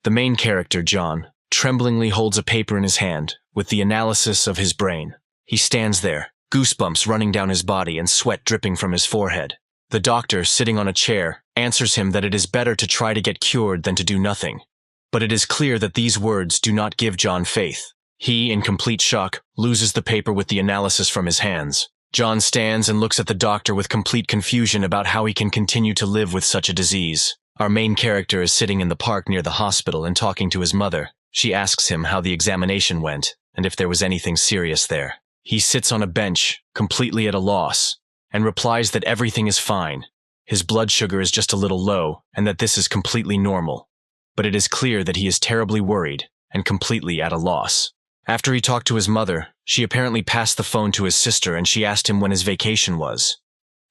The main character, John, tremblingly holds a paper in his hand with the analysis of his brain. He stands there, goosebumps running down his body and sweat dripping from his forehead. The doctor, sitting on a chair, answers him that it is better to try to get cured than to do nothing. But it is clear that these words do not give John faith. He, in complete shock, loses the paper with the analysis from his hands. John stands and looks at the doctor with complete confusion about how he can continue to live with such a disease. Our main character is sitting in the park near the hospital and talking to his mother. She asks him how the examination went and if there was anything serious there. He sits on a bench, completely at a loss, and replies that everything is fine. His blood sugar is just a little low and that this is completely normal. But it is clear that he is terribly worried and completely at a loss. After he talked to his mother, she apparently passed the phone to his sister and she asked him when his vacation was,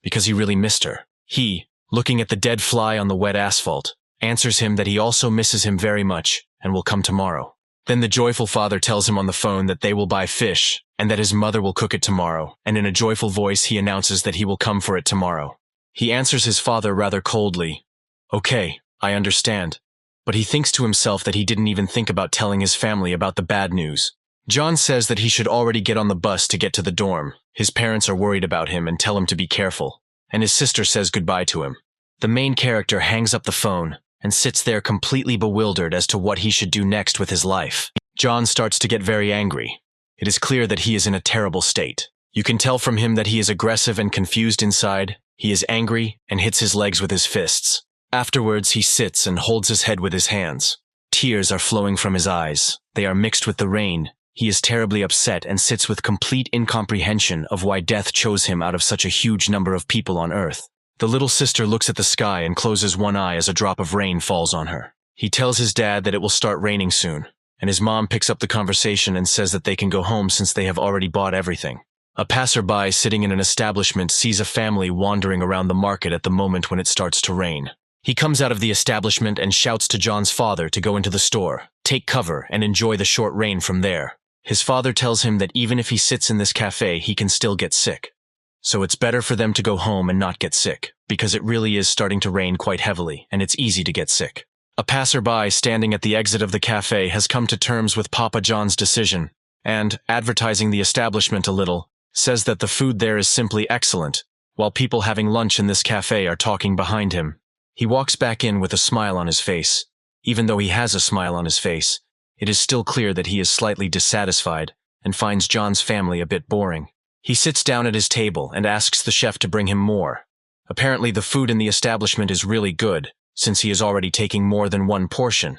because he really missed her. He, looking at the dead fly on the wet asphalt, answers him that he also misses him very much and will come tomorrow. Then the joyful father tells him on the phone that they will buy fish and that his mother will cook it tomorrow, and in a joyful voice he announces that he will come for it tomorrow. He answers his father rather coldly, "Okay, I understand," but he thinks to himself that he didn't even think about telling his family about the bad news. John says that he should already get on the bus to get to the dorm. His parents are worried about him and tell him to be careful, and his sister says goodbye to him. The main character hangs up the phone and sits there completely bewildered as to what he should do next with his life. John starts to get very angry. It is clear that he is in a terrible state. You can tell from him that he is aggressive and confused inside. He is angry and hits his legs with his fists. Afterwards, he sits and holds his head with his hands. Tears are flowing from his eyes. They are mixed with the rain. He is terribly upset and sits with complete incomprehension of why death chose him out of such a huge number of people on Earth. The little sister looks at the sky and closes one eye as a drop of rain falls on her. He tells his dad that it will start raining soon, and his mom picks up the conversation and says that they can go home since they have already bought everything. A passerby sitting in an establishment sees a family wandering around the market at the moment when it starts to rain. He comes out of the establishment and shouts to John's father to go into the store, take cover, and enjoy the short rain from there. His father tells him that even if he sits in this cafe, he can still get sick. So it's better for them to go home and not get sick, because it really is starting to rain quite heavily, and it's easy to get sick. A passerby standing at the exit of the cafe has come to terms with Papa John's decision, and, advertising the establishment a little, says that the food there is simply excellent, while people having lunch in this cafe are talking behind him. He walks back in with a smile on his face. Even though he has a smile on his face, it is still clear that he is slightly dissatisfied and finds John's family a bit boring. He sits down at his table and asks the chef to bring him more. Apparently the food in the establishment is really good, since he is already taking more than one portion.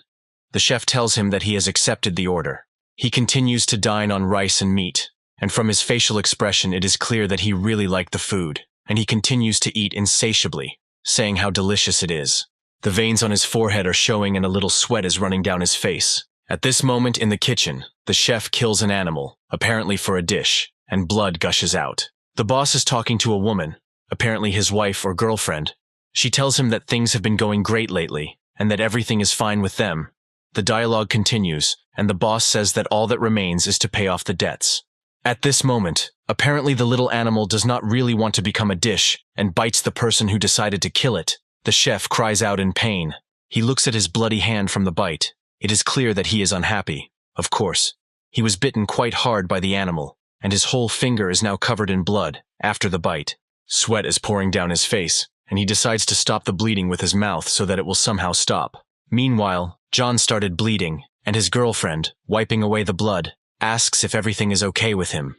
The chef tells him that he has accepted the order. He continues to dine on rice and meat, and from his facial expression it is clear that he really liked the food, and he continues to eat insatiably, saying how delicious it is. The veins on his forehead are showing and a little sweat is running down his face. At this moment in the kitchen, the chef kills an animal, apparently for a dish, and blood gushes out. The boss is talking to a woman, apparently his wife or girlfriend. She tells him that things have been going great lately, and that everything is fine with them. The dialogue continues, and the boss says that all that remains is to pay off the debts. At this moment, apparently the little animal does not really want to become a dish, and bites the person who decided to kill it. The chef cries out in pain. He looks at his bloody hand from the bite. It is clear that he is unhappy. Of course. He was bitten quite hard by the animal, and his whole finger is now covered in blood after the bite. Sweat is pouring down his face, and he decides to stop the bleeding with his mouth so that it will somehow stop. Meanwhile, John started bleeding, and his girlfriend, wiping away the blood, asks if everything is okay with him.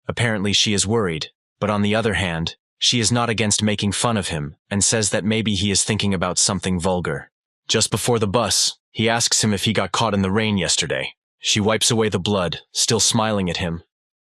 Apparently she is worried, but on the other hand, she is not against making fun of him and says that maybe he is thinking about something vulgar. Just before the bus, he asks him if he got caught in the rain yesterday. She wipes away the blood, still smiling at him.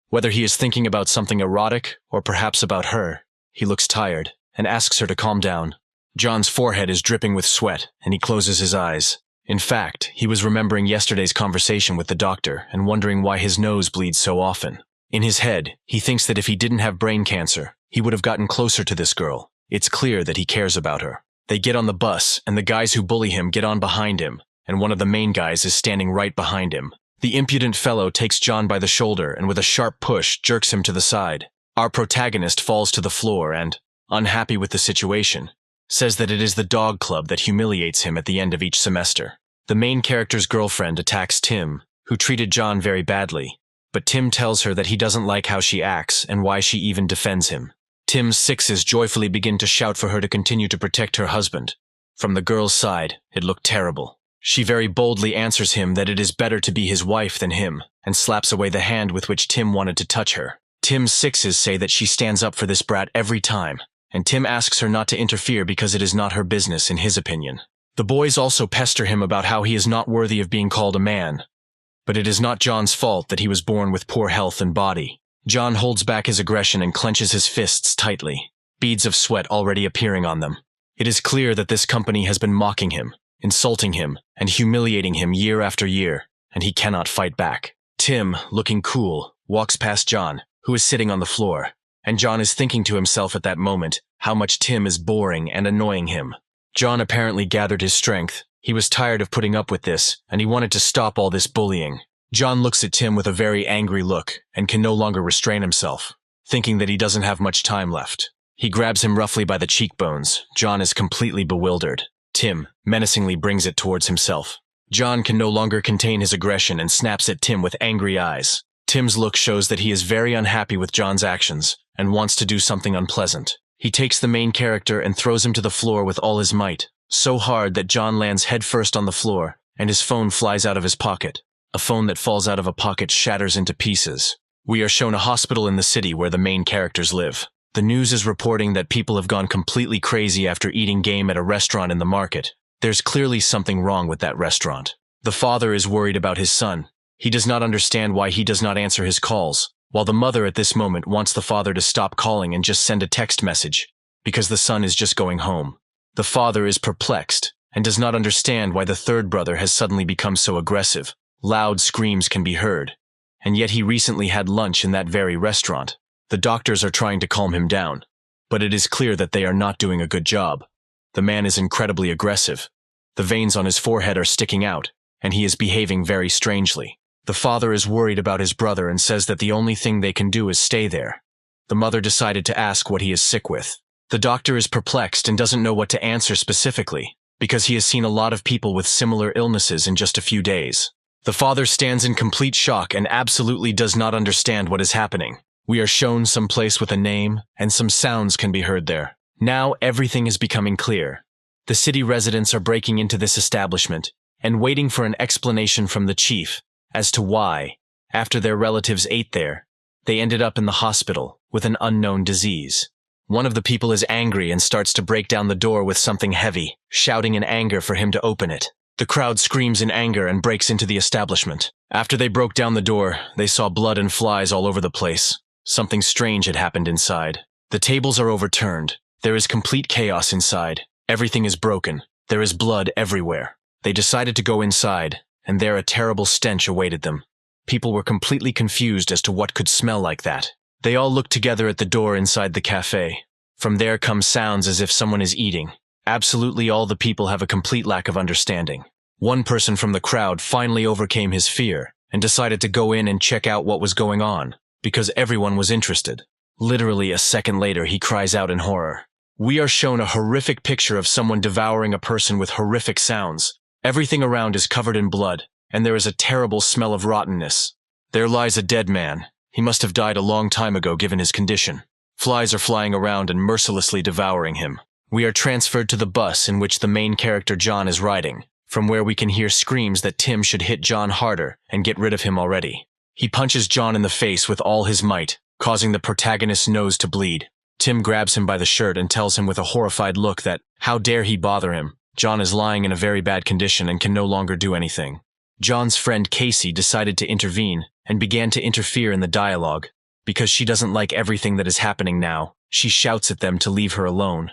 Whether he is thinking about something erotic or perhaps about her, he looks tired and asks her to calm down. John's forehead is dripping with sweat and he closes his eyes. In fact, he was remembering yesterday's conversation with the doctor and wondering why his nose bleeds so often. In his head, he thinks that if he didn't have brain cancer, he would have gotten closer to this girl. It's clear that he cares about her. They get on the bus, and the guys who bully him get on behind him, and one of the main guys is standing right behind him. The impudent fellow takes John by the shoulder and with a sharp push jerks him to the side. Our protagonist falls to the floor and, unhappy with the situation, says that it is the dog club that humiliates him at the end of each semester. The main character's girlfriend attacks Tim, who treated John very badly, but Tim tells her that he doesn't like how she acts and why she even defends him. Tim's sixes joyfully begin to shout for her to continue to protect her husband. From the girl's side, it looked terrible. She very boldly answers him that it is better to be his wife than him, and slaps away the hand with which Tim wanted to touch her. Tim's sixes say that she stands up for this brat every time, and Tim asks her not to interfere because it is not her business in his opinion. The boys also pester him about how he is not worthy of being called a man. But it is not John's fault that he was born with poor health and body. John holds back his aggression and clenches his fists tightly, beads of sweat already appearing on them. It is clear that this company has been mocking him, insulting him, and humiliating him year after year, and he cannot fight back. Tim, looking cool, walks past John, who is sitting on the floor, and John is thinking to himself at that moment how much Tim is boring and annoying him. John apparently gathered his strength. He was tired of putting up with this, and he wanted to stop all this bullying. John looks at Tim with a very angry look and can no longer restrain himself, thinking that he doesn't have much time left. He grabs him roughly by the cheekbones. John is completely bewildered. Tim menacingly brings it towards himself. John can no longer contain his aggression and snaps at Tim with angry eyes. Tim's look shows that he is very unhappy with John's actions and wants to do something unpleasant. He takes the main character and throws him to the floor with all his might, so hard that John lands headfirst on the floor, and his phone flies out of his pocket. A phone that falls out of a pocket shatters into pieces. We are shown a hospital in the city where the main characters live. The news is reporting that people have gone completely crazy after eating game at a restaurant in the market. There's clearly something wrong with that restaurant. The father is worried about his son. He does not understand why he does not answer his calls, while the mother at this moment wants the father to stop calling and just send a text message, because the son is just going home. The father is perplexed and does not understand why the third brother has suddenly become so aggressive. Loud screams can be heard, and yet he recently had lunch in that very restaurant. The doctors are trying to calm him down, but it is clear that they are not doing a good job. The man is incredibly aggressive. The veins on his forehead are sticking out, and he is behaving very strangely. The father is worried about his brother and says that the only thing they can do is stay there. The mother decided to ask what he is sick with. The doctor is perplexed and doesn't know what to answer specifically, because he has seen a lot of people with similar illnesses in just a few days. The father stands in complete shock and absolutely does not understand what is happening. We are shown some place with a name, and some sounds can be heard there. Now everything is becoming clear. The city residents are breaking into this establishment and waiting for an explanation from the chief as to why, after their relatives ate there, they ended up in the hospital with an unknown disease. One of the people is angry and starts to break down the door with something heavy, shouting in anger for him to open it. The crowd screams in anger and breaks into the establishment. After they broke down the door, they saw blood and flies all over the place. Something strange had happened inside. The tables are overturned. There is complete chaos inside. Everything is broken. There is blood everywhere. They decided to go inside, and there a terrible stench awaited them. People were completely confused as to what could smell like that. They all looked together at the door inside the cafe. From there come sounds as if someone is eating. Absolutely all the people have a complete lack of understanding. One person from the crowd finally overcame his fear and decided to go in and check out what was going on, because everyone was interested. Literally a second later, he cries out in horror. We are shown a horrific picture of someone devouring a person with horrific sounds. Everything around is covered in blood, and there is a terrible smell of rottenness. There lies a dead man. He must have died a long time ago given his condition. Flies are flying around and mercilessly devouring him. We are transferred to the bus in which the main character John is riding, from where we can hear screams that Tim should hit John harder and get rid of him already. He punches John in the face with all his might, causing the protagonist's nose to bleed. Tim grabs him by the shirt and tells him with a horrified look that, how dare he bother him? John is lying in a very bad condition and can no longer do anything. John's friend Casey decided to intervene and began to interfere in the dialogue. Because she doesn't like everything that is happening now, she shouts at them to leave her alone.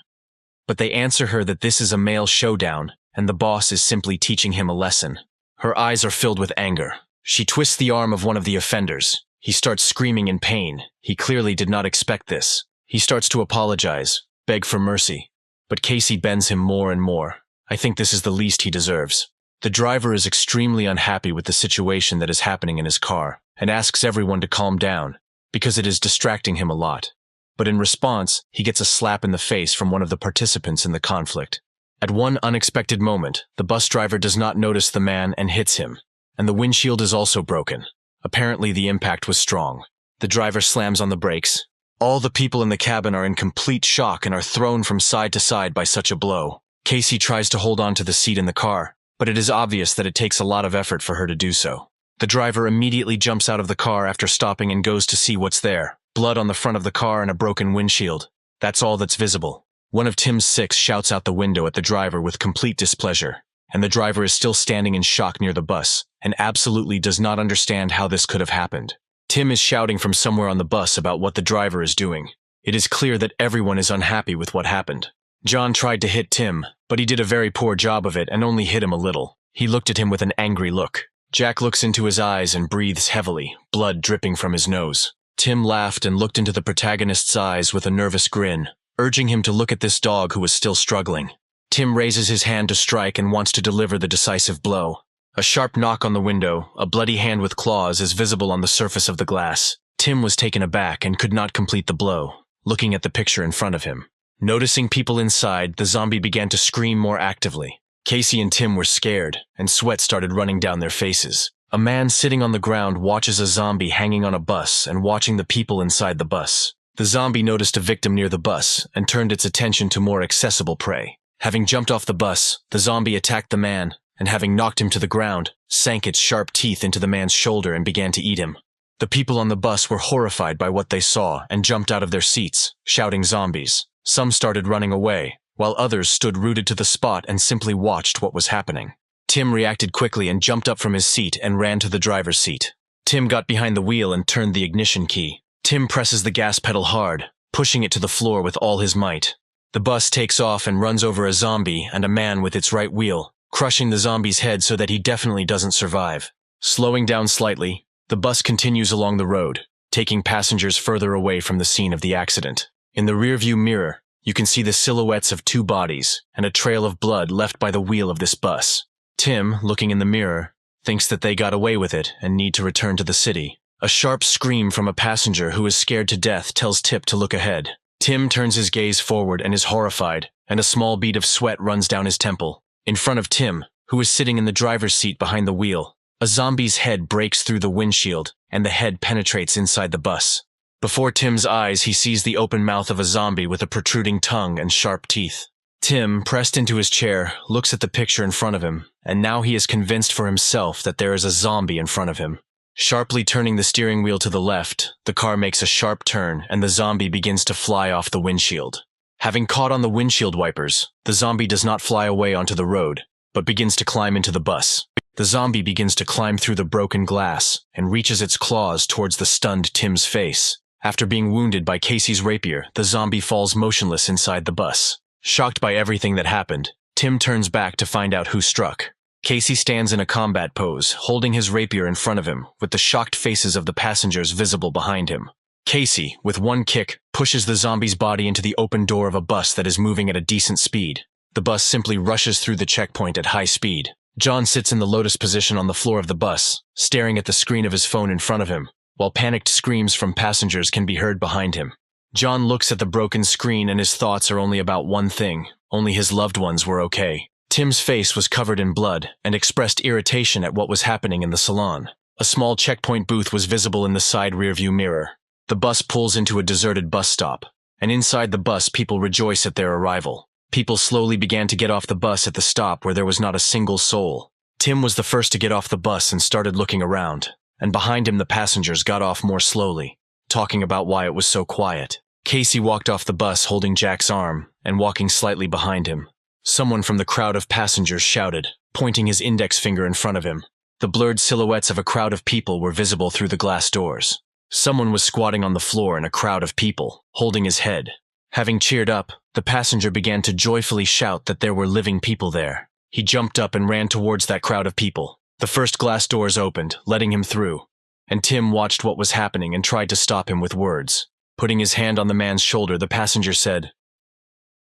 But they answer her that this is a male showdown, and the boss is simply teaching him a lesson. Her eyes are filled with anger. She twists the arm of one of the offenders. He starts screaming in pain. He clearly did not expect this. He starts to apologize, beg for mercy. But Casey bends him more and more. I think this is the least he deserves. The driver is extremely unhappy with the situation that is happening in his car, and asks everyone to calm down, because it is distracting him a lot. But in response, he gets a slap in the face from one of the participants in the conflict. At one unexpected moment, the bus driver does not notice the man and hits him, and the windshield is also broken. Apparently the impact was strong. The driver slams on the brakes. All the people in the cabin are in complete shock and are thrown from side to side by such a blow. Casey tries to hold on to the seat in the car, but it is obvious that it takes a lot of effort for her to do so. The driver immediately jumps out of the car after stopping and goes to see what's there. Blood on the front of the car and a broken windshield. That's all that's visible. One of Tim's six shouts out the window at the driver with complete displeasure, and the driver is still standing in shock near the bus and absolutely does not understand how this could have happened. Tim is shouting from somewhere on the bus about what the driver is doing. It is clear that everyone is unhappy with what happened. John tried to hit Tim, but he did a very poor job of it and only hit him a little. He looked at him with an angry look. Jack looks into his eyes and breathes heavily, blood dripping from his nose. Tim laughed and looked into the protagonist's eyes with a nervous grin, urging him to look at this dog who was still struggling. Tim raises his hand to strike and wants to deliver the decisive blow. A sharp knock on the window, a bloody hand with claws is visible on the surface of the glass. Tim was taken aback and could not complete the blow, looking at the picture in front of him. Noticing people inside, the zombie began to scream more actively. Casey and Tim were scared, and sweat started running down their faces. A man sitting on the ground watches a zombie hanging on a bus and watching the people inside the bus. The zombie noticed a victim near the bus and turned its attention to more accessible prey. Having jumped off the bus, the zombie attacked the man, and having knocked him to the ground, sank its sharp teeth into the man's shoulder and began to eat him. The people on the bus were horrified by what they saw and jumped out of their seats, shouting zombies. Some started running away, while others stood rooted to the spot and simply watched what was happening. Tim reacted quickly and jumped up from his seat and ran to the driver's seat. Tim got behind the wheel and turned the ignition key. Tim presses the gas pedal hard, pushing it to the floor with all his might. The bus takes off and runs over a zombie and a man with its right wheel, crushing the zombie's head so that he definitely doesn't survive. Slowing down slightly, the bus continues along the road, taking passengers further away from the scene of the accident. In the rearview mirror, you can see the silhouettes of two bodies and a trail of blood left by the wheel of this bus. Tim, looking in the mirror, thinks that they got away with it and need to return to the city. A sharp scream from a passenger who is scared to death tells Tip to look ahead. Tim turns his gaze forward and is horrified, and a small bead of sweat runs down his temple. In front of Tim, who is sitting in the driver's seat behind the wheel, a zombie's head breaks through the windshield and the head penetrates inside the bus. Before Tim's eyes, he sees the open mouth of a zombie with a protruding tongue and sharp teeth. Tim, pressed into his chair, looks at the picture in front of him, and now he is convinced for himself that there is a zombie in front of him. Sharply turning the steering wheel to the left, the car makes a sharp turn and the zombie begins to fly off the windshield. Having caught on the windshield wipers, the zombie does not fly away onto the road, but begins to climb into the bus. The zombie begins to climb through the broken glass and reaches its claws towards the stunned Tim's face. After being wounded by Casey's rapier, the zombie falls motionless inside the bus. Shocked by everything that happened, Tim turns back to find out who struck. Casey stands in a combat pose, holding his rapier in front of him, with the shocked faces of the passengers visible behind him. Casey, with one kick, pushes the zombie's body into the open door of a bus that is moving at a decent speed. The bus simply rushes through the checkpoint at high speed. John sits in the lotus position on the floor of the bus, staring at the screen of his phone in front of him, while panicked screams from passengers can be heard behind him. John looks at the broken screen and his thoughts are only about one thing: only his loved ones were okay. Tim's face was covered in blood and expressed irritation at what was happening in the salon. A small checkpoint booth was visible in the side rearview mirror. The bus pulls into a deserted bus stop, and inside the bus people rejoice at their arrival. People slowly began to get off the bus at the stop where there was not a single soul. Tim was the first to get off the bus and started looking around, and behind him the passengers got off more slowly, talking about why it was so quiet. Casey walked off the bus holding Jack's arm and walking slightly behind him. Someone from the crowd of passengers shouted, pointing his index finger in front of him. The blurred silhouettes of a crowd of people were visible through the glass doors. Someone was squatting on the floor in a crowd of people, holding his head. Having cheered up, the passenger began to joyfully shout that there were living people there. He jumped up and ran towards that crowd of people. The first glass doors opened, letting him through, and Tim watched what was happening and tried to stop him with words. Putting his hand on the man's shoulder, the passenger said,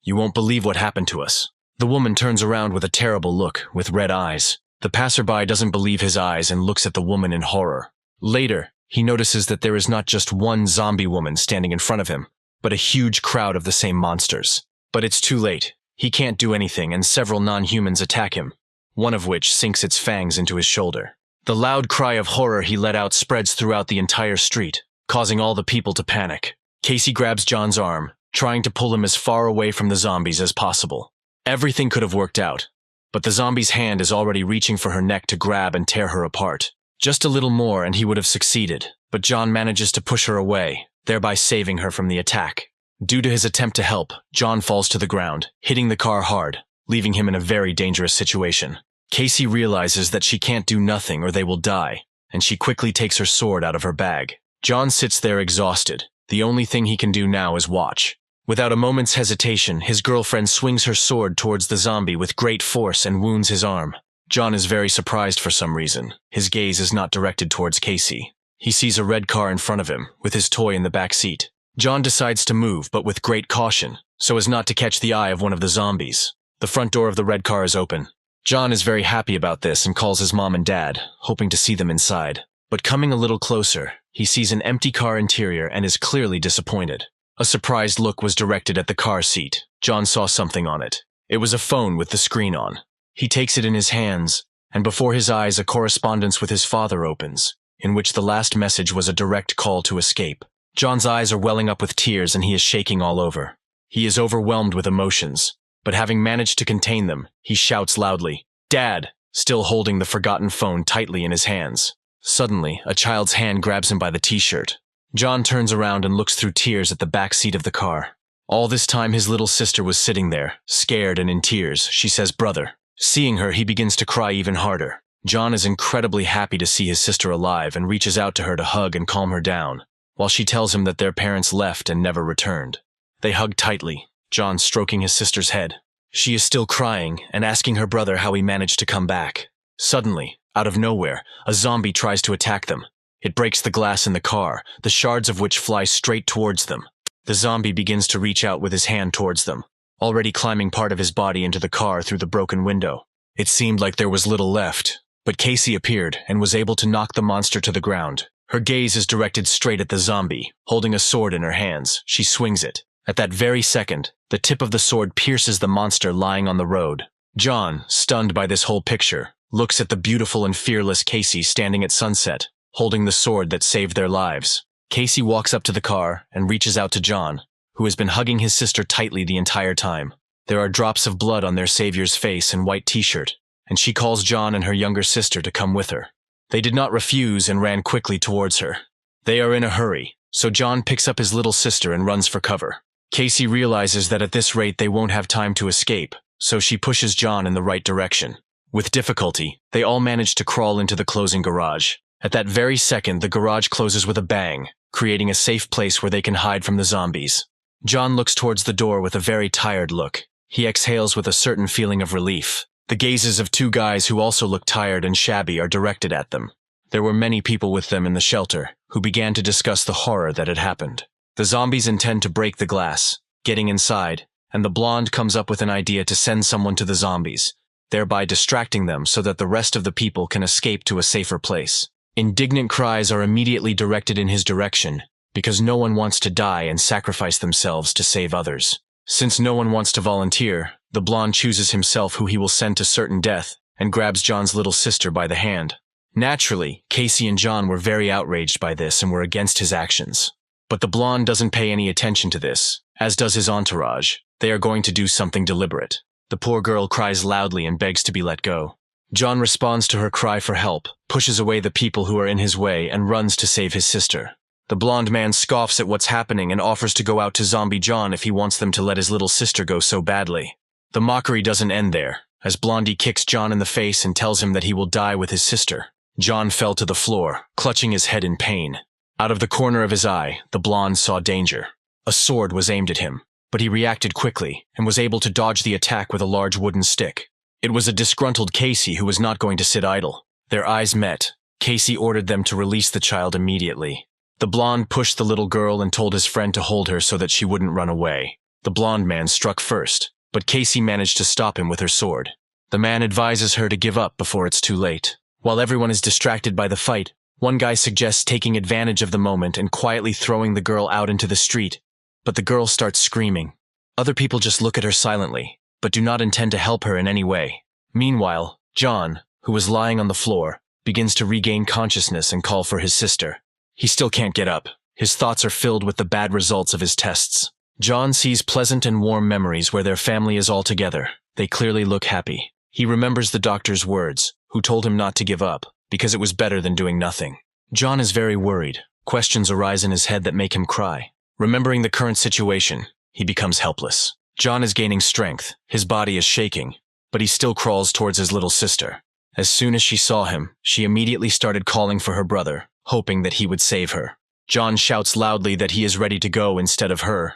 "You won't believe what happened to us." The woman turns around with a terrible look, with red eyes. The passerby doesn't believe his eyes and looks at the woman in horror. Later, he notices that there is not just one zombie woman standing in front of him, but a huge crowd of the same monsters. But it's too late. He can't do anything, and several non-humans attack him, one of which sinks its fangs into his shoulder. The loud cry of horror he let out spreads throughout the entire street, causing all the people to panic. Casey grabs John's arm, trying to pull him as far away from the zombies as possible. Everything could have worked out, but the zombie's hand is already reaching for her neck to grab and tear her apart. Just a little more and he would have succeeded, but John manages to push her away, thereby saving her from the attack. Due to his attempt to help, John falls to the ground, hitting the car hard, leaving him in a very dangerous situation. Casey realizes that she can't do nothing or they will die, and she quickly takes her sword out of her bag. John sits there exhausted. The only thing he can do now is watch. Without a moment's hesitation, his girlfriend swings her sword towards the zombie with great force and wounds his arm. John is very surprised for some reason. His gaze is not directed towards Casey. He sees a red car in front of him, with his toy in the back seat. John decides to move, but with great caution, so as not to catch the eye of one of the zombies. The front door of the red car is open. John is very happy about this and calls his mom and dad, hoping to see them inside. But coming a little closer, he sees an empty car interior and is clearly disappointed. A surprised look was directed at the car seat. John saw something on it. It was a phone with the screen on. He takes it in his hands, and before his eyes a correspondence with his father opens, in which the last message was a direct call to escape. John's eyes are welling up with tears and he is shaking all over. He is overwhelmed with emotions, but having managed to contain them, he shouts loudly, "Dad!" still holding the forgotten phone tightly in his hands. Suddenly, a child's hand grabs him by the t-shirt. John turns around and looks through tears at the back seat of the car. All this time his little sister was sitting there, scared and in tears. She says, "Brother." Seeing her, he begins to cry even harder. John is incredibly happy to see his sister alive and reaches out to her to hug and calm her down, while she tells him that their parents left and never returned. They hug tightly, John stroking his sister's head. She is still crying and asking her brother how he managed to come back. Suddenly, out of nowhere, a zombie tries to attack them. It breaks the glass in the car, the shards of which fly straight towards them. The zombie begins to reach out with his hand towards them, already climbing part of his body into the car through the broken window. It seemed like there was little left, but Casey appeared and was able to knock the monster to the ground. Her gaze is directed straight at the zombie, holding a sword in her hands. She swings it. At that very second, the tip of the sword pierces the monster lying on the road. John, stunned by this whole picture, looks at the beautiful and fearless Casey standing at sunset, holding the sword that saved their lives. Casey walks up to the car and reaches out to John, who has been hugging his sister tightly the entire time. There are drops of blood on their savior's face and white t-shirt, and she calls John and her younger sister to come with her. They did not refuse and ran quickly towards her. They are in a hurry, so John picks up his little sister and runs for cover. Casey realizes that at this rate they won't have time to escape, so she pushes John in the right direction. With difficulty, they all manage to crawl into the closing garage. At that very second, the garage closes with a bang, creating a safe place where they can hide from the zombies. John looks towards the door with a very tired look. He exhales with a certain feeling of relief. The gazes of two guys who also look tired and shabby are directed at them. There were many people with them in the shelter, who began to discuss the horror that had happened. The zombies intend to break the glass, getting inside, and the blonde comes up with an idea to send someone to the zombies, thereby distracting them so that the rest of the people can escape to a safer place. Indignant cries are immediately directed in his direction, because no one wants to die and sacrifice themselves to save others. Since no one wants to volunteer, the blonde chooses himself who he will send to certain death and grabs John's little sister by the hand. Naturally, Casey and John were very outraged by this and were against his actions. But the blonde doesn't pay any attention to this, as does his entourage. They are going to do something deliberate. The poor girl cries loudly and begs to be let go. John responds to her cry for help, pushes away the people who are in his way, and runs to save his sister. The blonde man scoffs at what's happening and offers to go out to Zombie John if he wants them to let his little sister go so badly. The mockery doesn't end there, as Blondie kicks John in the face and tells him that he will die with his sister. John fell to the floor, clutching his head in pain. Out of the corner of his eye, the blonde saw danger. A sword was aimed at him, but he reacted quickly and was able to dodge the attack with a large wooden stick. It was a disgruntled Casey who was not going to sit idle. Their eyes met. Casey ordered them to release the child immediately. The blonde pushed the little girl and told his friend to hold her so that she wouldn't run away. The blonde man struck first, but Casey managed to stop him with her sword. The man advises her to give up before it's too late. While everyone is distracted by the fight, one guy suggests taking advantage of the moment and quietly throwing the girl out into the street, but the girl starts screaming. Other people just look at her silently. but do not intend to help her in any way. Meanwhile, John, who was lying on the floor, begins to regain consciousness and call for his sister. He still can't get up. His thoughts are filled with the bad results of his tests. John sees pleasant and warm memories where their family is all together. They clearly look happy. He remembers the doctor's words, who told him not to give up, because it was better than doing nothing. John is very worried. Questions arise in his head that make him cry. Remembering the current situation, he becomes helpless. John is gaining strength. His body is shaking, but he still crawls towards his little sister. As soon as she saw him, she immediately started calling for her brother, hoping that he would save her. John shouts loudly that he is ready to go instead of her.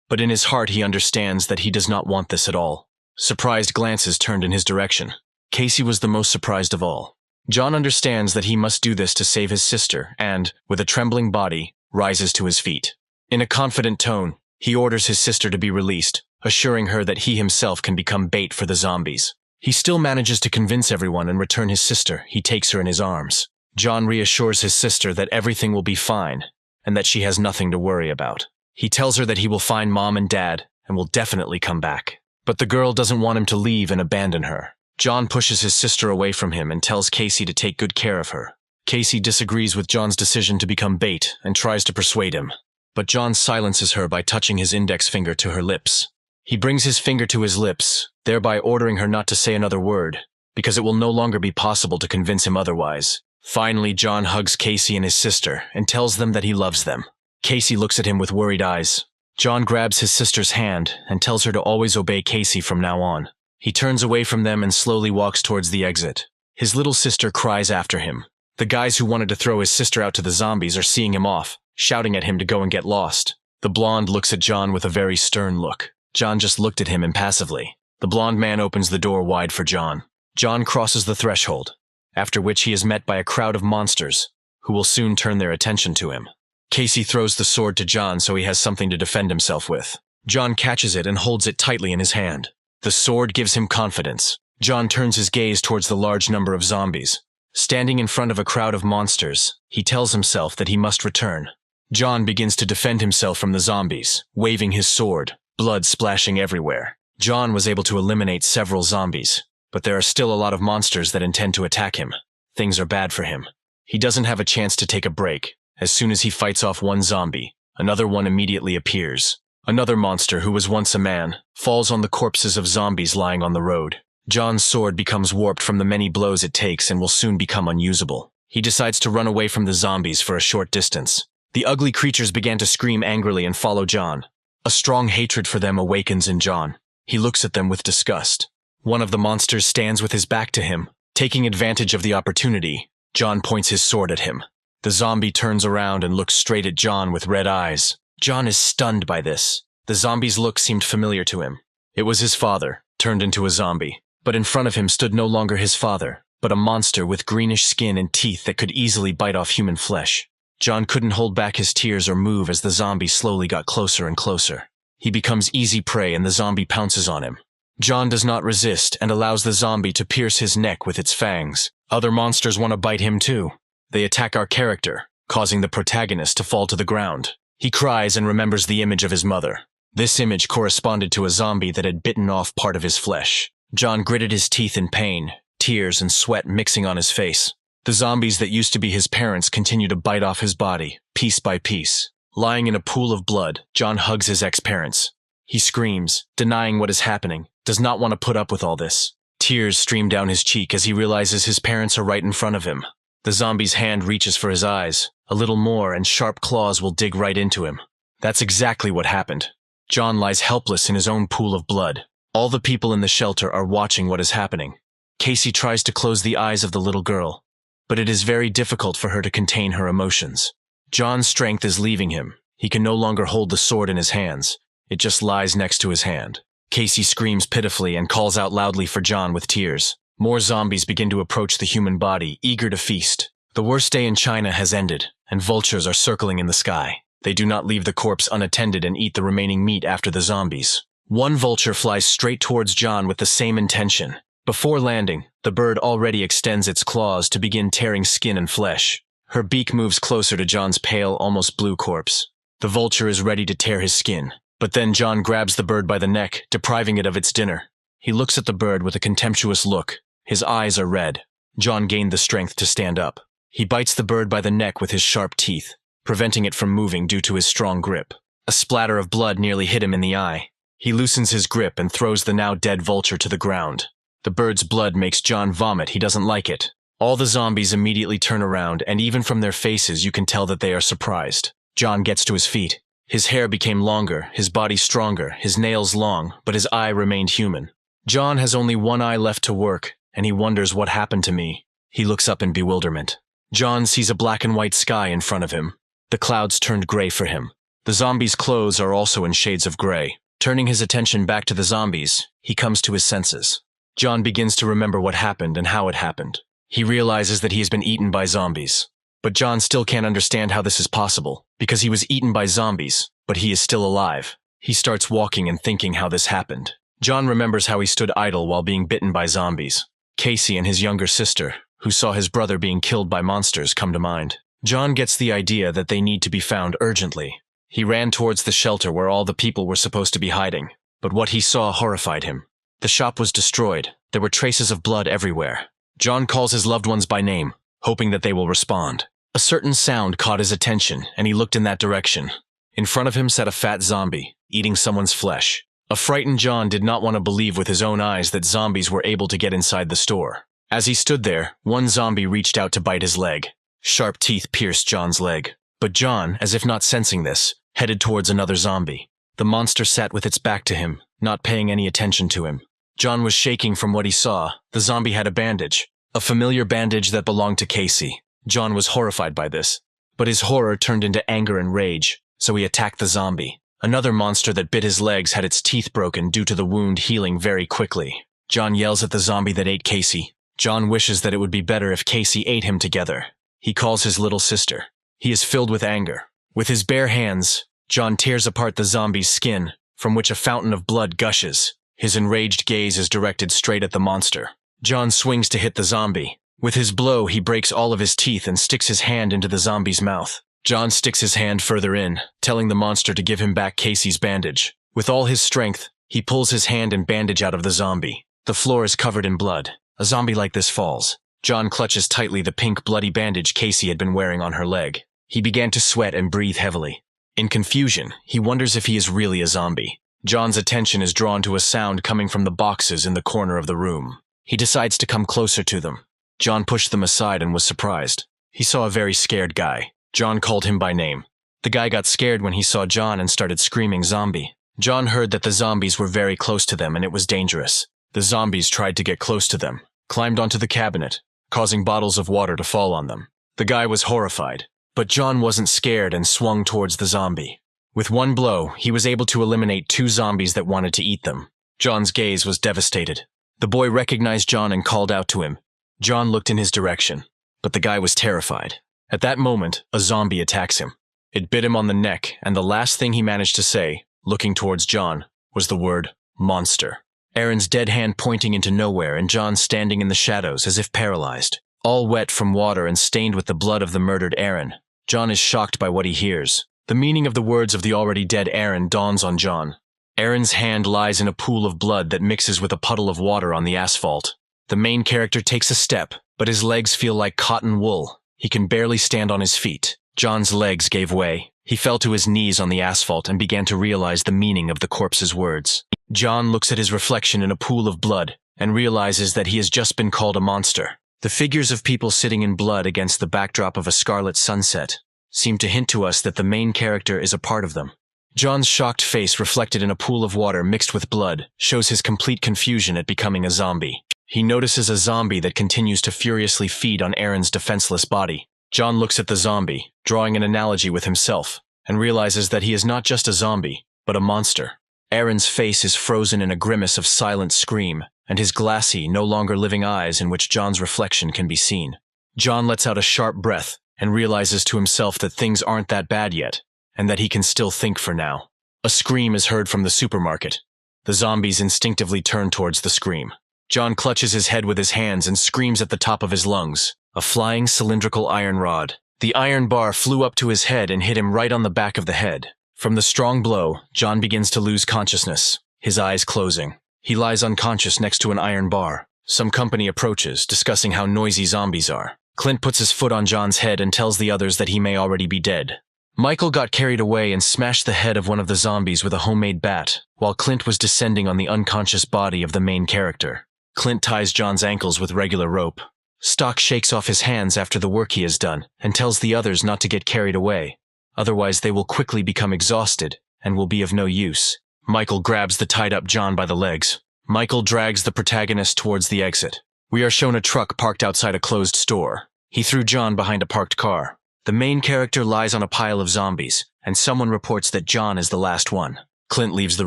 But in his heart he understands that he does not want this at all. Surprised glances turned in his direction. Casey was the most surprised of all. John understands that he must do this to save his sister and, with a trembling body, rises to his feet. In a confident tone, he orders his sister to be released, assuring her that he himself can become bait for the zombies. He still manages to convince everyone and return his sister. He takes her in his arms. John reassures his sister that everything will be fine and that she has nothing to worry about. He tells her that he will find Mom and Dad and will definitely come back. But the girl doesn't want him to leave and abandon her. John pushes his sister away from him and tells Casey to take good care of her. Casey disagrees with John's decision to become bait and tries to persuade him. But John silences her by touching his index finger to her lips. He brings his finger to his lips, thereby ordering her not to say another word, because it will no longer be possible to convince him otherwise. Finally, John hugs Casey and his sister and tells them that he loves them. Casey looks at him with worried eyes. John grabs his sister's hand and tells her to always obey Casey from now on. He turns away from them and slowly walks towards the exit. His little sister cries after him. The guys who wanted to throw his sister out to the zombies are seeing him off, shouting at him to go and get lost. The blonde looks at John with a very stern look. John just looked at him impassively. The blonde man opens the door wide for John. John crosses the threshold, after which he is met by a crowd of monsters, who will soon turn their attention to him. Casey throws the sword to John so he has something to defend himself with. John catches it and holds it tightly in his hand. The sword gives him confidence. John turns his gaze towards the large number of zombies. Standing in front of a crowd of monsters, he tells himself that he must return. John begins to defend himself from the zombies, waving his sword, blood splashing everywhere. John was able to eliminate several zombies, but there are still a lot of monsters that intend to attack him. Things are bad for him. He doesn't have a chance to take a break. As soon as he fights off one zombie, another one immediately appears. Another monster who was once a man falls on the corpses of zombies lying on the road. John's sword becomes warped from the many blows it takes and will soon become unusable. He decides to run away from the zombies for a short distance. The ugly creatures began to scream angrily and follow John. A strong hatred for them awakens in John. He looks at them with disgust. One of the monsters stands with his back to him. Taking advantage of the opportunity, John points his sword at him. The zombie turns around and looks straight at John with red eyes. John is stunned by this. The zombie's look seemed familiar to him. It was his father, turned into a zombie. But in front of him stood no longer his father, but a monster with greenish skin and teeth that could easily bite off human flesh. John couldn't hold back his tears or move as the zombie slowly got closer and closer. He becomes easy prey and the zombie pounces on him. John does not resist and allows the zombie to pierce his neck with its fangs. Other monsters want to bite him too. They attack our character, causing the protagonist to fall to the ground. He cries and remembers the image of his mother. This image corresponded to a zombie that had bitten off part of his flesh. John gritted his teeth in pain, tears and sweat mixing on his face. The zombies that used to be his parents continue to bite off his body, piece by piece. Lying in a pool of blood, John hugs his ex-parents. He screams, denying what is happening, does not want to put up with all this. Tears stream down his cheek as he realizes his parents are right in front of him. The zombie's hand reaches for his eyes. A little more and sharp claws will dig right into him. That's exactly what happened. John lies helpless in his own pool of blood. All the people in the shelter are watching what is happening. Casey tries to close the eyes of the little girl, but it is very difficult for her to contain her emotions. John's strength is leaving him. He can no longer hold the sword in his hands. It just lies next to his hand. Casey screams pitifully and calls out loudly for John with tears. More zombies begin to approach the human body, eager to feast. The worst day in China has ended, and vultures are circling in the sky. They do not leave the corpse unattended and eat the remaining meat after the zombies. One vulture flies straight towards John with the same intention. Before landing, the bird already extends its claws to begin tearing skin and flesh. Her beak moves closer to John's pale, almost blue corpse. The vulture is ready to tear his skin, but then John grabs the bird by the neck, depriving it of its dinner. He looks at the bird with a contemptuous look. His eyes are red. John gained the strength to stand up. He bites the bird by the neck with his sharp teeth, preventing it from moving due to his strong grip. A splatter of blood nearly hit him in the eye. He loosens his grip and throws the now dead vulture to the ground. The bird's blood makes John vomit. He doesn't like it. All the zombies immediately turn around, and even from their faces you can tell that they are surprised. John gets to his feet. His hair became longer, his body stronger, his nails long, but his eye remained human. John has only one eye left to work, and he wonders what happened to me. He looks up in bewilderment. John sees a black and white sky in front of him. The clouds turned gray for him. The zombies' clothes are also in shades of gray. Turning his attention back to the zombies, he comes to his senses. John begins to remember what happened and how it happened. He realizes that he has been eaten by zombies. But John still can't understand how this is possible, because he was eaten by zombies, but he is still alive. He starts walking and thinking how this happened. John remembers how he stood idle while being bitten by zombies. Casey and his younger sister, who saw his brother being killed by monsters, come to mind. John gets the idea that they need to be found urgently. He ran towards the shelter where all the people were supposed to be hiding, but what he saw horrified him. The shop was destroyed. There were traces of blood everywhere. John calls his loved ones by name, hoping that they will respond. A certain sound caught his attention, and he looked in that direction. In front of him sat a fat zombie, eating someone's flesh. A frightened John did not want to believe with his own eyes that zombies were able to get inside the store. As he stood there, one zombie reached out to bite his leg. Sharp teeth pierced John's leg. But John, as if not sensing this, headed towards another zombie. The monster sat with its back to him, not paying any attention to him. John was shaking from what he saw. The zombie had a bandage, a familiar bandage that belonged to Casey. John was horrified by this, but his horror turned into anger and rage, so he attacked the zombie. Another monster that bit his legs had its teeth broken due to the wound healing very quickly. John yells at the zombie that ate Casey. John wishes that it would be better if Casey ate him together. He calls his little sister. He is filled with anger. With his bare hands, John tears apart the zombie's skin, from which a fountain of blood gushes. His enraged gaze is directed straight at the monster. John swings to hit the zombie. With his blow, he breaks all of his teeth and sticks his hand into the zombie's mouth. John sticks his hand further in, telling the monster to give him back Casey's bandage. With all his strength, he pulls his hand and bandage out of the zombie. The floor is covered in blood. A zombie like this falls. John clutches tightly the pink bloody bandage Casey had been wearing on her leg. He began to sweat and breathe heavily. In confusion, he wonders if he is really a zombie. John's attention is drawn to a sound coming from the boxes in the corner of the room. He decides to come closer to them. John pushed them aside and was surprised. He saw a very scared guy. John called him by name. The guy got scared when he saw John and started screaming zombie. John heard that the zombies were very close to them and it was dangerous. The zombies tried to get close to them, climbed onto the cabinet, causing bottles of water to fall on them. The guy was horrified, but John wasn't scared and swung towards the zombie. With one blow, he was able to eliminate 2 zombies that wanted to eat them. John's gaze was devastated. The boy recognized John and called out to him. John looked in his direction, but the guy was terrified. At that moment, a zombie attacks him. It bit him on the neck, and the last thing he managed to say, looking towards John, was the word, monster. Aaron's dead hand pointing into nowhere and John standing in the shadows as if paralyzed. All wet from water and stained with the blood of the murdered Aaron. John is shocked by what he hears. The meaning of the words of the already dead Aaron dawns on John. Aaron's hand lies in a pool of blood that mixes with a puddle of water on the asphalt. The main character takes a step, but his legs feel like cotton wool. He can barely stand on his feet. John's legs gave way. He fell to his knees on the asphalt and began to realize the meaning of the corpse's words. John looks at his reflection in a pool of blood and realizes that he has just been called a monster. The figures of people sitting in blood against the backdrop of a scarlet sunset seem to hint to us that the main character is a part of them. John's shocked face reflected in a pool of water mixed with blood shows his complete confusion at becoming a zombie. He notices a zombie that continues to furiously feed on Aaron's defenseless body. John looks at the zombie, drawing an analogy with himself, and realizes that he is not just a zombie, but a monster. Aaron's face is frozen in a grimace of silent scream, and his glassy, no longer living eyes in which John's reflection can be seen. John lets out a sharp breath and realizes to himself that things aren't that bad yet, and that he can still think for now. A scream is heard from the supermarket. The zombies instinctively turn towards the scream. John clutches his head with his hands and screams at the top of his lungs. A flying cylindrical iron rod. The iron bar flew up to his head and hit him right on the back of the head. From the strong blow, John begins to lose consciousness, his eyes closing. He lies unconscious next to an iron bar. Some company approaches, discussing how noisy zombies are. Clint puts his foot on John's head and tells the others that he may already be dead. Michael got carried away and smashed the head of one of the zombies with a homemade bat, while Clint was descending on the unconscious body of the main character. Clint ties John's ankles with regular rope. Stock shakes off his hands after the work he has done and tells the others not to get carried away. Otherwise they will quickly become exhausted and will be of no use. Michael grabs the tied-up John by the legs. Michael drags the protagonist towards the exit. We are shown a truck parked outside a closed store. He threw John behind a parked car. The main character lies on a pile of zombies, and someone reports that John is the last one. Clint leaves the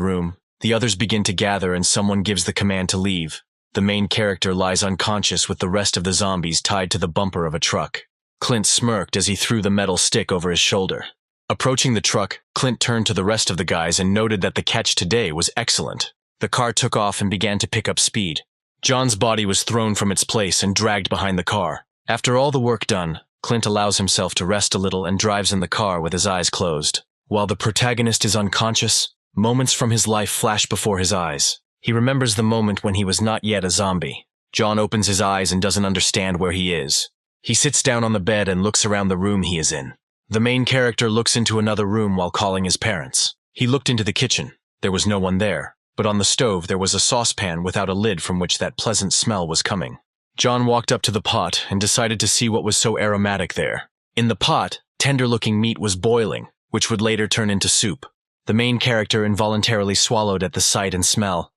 room. The others begin to gather and someone gives the command to leave. The main character lies unconscious with the rest of the zombies tied to the bumper of a truck. Clint smirked as he threw the metal stick over his shoulder. Approaching the truck, Clint turned to the rest of the guys and noted that the catch today was excellent. The car took off and began to pick up speed. John's body was thrown from its place and dragged behind the car. After all the work done, Clint allows himself to rest a little and drives in the car with his eyes closed. While the protagonist is unconscious, moments from his life flash before his eyes. He remembers the moment when he was not yet a zombie. John opens his eyes and doesn't understand where he is. He sits down on the bed and looks around the room he is in. The main character looks into another room while calling his parents. He looked into the kitchen. There was no one there, but on the stove there was a saucepan without a lid from which that pleasant smell was coming. John walked up to the pot and decided to see what was so aromatic there. In the pot, tender-looking meat was boiling, which would later turn into soup. The main character involuntarily swallowed at the sight and smell.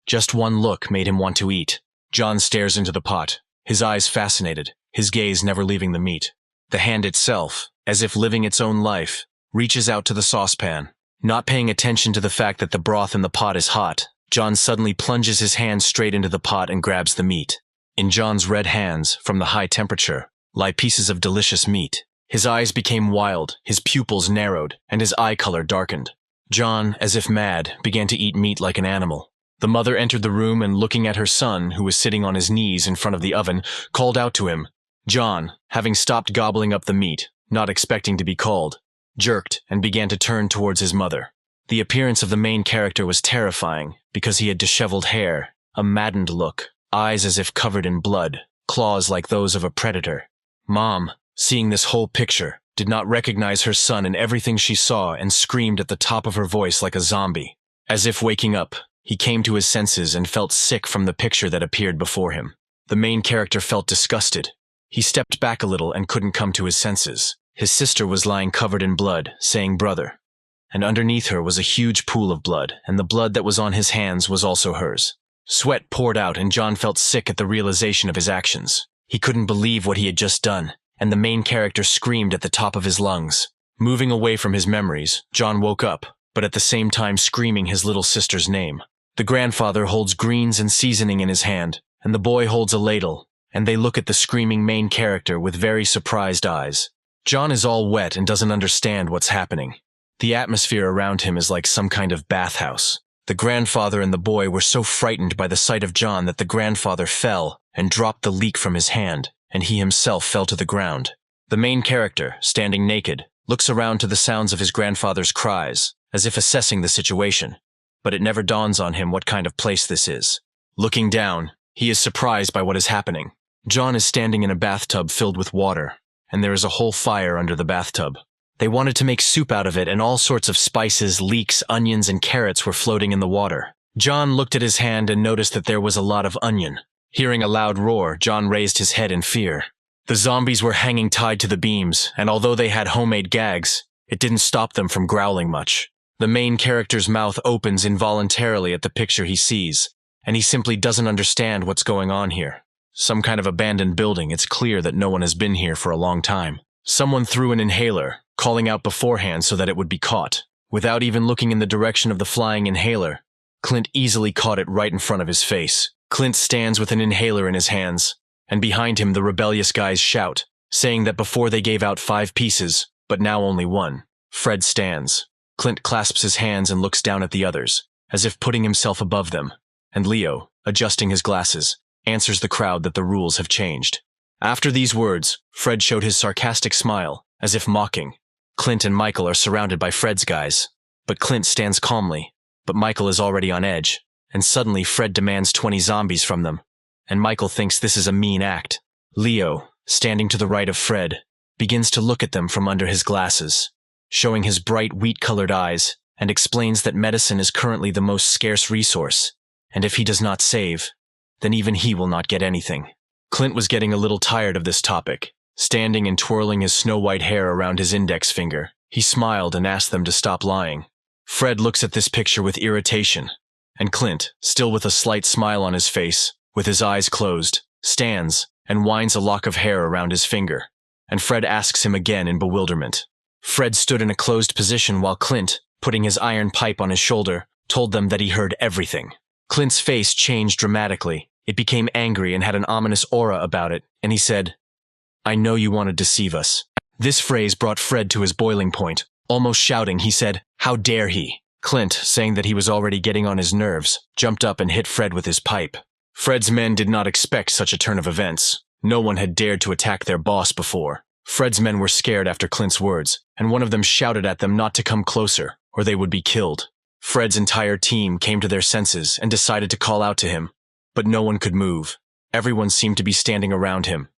Just one look made him want to eat. John stares into the pot, his eyes fascinated, his gaze never leaving the meat. The hand itself, as if living its own life, reaches out to the saucepan. Not paying attention to the fact that the broth in the pot is hot, John suddenly plunges his hand straight into the pot and grabs the meat. In John's red hands, from the high temperature, lie pieces of delicious meat. His eyes became wild, his pupils narrowed, and his eye color darkened. John, as if mad, began to eat meat like an animal. The mother entered the room and, looking at her son, who was sitting on his knees in front of the oven, called out to him. John, having stopped gobbling up the meat, not expecting to be called, jerked and began to turn towards his mother. The appearance of the main character was terrifying because he had disheveled hair, a maddened look, eyes as if covered in blood, claws like those of a predator. Mom, seeing this whole picture, did not recognize her son in everything she saw and screamed at the top of her voice like a zombie. As if waking up, he came to his senses and felt sick from the picture that appeared before him. The main character felt disgusted. He stepped back a little and couldn't come to his senses. His sister was lying covered in blood, saying brother. And underneath her was a huge pool of blood, and the blood that was on his hands was also hers. Sweat poured out and John felt sick at the realization of his actions. He couldn't believe what he had just done, and the main character screamed at the top of his lungs. Moving away from his memories, John woke up, but at the same time screaming his little sister's name. The grandfather holds greens and seasoning in his hand, and the boy holds a ladle, and they look at the screaming main character with very surprised eyes. John is all wet and doesn't understand what's happening. The atmosphere around him is like some kind of bathhouse. The grandfather and the boy were so frightened by the sight of John that the grandfather fell and dropped the leek from his hand, and he himself fell to the ground. The main character, standing naked, looks around to the sounds of his grandfather's cries, as if assessing the situation, but it never dawns on him what kind of place this is. Looking down, he is surprised by what is happening. John is standing in a bathtub filled with water, and there is a whole fire under the bathtub. They wanted to make soup out of it, and all sorts of spices, leeks, onions, and carrots were floating in the water. John looked at his hand and noticed that there was a lot of onion. Hearing a loud roar, John raised his head in fear. The zombies were hanging tied to the beams, and although they had homemade gags, it didn't stop them from growling much. The main character's mouth opens involuntarily at the picture he sees, and he simply doesn't understand what's going on here. Some kind of abandoned building. It's clear that no one has been here for a long time. Someone threw an inhaler, calling out beforehand so that it would be caught. Without even looking in the direction of the flying inhaler, Clint easily caught it right in front of his face. Clint stands with an inhaler in his hands, and behind him the rebellious guys shout, saying that before they gave out 5 pieces, but now only 1. Fred stands. Clint clasps his hands and looks down at the others, as if putting himself above them, and Leo, adjusting his glasses, answers the crowd that the rules have changed. After these words, Fred showed his sarcastic smile, as if mocking. Clint and Michael are surrounded by Fred's guys, but Clint stands calmly, but Michael is already on edge, and suddenly Fred demands 20 zombies from them, and Michael thinks this is a mean act. Leo, standing to the right of Fred, begins to look at them from under his glasses, showing his bright wheat-colored eyes, and explains that medicine is currently the most scarce resource, and if he does not save, then even he will not get anything. Clint was getting a little tired of this topic. Standing and twirling his snow-white hair around his index finger, he smiled and asked them to stop lying. Fred looks at this picture with irritation, and Clint, still with a slight smile on his face, with his eyes closed, stands and winds a lock of hair around his finger, and Fred asks him again in bewilderment. Fred stood in a closed position while Clint, putting his iron pipe on his shoulder, told them that he heard everything. Clint's face changed dramatically. It became angry and had an ominous aura about it, and he said, "I know you want to deceive us." This phrase brought Fred to his boiling point. Almost shouting, he said, "How dare he?" Clint, saying that he was already getting on his nerves, jumped up and hit Fred with his pipe. Fred's men did not expect such a turn of events. No one had dared to attack their boss before. Fred's men were scared after Clint's words, and one of them shouted at them not to come closer, or they would be killed. Fred's entire team came to their senses and decided to call out to him, but no one could move. Everyone seemed to be standing around him,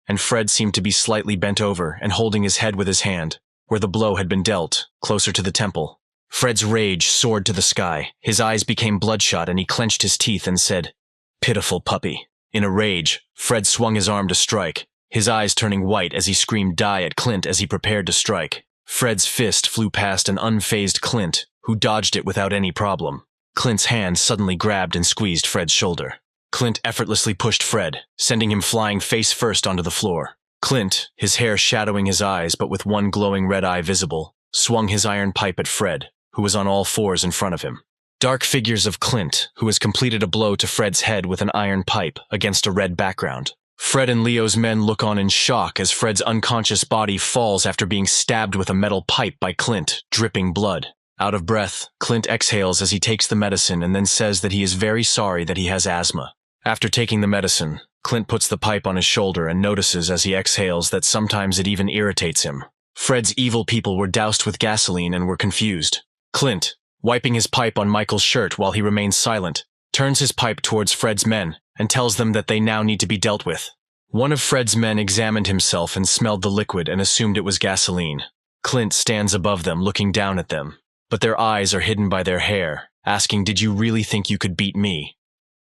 and Fred seemed to be slightly bent over and holding his head with his hand, where the blow had been dealt, closer to the temple. Fred's rage soared to the sky. His eyes became bloodshot and he clenched his teeth and said, "Pitiful puppy." In a rage, Fred swung his arm to strike, his eyes turning white as he screamed "Die" at Clint as he prepared to strike. Fred's fist flew past an unfazed Clint, who dodged it without any problem. Clint's hand suddenly grabbed and squeezed Fred's shoulder. Clint effortlessly pushed Fred, sending him flying face first onto the floor. Clint, his hair shadowing his eyes but with one glowing red eye visible, swung his iron pipe at Fred, who was on all fours in front of him. Dark figures of Clint, who has completed a blow to Fred's head with an iron pipe against a red background. Fred and Leo's men look on in shock as Fred's unconscious body falls after being stabbed with a metal pipe by Clint, dripping blood. Out of breath, Clint exhales as he takes the medicine and then says that he is very sorry that he has asthma. After taking the medicine, Clint puts the pipe on his shoulder and notices as he exhales that sometimes it even irritates him. Fred's evil people were doused with gasoline and were confused. Clint, wiping his pipe on Michael's shirt while he remains silent, turns his pipe towards Fred's men and tells them that they now need to be dealt with. One of Fred's men examined himself and smelled the liquid and assumed it was gasoline. Clint stands above them looking down at them, but their eyes are hidden by their hair, asking, "Did you really think you could beat me?"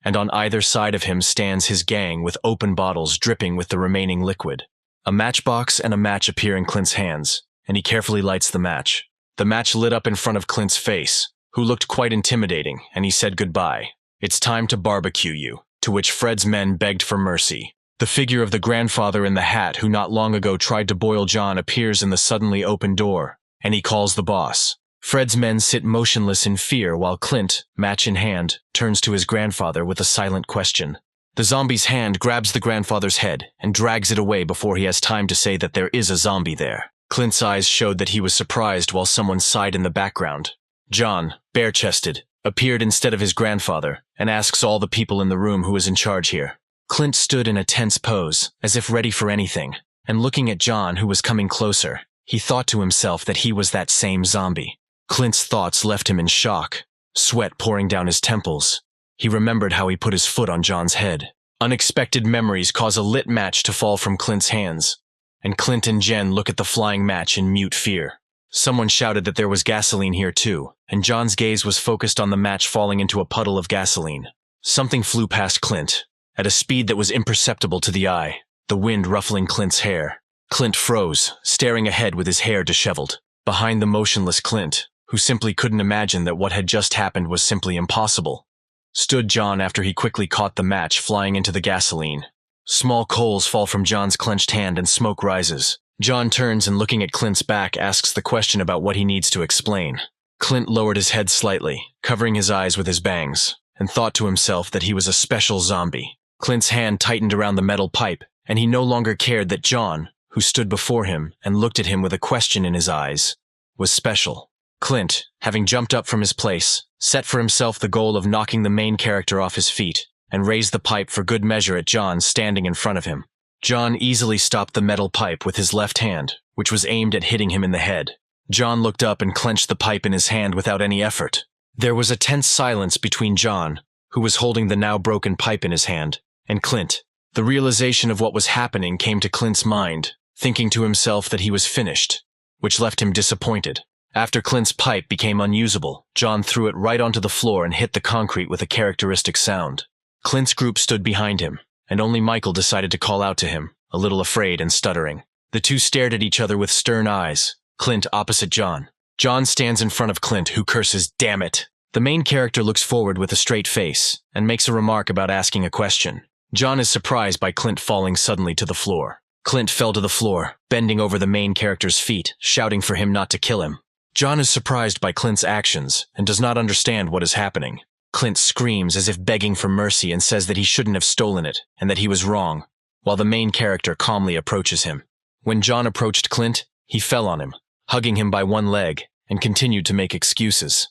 And on either side of him stands his gang with open bottles dripping with the remaining liquid. A matchbox and a match appear in Clint's hands, and he carefully lights the match. The match lit up in front of Clint's face, who looked quite intimidating, and he said goodbye. "It's time to barbecue you," to which Fred's men begged for mercy. The figure of the grandfather in the hat who not long ago tried to boil John appears in the suddenly open door, and he calls the boss. Fred's men sit motionless in fear while Clint, match in hand, turns to his grandfather with a silent question. The zombie's hand grabs the grandfather's head and drags it away before he has time to say that there is a zombie there. Clint's eyes showed that he was surprised while someone sighed in the background. John, bare-chested, appeared instead of his grandfather and asks all the people in the room who is in charge here. Clint stood in a tense pose, as if ready for anything, and looking at John, who was coming closer, he thought to himself that he was that same zombie. Clint's thoughts left him in shock, sweat pouring down his temples. He remembered how he put his foot on John's head. Unexpected memories cause a lit match to fall from Clint's hands, and Clint and Jen look at the flying match in mute fear. Someone shouted that there was gasoline here too, and John's gaze was focused on the match falling into a puddle of gasoline. Something flew past Clint, at a speed that was imperceptible to the eye, the wind ruffling Clint's hair. Clint froze, staring ahead with his hair disheveled. Behind the motionless Clint, who simply couldn't imagine that what had just happened was simply impossible, stood John after he quickly caught the match flying into the gasoline. Small coals fall from John's clenched hand and smoke rises. John turns and looking at Clint's back asks the question about what he needs to explain. Clint lowered his head slightly, covering his eyes with his bangs, and thought to himself that he was a special zombie. Clint's hand tightened around the metal pipe, and he no longer cared that John, who stood before him and looked at him with a question in his eyes, was special. Clint, having jumped up from his place, set for himself the goal of knocking the main character off his feet, and raised the pipe for good measure at John standing in front of him. John easily stopped the metal pipe with his left hand, which was aimed at hitting him in the head. John looked up and clenched the pipe in his hand without any effort. There was a tense silence between John, who was holding the now broken pipe in his hand, and Clint. The realization of what was happening came to Clint's mind, thinking to himself that he was finished, which left him disappointed. After Clint's pipe became unusable, John threw it right onto the floor and hit the concrete with a characteristic sound. Clint's group stood behind him, and only Michael decided to call out to him, a little afraid and stuttering. The two stared at each other with stern eyes, Clint opposite John. John stands in front of Clint, who curses, "Damn it!" The main character looks forward with a straight face, and makes a remark about asking a question. John is surprised by Clint falling suddenly to the floor. Clint fell to the floor, bending over the main character's feet, shouting for him not to kill him. John is surprised by Clint's actions, and does not understand what is happening. Clint screams as if begging for mercy and says that he shouldn't have stolen it, and that he was wrong, while the main character calmly approaches him. When John approached Clint, he fell on him, hugging him by one leg, and continued to make excuses.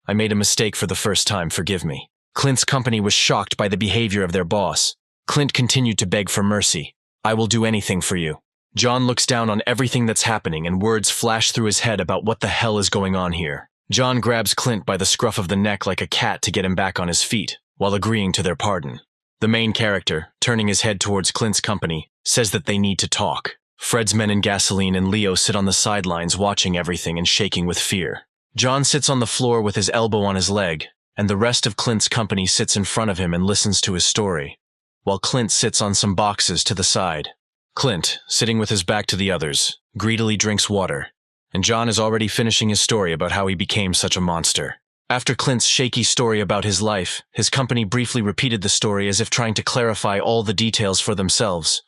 "I made a mistake for the first time, forgive me." Clint's company was shocked by the behavior of their boss. Clint continued to beg for mercy. "I will do anything for you." John looks down on everything that's happening and words flash through his head about what the hell is going on here. John grabs Clint by the scruff of the neck like a cat to get him back on his feet, while agreeing to their pardon. The main character, turning his head towards Clint's company, says that they need to talk. Fred's men in gasoline and Leo sit on the sidelines watching everything and shaking with fear. John sits on the floor with his elbow on his leg, and the rest of Clint's company sits in front of him and listens to his story, while Clint sits on some boxes to the side. Clint, sitting with his back to the others, greedily drinks water, and John is already finishing his story about how he became such a monster. After Clint's shaky story about his life, his company briefly repeated the story as if trying to clarify all the details for themselves,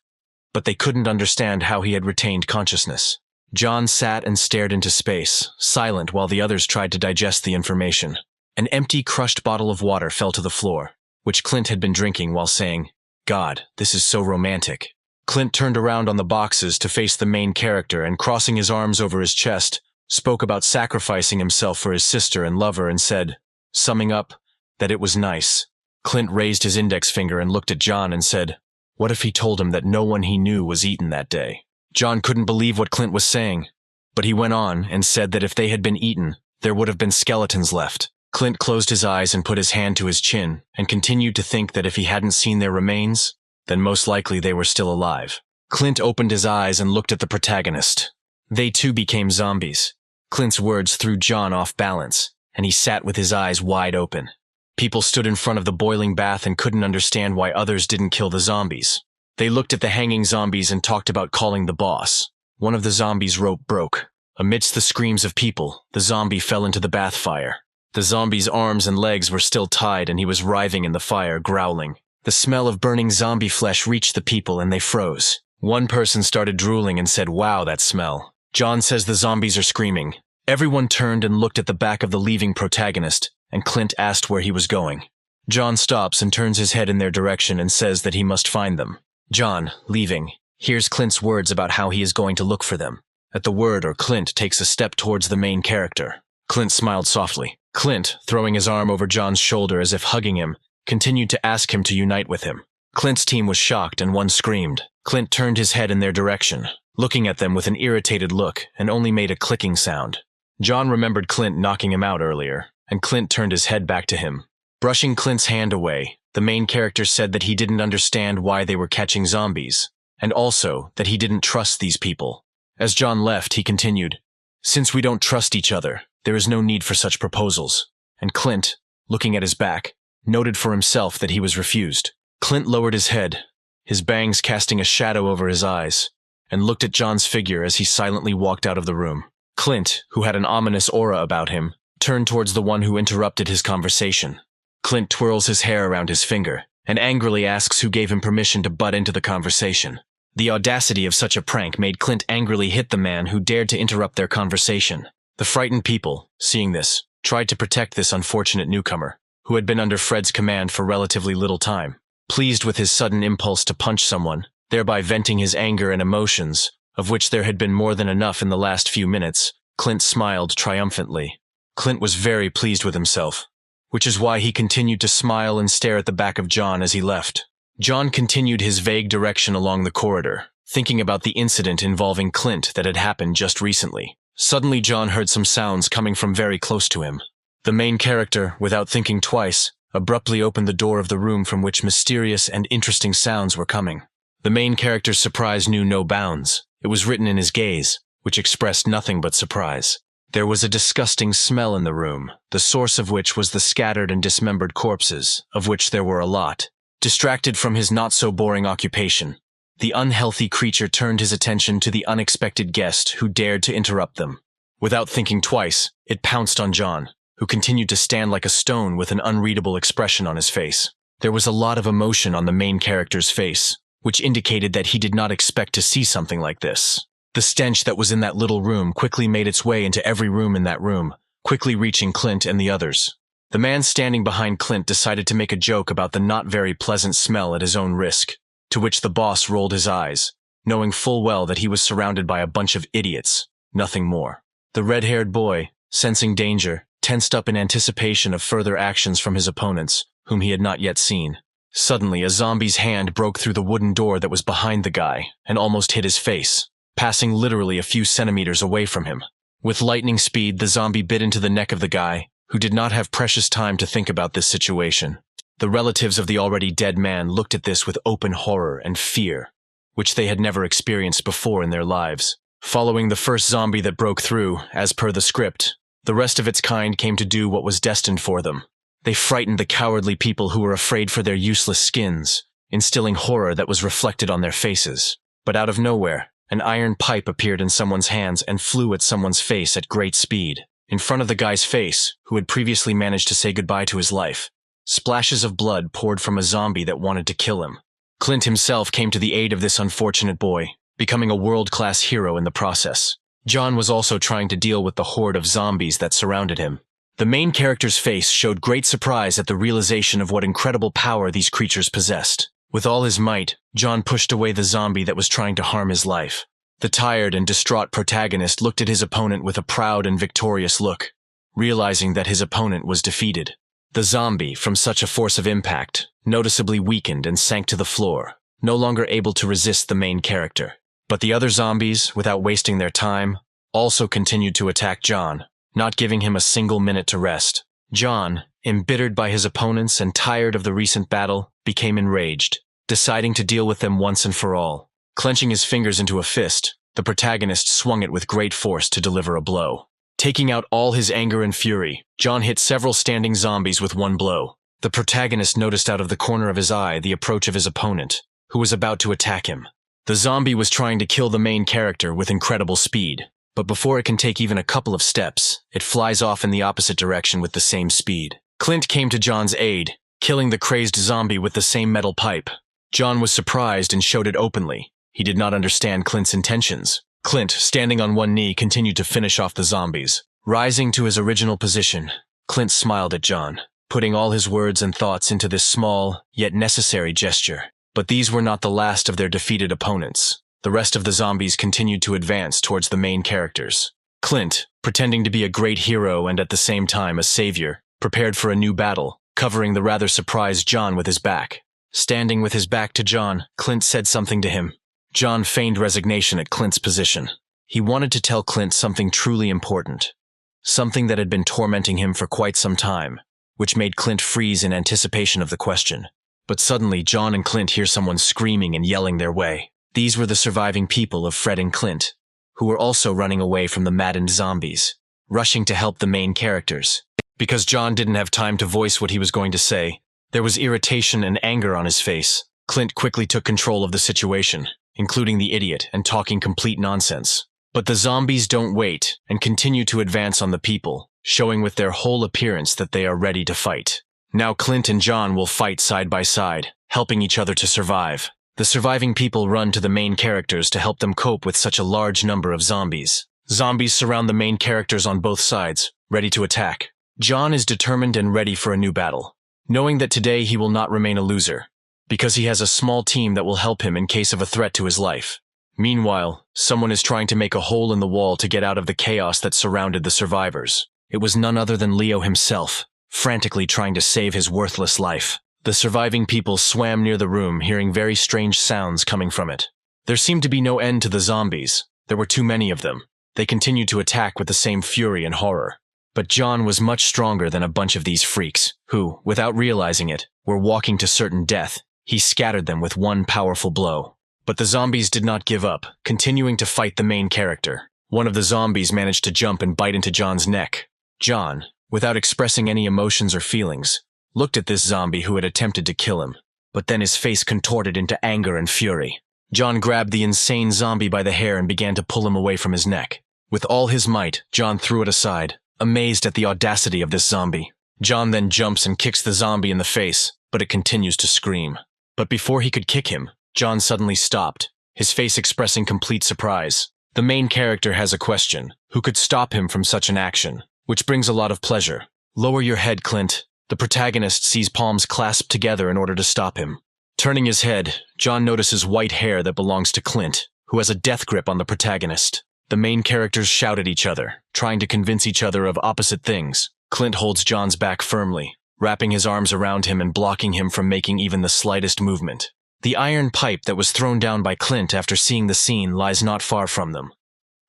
but they couldn't understand how he had retained consciousness. John sat and stared into space, silent while the others tried to digest the information. An empty, crushed bottle of water fell to the floor, which Clint had been drinking while saying, "God, this is so romantic." Clint turned around on the boxes to face the main character and, crossing his arms over his chest, spoke about sacrificing himself for his sister and lover and said, summing up, that it was nice. Clint raised his index finger and looked at John and said, "What if he told him that no one he knew was eaten that day?" John couldn't believe what Clint was saying, but he went on and said that if they had been eaten, there would have been skeletons left. Clint closed his eyes and put his hand to his chin and continued to think that if he hadn't seen their remains, then most likely they were still alive. Clint opened his eyes and looked at the protagonist. They too became zombies. Clint's words threw John off balance, and he sat with his eyes wide open. People stood in front of the boiling bath and couldn't understand why others didn't kill the zombies. They looked at the hanging zombies and talked about calling the boss. One of the zombies' rope broke. Amidst the screams of people, the zombie fell into the bath fire. The zombie's arms and legs were still tied and he was writhing in the fire, growling. The smell of burning zombie flesh reached the people and they froze. One person started drooling and said, "Wow, that smell." John says the zombies are screaming. Everyone turned and looked at the back of the leaving protagonist, and Clint asked where he was going. John stops and turns his head in their direction and says that he must find them. John, leaving, hears Clint's words about how he is going to look for them. At the word, Clint takes a step towards the main character. Clint smiled softly. Clint, throwing his arm over John's shoulder as if hugging him, continued to ask him to unite with him. Clint's team was shocked and one screamed. Clint turned his head in their direction, looking at them with an irritated look, and only made a clicking sound. John remembered Clint knocking him out earlier, and Clint turned his head back to him. Brushing Clint's hand away, the main character said that he didn't understand why they were catching zombies, and also that he didn't trust these people. As John left, he continued, "Since we don't trust each other, there is no need for such proposals." And Clint, looking at his back, noted for himself that he was refused. Clint lowered his head, his bangs casting a shadow over his eyes, and looked at John's figure as he silently walked out of the room. Clint, who had an ominous aura about him, turned towards the one who interrupted his conversation. Clint twirls his hair around his finger, and angrily asks who gave him permission to butt into the conversation. The audacity of such a prank made Clint angrily hit the man who dared to interrupt their conversation. The frightened people, seeing this, tried to protect this unfortunate newcomer, who had been under Fred's command for relatively little time. Pleased with his sudden impulse to punch someone, thereby venting his anger and emotions, of which there had been more than enough in the last few minutes, Clint smiled triumphantly. Clint was very pleased with himself, which is why he continued to smile and stare at the back of John as he left. John continued his vague direction along the corridor, thinking about the incident involving Clint that had happened just recently. Suddenly John heard some sounds coming from very close to him. The main character, without thinking twice, abruptly opened the door of the room from which mysterious and interesting sounds were coming. The main character's surprise knew no bounds. It was written in his gaze, which expressed nothing but surprise. There was a disgusting smell in the room, the source of which was the scattered and dismembered corpses, of which there were a lot. Distracted from his not-so-boring occupation, the unhealthy creature turned his attention to the unexpected guest who dared to interrupt them. Without thinking twice, it pounced on John, who continued to stand like a stone with an unreadable expression on his face. There was a lot of emotion on the main character's face, which indicated that he did not expect to see something like this. The stench that was in that little room quickly made its way into every room in that room, quickly reaching Clint and the others. The man standing behind Clint decided to make a joke about the not very pleasant smell at his own risk, to which the boss rolled his eyes, knowing full well that he was surrounded by a bunch of idiots, nothing more. The red-haired boy, sensing danger, tensed up in anticipation of further actions from his opponents, whom he had not yet seen. Suddenly, a zombie's hand broke through the wooden door that was behind the guy and almost hit his face, passing literally a few centimeters away from him. With lightning speed, the zombie bit into the neck of the guy, who did not have precious time to think about this situation. The relatives of the already dead man looked at this with open horror and fear, which they had never experienced before in their lives. Following the first zombie that broke through, as per the script, the rest of its kind came to do what was destined for them. They frightened the cowardly people who were afraid for their useless skins, instilling horror that was reflected on their faces. But out of nowhere, an iron pipe appeared in someone's hands and flew at someone's face at great speed, in front of the guy's face, who had previously managed to say goodbye to his life. Splashes of blood poured from a zombie that wanted to kill him. Clint himself came to the aid of this unfortunate boy, becoming a world-class hero in the process. John was also trying to deal with the horde of zombies that surrounded him. The main character's face showed great surprise at the realization of what incredible power these creatures possessed. With all his might, John pushed away the zombie that was trying to harm his life. The tired and distraught protagonist looked at his opponent with a proud and victorious look, realizing that his opponent was defeated. The zombie, from such a force of impact, noticeably weakened and sank to the floor, no longer able to resist the main character. But the other zombies, without wasting their time, also continued to attack John, not giving him a single minute to rest. John, embittered by his opponents and tired of the recent battle, became enraged, deciding to deal with them once and for all. Clenching his fingers into a fist, the protagonist swung it with great force to deliver a blow. Taking out all his anger and fury, John hit several standing zombies with one blow. The protagonist noticed out of the corner of his eye the approach of his opponent, who was about to attack him. The zombie was trying to kill the main character with incredible speed, but before it can take even a couple of steps, it flies off in the opposite direction with the same speed. Clint came to John's aid, killing the crazed zombie with the same metal pipe. John was surprised and showed it openly. He did not understand Clint's intentions. Clint, standing on one knee, continued to finish off the zombies. Rising to his original position, Clint smiled at John, putting all his words and thoughts into this small, yet necessary gesture. But these were not the last of their defeated opponents. The rest of the zombies continued to advance towards the main characters. Clint, pretending to be a great hero and at the same time a savior, prepared for a new battle, covering the rather surprised John with his back. Standing with his back to John, Clint said something to him. John feigned resignation at Clint's position. He wanted to tell Clint something truly important, something that had been tormenting him for quite some time, which made Clint freeze in anticipation of the question. But suddenly, John and Clint hear someone screaming and yelling their way. These were the surviving people of Fred and Clint, who were also running away from the maddened zombies, rushing to help the main characters. Because John didn't have time to voice what he was going to say, there was irritation and anger on his face. Clint quickly took control of the situation, including the idiot and talking complete nonsense. But the zombies don't wait and continue to advance on the people, showing with their whole appearance that they are ready to fight. Now Clint and John will fight side by side, helping each other to survive. The surviving people run to the main characters to help them cope with such a large number of zombies. Zombies surround the main characters on both sides, ready to attack. John is determined and ready for a new battle, knowing that today he will not remain a loser, because he has a small team that will help him in case of a threat to his life. Meanwhile, someone is trying to make a hole in the wall to get out of the chaos that surrounded the survivors. It was none other than Leo himself, frantically trying to save his worthless life. The surviving people swam near the room, hearing very strange sounds coming from it. There seemed to be no end to the zombies. There were too many of them. They continued to attack with the same fury and horror. But John was much stronger than a bunch of these freaks, who, without realizing it, were walking to certain death. He scattered them with one powerful blow. But the zombies did not give up, continuing to fight the main character. One of the zombies managed to jump and bite into John's neck. John, without expressing any emotions or feelings, looked at this zombie who had attempted to kill him, but then his face contorted into anger and fury. John grabbed the insane zombie by the hair and began to pull him away from his neck. With all his might, John threw it aside, amazed at the audacity of this zombie. John then jumps and kicks the zombie in the face, but it continues to scream. But before he could kick him, John suddenly stopped, his face expressing complete surprise. The main character has a question: who could stop him from such an action? Which brings a lot of pleasure. Lower your head, Clint. The protagonist sees palms clasped together in order to stop him. Turning his head, John notices white hair that belongs to Clint, who has a death grip on the protagonist. The main characters shout at each other, trying to convince each other of opposite things. Clint holds John's back firmly, wrapping his arms around him and blocking him from making even the slightest movement. The iron pipe that was thrown down by Clint after seeing the scene lies not far from them,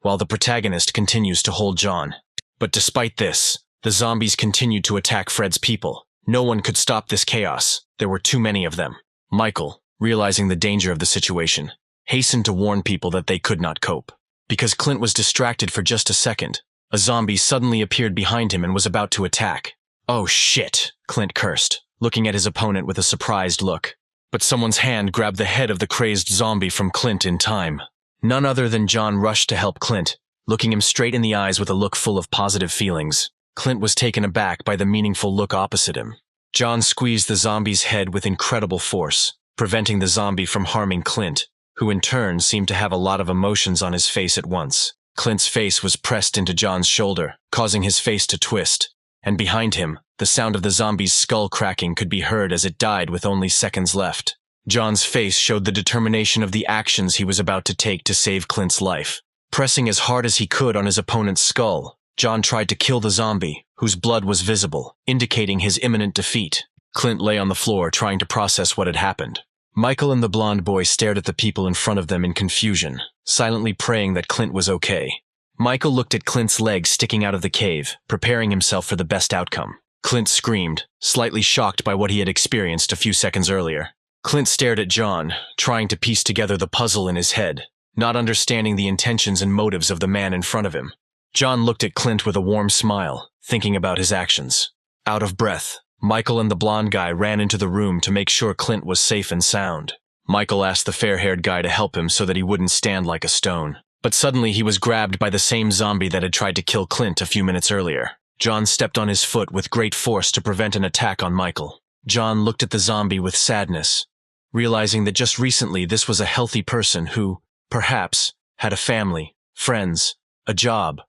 while the protagonist continues to hold John. But despite this, the zombies continued to attack Fred's people. No one could stop this chaos. There were too many of them. Michael, realizing the danger of the situation, hastened to warn people that they could not cope. Because Clint was distracted for just a second, a zombie suddenly appeared behind him and was about to attack. "Oh shit," Clint cursed, looking at his opponent with a surprised look. But someone's hand grabbed the head of the crazed zombie from Clint in time. None other than John rushed to help Clint, looking him straight in the eyes with a look full of positive feelings. Clint was taken aback by the meaningful look opposite him. John squeezed the zombie's head with incredible force, preventing the zombie from harming Clint, who in turn seemed to have a lot of emotions on his face at once. Clint's face was pressed into John's shoulder, causing his face to twist, and behind him, the sound of the zombie's skull cracking could be heard as it died with only seconds left. John's face showed the determination of the actions he was about to take to save Clint's life. Pressing as hard as he could on his opponent's skull, John tried to kill the zombie, whose blood was visible, indicating his imminent defeat. Clint lay on the floor trying to process what had happened. Michael and the blonde boy stared at the people in front of them in confusion, silently praying that Clint was okay. Michael looked at Clint's legs sticking out of the cave, preparing himself for the best outcome. Clint screamed, slightly shocked by what he had experienced a few seconds earlier. Clint stared at John, trying to piece together the puzzle in his head, not understanding the intentions and motives of the man in front of him. John looked at Clint with a warm smile, thinking about his actions. Out of breath, Michael and the blonde guy ran into the room to make sure Clint was safe and sound. Michael asked the fair-haired guy to help him so that he wouldn't stand like a stone. But suddenly he was grabbed by the same zombie that had tried to kill Clint a few minutes earlier. John stepped on his foot with great force to prevent an attack on Michael. John looked at the zombie with sadness, realizing that just recently this was a healthy person who, perhaps, had a family, friends, a job.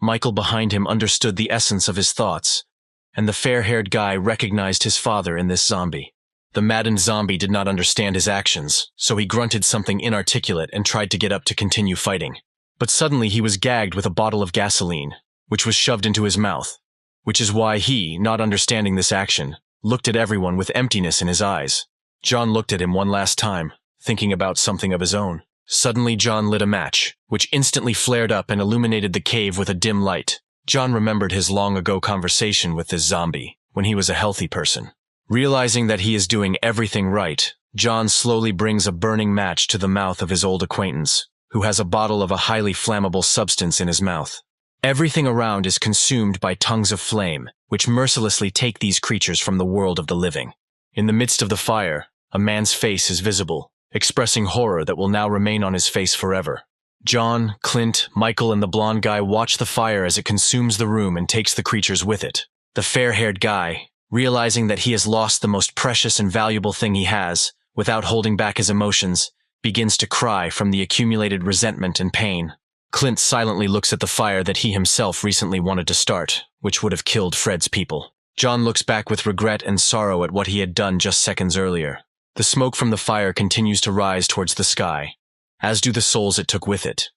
Michael behind him understood the essence of his thoughts, and the fair-haired guy recognized his father in this zombie. The maddened zombie did not understand his actions, so he grunted something inarticulate and tried to get up to continue fighting. But suddenly he was gagged with a bottle of gasoline, which was shoved into his mouth, which is why he, not understanding this action, looked at everyone with emptiness in his eyes. John looked at him one last time, thinking about something of his own. Suddenly John lit a match, which instantly flared up and illuminated the cave with a dim light. John remembered his long-ago conversation with this zombie, when he was a healthy person. Realizing that he is doing everything right, John slowly brings a burning match to the mouth of his old acquaintance, who has a bottle of a highly flammable substance in his mouth. Everything around is consumed by tongues of flame, which mercilessly take these creatures from the world of the living. In the midst of the fire, a man's face is visible, expressing horror that will now remain on his face forever. John, Clint, Michael, and the blonde guy watch the fire as it consumes the room and takes the creatures with it. The fair-haired guy, realizing that he has lost the most precious and valuable thing he has, without holding back his emotions, begins to cry from the accumulated resentment and pain. Clint silently looks at the fire that he himself recently wanted to start, which would have killed Fred's people. John looks back with regret and sorrow at what he had done just seconds earlier. The smoke from the fire continues to rise towards the sky, as do the souls it took with it,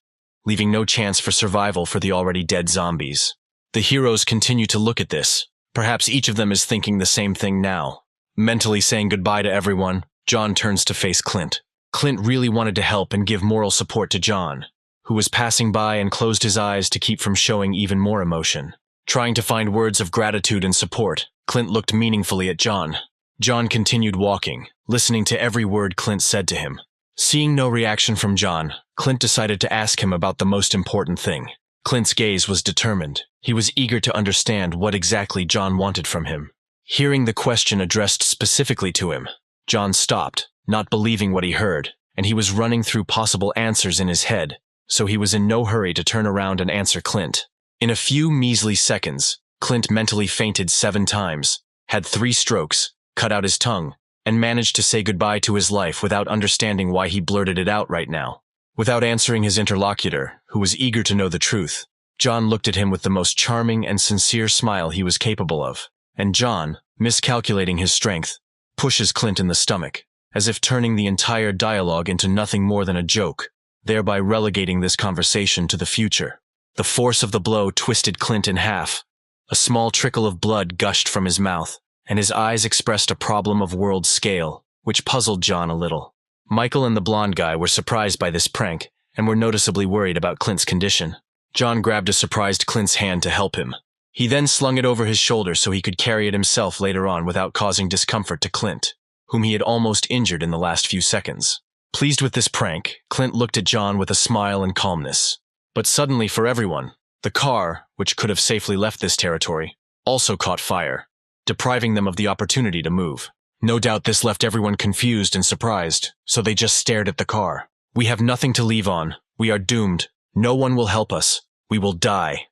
leaving no chance for survival for the already dead zombies. The heroes continue to look at this. Perhaps each of them is thinking the same thing now. Mentally saying goodbye to everyone, John turns to face Clint. Clint really wanted to help and give moral support to John, who was passing by and closed his eyes to keep from showing even more emotion. Trying to find words of gratitude and support, Clint looked meaningfully at John. John continued walking, listening to every word Clint said to him. Seeing no reaction from John, Clint decided to ask him about the most important thing. Clint's gaze was determined. He was eager to understand what exactly John wanted from him. Hearing the question addressed specifically to him, John stopped, not believing what he heard, and he was running through possible answers in his head, so he was in no hurry to turn around and answer Clint. In a few measly seconds, Clint mentally fainted 7 times, had 3 strokes, cut out his tongue, and managed to say goodbye to his life without understanding why he blurted it out right now. Without answering his interlocutor, who was eager to know the truth, John looked at him with the most charming and sincere smile he was capable of, and John, miscalculating his strength, pushes Clint in the stomach, as if turning the entire dialogue into nothing more than a joke, thereby relegating this conversation to the future. The force of the blow twisted Clint in half. A small trickle of blood gushed from his mouth, and his eyes expressed a problem of world scale, which puzzled John a little. Michael and the blonde guy were surprised by this prank, and were noticeably worried about Clint's condition. John grabbed a surprised Clint's hand to help him. He then slung it over his shoulder so he could carry it himself later on without causing discomfort to Clint, whom he had almost injured in the last few seconds. Pleased with this prank, Clint looked at John with a smile and calmness. But suddenly for everyone, the car, which could have safely left this territory, also caught fire, depriving them of the opportunity to move. No doubt this left everyone confused and surprised, so they just stared at the car. We have nothing to leave on. We are doomed. No one will help us. We will die.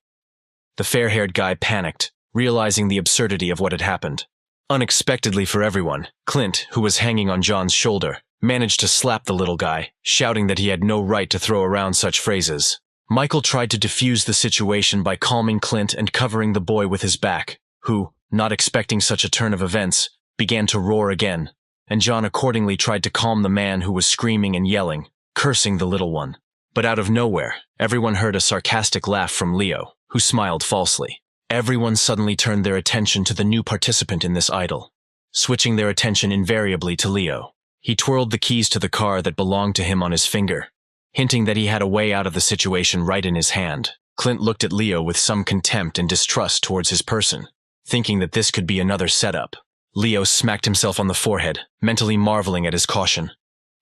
The fair-haired guy panicked, realizing the absurdity of what had happened. Unexpectedly for everyone, Clint, who was hanging on John's shoulder, managed to slap the little guy, shouting that he had no right to throw around such phrases. Michael tried to defuse the situation by calming Clint and covering the boy with his back, who, not expecting such a turn of events, began to roar again, and John accordingly tried to calm the man who was screaming and yelling, cursing the little one. But out of nowhere, everyone heard a sarcastic laugh from Leo, who smiled falsely. Everyone suddenly turned their attention to the new participant in this idyll, switching their attention invariably to Leo. He twirled the keys to the car that belonged to him on his finger, hinting that he had a way out of the situation right in his hand. Clint looked at Leo with some contempt and distrust towards his person, thinking that this could be another setup. Leo smacked himself on the forehead, mentally marveling at his caution.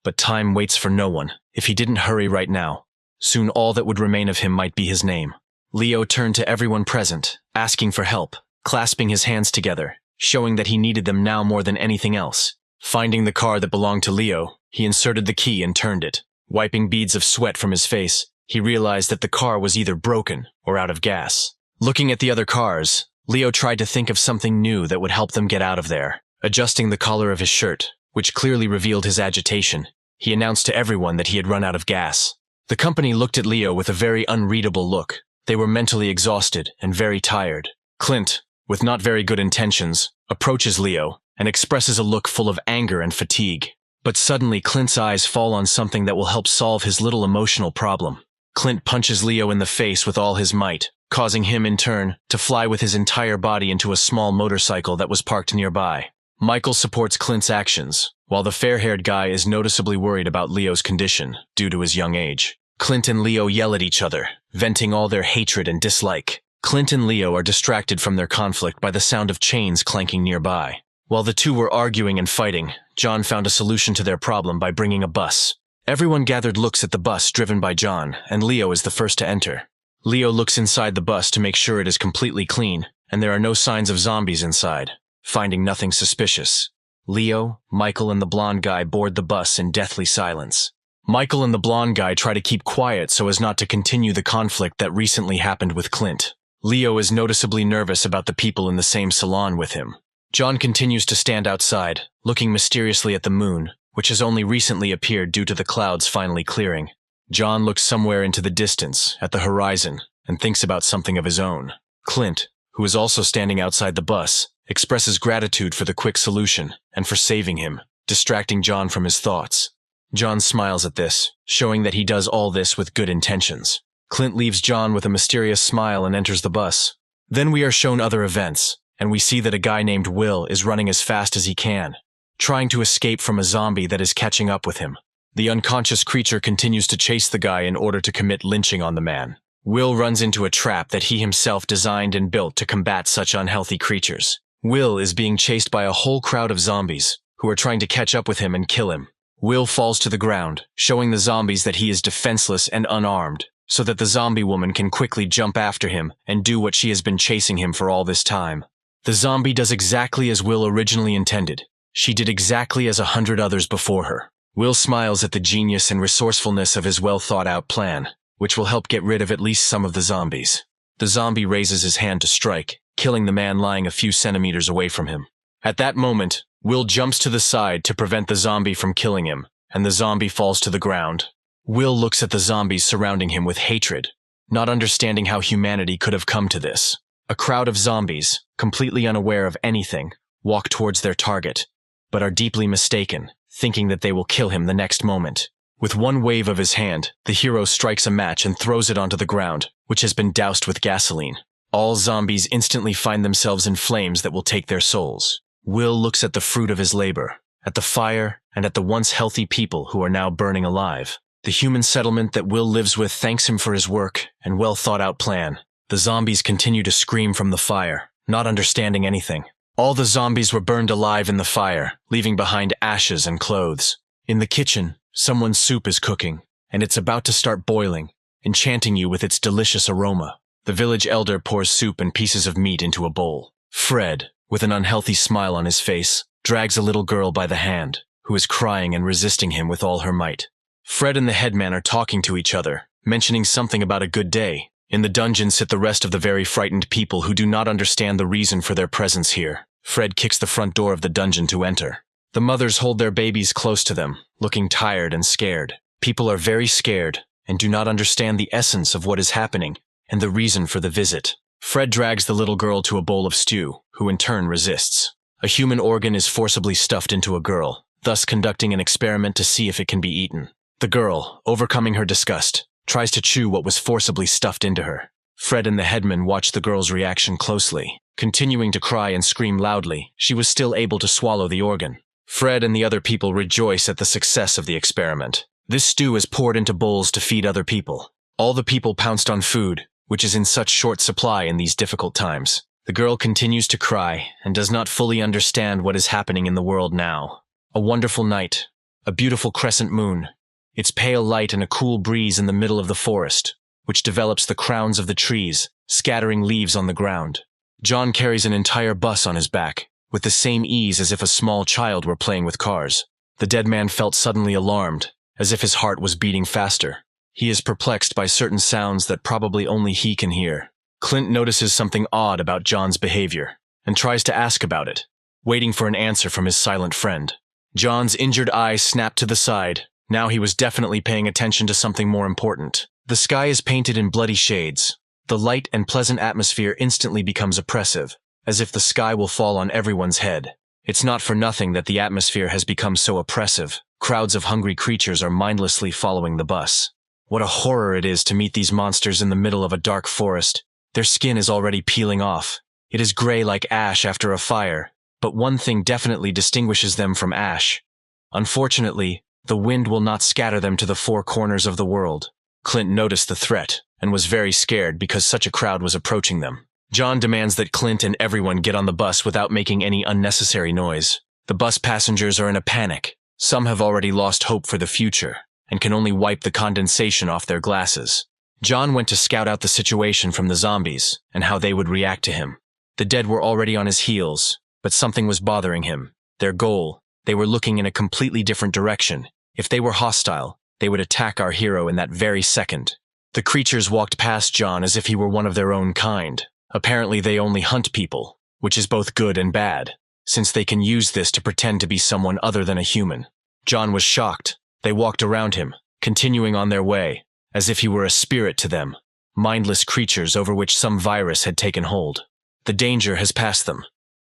But time waits for no one. If he didn't hurry right now, soon all that would remain of him might be his name. Leo turned to everyone present, asking for help, clasping his hands together, showing that he needed them now more than anything else. Finding the car that belonged to Leo, he inserted the key and turned it. Wiping beads of sweat from his face, he realized that the car was either broken or out of gas. Looking at the other cars, Leo tried to think of something new that would help them get out of there. Adjusting the collar of his shirt, which clearly revealed his agitation, he announced to everyone that he had run out of gas. The company looked at Leo with a very unreadable look. They were mentally exhausted and very tired. Clint, with not very good intentions, approaches Leo and expresses a look full of anger and fatigue. But suddenly Clint's eyes fall on something that will help solve his little emotional problem. Clint punches Leo in the face with all his might, causing him in turn to fly with his entire body into a small motorcycle that was parked nearby. Michael supports Clint's actions, while the fair-haired guy is noticeably worried about Leo's condition due to his young age. Clint and Leo yell at each other, venting all their hatred and dislike. Clint and Leo are distracted from their conflict by the sound of chains clanking nearby. While the two were arguing and fighting, John found a solution to their problem by bringing a bus. Everyone gathered looks at the bus driven by John, and Leo is the first to enter. Leo looks inside the bus to make sure it is completely clean, and there are no signs of zombies inside. Finding nothing suspicious, Leo, Michael, and the blonde guy board the bus in deathly silence. Michael and the blonde guy try to keep quiet so as not to continue the conflict that recently happened with Clint. Leo is noticeably nervous about the people in the same salon with him. John continues to stand outside, looking mysteriously at the moon, which has only recently appeared due to the clouds finally clearing. John looks somewhere into the distance, at the horizon, and thinks about something of his own. Clint, who is also standing outside the bus, expresses gratitude for the quick solution and for saving him, distracting John from his thoughts. John smiles at this, showing that he does all this with good intentions. Clint leaves John with a mysterious smile and enters the bus. Then we are shown other events, and we see that a guy named Will is running as fast as he can, trying to escape from a zombie that is catching up with him. The unconscious creature continues to chase the guy in order to commit lynching on the man. Will runs into a trap that he himself designed and built to combat such unhealthy creatures. Will is being chased by a whole crowd of zombies, who are trying to catch up with him and kill him. Will falls to the ground, showing the zombies that he is defenseless and unarmed, so that the zombie woman can quickly jump after him and do what she has been chasing him for all this time. The zombie does exactly as Will originally intended. She did exactly as 100 others before her. Will smiles at the genius and resourcefulness of his well-thought-out plan, which will help get rid of at least some of the zombies. The zombie raises his hand to strike, killing the man lying a few centimeters away from him. At that moment, Will jumps to the side to prevent the zombie from killing him, and the zombie falls to the ground. Will looks at the zombies surrounding him with hatred, not understanding how humanity could have come to this. A crowd of zombies, completely unaware of anything, walk towards their target, but are deeply mistaken, thinking that they will kill him the next moment. With one wave of his hand, the hero strikes a match and throws it onto the ground, which has been doused with gasoline. All zombies instantly find themselves in flames that will take their souls. Will looks at the fruit of his labor, at the fire, and at the once healthy people who are now burning alive. The human settlement that Will lives with thanks him for his work and well-thought-out plan. The zombies continue to scream from the fire, not understanding anything. All the zombies were burned alive in the fire, leaving behind ashes and clothes. In the kitchen, someone's soup is cooking, and it's about to start boiling, enchanting you with its delicious aroma. The village elder pours soup and pieces of meat into a bowl. Fred, with an unhealthy smile on his face, drags a little girl by the hand, who is crying and resisting him with all her might. Fred and the headman are talking to each other, mentioning something about a good day. In the dungeon sit the rest of the very frightened people who do not understand the reason for their presence here. Fred kicks the front door of the dungeon to enter. The mothers hold their babies close to them, looking tired and scared. People are very scared and do not understand the essence of what is happening and the reason for the visit. Fred drags the little girl to a bowl of stew, who in turn resists. A human organ is forcibly stuffed into a girl, thus conducting an experiment to see if it can be eaten. The girl, overcoming her disgust, tries to chew what was forcibly stuffed into her. Fred and the headman watch the girl's reaction closely. Continuing to cry and scream loudly, she was still able to swallow the organ. Fred and the other people rejoice at the success of the experiment. This stew is poured into bowls to feed other people. All the people pounced on food, which is in such short supply in these difficult times. The girl continues to cry and does not fully understand what is happening in the world now. A wonderful night, a beautiful crescent moon, its pale light and a cool breeze in the middle of the forest, which develops the crowns of the trees, scattering leaves on the ground. John carries an entire bus on his back, with the same ease as if a small child were playing with cars. The dead man felt suddenly alarmed, as if his heart was beating faster. He is perplexed by certain sounds that probably only he can hear. Clint notices something odd about John's behavior, and tries to ask about it, waiting for an answer from his silent friend. John's injured eyes snap to the side. Now he was definitely paying attention to something more important. The sky is painted in bloody shades. The light and pleasant atmosphere instantly becomes oppressive, as if the sky will fall on everyone's head. It's not for nothing that the atmosphere has become so oppressive. Crowds of hungry creatures are mindlessly following the bus. What a horror it is to meet these monsters in the middle of a dark forest. Their skin is already peeling off. It is gray like ash after a fire, but one thing definitely distinguishes them from ash. Unfortunately, the wind will not scatter them to the four corners of the world. Clint noticed the threat, and was very scared because such a crowd was approaching them. John demands that Clint and everyone get on the bus without making any unnecessary noise. The bus passengers are in a panic. Some have already lost hope for the future, and can only wipe the condensation off their glasses. John went to scout out the situation from the zombies, and how they would react to him. The dead were already on his heels, but something was bothering him. Their goal, they were looking in a completely different direction. If they were hostile, they would attack our hero in that very second. The creatures walked past John as if he were one of their own kind. Apparently they only hunt people, which is both good and bad, since they can use this to pretend to be someone other than a human. John was shocked. They walked around him, continuing on their way, as if he were a spirit to them, mindless creatures over which some virus had taken hold. The danger has passed them.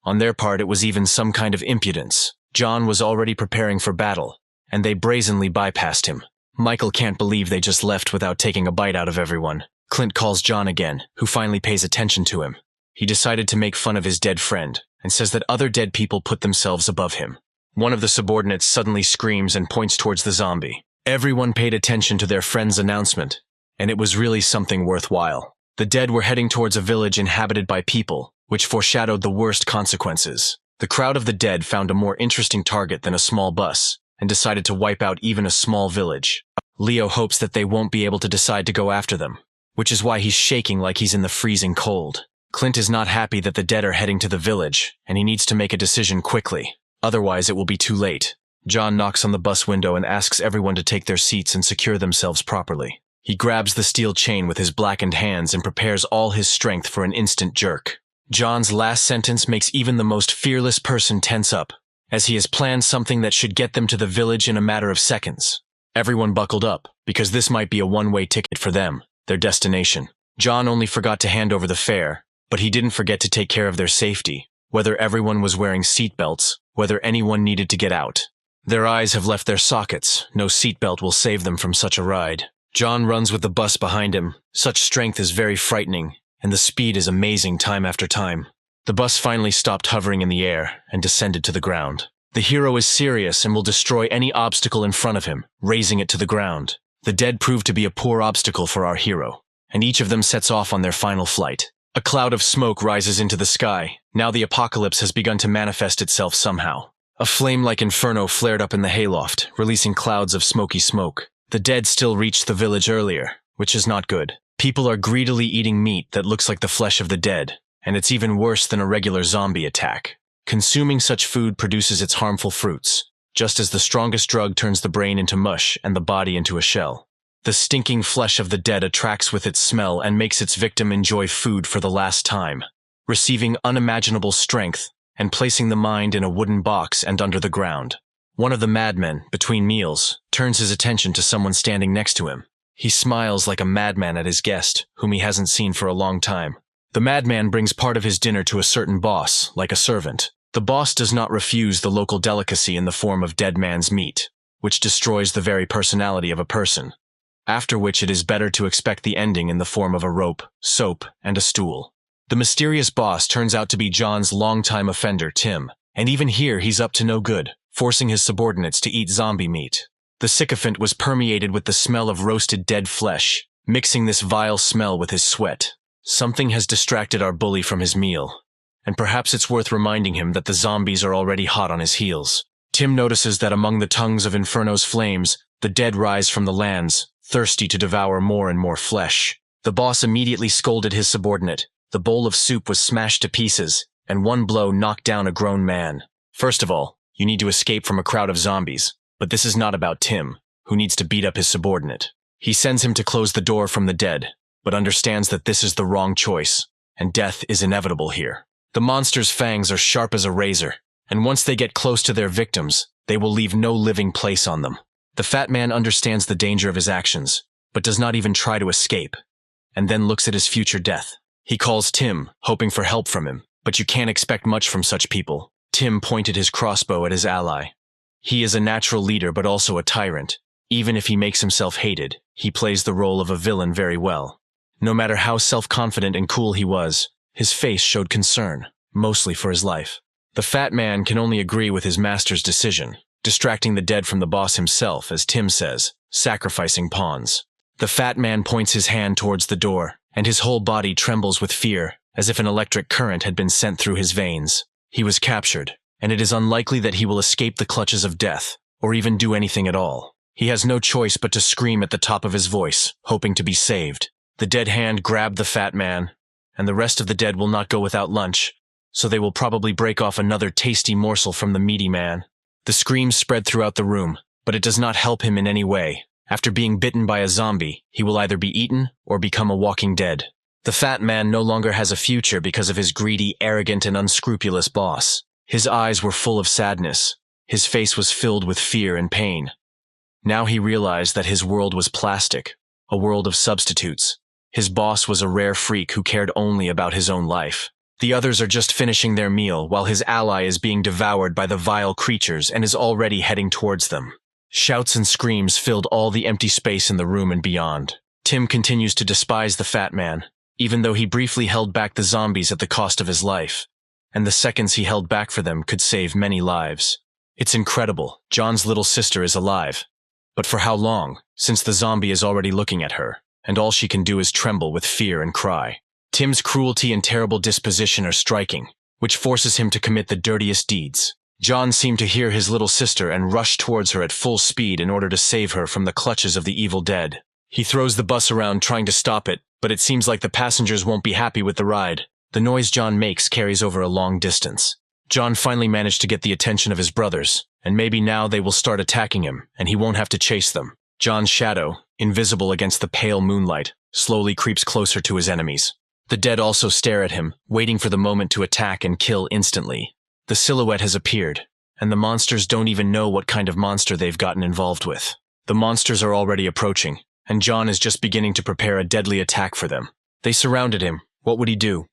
On their part it was even some kind of impudence. John was already preparing for battle, and they brazenly bypassed him. Michael can't believe they just left without taking a bite out of everyone. Clint calls John again, who finally pays attention to him. He decided to make fun of his dead friend, and says that other dead people put themselves above him. One of the subordinates suddenly screams and points towards the zombie. Everyone paid attention to their friend's announcement, and it was really something worthwhile. The dead were heading towards a village inhabited by people, which foreshadowed the worst consequences. The crowd of the dead found a more interesting target than a small bus, and decided to wipe out even a small village. Leo hopes that they won't be able to decide to go after them, which is why he's shaking like he's in the freezing cold. Clint is not happy that the dead are heading to the village, and he needs to make a decision quickly. Otherwise, it will be too late. John knocks on the bus window and asks everyone to take their seats and secure themselves properly. He grabs the steel chain with his blackened hands and prepares all his strength for an instant jerk. John's last sentence makes even the most fearless person tense up, as he has planned something that should get them to the village in a matter of seconds. Everyone buckled up, because this might be a one-way ticket for them, their destination. John only forgot to hand over the fare, but he didn't forget to take care of their safety, whether everyone was wearing seatbelts, whether anyone needed to get out. Their eyes have left their sockets. No seatbelt will save them from such a ride. John runs with the bus behind him. Such strength is very frightening, and the speed is amazing time after time. The bus finally stopped hovering in the air and descended to the ground. The hero is serious and will destroy any obstacle in front of him, razing it to the ground. The dead prove to be a poor obstacle for our hero, and each of them sets off on their final flight. A cloud of smoke rises into the sky. Now the apocalypse has begun to manifest itself somehow. A flame-like inferno flared up in the hayloft, releasing clouds of smoky smoke. The dead still reached the village earlier, which is not good. People are greedily eating meat that looks like the flesh of the dead, and it's even worse than a regular zombie attack. Consuming such food produces its harmful fruits, just as the strongest drug turns the brain into mush and the body into a shell. The stinking flesh of the dead attracts with its smell and makes its victim enjoy food for the last time, receiving unimaginable strength and placing the mind in a wooden box and under the ground. One of the madmen, between meals, turns his attention to someone standing next to him. He smiles like a madman at his guest, whom he hasn't seen for a long time. The madman brings part of his dinner to a certain boss, like a servant. The boss does not refuse the local delicacy in the form of dead man's meat, which destroys the very personality of a person, after which it is better to expect the ending in the form of a rope, soap, and a stool. The mysterious boss turns out to be John's longtime offender, Tim, and even here he's up to no good, forcing his subordinates to eat zombie meat. The sycophant was permeated with the smell of roasted dead flesh, mixing this vile smell with his sweat. Something has distracted our bully from his meal, and perhaps it's worth reminding him that the zombies are already hot on his heels. Tim notices that among the tongues of Inferno's flames, the dead rise from the lands, thirsty to devour more and more flesh. The boss immediately scolded his subordinate. The bowl of soup was smashed to pieces, and one blow knocked down a grown man. First of all, you need to escape from a crowd of zombies, but this is not about Tim, who needs to beat up his subordinate. He sends him to close the door from the dead, but understands that this is the wrong choice, and death is inevitable here. The monster's fangs are sharp as a razor, and once they get close to their victims, they will leave no living place on them. The fat man understands the danger of his actions, but does not even try to escape, and then looks at his future death. He calls Tim, hoping for help from him, but you can't expect much from such people. Tim pointed his crossbow at his ally. He is a natural leader but also a tyrant. Even if he makes himself hated, he plays the role of a villain very well. No matter how self-confident and cool he was, his face showed concern, mostly for his life. The fat man can only agree with his master's decision, distracting the dead from the boss himself, as Tim says, sacrificing pawns. The fat man points his hand towards the door, and his whole body trembles with fear, as if an electric current had been sent through his veins. He was captured, and it is unlikely that he will escape the clutches of death, or even do anything at all. He has no choice but to scream at the top of his voice, hoping to be saved. The dead hand grabbed the fat man, and the rest of the dead will not go without lunch, so they will probably break off another tasty morsel from the meaty man. The screams spread throughout the room, but it does not help him in any way. After being bitten by a zombie, he will either be eaten or become a walking dead. The fat man no longer has a future because of his greedy, arrogant, and unscrupulous boss. His eyes were full of sadness. His face was filled with fear and pain. Now he realized that his world was plastic, a world of substitutes. His boss was a rare freak who cared only about his own life. The others are just finishing their meal while his ally is being devoured by the vile creatures and is already heading towards them. Shouts and screams filled all the empty space in the room and beyond. Tim continues to despise the fat man, even though he briefly held back the zombies at the cost of his life, and the seconds he held back for them could save many lives. It's incredible. John's little sister is alive. But for how long, since the zombie is already looking at her, and all she can do is tremble with fear and cry. Tim's cruelty and terrible disposition are striking, which forces him to commit the dirtiest deeds. John seemed to hear his little sister and rush towards her at full speed in order to save her from the clutches of the evil dead. He throws the bus around trying to stop it, but it seems like the passengers won't be happy with the ride. The noise John makes carries over a long distance. John finally managed to get the attention of his brothers, and maybe now they will start attacking him, and he won't have to chase them. John's shadow, invisible against the pale moonlight, slowly creeps closer to his enemies. The dead also stare at him, waiting for the moment to attack and kill instantly. The silhouette has appeared, and the monsters don't even know what kind of monster they've gotten involved with. The monsters are already approaching, and John is just beginning to prepare a deadly attack for them. They surrounded him. What would he do?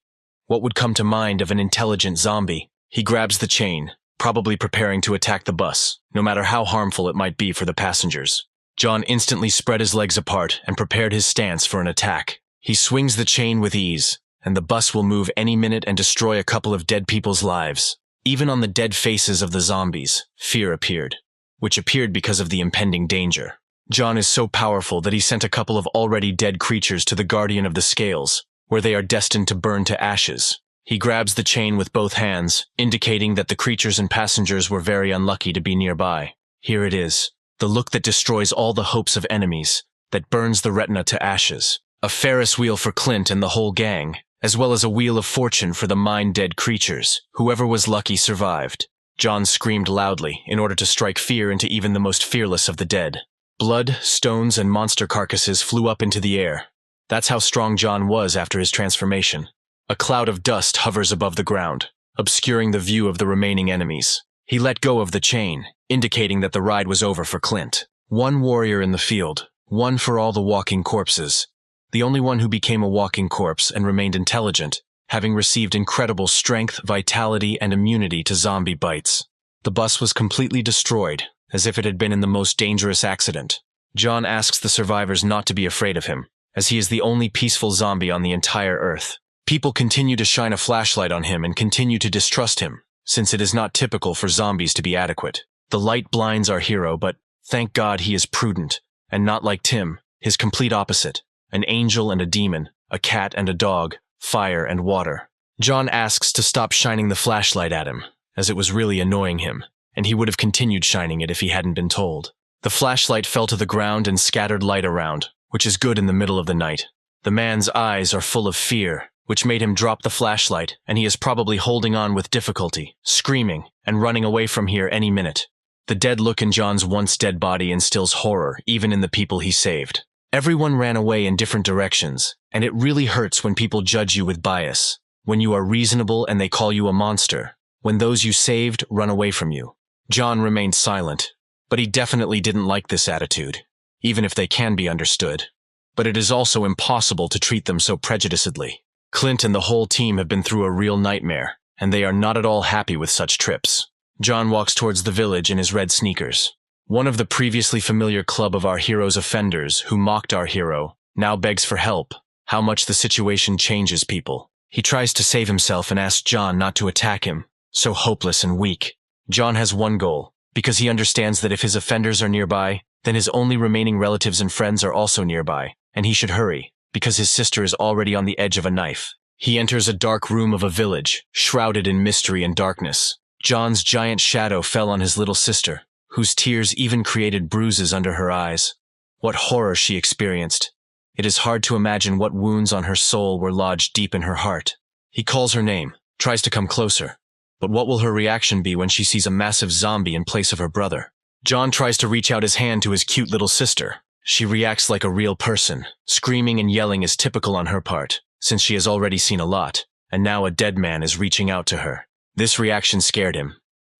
What would come to mind of an intelligent zombie? He grabs the chain, probably preparing to attack the bus, no matter how harmful it might be for the passengers. John instantly spread his legs apart and prepared his stance for an attack. He swings the chain with ease, and the bus will move any minute and destroy a couple of dead people's lives. Even on the dead faces of the zombies, fear appeared, which appeared because of the impending danger. John is so powerful that he sent a couple of already dead creatures to the Guardian of the Scales, where they are destined to burn to ashes. He grabs the chain with both hands, indicating that the creatures and passengers were very unlucky to be nearby. Here it is, the look that destroys all the hopes of enemies, that burns the retina to ashes. A Ferris wheel for Clint and the whole gang, as well as a wheel of fortune for the mind-dead creatures. Whoever was lucky survived. John screamed loudly in order to strike fear into even the most fearless of the dead. Blood, stones, and monster carcasses flew up into the air. That's how strong John was after his transformation. A cloud of dust hovers above the ground, obscuring the view of the remaining enemies. He let go of the chain, indicating that the ride was over for Clint. One warrior in the field, one for all the walking corpses. The only one who became a walking corpse and remained intelligent, having received incredible strength, vitality, and immunity to zombie bites. The bus was completely destroyed, as if it had been in the most dangerous accident. John asks the survivors not to be afraid of him, as he is the only peaceful zombie on the entire Earth. People continue to shine a flashlight on him and continue to distrust him, since it is not typical for zombies to be adequate. The light blinds our hero, but thank God he is prudent, and not like Tim, his complete opposite. An angel and a demon, a cat and a dog, fire and water. John asks to stop shining the flashlight at him, as it was really annoying him, and he would have continued shining it if he hadn't been told. The flashlight fell to the ground and scattered light around, which is good in the middle of the night. The man's eyes are full of fear, which made him drop the flashlight, and he is probably holding on with difficulty, screaming, and running away from here any minute. The dead look in John's once dead body instills horror even in the people he saved. Everyone ran away in different directions, and it really hurts when people judge you with bias, when you are reasonable and they call you a monster, when those you saved run away from you. John remained silent, but he definitely didn't like this attitude, even if they can be understood. But it is also impossible to treat them so prejudicedly. Clint and the whole team have been through a real nightmare, and they are not at all happy with such trips. John walks towards the village in his red sneakers. One of the previously familiar club of our hero's offenders, who mocked our hero, now begs for help. How much the situation changes people. He tries to save himself and asks John not to attack him, so hopeless and weak. John has one goal, because he understands that if his offenders are nearby, then his only remaining relatives and friends are also nearby, and he should hurry, because his sister is already on the edge of a knife. He enters a dark room of a village, shrouded in mystery and darkness. John's giant shadow fell on his little sister, whose tears even created bruises under her eyes. What horror she experienced. It is hard to imagine what wounds on her soul were lodged deep in her heart. He calls her name, tries to come closer. But what will her reaction be when she sees a massive zombie in place of her brother? John tries to reach out his hand to his cute little sister. She reacts like a real person. Screaming and yelling is typical on her part, since she has already seen a lot, and now a dead man is reaching out to her. This reaction scared him.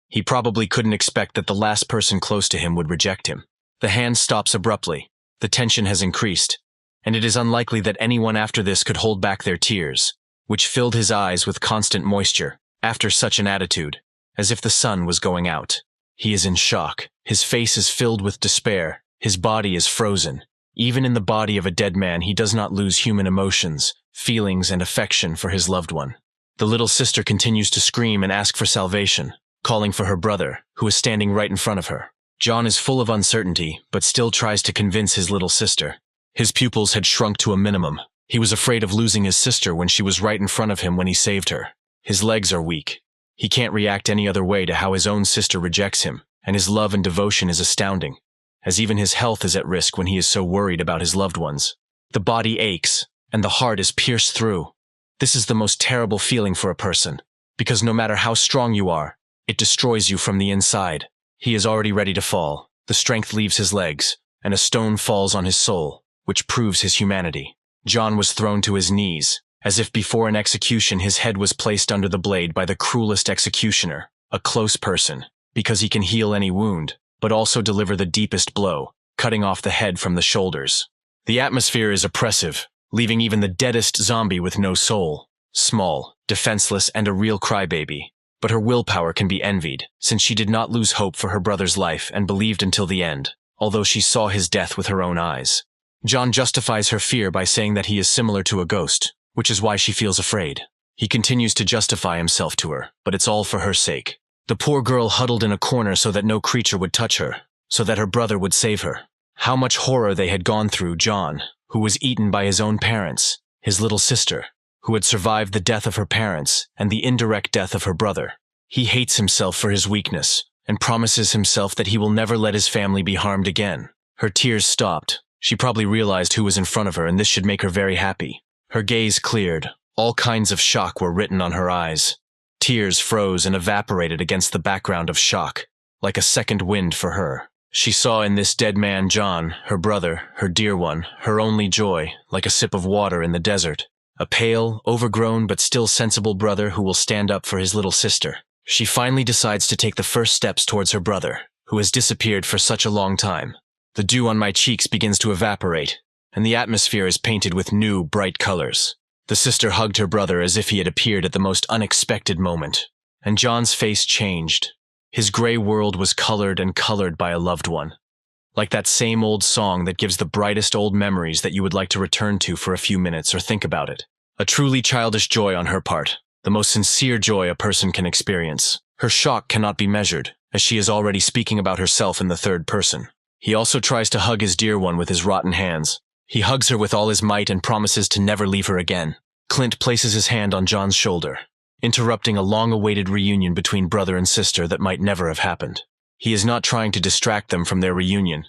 He probably couldn't expect that the last person close to him would reject him. The hand stops abruptly. The tension has increased, and it is unlikely that anyone after this could hold back their tears, which filled his eyes with constant moisture, after such an attitude, as if the sun was going out. He is in shock. His face is filled with despair. His body is frozen. Even in the body of a dead man, he does not lose human emotions, feelings, and affection for his loved one. The little sister continues to scream and ask for salvation, calling for her brother, who is standing right in front of her. John is full of uncertainty, but still tries to convince his little sister. His pupils had shrunk to a minimum. He was afraid of losing his sister when she was right in front of him when he saved her. His legs are weak. He can't react any other way to how his own sister rejects him, and his love and devotion is astounding, as even his health is at risk when he is so worried about his loved ones. The body aches, and the heart is pierced through. This is the most terrible feeling for a person, because no matter how strong you are, it destroys you from the inside. He is already ready to fall. The strength leaves his legs, and a stone falls on his soul, which proves his humanity. John was thrown to his knees, as if before an execution his head was placed under the blade by the cruelest executioner, a close person, because he can heal any wound, but also deliver the deepest blow, cutting off the head from the shoulders. The atmosphere is oppressive, leaving even the deadest zombie with no soul, small, defenseless, and a real crybaby. But her willpower can be envied, since she did not lose hope for her brother's life and believed until the end, although she saw his death with her own eyes. John justifies her fear by saying that he is similar to a ghost, which is why she feels afraid. He continues to justify himself to her, but it's all for her sake. The poor girl huddled in a corner so that no creature would touch her, so that her brother would save her. How much horror they had gone through, John, who was eaten by his own parents, his little sister, who had survived the death of her parents and the indirect death of her brother. He hates himself for his weakness and promises himself that he will never let his family be harmed again. Her tears stopped. She probably realized who was in front of her, and this should make her very happy. Her gaze cleared. All kinds of shock were written on her eyes. Tears froze and evaporated against the background of shock, like a second wind for her. She saw in this dead man John, her brother, her dear one, her only joy, like a sip of water in the desert. A pale, overgrown but still sensible brother who will stand up for his little sister. She finally decides to take the first steps towards her brother, who has disappeared for such a long time. The dew on my cheeks begins to evaporate, and the atmosphere is painted with new, bright colors. The sister hugged her brother as if he had appeared at the most unexpected moment, and John's face changed. His gray world was colored and colored by a loved one, like that same old song that gives the brightest old memories that you would like to return to for a few minutes or think about it. A truly childish joy on her part, the most sincere joy a person can experience. Her shock cannot be measured, as she is already speaking about herself in the third person. He also tries to hug his dear one with his rotten hands. He hugs her with all his might and promises to never leave her again. Clint places his hand on John's shoulder, interrupting a long-awaited reunion between brother and sister that might never have happened. He is not trying to distract them from their reunion,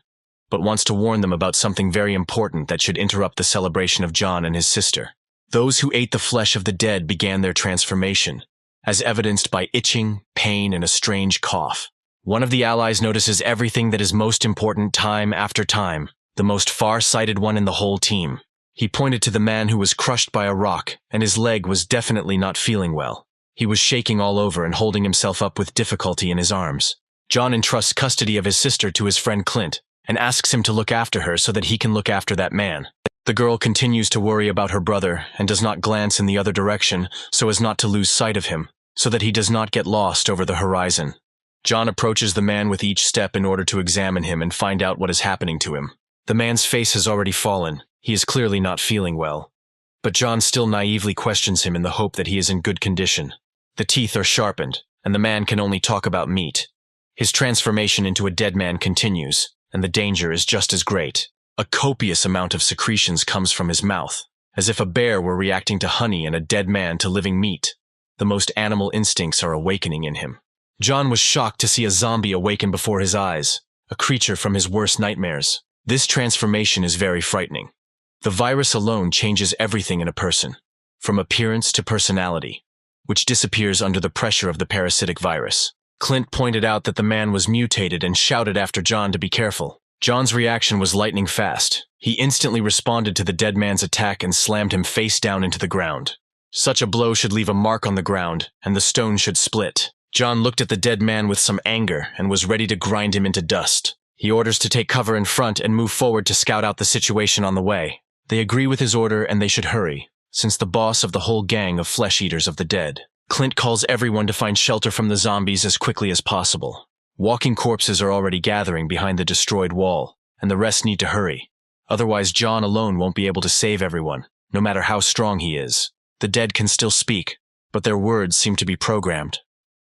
but wants to warn them about something very important that should interrupt the celebration of John and his sister. Those who ate the flesh of the dead began their transformation, as evidenced by itching, pain, and a strange cough. One of the allies notices everything that is most important time after time, the most far-sighted one in the whole team. He pointed to the man who was crushed by a rock, and his leg was definitely not feeling well. He was shaking all over and holding himself up with difficulty in his arms. John entrusts custody of his sister to his friend Clint, and asks him to look after her so that he can look after that man. The girl continues to worry about her brother and does not glance in the other direction so as not to lose sight of him, so that he does not get lost over the horizon. John approaches the man with each step in order to examine him and find out what is happening to him. The man's face has already fallen. He is clearly not feeling well. But John still naively questions him in the hope that he is in good condition. The teeth are sharpened, and the man can only talk about meat. His transformation into a dead man continues, and the danger is just as great. A copious amount of secretions comes from his mouth, as if a bear were reacting to honey and a dead man to living meat. The most animal instincts are awakening in him. John was shocked to see a zombie awaken before his eyes, a creature from his worst nightmares. This transformation is very frightening. The virus alone changes everything in a person, from appearance to personality, which disappears under the pressure of the parasitic virus. Clint pointed out that the man was mutated and shouted after John to be careful. John's reaction was lightning fast. He instantly responded to the dead man's attack and slammed him face down into the ground. Such a blow should leave a mark on the ground, and the stone should split. John looked at the dead man with some anger and was ready to grind him into dust. He orders to take cover in front and move forward to scout out the situation on the way. They agree with his order and they should hurry, since the boss of the whole gang of flesh-eaters of the dead. Clint calls everyone to find shelter from the zombies as quickly as possible. Walking corpses are already gathering behind the destroyed wall, and the rest need to hurry. Otherwise, John alone won't be able to save everyone, no matter how strong he is. The dead can still speak, but their words seem to be programmed,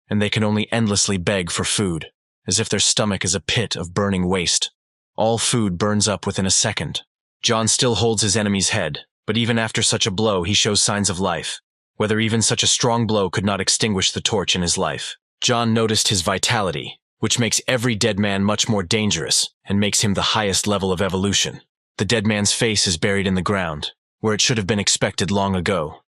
and they can only endlessly beg for food, as if their stomach is a pit of burning waste. All food burns up within a second. John still holds his enemy's head, But even after such a blow, he shows signs of life. Whether even such a strong blow could not extinguish the torch in his life. John noticed his vitality, which makes every dead man much more dangerous and makes him the highest level of evolution. The dead man's face is buried in the ground, where it should have been expected long ago.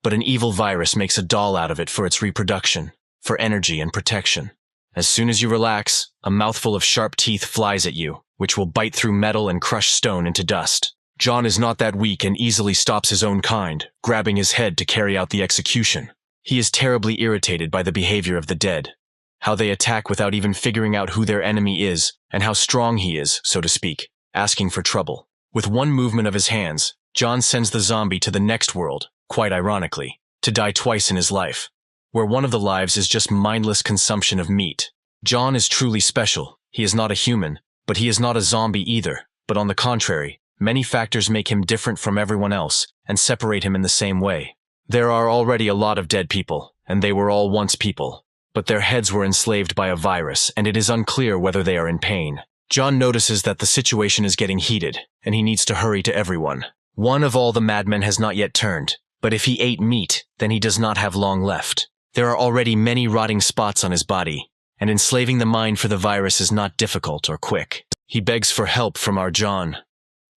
But an evil virus makes a doll out of it for its reproduction, for energy and protection. As soon as you relax, a mouthful of sharp teeth flies at you, which will bite through metal and crush stone into dust. John is not that weak and easily stops his own kind, grabbing his head to carry out the execution. He is terribly irritated by the behavior of the dead, how they attack without even figuring out who their enemy is and how strong he is, so to speak, asking for trouble. With one movement of his hands, John sends the zombie to the next world, quite ironically, to die twice in his life, where one of the lives is just mindless consumption of meat. John is truly special. He is not a human, but he is not a zombie either, but on the contrary, many factors make him different from everyone else and separate him in the same way. There are already a lot of dead people, and they were all once people, but their heads were enslaved by a virus, and it is unclear whether they are in pain. John notices that the situation is getting heated, and he needs to hurry to everyone. One of all the madmen has not yet turned, but if he ate meat, then he does not have long left. There are already many rotting spots on his body, and enslaving the mind for the virus is not difficult or quick. He begs for help from our John.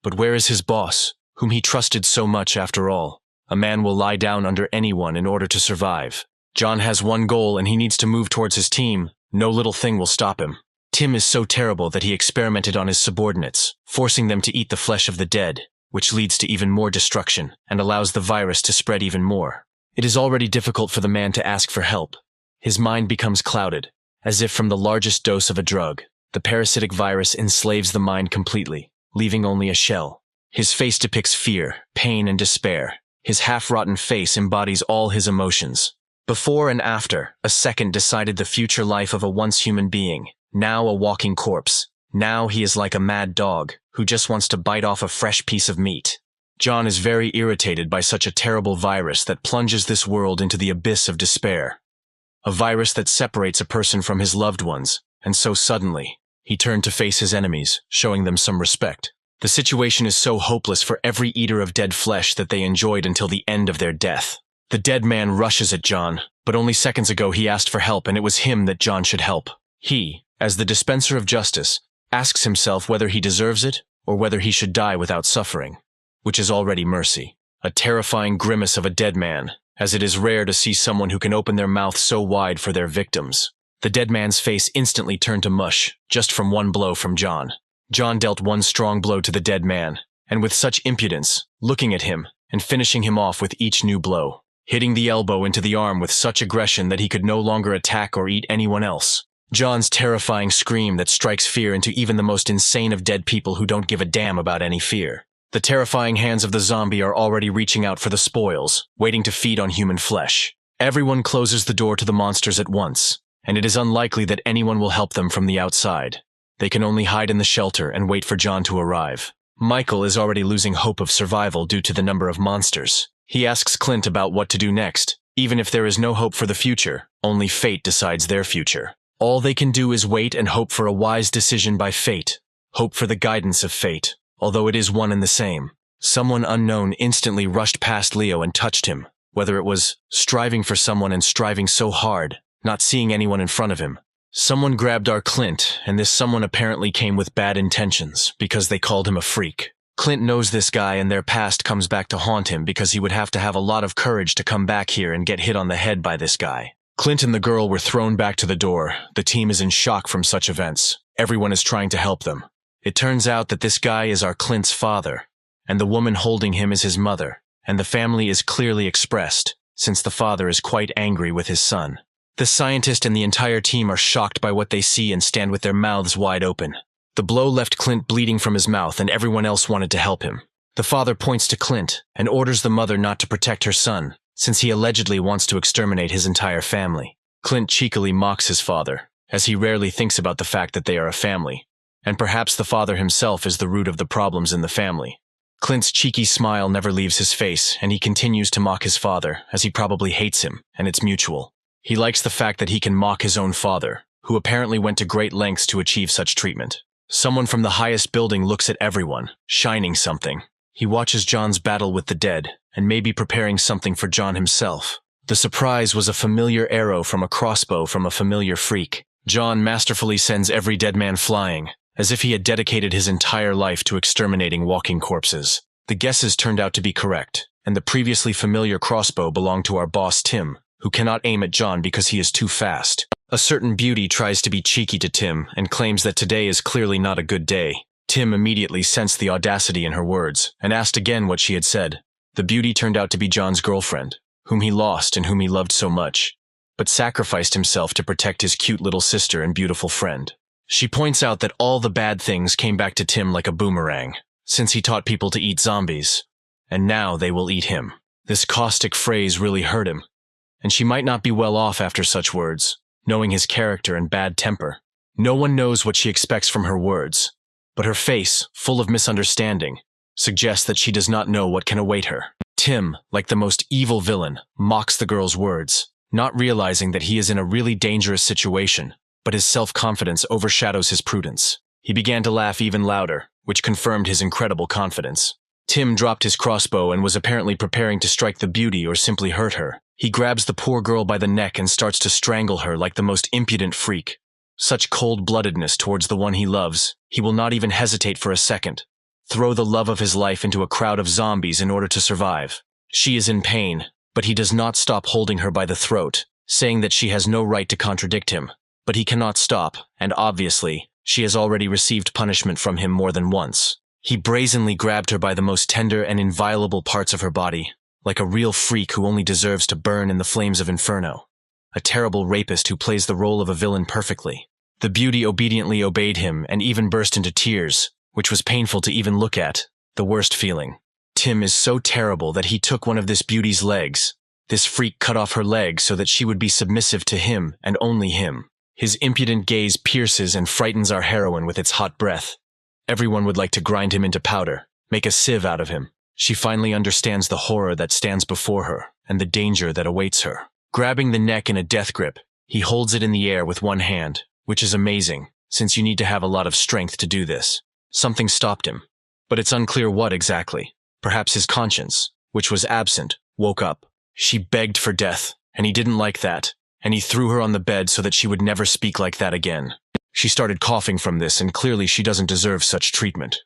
But where is his boss, whom he trusted so much after all? A man will lie down under anyone in order to survive. John has one goal and he needs to move towards his team. No little thing will stop him. Tim is so terrible that he experimented on his subordinates, forcing them to eat the flesh of the dead, which leads to even more destruction and allows the virus to spread even more. It is already difficult for the man to ask for help. His mind becomes clouded, as if from the largest dose of a drug. The parasitic virus enslaves the mind completely, leaving only a shell. His face depicts fear, pain, and despair. His half-rotten face embodies all his emotions. Before and after, a second decided the future life of a once human being, now a walking corpse. Now he is like a mad dog, who just wants to bite off a fresh piece of meat. John is very irritated by such a terrible virus that plunges this world into the abyss of despair. A virus that separates a person from his loved ones, and so suddenly, he turned to face his enemies, showing them some respect. The situation is so hopeless for every eater of dead flesh that they enjoyed until the end of their death. The dead man rushes at John, but only seconds ago he asked for help and it was him that John should help. He, as the dispenser of justice, asks himself whether he deserves it or whether he should die without suffering, which is already mercy. A terrifying grimace of a dead man, as it is rare to see someone who can open their mouth so wide for their victims. The dead man's face instantly turned to mush, just from one blow from John. John dealt one strong blow to the dead man, and with such impudence, looking at him and finishing him off with each new blow, hitting the elbow into the arm with such aggression that he could no longer attack or eat anyone else. John's terrifying scream that strikes fear into even the most insane of dead people who don't give a damn about any fear. The terrifying hands of the zombie are already reaching out for the spoils, waiting to feed on human flesh. Everyone closes the door to the monsters at once, and it is unlikely that anyone will help them from the outside. They can only hide in the shelter and wait for John to arrive. Michael is already losing hope of survival due to the number of monsters. He asks Clint about what to do next. Even if there is no hope for the future, only fate decides their future. All they can do is wait and hope for a wise decision by fate. Hope for the guidance of fate, although it is one and the same. Someone unknown instantly rushed past Leo and touched him, whether it was striving for someone and striving so hard, not seeing anyone in front of him. Someone grabbed our Clint, and this someone apparently came with bad intentions, because they called him a freak. Clint knows this guy and their past comes back to haunt him because he would have to have a lot of courage to come back here and get hit on the head by this guy. Clint and the girl were thrown back to the door. The team is in shock from such events. Everyone is trying to help them. It turns out that this guy is our Clint's father, and the woman holding him is his mother, and the family is clearly expressed, since the father is quite angry with his son. The scientist and the entire team are shocked by what they see and stand with their mouths wide open. The blow left Clint bleeding from his mouth and everyone else wanted to help him. The father points to Clint and orders the mother not to protect her son, since he allegedly wants to exterminate his entire family. Clint cheekily mocks his father, as he rarely thinks about the fact that they are a family, and perhaps the father himself is the root of the problems in the family. Clint's cheeky smile never leaves his face, and he continues to mock his father, as he probably hates him, and it's mutual. He likes the fact that he can mock his own father, who apparently went to great lengths to achieve such treatment. Someone from the highest building looks at everyone, shining something. He watches John's battle with the dead, and may be preparing something for John himself. The surprise was a familiar arrow from a crossbow from a familiar freak. John masterfully sends every dead man flying, as if he had dedicated his entire life to exterminating walking corpses. The guesses turned out to be correct, and the previously familiar crossbow belonged to our boss Tim, who cannot aim at John because he is too fast. A certain beauty tries to be cheeky to Tim and claims that today is clearly not a good day. Tim immediately sensed the audacity in her words and asked again what she had said. The beauty turned out to be John's girlfriend, whom he lost and whom he loved so much, but sacrificed himself to protect his cute little sister and beautiful friend. She points out that all the bad things came back to Tim like a boomerang, since he taught people to eat zombies, and now they will eat him. This caustic phrase really hurt him, and she might not be well off after such words, knowing his character and bad temper. No one knows what she expects from her words, but her face, full of misunderstanding, suggests that she does not know what can await her. Tim, like the most evil villain, mocks the girl's words, not realizing that he is in a really dangerous situation, but his self-confidence overshadows his prudence. He began to laugh even louder, which confirmed his incredible confidence. Tim dropped his crossbow and was apparently preparing to strike the beauty or simply hurt her. He grabs the poor girl by the neck and starts to strangle her like the most impudent freak. Such cold-bloodedness towards the one he loves, he will not even hesitate for a second. Throw the love of his life into a crowd of zombies in order to survive. She is in pain, but he does not stop holding her by the throat, saying that she has no right to contradict him. But he cannot stop, and obviously, she has already received punishment from him more than once. He brazenly grabbed her by the most tender and inviolable parts of her body, like a real freak who only deserves to burn in the flames of inferno. A terrible rapist who plays the role of a villain perfectly. The beauty obediently obeyed him and even burst into tears, which was painful to even look at, the worst feeling. Tim is so terrible that he took one of this beauty's legs. This freak cut off her leg so that she would be submissive to him and only him. His impudent gaze pierces and frightens our heroine with its hot breath. Everyone would like to grind him into powder, make a sieve out of him. She finally understands the horror that stands before her and the danger that awaits her. Grabbing the neck in a death grip, he holds it in the air with one hand, which is amazing, since you need to have a lot of strength to do this. Something stopped him, but it's unclear what exactly. Perhaps his conscience, which was absent, woke up. She begged for death, and he didn't like that, and he threw her on the bed so that she would never speak like that again. She started coughing from this, and clearly she doesn't deserve such treatment.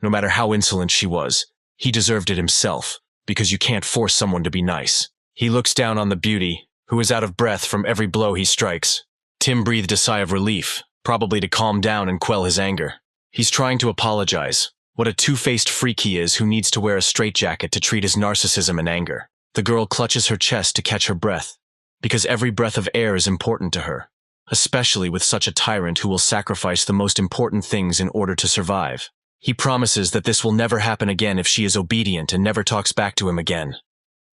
No matter how insolent she was, he deserved it himself, because you can't force someone to be nice. He looks down on the beauty, who is out of breath from every blow he strikes. Tim breathed a sigh of relief, probably to calm down and quell his anger. He's trying to apologize. What a two-faced freak he is who needs to wear a straitjacket to treat his narcissism and anger. The girl clutches her chest to catch her breath, because every breath of air is important to her, especially with such a tyrant who will sacrifice the most important things in order to survive. He promises that this will never happen again if she is obedient and never talks back to him again.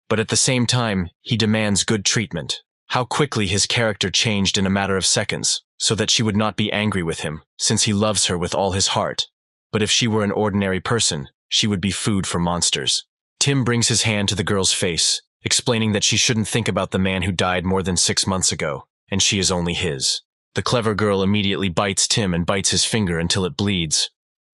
But at the same time, he demands good treatment. How quickly his character changed in a matter of seconds, so that she would not be angry with him, since he loves her with all his heart. But if she were an ordinary person, she would be food for monsters. Tim brings his hand to the girl's face, explaining that she shouldn't think about the man who died more than 6 months ago, and she is only his. The clever girl immediately bites Tim and bites his finger until it bleeds.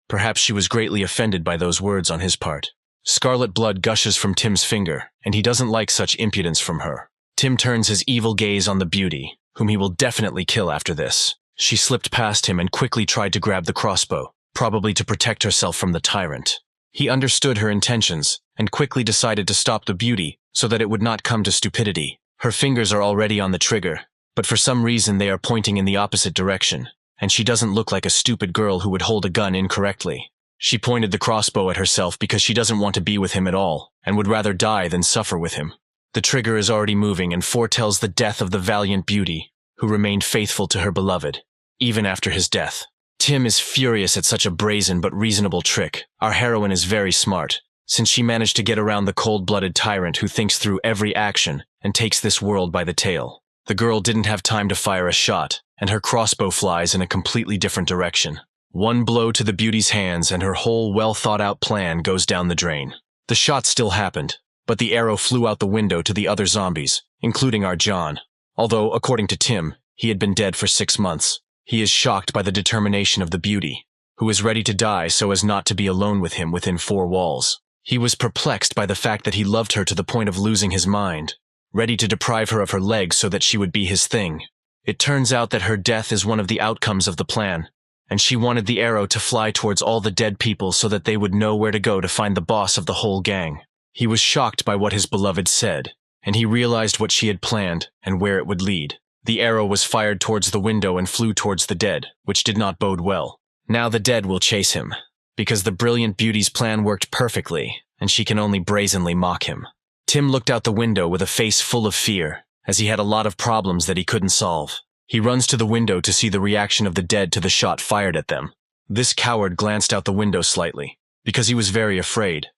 Perhaps she was greatly offended by those words on his part. Scarlet blood gushes from Tim's finger, and he doesn't like such impudence from her. Tim turns his evil gaze on the beauty, whom he will definitely kill after this. She slipped past him and quickly tried to grab the crossbow, probably to protect herself from the tyrant. He understood her intentions, and quickly decided to stop the beauty so that it would not come to stupidity. Her fingers are already on the trigger, but for some reason they are pointing in the opposite direction, and she doesn't look like a stupid girl who would hold a gun incorrectly. She pointed the crossbow at herself because she doesn't want to be with him at all, and would rather die than suffer with him. The trigger is already moving and foretells the death of the valiant beauty, who remained faithful to her beloved, even after his death. Tim is furious at such a brazen but reasonable trick. Our heroine is very smart, since she managed to get around the cold-blooded tyrant who thinks through every action and takes this world by the tail. The girl didn't have time to fire a shot, and her crossbow flies in a completely different direction. One blow to the beauty's hands and her whole well-thought-out plan goes down the drain. The shot still happened, but the arrow flew out the window to the other zombies, including our John. Although, according to Tim, he had been dead for 6 months. He is shocked by the determination of the beauty, who is ready to die so as not to be alone with him within 4 walls. He was perplexed by the fact that he loved her to the point of losing his mind, ready to deprive her of her legs so that she would be his thing. It turns out that her death is one of the outcomes of the plan, and she wanted the arrow to fly towards all the dead people so that they would know where to go to find the boss of the whole gang. He was shocked by what his beloved said, and he realized what she had planned and where it would lead. The arrow was fired towards the window and flew towards the dead, which did not bode well. Now the dead will chase him, because the brilliant beauty's plan worked perfectly, and she can only brazenly mock him. Tim looked out the window with a face full of fear, as he had a lot of problems that he couldn't solve. He runs to the window to see the reaction of the dead to the shot fired at them. This coward glanced out the window slightly, because he was very afraid.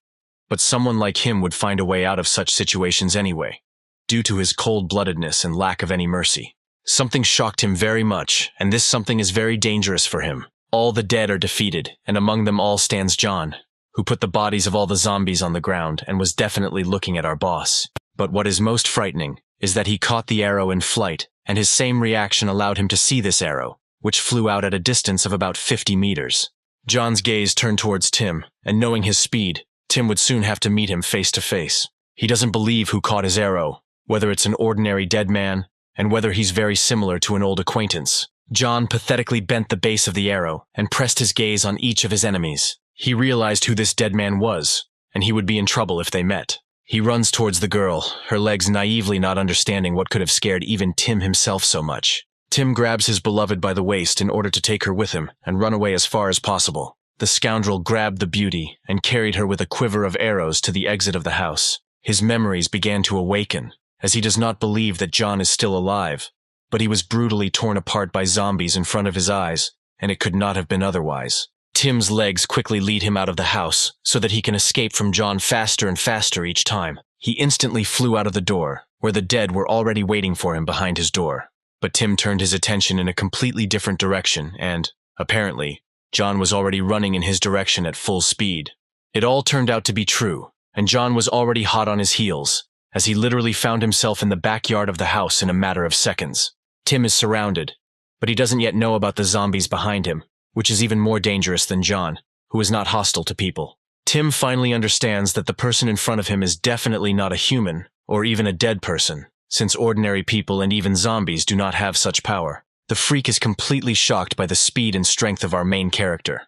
But someone like him would find a way out of such situations anyway, due to his cold-bloodedness and lack of any mercy. Something shocked him very much, and this something is very dangerous for him. All the dead are defeated, and among them all stands John, who put the bodies of all the zombies on the ground and was definitely looking at our boss. But what is most frightening is that he caught the arrow in flight, and his same reaction allowed him to see this arrow, which flew out at a distance of about 50 meters. John's gaze turned towards Tim, and knowing his speed, Tim would soon have to meet him face to face. He doesn't believe who caught his arrow, whether it's an ordinary dead man, and whether he's very similar to an old acquaintance. John pathetically bent the base of the arrow and pressed his gaze on each of his enemies. He realized who this dead man was, and he would be in trouble if they met. He runs towards the girl, her legs naively not understanding what could have scared even Tim himself so much. Tim grabs his beloved by the waist in order to take her with him and run away as far as possible. The scoundrel grabbed the beauty and carried her with a quiver of arrows to the exit of the house. His memories began to awaken, as he does not believe that John is still alive, but he was brutally torn apart by zombies in front of his eyes, and it could not have been otherwise. Tim's legs quickly lead him out of the house so that he can escape from John faster and faster each time. He instantly flew out of the door, where the dead were already waiting for him behind his door. But Tim turned his attention in a completely different direction and, apparently, John was already running in his direction at full speed. It all turned out to be true, and John was already hot on his heels, as he literally found himself in the backyard of the house in a matter of seconds. Tim is surrounded, but he doesn't yet know about the zombies behind him, which is even more dangerous than John, who is not hostile to people. Tim finally understands that the person in front of him is definitely not a human, or even a dead person, since ordinary people and even zombies do not have such power. The freak is completely shocked by the speed and strength of our main character,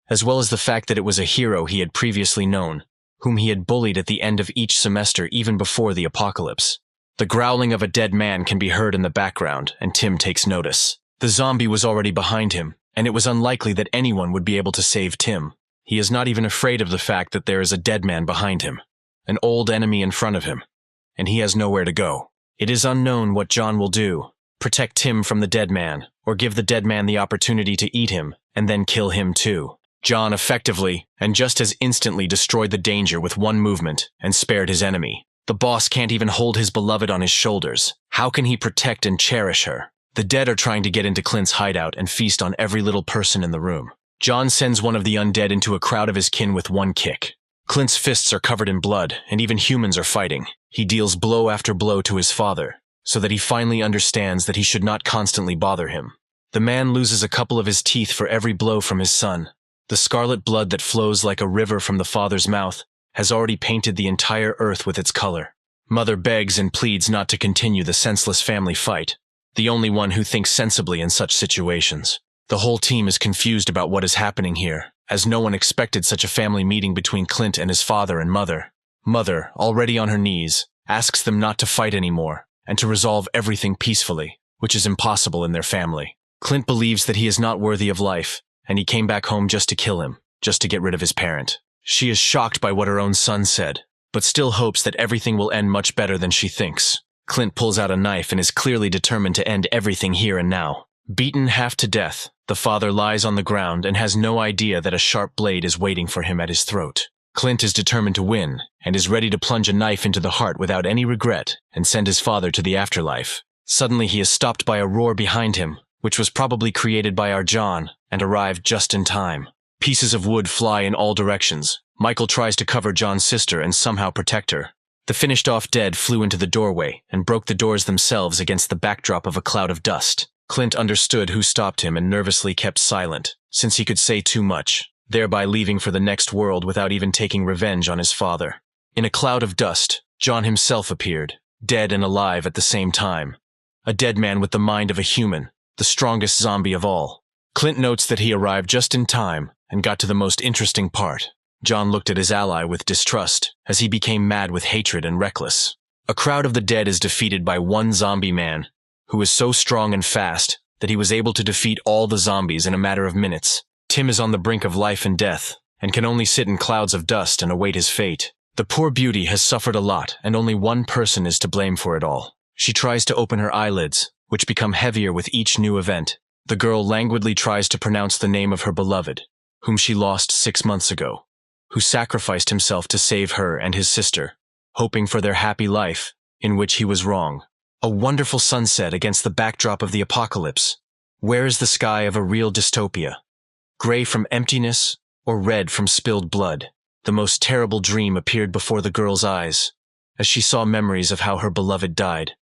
as well as the fact that it was a hero he had previously known, whom he had bullied at the end of each semester even before the apocalypse. The growling of a dead man can be heard in the background, and Tim takes notice. The zombie was already behind him, and it was unlikely that anyone would be able to save Tim. He is not even afraid of the fact that there is a dead man behind him, an old enemy in front of him, and he has nowhere to go. It is unknown what John will do, protect Tim from the dead man, or give the dead man the opportunity to eat him, and then kill him too. John effectively, and just as instantly destroyed the danger with one movement, and spared his enemy. The boss can't even hold his beloved on his shoulders. How can he protect and cherish her? The dead are trying to get into Clint's hideout and feast on every little person in the room. John sends one of the undead into a crowd of his kin with one kick. Clint's fists are covered in blood, and even humans are fighting. He deals blow after blow to his father, so that he finally understands that he should not constantly bother him. The man loses a couple of his teeth for every blow from his son. The scarlet blood that flows like a river from the father's mouth has already painted the entire earth with its color. Mother begs and pleads not to continue the senseless family fight, the only one who thinks sensibly in such situations. The whole team is confused about what is happening here, as no one expected such a family meeting between Clint and his father and mother. Mother, already on her knees, asks them not to fight anymore, and to resolve everything peacefully, which is impossible in their family. Clint believes that he is not worthy of life, and he came back home just to kill him, just to get rid of his parent. She is shocked by what her own son said, but still hopes that everything will end much better than she thinks. Clint pulls out a knife and is clearly determined to end everything here and now. Beaten half to death, the father lies on the ground and has no idea that a sharp blade is waiting for him at his throat. Clint is determined to win, and is ready to plunge a knife into the heart without any regret and send his father to the afterlife. Suddenly he is stopped by a roar behind him, which was probably created by our John, and arrived just in time. Pieces of wood fly in all directions. Michael tries to cover John's sister and somehow protect her. The finished-off dead flew into the doorway and broke the doors themselves against the backdrop of a cloud of dust. Clint understood who stopped him and nervously kept silent, since he could say too much. thereby leaving for the next world without even taking revenge on his father. In a cloud of dust, John himself appeared, dead and alive at the same time. A dead man with the mind of a human, the strongest zombie of all. Clint notes that he arrived just in time and got to the most interesting part. John looked at his ally with distrust as he became mad with hatred and reckless. A crowd of the dead is defeated by one zombie man, who is so strong and fast that he was able to defeat all the zombies in a matter of minutes. Tim is on the brink of life and death, and can only sit in clouds of dust and await his fate. The poor beauty has suffered a lot, and only one person is to blame for it all. She tries to open her eyelids, which become heavier with each new event. The girl languidly tries to pronounce the name of her beloved, whom she lost 6 months ago, who sacrificed himself to save her and his sister, hoping for their happy life, in which he was wrong. A wonderful sunset against the backdrop of the apocalypse. Where is the sky of a real dystopia? Gray from emptiness, or red from spilled blood? The most terrible dream appeared before the girl's eyes, as she saw memories of how her beloved died,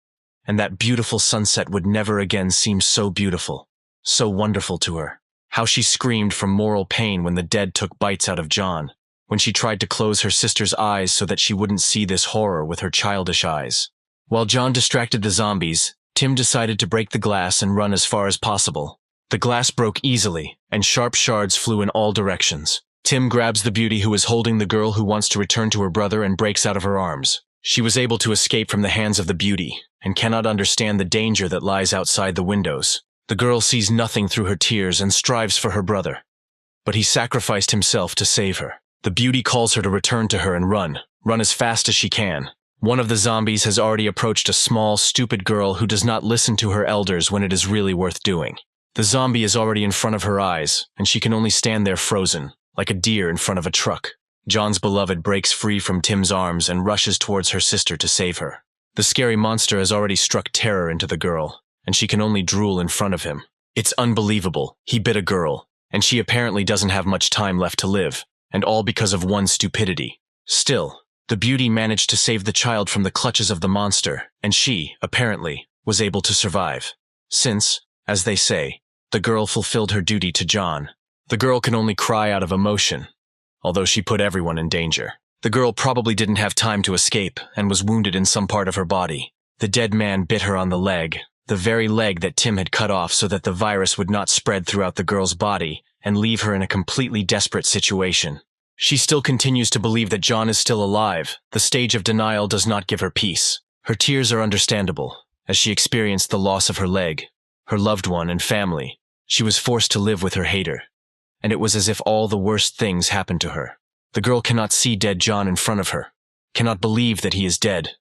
and that beautiful sunset would never again seem so beautiful, so wonderful to her. How she screamed from moral pain when the dead took bites out of John, when she tried to close her sister's eyes so that she wouldn't see this horror with her childish eyes. While John distracted the zombies, Tim decided to break the glass and run as far as possible. The glass broke easily, and sharp shards flew in all directions. Tim grabs the beauty who is holding the girl who wants to return to her brother and breaks out of her arms. She was able to escape from the hands of the beauty, and cannot understand the danger that lies outside the windows. The girl sees nothing through her tears and strives for her brother. But he sacrificed himself to save her. The beauty calls her to return to her and run as fast as she can. One of the zombies has already approached a small, stupid girl who does not listen to her elders when it is really worth doing. The zombie is already in front of her eyes, and she can only stand there frozen, like a deer in front of a truck. John's beloved breaks free from Tim's arms and rushes towards her sister to save her. The scary monster has already struck terror into the girl, and she can only drool in front of him. It's unbelievable. He bit a girl, and she apparently doesn't have much time left to live, and all because of one stupidity. Still, the beauty managed to save the child from the clutches of the monster, and she, apparently, was able to survive. Since, as they say, the girl fulfilled her duty to John. The girl can only cry out of emotion, although she put everyone in danger. The girl probably didn't have time to escape and was wounded in some part of her body. The dead man bit her on the leg, the very leg that Tim had cut off so that the virus would not spread throughout the girl's body and leave her in a completely desperate situation. She still continues to believe that John is still alive. The stage of denial does not give her peace. Her tears are understandable, as she experienced the loss of her leg, her loved one and family. She was forced to live with her hater, and it was as if all the worst things happened to her. The girl cannot see dead John in front of her, cannot believe that he is dead,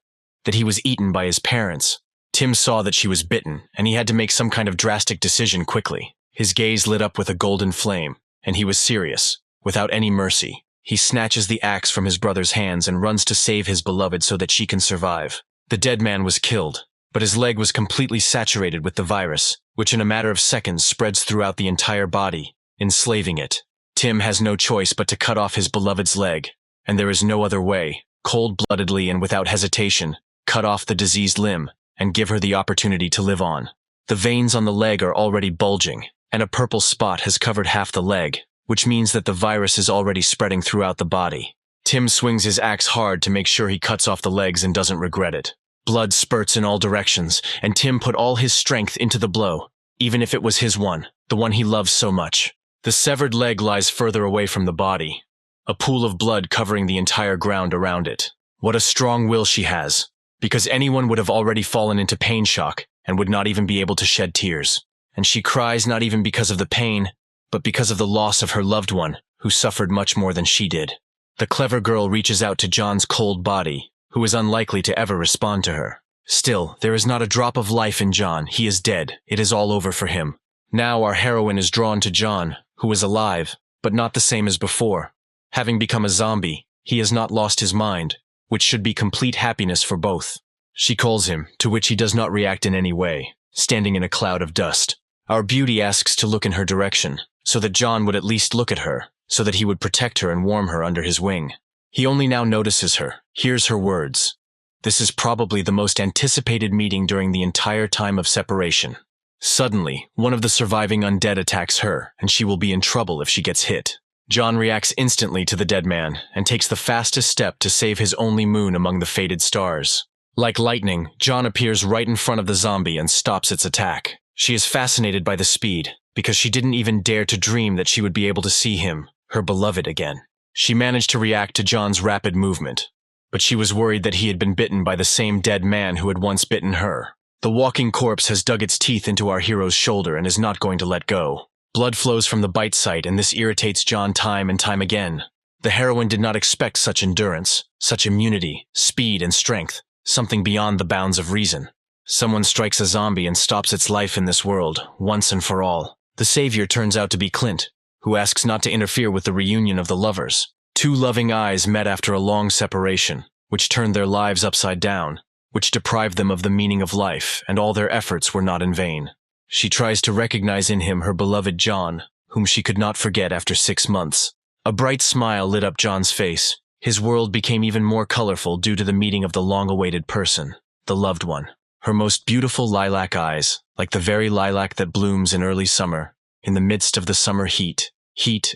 that he was eaten by his parents. Tim saw that she was bitten, and he had to make some kind of drastic decision quickly. His gaze lit up with a golden flame, and he was serious, without any mercy. He snatches the axe from his brother's hands and runs to save his beloved so that she can survive. The dead man was killed, but his leg was completely saturated with the virus, which in a matter of seconds spreads throughout the entire body, enslaving it. Tim has no choice but to cut off his beloved's leg, and there is no other way. Cold-bloodedly and without hesitation, cut off the diseased limb and give her the opportunity to live on. The veins on the leg are already bulging, and a purple spot has covered half the leg, which means that the virus is already spreading throughout the body. Tim swings his axe hard to make sure he cuts off the legs and doesn't regret it. Blood spurts in all directions, and Tim put all his strength into the blow, even if it was his one, the one he loves so much. The severed leg lies further away from the body, a pool of blood covering the entire ground around it. What a strong will she has, because anyone would have already fallen into pain shock and would not even be able to shed tears. And she cries not even because of the pain, but because of the loss of her loved one, who suffered much more than she did. The clever girl reaches out to John's cold body, who is unlikely to ever respond to her. Still, there is not a drop of life in John. He is dead. It is all over for him. Now our heroine is drawn to John, who is alive, but not the same as before. Having become a zombie, he has not lost his mind, which should be complete happiness for both. She calls him, to which he does not react in any way, standing in a cloud of dust. Our beauty asks to look in her direction, so that John would at least look at her, so that he would protect her and warm her under his wing. He only now notices her, hears her words. This is probably the most anticipated meeting during the entire time of separation. Suddenly, one of the surviving undead attacks her, and she will be in trouble if she gets hit. John reacts instantly to the dead man and takes the fastest step to save his only moon among the fated stars. Like lightning, John appears right in front of the zombie and stops its attack. She is fascinated by the speed, because she didn't even dare to dream that she would be able to see him, her beloved, again. She managed to react to John's rapid movement, but she was worried that he had been bitten by the same dead man who had once bitten her. The walking corpse has dug its teeth into our hero's shoulder and is not going to let go. Blood flows from the bite site, and this irritates John time and time again. The heroine did not expect such endurance, such immunity, speed, and strength, something beyond the bounds of reason. Someone strikes a zombie and stops its life in this world, once and for all. The savior turns out to be Clint, who asks not to interfere with the reunion of the lovers. Two loving eyes met after a long separation, which turned their lives upside down, which deprived them of the meaning of life, and all their efforts were not in vain. She tries to recognize in him her beloved John, whom she could not forget after 6 months. A bright smile lit up John's face. His world became even more colorful due to the meeting of the long-awaited person, the loved one. Her most beautiful lilac eyes, like the very lilac that blooms in early summer, in the midst of the summer heat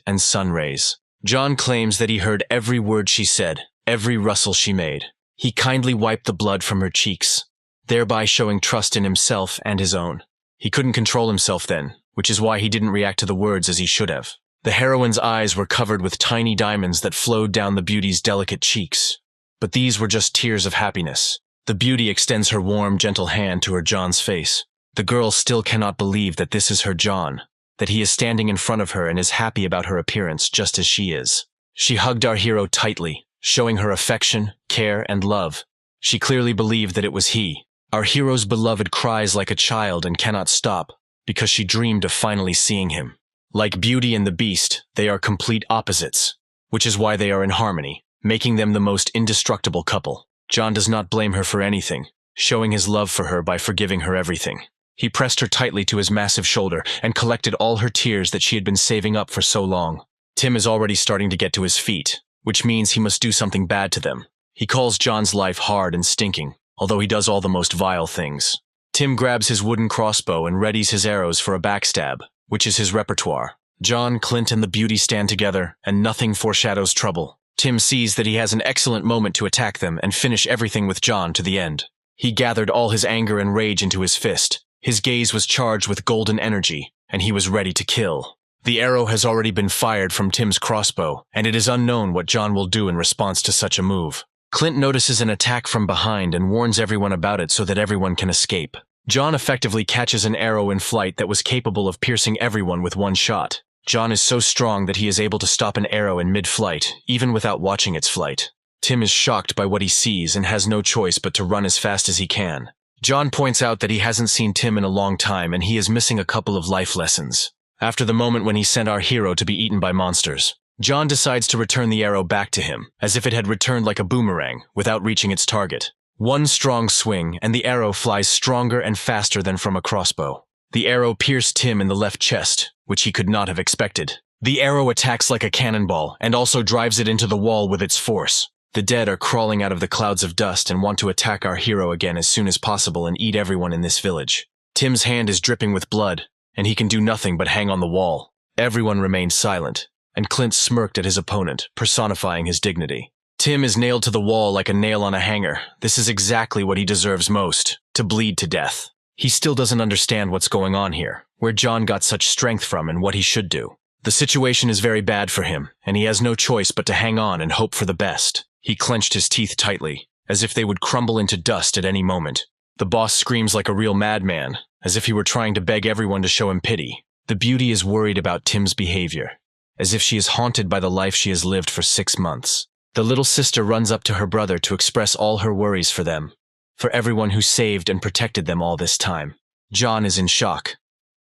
and sun rays. John claims that he heard every word she said, every rustle she made. He kindly wiped the blood from her cheeks, thereby showing trust in himself and his own. He couldn't control himself then, which is why he didn't react to the words as he should have. The heroine's eyes were covered with tiny diamonds that flowed down the beauty's delicate cheeks. But these were just tears of happiness. The beauty extends her warm, gentle hand to her John's face. The girl still cannot believe that this is her John, that he is standing in front of her and is happy about her appearance just as she is. She hugged our hero tightly, showing her affection, care, and love. She clearly believed that it was he. Our hero's beloved cries like a child and cannot stop, because she dreamed of finally seeing him. Like Beauty and the Beast, they are complete opposites, which is why they are in harmony, making them the most indestructible couple. John does not blame her for anything, showing his love for her by forgiving her everything. He pressed her tightly to his massive shoulder and collected all her tears that she had been saving up for so long. Tim is already starting to get to his feet, which means he must do something bad to them. He calls John's life hard and stinking, although he does all the most vile things. Tim grabs his wooden crossbow and readies his arrows for a backstab, which is his repertoire. John, Clint, and the beauty stand together, and nothing foreshadows trouble. Tim sees that he has an excellent moment to attack them and finish everything with John to the end. He gathered all his anger and rage into his fist. His gaze was charged with golden energy, and he was ready to kill. The arrow has already been fired from Tim's crossbow, and it is unknown what John will do in response to such a move. Clint notices an attack from behind and warns everyone about it so that everyone can escape. John effectively catches an arrow in flight that was capable of piercing everyone with one shot. John is so strong that he is able to stop an arrow in mid-flight, even without watching its flight. Tim is shocked by what he sees and has no choice but to run as fast as he can. John points out that he hasn't seen Tim in a long time and he is missing a couple of life lessons. After the moment when he sent our hero to be eaten by monsters, John decides to return the arrow back to him, as if it had returned like a boomerang, without reaching its target. One strong swing, and the arrow flies stronger and faster than from a crossbow. The arrow pierced Tim in the left chest, which he could not have expected. The arrow attacks like a cannonball, and also drives it into the wall with its force. The dead are crawling out of the clouds of dust and want to attack our hero again as soon as possible and eat everyone in this village. Tim's hand is dripping with blood, and he can do nothing but hang on the wall. Everyone remains silent, and Clint smirked at his opponent, personifying his dignity. Tim is nailed to the wall like a nail on a hanger. This is exactly what he deserves most, to bleed to death. He still doesn't understand what's going on here, where John got such strength from and what he should do. The situation is very bad for him, and he has no choice but to hang on and hope for the best. He clenched his teeth tightly, as if they would crumble into dust at any moment. The boss screams like a real madman, as if he were trying to beg everyone to show him pity. The beauty is worried about Tim's behavior, as if she is haunted by the life she has lived for 6 months. The little sister runs up to her brother to express all her worries for them, for everyone who saved and protected them all this time. John is in shock,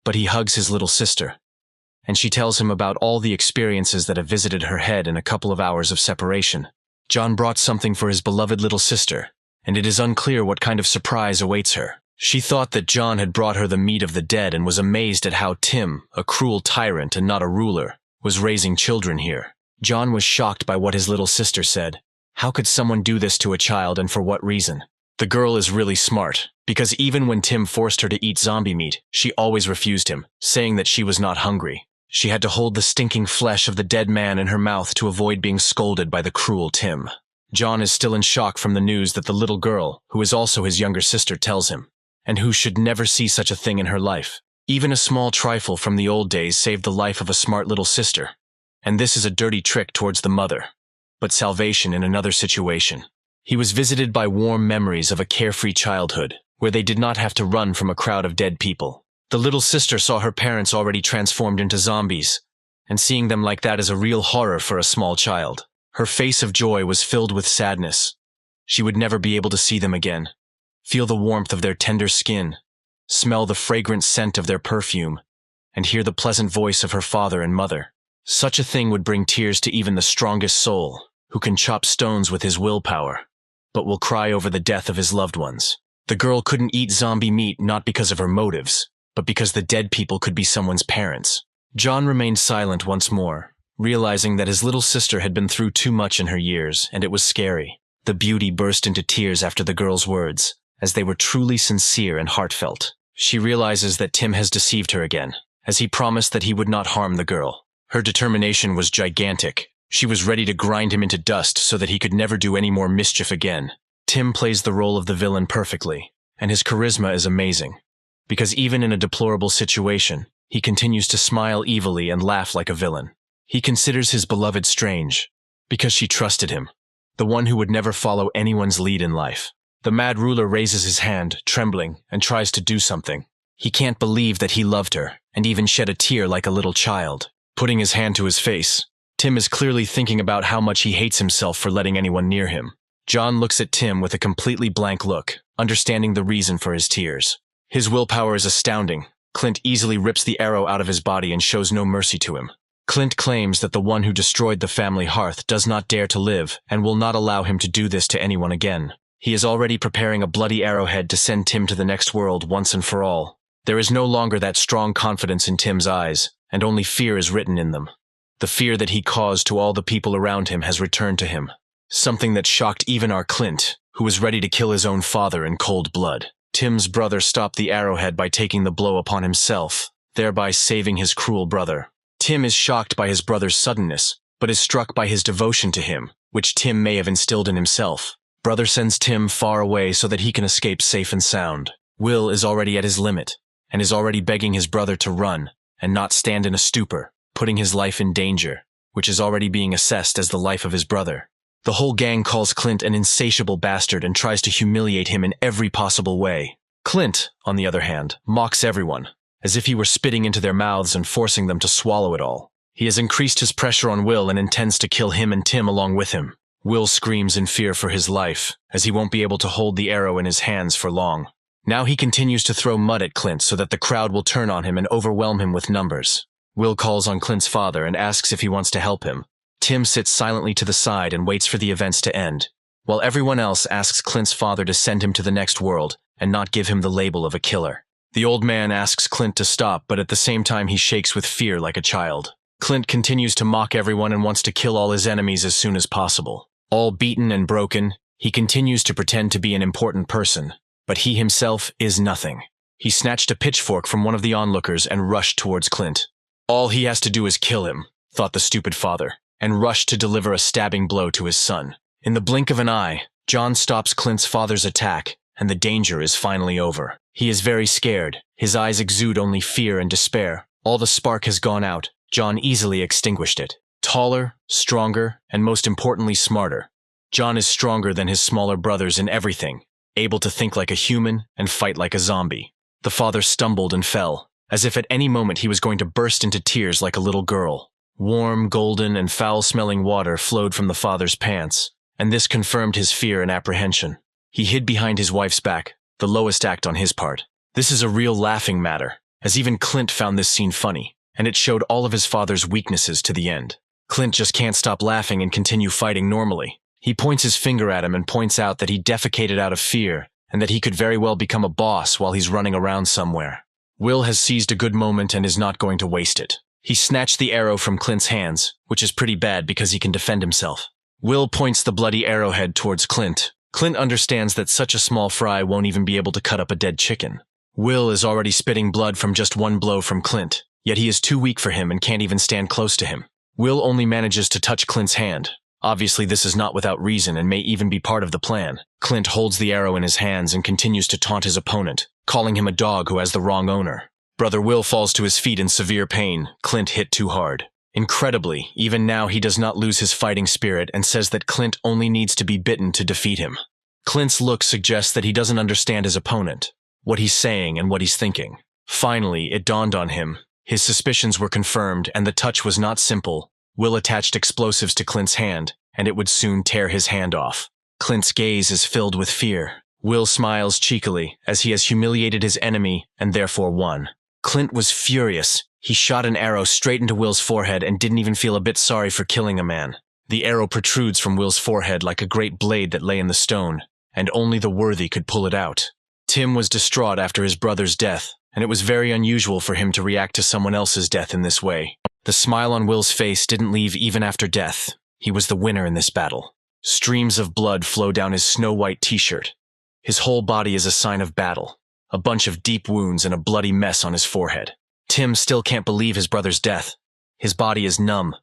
but he hugs his little sister, and she tells him about all the experiences that have visited her head in a couple of hours of separation. John brought something for his beloved little sister, and it is unclear what kind of surprise awaits her. She thought that John had brought her the meat of the dead and was amazed at how Tim, a cruel tyrant and not a ruler, was raising children here. John was shocked by what his little sister said. How could someone do this to a child and for what reason? The girl is really smart, because even when Tim forced her to eat zombie meat, she always refused him, saying that she was not hungry. She had to hold the stinking flesh of the dead man in her mouth to avoid being scolded by the cruel Tim. John is still in shock from the news that the little girl, who is also his younger sister, tells him, and who should never see such a thing in her life. Even a small trifle from the old days saved the life of a smart little sister, and this is a dirty trick towards the mother. But salvation in another situation. He was visited by warm memories of a carefree childhood, where they did not have to run from a crowd of dead people. The little sister saw her parents already transformed into zombies, and seeing them like that is a real horror for a small child. Her face of joy was filled with sadness. She would never be able to see them again, feel the warmth of their tender skin, smell the fragrant scent of their perfume, and hear the pleasant voice of her father and mother. Such a thing would bring tears to even the strongest soul, who can chop stones with his willpower, but will cry over the death of his loved ones. The girl couldn't eat zombie meat not because of her motives, but because the dead people could be someone's parents. John remained silent once more, realizing that his little sister had been through too much in her years, and it was scary. The beauty burst into tears after the girl's words, as they were truly sincere and heartfelt. She realizes that Tim has deceived her again, as he promised that he would not harm the girl. Her determination was gigantic. She was ready to grind him into dust so that he could never do any more mischief again. Tim plays the role of the villain perfectly, and his charisma is amazing, because even in a deplorable situation, he continues to smile evilly and laugh like a villain. He considers his beloved strange, because she trusted him, the one who would never follow anyone's lead in life. The mad ruler raises his hand, trembling, and tries to do something. He can't believe that he loved her, and even shed a tear like a little child. Putting his hand to his face, Tim is clearly thinking about how much he hates himself for letting anyone near him. John looks at Tim with a completely blank look, understanding the reason for his tears. His willpower is astounding. Clint easily rips the arrow out of his body and shows no mercy to him. Clint claims that the one who destroyed the family hearth does not dare to live and will not allow him to do this to anyone again. He is already preparing a bloody arrowhead to send Tim to the next world once and for all. There is no longer that strong confidence in Tim's eyes, and only fear is written in them. The fear that he caused to all the people around him has returned to him, something that shocked even our Clint, who was ready to kill his own father in cold blood. Tim's brother stopped the arrowhead by taking the blow upon himself, thereby saving his cruel brother. Tim is shocked by his brother's suddenness, but is struck by his devotion to him, which Tim may have instilled in himself. Brother sends Tim far away so that he can escape safe and sound. Will is already at his limit, and is already begging his brother to run, and not stand in a stupor, putting his life in danger, which is already being assessed as the life of his brother. The whole gang calls Clint an insatiable bastard and tries to humiliate him in every possible way. Clint, on the other hand, mocks everyone, as if he were spitting into their mouths and forcing them to swallow it all. He has increased his pressure on Will and intends to kill him and Tim along with him. Will screams in fear for his life, as he won't be able to hold the arrow in his hands for long. Now he continues to throw mud at Clint so that the crowd will turn on him and overwhelm him with numbers. Will calls on Clint's father and asks if he wants to help him. Tim sits silently to the side and waits for the events to end, while everyone else asks Clint's father to send him to the next world and not give him the label of a killer. The old man asks Clint to stop, but at the same time he shakes with fear like a child. Clint continues to mock everyone and wants to kill all his enemies as soon as possible. All beaten and broken, he continues to pretend to be an important person, but he himself is nothing. He snatched a pitchfork from one of the onlookers and rushed towards Clint. All he has to do is kill him, thought the stupid father, and rushed to deliver a stabbing blow to his son. In the blink of an eye, John stops Clint's father's attack, and the danger is finally over. He is very scared. His eyes exude only fear and despair. All the spark has gone out. John easily extinguished it. Taller, stronger, and most importantly smarter. John is stronger than his smaller brothers in everything, able to think like a human and fight like a zombie. The father stumbled and fell, as if at any moment he was going to burst into tears like a little girl. Warm, golden, and foul-smelling water flowed from the father's pants, and this confirmed his fear and apprehension. He hid behind his wife's back, the lowest act on his part. This is a real laughing matter, as even Clint found this scene funny, and it showed all of his father's weaknesses to the end. Clint just can't stop laughing and continue fighting normally. He points his finger at him and points out that he defecated out of fear, and that he could very well become a boss while he's running around somewhere. Will has seized a good moment and is not going to waste it. He snatched the arrow from Clint's hands, which is pretty bad because he can defend himself. Will points the bloody arrowhead towards Clint. Clint understands that such a small fry won't even be able to cut up a dead chicken. Will is already spitting blood from just one blow from Clint, yet he is too weak for him and can't even stand close to him. Will only manages to touch Clint's hand. Obviously, this is not without reason and may even be part of the plan. Clint holds the arrow in his hands and continues to taunt his opponent, calling him a dog who has the wrong owner. Brother Will falls to his feet in severe pain. Clint hit too hard. Incredibly, even now he does not lose his fighting spirit and says that Clint only needs to be bitten to defeat him. Clint's look suggests that he doesn't understand his opponent, what he's saying and what he's thinking. Finally, it dawned on him. His suspicions were confirmed, and the touch was not simple. Will attached explosives to Clint's hand, and it would soon tear his hand off. Clint's gaze is filled with fear. Will smiles cheekily, as he has humiliated his enemy and therefore won. Clint was furious. He shot an arrow straight into Will's forehead and didn't even feel a bit sorry for killing a man. The arrow protrudes from Will's forehead like a great blade that lay in the stone, and only the worthy could pull it out. Tim was distraught after his brother's death, and it was very unusual for him to react to someone else's death in this way. The smile on Will's face didn't leave even after death. He was the winner in this battle. Streams of blood flow down his snow-white t-shirt. His whole body is a sign of battle. A bunch of deep wounds and a bloody mess on his forehead. Tim still can't believe his brother's death. His body is numb,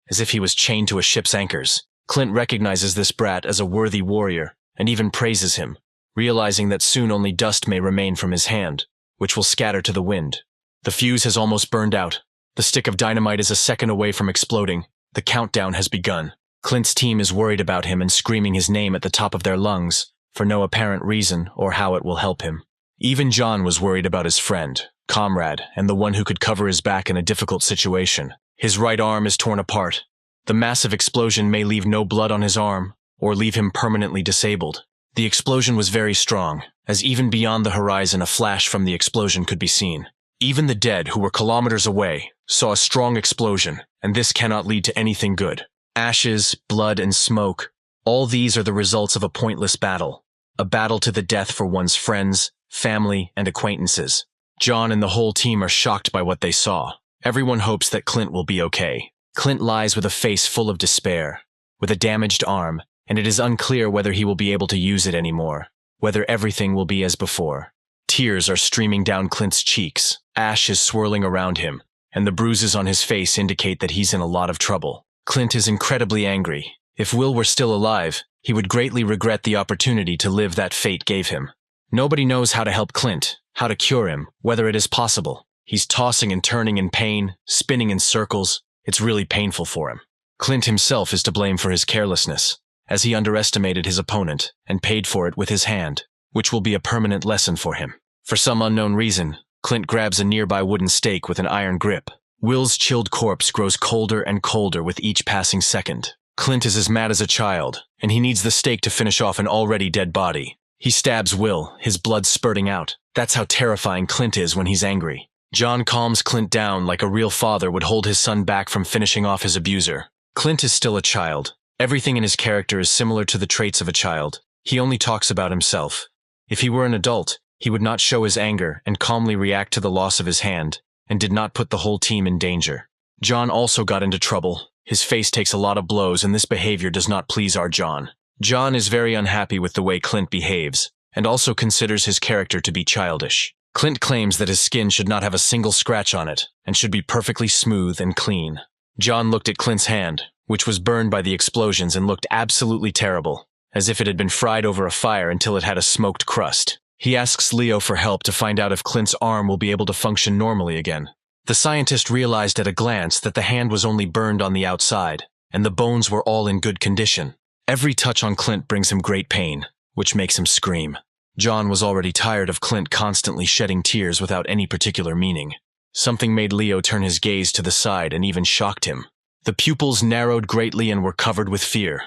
as if he was chained to a ship's anchors. Clint recognizes this brat as a worthy warrior, and even praises him, realizing that soon only dust may remain from his hand, which will scatter to the wind. The fuse has almost burned out. The stick of dynamite is a second away from exploding. The countdown has begun. Clint's team is worried about him and screaming his name at the top of their lungs, for no apparent reason or how it will help him. Even John was worried about his friend, comrade, and the one who could cover his back in a difficult situation. His right arm is torn apart. The massive explosion may leave no blood on his arm, or leave him permanently disabled. The explosion was very strong, as even beyond the horizon a flash from the explosion could be seen. Even the dead, who were kilometers away, saw a strong explosion, and this cannot lead to anything good. Ashes, blood, and smoke, all these are the results of a pointless battle. A battle to the death for one's friends, family, and acquaintances. John and the whole team are shocked by what they saw. Everyone hopes that Clint will be okay. Clint lies with a face full of despair, with a damaged arm, and it is unclear whether he will be able to use it anymore, whether everything will be as before. Tears are streaming down Clint's cheeks, ash is swirling around him, and the bruises on his face indicate that he's in a lot of trouble. Clint is incredibly angry. If Will were still alive, he would greatly regret the opportunity to live that fate gave him. Nobody knows how to help Clint, how to cure him, whether it is possible. He's tossing and turning in pain, spinning in circles. It's really painful for him. Clint himself is to blame for his carelessness, as he underestimated his opponent and paid for it with his hand, which will be a permanent lesson for him. For some unknown reason, Clint grabs a nearby wooden stake with an iron grip. Will's chilled corpse grows colder and colder with each passing second. Clint is as mad as a child, and he needs the stake to finish off an already dead body. He stabs Will, his blood spurting out. That's how terrifying Clint is when he's angry. John calms Clint down like a real father would hold his son back from finishing off his abuser. Clint is still a child. Everything in his character is similar to the traits of a child. He only talks about himself. If he were an adult, he would not show his anger and calmly react to the loss of his hand, and did not put the whole team in danger. John also got into trouble. His face takes a lot of blows, and this behavior does not please our John. John is very unhappy with the way Clint behaves, and also considers his character to be childish. Clint claims that his skin should not have a single scratch on it, and should be perfectly smooth and clean. John looked at Clint's hand, which was burned by the explosions and looked absolutely terrible, as if it had been fried over a fire until it had a smoked crust. He asks Leo for help to find out if Clint's arm will be able to function normally again. The scientist realized at a glance that the hand was only burned on the outside, and the bones were all in good condition. Every touch on Clint brings him great pain, which makes him scream. John was already tired of Clint constantly shedding tears without any particular meaning. Something made Leo turn his gaze to the side and even shocked him. The pupils narrowed greatly and were covered with fear.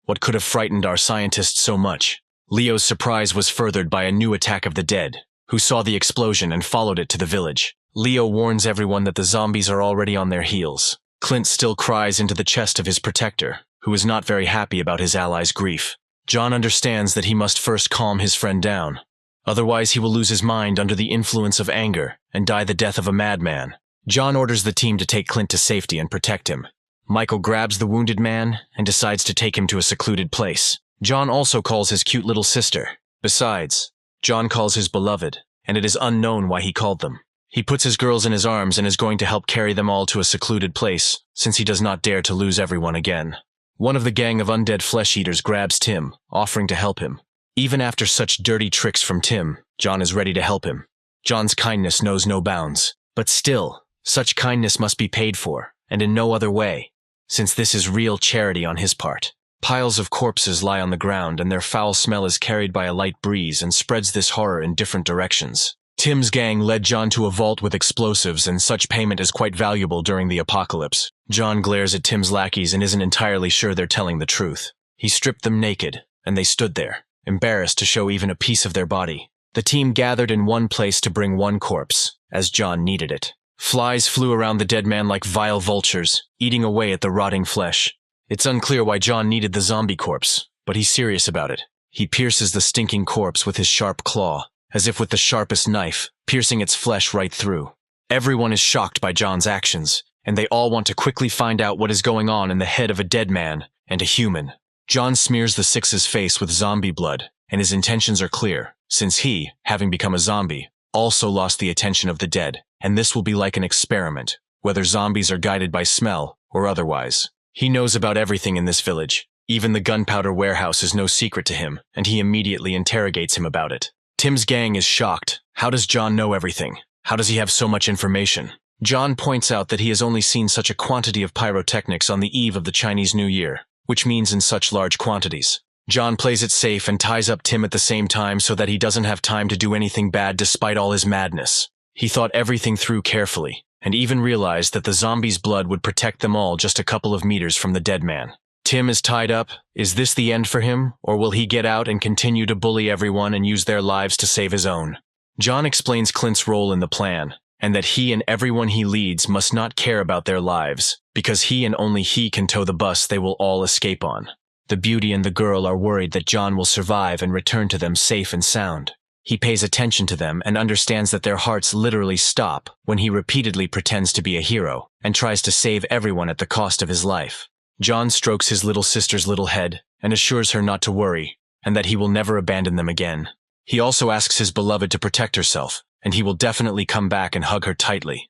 What could have frightened our scientist so much? Leo's surprise was furthered by a new attack of the dead, who saw the explosion and followed it to the village. Leo warns everyone that the zombies are already on their heels. Clint still cries into the chest of his protector, who is not very happy about his ally's grief. John understands that he must first calm his friend down. Otherwise he will lose his mind under the influence of anger and die the death of a madman. John orders the team to take Clint to safety and protect him. Michael grabs the wounded man and decides to take him to a secluded place. John also calls his cute little sister. Besides, John calls his beloved, and it is unknown why he called them. He puts his girls in his arms and is going to help carry them all to a secluded place, since he does not dare to lose everyone again. One of the gang of undead flesh-eaters grabs Tim, offering to help him. Even after such dirty tricks from Tim, John is ready to help him. John's kindness knows no bounds. But still, such kindness must be paid for, and in no other way, since this is real charity on his part. Piles of corpses lie on the ground, and their foul smell is carried by a light breeze and spreads this horror in different directions. Tim's gang led John to a vault with explosives, and such payment is quite valuable during the apocalypse. John glares at Tim's lackeys and isn't entirely sure they're telling the truth. He stripped them naked, and they stood there, embarrassed to show even a piece of their body. The team gathered in one place to bring one corpse, as John needed it. Flies flew around the dead man like vile vultures, eating away at the rotting flesh. It's unclear why John needed the zombie corpse, but he's serious about it. He pierces the stinking corpse with his sharp claw, as if with the sharpest knife, piercing its flesh right through. Everyone is shocked by John's actions, and they all want to quickly find out what is going on in the head of a dead man and a human. John smears the Six's face with zombie blood, and his intentions are clear, since he, having become a zombie, also lost the attention of the dead, and this will be like an experiment, whether zombies are guided by smell or otherwise. He knows about everything in this village. Even the gunpowder warehouse is no secret to him, and he immediately interrogates him about it. Tim's gang is shocked. How does John know everything? How does he have so much information? John points out that he has only seen such a quantity of pyrotechnics on the eve of the Chinese New Year, which means in such large quantities. John plays it safe and ties up Tim at the same time so that he doesn't have time to do anything bad despite all his madness. He thought everything through carefully, and even realized that the zombie's blood would protect them all just a couple of meters from the dead man. Tim is tied up. Is this the end for him, or will he get out and continue to bully everyone and use their lives to save his own? John explains Clint's role in the plan, and that he and everyone he leads must not care about their lives, because he and only he can tow the bus they will all escape on. The beauty and the girl are worried that John will survive and return to them safe and sound. He pays attention to them and understands that their hearts literally stop when he repeatedly pretends to be a hero and tries to save everyone at the cost of his life. John strokes his little sister's little head and assures her not to worry and that he will never abandon them again. He also asks his beloved to protect herself, and he will definitely come back and hug her tightly.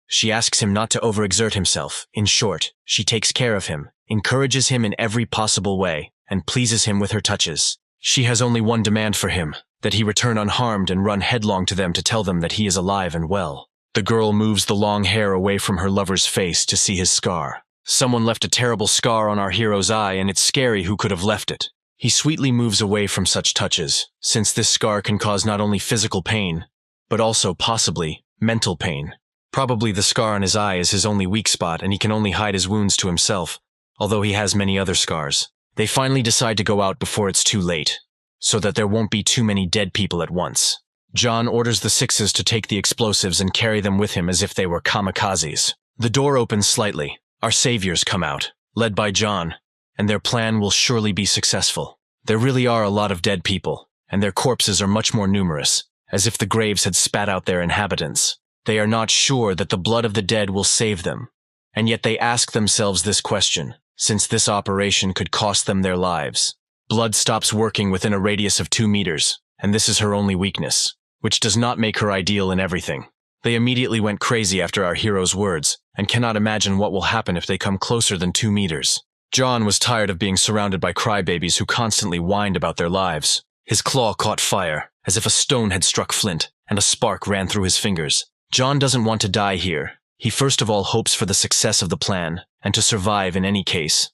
She asks him not to overexert himself. In short, she takes care of him, encourages him in every possible way, and pleases him with her touches. She has only one demand for him, that he return unharmed and run headlong to them to tell them that he is alive and well. The girl moves the long hair away from her lover's face to see his scar. Someone left a terrible scar on our hero's eye, and it's scary who could have left it. He sweetly moves away from such touches, since this scar can cause not only physical pain, but also, possibly, mental pain. Probably the scar on his eye is his only weak spot, and he can only hide his wounds to himself, although he has many other scars. They finally decide to go out before it's too late, so that there won't be too many dead people at once. John orders the Sixes to take the explosives and carry them with him as if they were kamikazes. The door opens slightly. Our saviors come out, led by John, and their plan will surely be successful. There really are a lot of dead people, and their corpses are much more numerous, as if the graves had spat out their inhabitants. They are not sure that the blood of the dead will save them, and yet they ask themselves this question, since this operation could cost them their lives. Blood stops working within a radius of 2 meters, and this is her only weakness, which does not make her ideal in everything. They immediately went crazy after our hero's words, and cannot imagine what will happen if they come closer than 2 meters. John was tired of being surrounded by crybabies who constantly whined about their lives. His claw caught fire, as if a stone had struck flint, and a spark ran through his fingers. John doesn't want to die here. He first of all hopes for the success of the plan, and to survive in any case.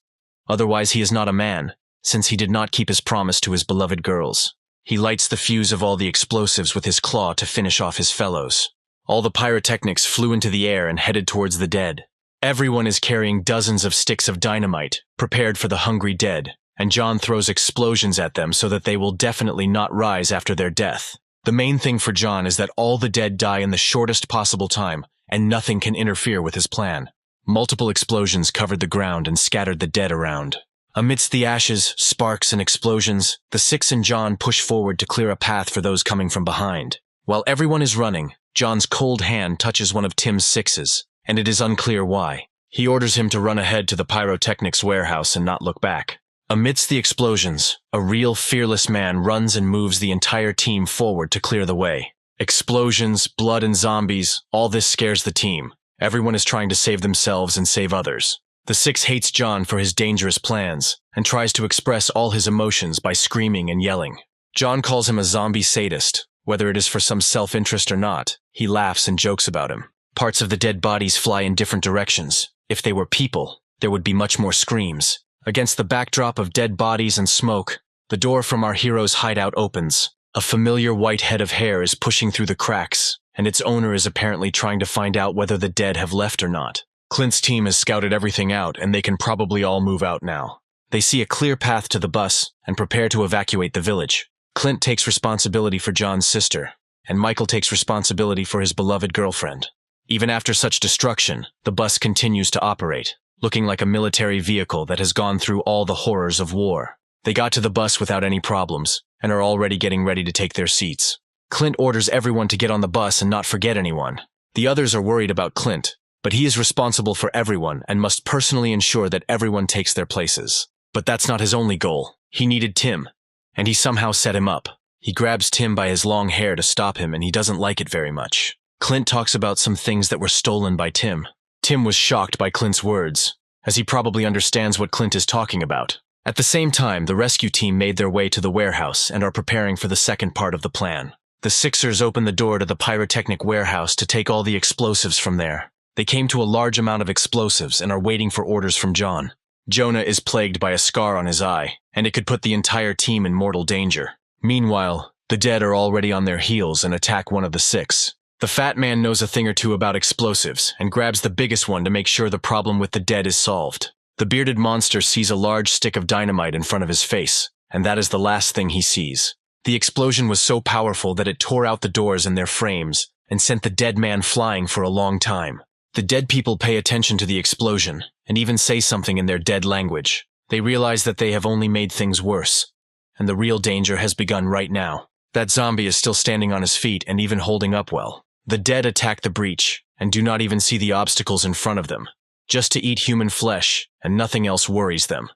Otherwise he is not a man, since he did not keep his promise to his beloved girls. He lights the fuse of all the explosives with his claw to finish off his fellows. All the pyrotechnics flew into the air and headed towards the dead. Everyone is carrying dozens of sticks of dynamite, prepared for the hungry dead, and John throws explosions at them so that they will definitely not rise after their death. The main thing for John is that all the dead die in the shortest possible time, and nothing can interfere with his plan. Multiple explosions covered the ground and scattered the dead around. Amidst the ashes, sparks, and explosions, the Six and John push forward to clear a path for those coming from behind. While everyone is running, John's cold hand touches one of Tim's Sixes, and it is unclear why. He orders him to run ahead to the pyrotechnics warehouse and not look back. Amidst the explosions, a real fearless man runs and moves the entire team forward to clear the way. Explosions, blood, and zombies, all this scares the team. Everyone is trying to save themselves and save others. The Six hates John for his dangerous plans, and tries to express all his emotions by screaming and yelling. John calls him a zombie sadist. Whether it is for some self-interest or not, he laughs and jokes about him. Parts of the dead bodies fly in different directions. If they were people, there would be much more screams. Against the backdrop of dead bodies and smoke, the door from our hero's hideout opens. A familiar white head of hair is pushing through the cracks, and its owner is apparently trying to find out whether the dead have left or not. Clint's team has scouted everything out, and they can probably all move out now. They see a clear path to the bus and prepare to evacuate the village. Clint takes responsibility for John's sister, and Michael takes responsibility for his beloved girlfriend. Even after such destruction, the bus continues to operate, looking like a military vehicle that has gone through all the horrors of war. They got to the bus without any problems, and are already getting ready to take their seats. Clint orders everyone to get on the bus and not forget anyone. The others are worried about Clint, but he is responsible for everyone and must personally ensure that everyone takes their places. But that's not his only goal. He needed Tim, and he somehow set him up. He grabs Tim by his long hair to stop him, and he doesn't like it very much. Clint talks about some things that were stolen by Tim. Tim was shocked by Clint's words, as he probably understands what Clint is talking about. At the same time, the rescue team made their way to the warehouse and are preparing for the second part of the plan. The Sixers open the door to the pyrotechnic warehouse to take all the explosives from there. They came to a large amount of explosives and are waiting for orders from John. Jonah is plagued by a scar on his eye, and it could put the entire team in mortal danger. Meanwhile, the dead are already on their heels and attack one of the six. The fat man knows a thing or two about explosives and grabs the biggest one to make sure the problem with the dead is solved. The bearded monster sees a large stick of dynamite in front of his face, and that is the last thing he sees. The explosion was so powerful that it tore out the doors and their frames and sent the dead man flying for a long time. The dead people pay attention to the explosion and even say something in their dead language. They realize that they have only made things worse, and the real danger has begun right now. That zombie is still standing on his feet and even holding up well. The dead attack the breach and do not even see the obstacles in front of them, just to eat human flesh, and nothing else worries them.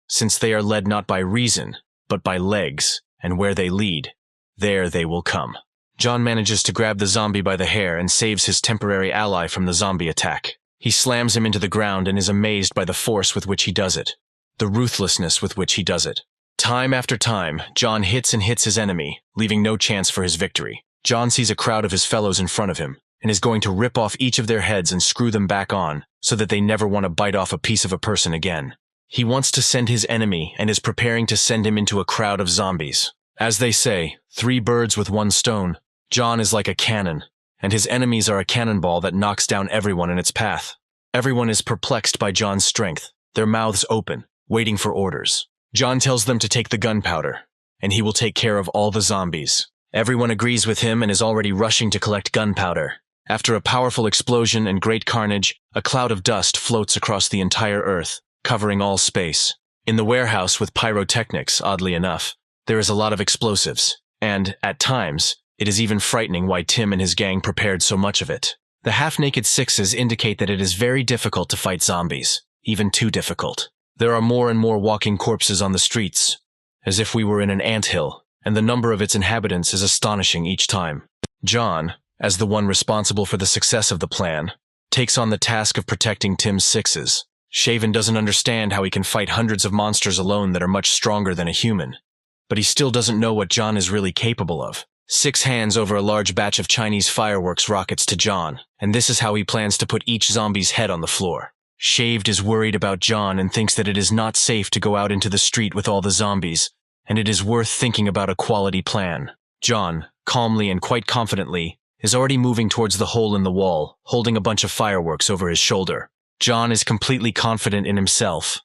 Since they are led not by reason, but by legs, and where they lead, there they will come. John manages to grab the zombie by the hair and saves his temporary ally from the zombie attack. He slams him into the ground and is amazed by the force with which he does it, the ruthlessness with which he does it. Time after time, John hits and hits his enemy, leaving no chance for his victory. John sees a crowd of his fellows in front of him, and is going to rip off each of their heads and screw them back on, so that they never want to bite off a piece of a person again. He wants to send his enemy and is preparing to send him into a crowd of zombies. As they say, 3 birds with 1 stone. John is like a cannon, and his enemies are a cannonball that knocks down everyone in its path. Everyone is perplexed by John's strength, their mouths open, waiting for orders. John tells them to take the gunpowder, and he will take care of all the zombies. Everyone agrees with him and is already rushing to collect gunpowder. After a powerful explosion and great carnage, a cloud of dust floats across the entire earth, covering all space. In the warehouse with pyrotechnics, oddly enough, there is a lot of explosives, and, at times, it is even frightening why Tim and his gang prepared so much of it. The half-naked Sixes indicate that it is very difficult to fight zombies, even too difficult. There are more and more walking corpses on the streets, as if we were in an anthill, and the number of its inhabitants is astonishing each time. John, as the one responsible for the success of the plan, takes on the task of protecting Tim's Sixes. Shaven doesn't understand how he can fight hundreds of monsters alone that are much stronger than a human, but he still doesn't know what John is really capable of. 6 hands over a large batch of Chinese fireworks rockets to John, and this is how he plans to put each zombie's head on the floor. Shaved is worried about John and thinks that it is not safe to go out into the street with all the zombies, and it is worth thinking about a quality plan. John, calmly and quite confidently, is already moving towards the hole in the wall, holding a bunch of fireworks over his shoulder. John is completely confident in himself.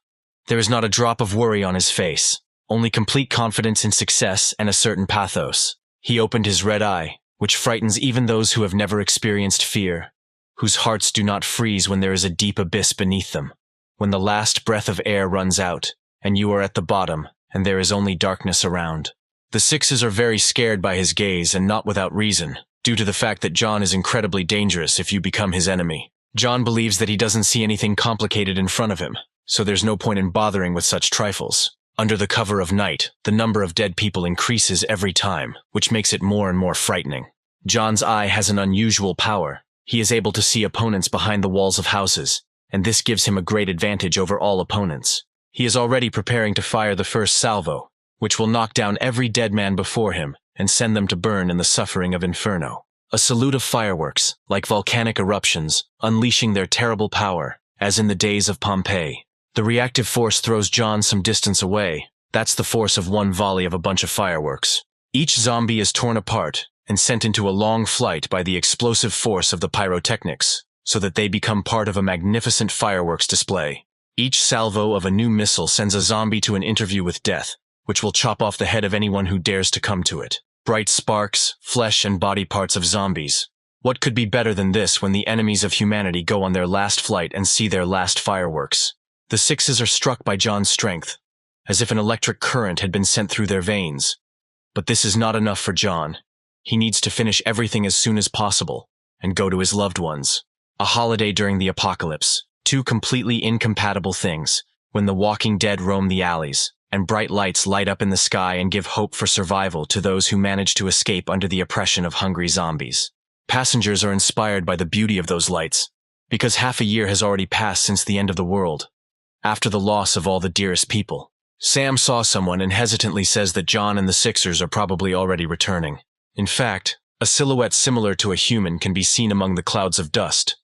There is not a drop of worry on his face, only complete confidence in success and a certain pathos. He opened his red eye, which frightens even those who have never experienced fear, whose hearts do not freeze when there is a deep abyss beneath them, when the last breath of air runs out, and you are at the bottom, and there is only darkness around. The Sixes are very scared by his gaze, and not without reason, due to the fact that John is incredibly dangerous if you become his enemy. John believes that he doesn't see anything complicated in front of him, so there's no point in bothering with such trifles. Under the cover of night, the number of dead people increases every time, which makes it more and more frightening. John's eye has an unusual power. He is able to see opponents behind the walls of houses, and this gives him a great advantage over all opponents. He is already preparing to fire the first salvo, which will knock down every dead man before him and send them to burn in the suffering of Inferno. A salute of fireworks, like volcanic eruptions, unleashing their terrible power, as in the days of Pompeii. The reactive force throws John some distance away. That's the force of one volley of a bunch of fireworks. Each zombie is torn apart and sent into a long flight by the explosive force of the pyrotechnics, so that they become part of a magnificent fireworks display. Each salvo of a new missile sends a zombie to an interview with death, which will chop off the head of anyone who dares to come to it. Bright sparks, flesh and body parts of zombies. What could be better than this when the enemies of humanity go on their last flight and see their last fireworks? The sixes are struck by John's strength, as if an electric current had been sent through their veins. But this is not enough for John. He needs to finish everything as soon as possible and go to his loved ones. A holiday during the apocalypse, two completely incompatible things, when the walking dead roam the alleys, and bright lights light up in the sky and give hope for survival to those who manage to escape under the oppression of hungry zombies. Passengers are inspired by the beauty of those lights, because half a year has already passed since the end of the world, after the loss of all the dearest people. Sam saw someone and hesitantly says that John and the Sixers are probably already returning. In fact, a silhouette similar to a human can be seen among the clouds of dust,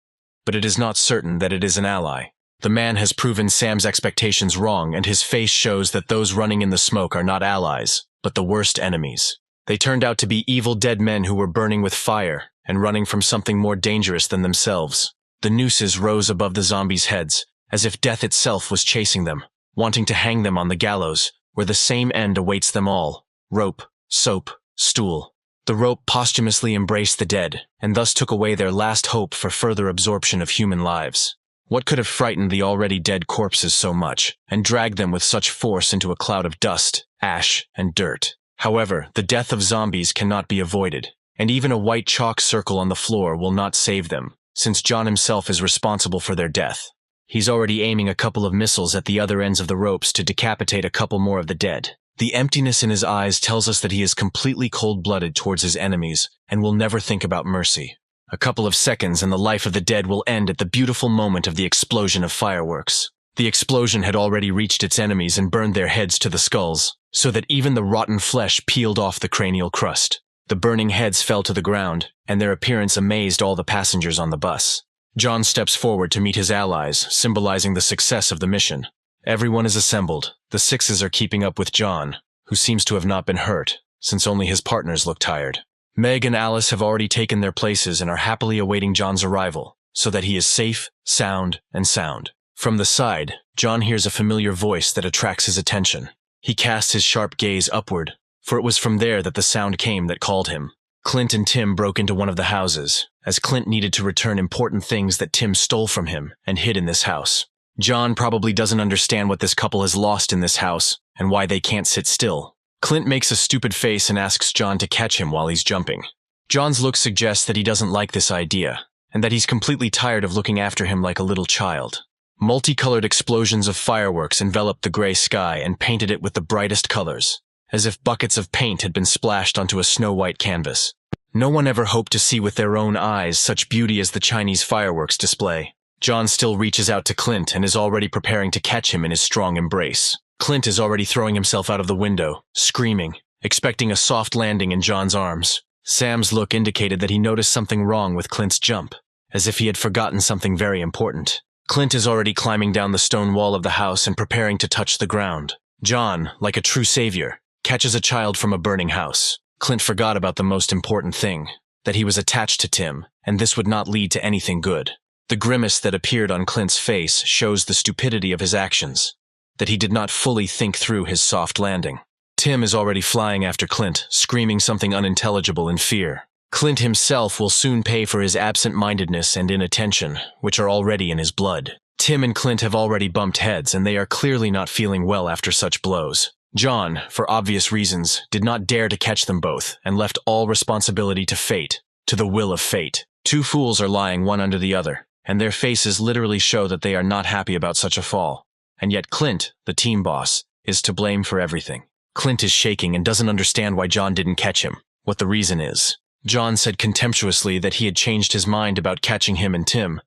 but it is not certain that it is an ally. The man has proven Sam's expectations wrong, and his face shows that those running in the smoke are not allies, but the worst enemies. They turned out to be evil dead men who were burning with fire and running from something more dangerous than themselves. The nooses rose above the zombies' heads, as if death itself was chasing them, wanting to hang them on the gallows, where the same end awaits them all: rope, soap, stool. The rope posthumously embraced the dead, and thus took away their last hope for further absorption of human lives. What could have frightened the already dead corpses so much, and dragged them with such force into a cloud of dust, ash, and dirt? However, the death of zombies cannot be avoided, and even a white chalk circle on the floor will not save them, since John himself is responsible for their death. He's already aiming a couple of missiles at the other ends of the ropes to decapitate a couple more of the dead. The emptiness in his eyes tells us that he is completely cold-blooded towards his enemies and will never think about mercy. A couple of seconds and the life of the dead will end at the beautiful moment of the explosion of fireworks. The explosion had already reached its enemies and burned their heads to the skulls, so that even the rotten flesh peeled off the cranial crust. The burning heads fell to the ground, and their appearance amazed all the passengers on the bus. John steps forward to meet his allies, symbolizing the success of the mission. Everyone is assembled. The sixes are keeping up with John, who seems to have not been hurt, since only his partners look tired. Meg and Alice have already taken their places and are happily awaiting John's arrival, so that he is safe, sound, and sound. From the side, John hears a familiar voice that attracts his attention. He casts his sharp gaze upward, for it was from there that the sound came that called him. Clint and Tim broke into one of the houses, as Clint needed to return important things that Tim stole from him and hid in this house. John probably doesn't understand what this couple has lost in this house, and why they can't sit still. Clint makes a stupid face and asks John to catch him while he's jumping. John's look suggests that he doesn't like this idea, and that he's completely tired of looking after him like a little child. Multicolored explosions of fireworks enveloped the gray sky and painted it with the brightest colors, as if buckets of paint had been splashed onto a snow-white canvas. No one ever hoped to see with their own eyes such beauty as the Chinese fireworks display. John still reaches out to Clint and is already preparing to catch him in his strong embrace. Clint is already throwing himself out of the window, screaming, expecting a soft landing in John's arms. Sam's look indicated that he noticed something wrong with Clint's jump, as if he had forgotten something very important. Clint is already climbing down the stone wall of the house and preparing to touch the ground. John, like a true savior, catches a child from a burning house. Clint forgot about the most important thing, that he was attached to Tim, and this would not lead to anything good. The grimace that appeared on Clint's face shows the stupidity of his actions, that he did not fully think through his soft landing. Tim is already flying after Clint, screaming something unintelligible in fear. Clint himself will soon pay for his absent-mindedness and inattention, which are already in his blood. Tim and Clint have already bumped heads, and they are clearly not feeling well after such blows. John, for obvious reasons, did not dare to catch them both, and left all responsibility to fate, to the will of fate. Two fools are lying one under the other, and their faces literally show that they are not happy about such a fall. And yet Clint, the team boss, is to blame for everything. Clint is shaking and doesn't understand why John didn't catch him, what the reason is. John said contemptuously that he had changed his mind about catching him and Tim,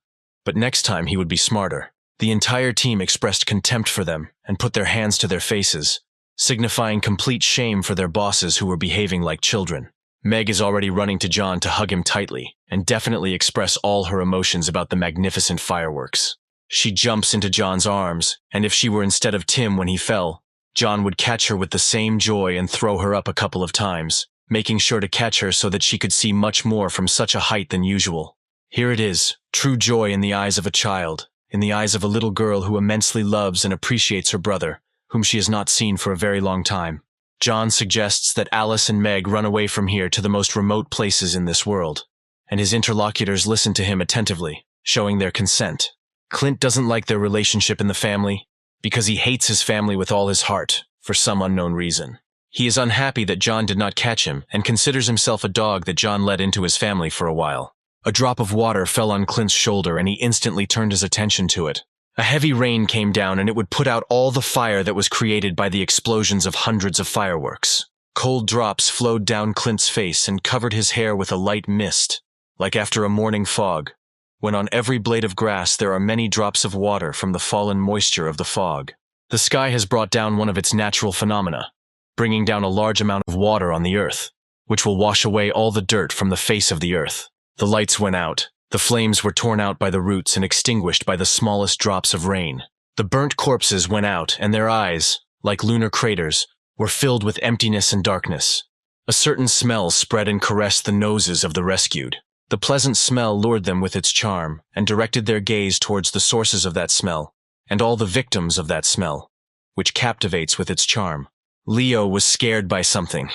but next time he would be smarter. The entire team expressed contempt for them and put their hands to their faces, signifying complete shame for their bosses who were behaving like children. Meg is already running to John to hug him tightly and definitely express all her emotions about the magnificent fireworks. She jumps into John's arms, and if she were instead of Tim when he fell, John would catch her with the same joy and throw her up a couple of times, making sure to catch her so that she could see much more from such a height than usual. Here it is, true joy in the eyes of a child, in the eyes of a little girl who immensely loves and appreciates her brother, whom she has not seen for a very long time. John suggests that Alice and Meg run away from here to the most remote places in this world, and his interlocutors listen to him attentively, showing their consent. Clint doesn't like their relationship in the family, because he hates his family with all his heart, for some unknown reason. He is unhappy that John did not catch him, and considers himself a dog that John let into his family for a while. A drop of water fell on Clint's shoulder, and he instantly turned his attention to it. A heavy rain came down, and it would put out all the fire that was created by the explosions of hundreds of fireworks. Cold drops flowed down Clint's face and covered his hair with a light mist, like after a morning fog, when on every blade of grass there are many drops of water from the fallen moisture of the fog. The sky has brought down one of its natural phenomena, bringing down a large amount of water on the earth, which will wash away all the dirt from the face of the earth. The lights went out. The flames were torn out by the roots and extinguished by the smallest drops of rain. The burnt corpses went out, and their eyes, like lunar craters, were filled with emptiness and darkness. A certain smell spread and caressed the noses of the rescued. The pleasant smell lured them with its charm, and directed their gaze towards the sources of that smell, and all the victims of that smell, which captivates with its charm. Leo was scared by something.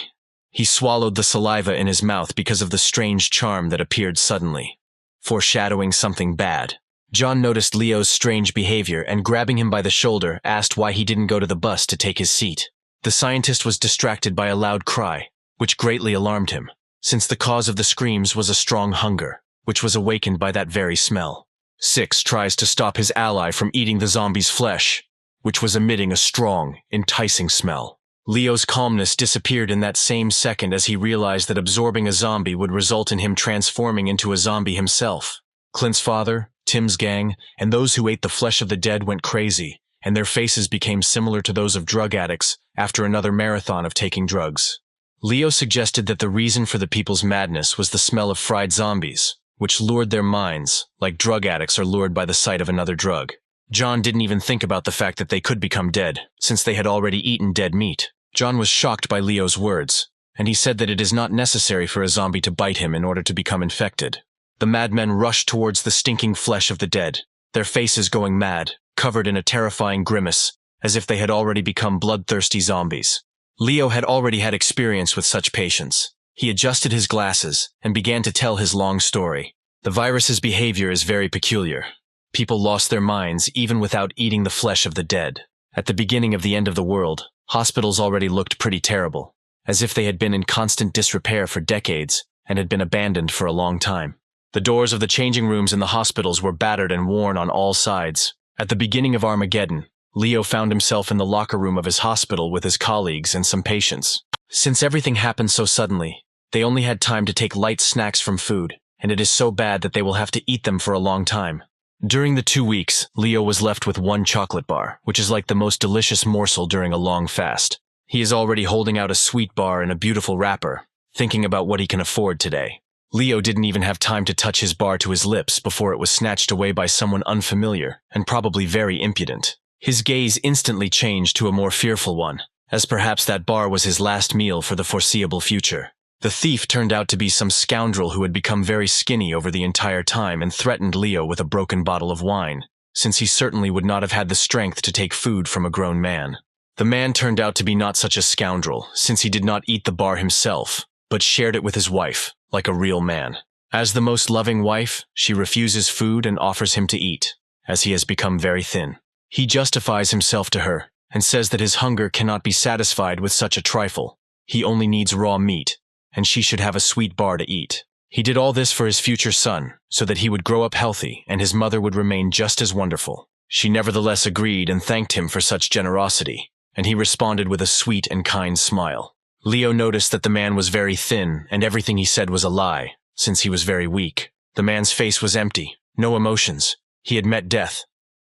He swallowed the saliva in his mouth because of the strange charm that appeared suddenly, foreshadowing something bad. John noticed Leo's strange behavior and, grabbing him by the shoulder, asked why he didn't go to the bus to take his seat. The scientist was distracted by a loud cry, which greatly alarmed him, since the cause of the screams was a strong hunger, which was awakened by that very smell. Six tries to stop his ally from eating the zombie's flesh, which was emitting a strong, enticing smell. Leo's calmness disappeared in that same second as he realized that absorbing a zombie would result in him transforming into a zombie himself. Clint's father, Tim's gang, and those who ate the flesh of the dead went crazy, and their faces became similar to those of drug addicts after another marathon of taking drugs. Leo suggested that the reason for the people's madness was the smell of fried zombies, which lured their minds, like drug addicts are lured by the sight of another drug. John didn't even think about the fact that they could become dead, since they had already eaten dead meat. John was shocked by Leo's words, and he said that it is not necessary for a zombie to bite him in order to become infected. The madmen rushed towards the stinking flesh of the dead, their faces going mad, covered in a terrifying grimace, as if they had already become bloodthirsty zombies. Leo had already had experience with such patients. He adjusted his glasses and began to tell his long story. The virus's behavior is very peculiar. People lost their minds even without eating the flesh of the dead. At the beginning of the end of the world, hospitals already looked pretty terrible, as if they had been in constant disrepair for decades and had been abandoned for a long time. The doors of the changing rooms in the hospitals were battered and worn on all sides. At the beginning of Armageddon, Leo found himself in the locker room of his hospital with his colleagues and some patients. Since everything happened so suddenly, they only had time to take light snacks from food, and it is so bad that they will have to eat them for a long time. During the 2 weeks, Leo was left with one chocolate bar, which is like the most delicious morsel during a long fast. He is already holding out a sweet bar in a beautiful wrapper, thinking about what he can afford today. Leo didn't even have time to touch his bar to his lips before it was snatched away by someone unfamiliar and probably very impudent. His gaze instantly changed to a more fearful one, as perhaps that bar was his last meal for the foreseeable future. The thief turned out to be some scoundrel who had become very skinny over the entire time and threatened Leo with a broken bottle of wine, since he certainly would not have had the strength to take food from a grown man. The man turned out to be not such a scoundrel, since he did not eat the bar himself, but shared it with his wife, like a real man. As the most loving wife, she refuses food and offers him to eat, as he has become very thin. He justifies himself to her, and says that his hunger cannot be satisfied with such a trifle. He only needs raw meat, and she should have a sweet bar to eat. He did all this for his future son, so that he would grow up healthy and his mother would remain just as wonderful. She nevertheless agreed and thanked him for such generosity, and he responded with a sweet and kind smile. Leo noticed that the man was very thin and everything he said was a lie, since he was very weak. The man's face was empty, no emotions. He had met death.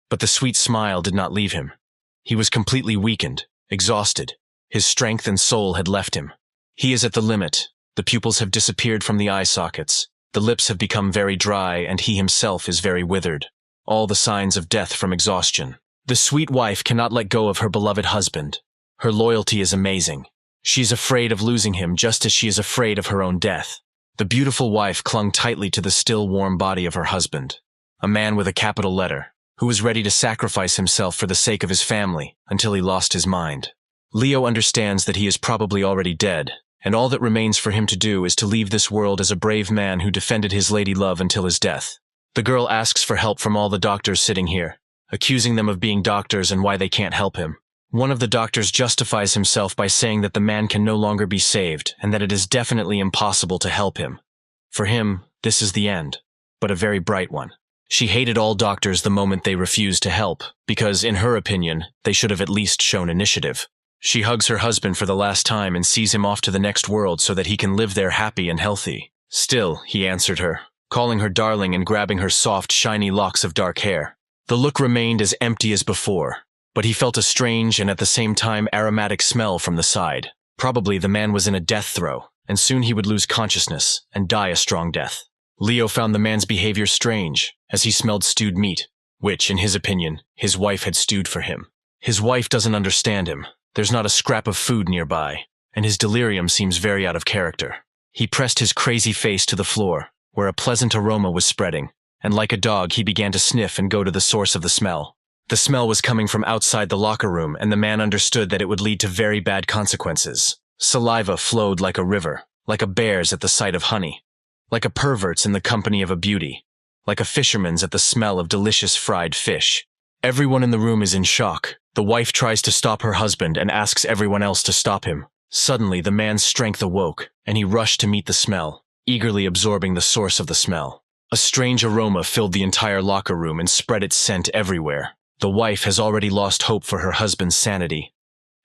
But the sweet smile did not leave him. He was completely weakened, exhausted. His strength and soul had left him. He is at the limit. The pupils have disappeared from the eye sockets. The lips have become very dry and he himself is very withered. All the signs of death from exhaustion. The sweet wife cannot let go of her beloved husband. Her loyalty is amazing. She is afraid of losing him just as she is afraid of her own death. The beautiful wife clung tightly to the still warm body of her husband. A man with a capital letter, who was ready to sacrifice himself for the sake of his family until he lost his mind. Leo understands that he is probably already dead, and all that remains for him to do is to leave this world as a brave man who defended his lady love until his death. The girl asks for help from all the doctors sitting here, accusing them of being doctors and why they can't help him. One of the doctors justifies himself by saying that the man can no longer be saved and that it is definitely impossible to help him. For him, this is the end, but a very bright one. She hated all doctors the moment they refused to help, because, in her opinion, they should have at least shown initiative. She hugs her husband for the last time and sees him off to the next world so that he can live there happy and healthy. Still, he answered her, calling her darling and grabbing her soft, shiny locks of dark hair. The look remained as empty as before, but he felt a strange and at the same time aromatic smell from the side. Probably the man was in a death throe, and soon he would lose consciousness and die a strong death. Leo found the man's behavior strange, as he smelled stewed meat, which, in his opinion, his wife had stewed for him. His wife doesn't understand him. There's not a scrap of food nearby, and his delirium seems very out of character. He pressed his crazy face to the floor, where a pleasant aroma was spreading, and like a dog he began to sniff and go to the source of the smell. The smell was coming from outside the locker room, and the man understood that it would lead to very bad consequences. Saliva flowed like a river, like a bear's at the sight of honey, like a pervert's in the company of a beauty, like a fisherman's at the smell of delicious fried fish. Everyone in the room is in shock. The wife tries to stop her husband and asks everyone else to stop him. Suddenly, the man's strength awoke, and he rushed to meet the smell, eagerly absorbing the source of the smell. A strange aroma filled the entire locker room and spread its scent everywhere. The wife has already lost hope for her husband's sanity,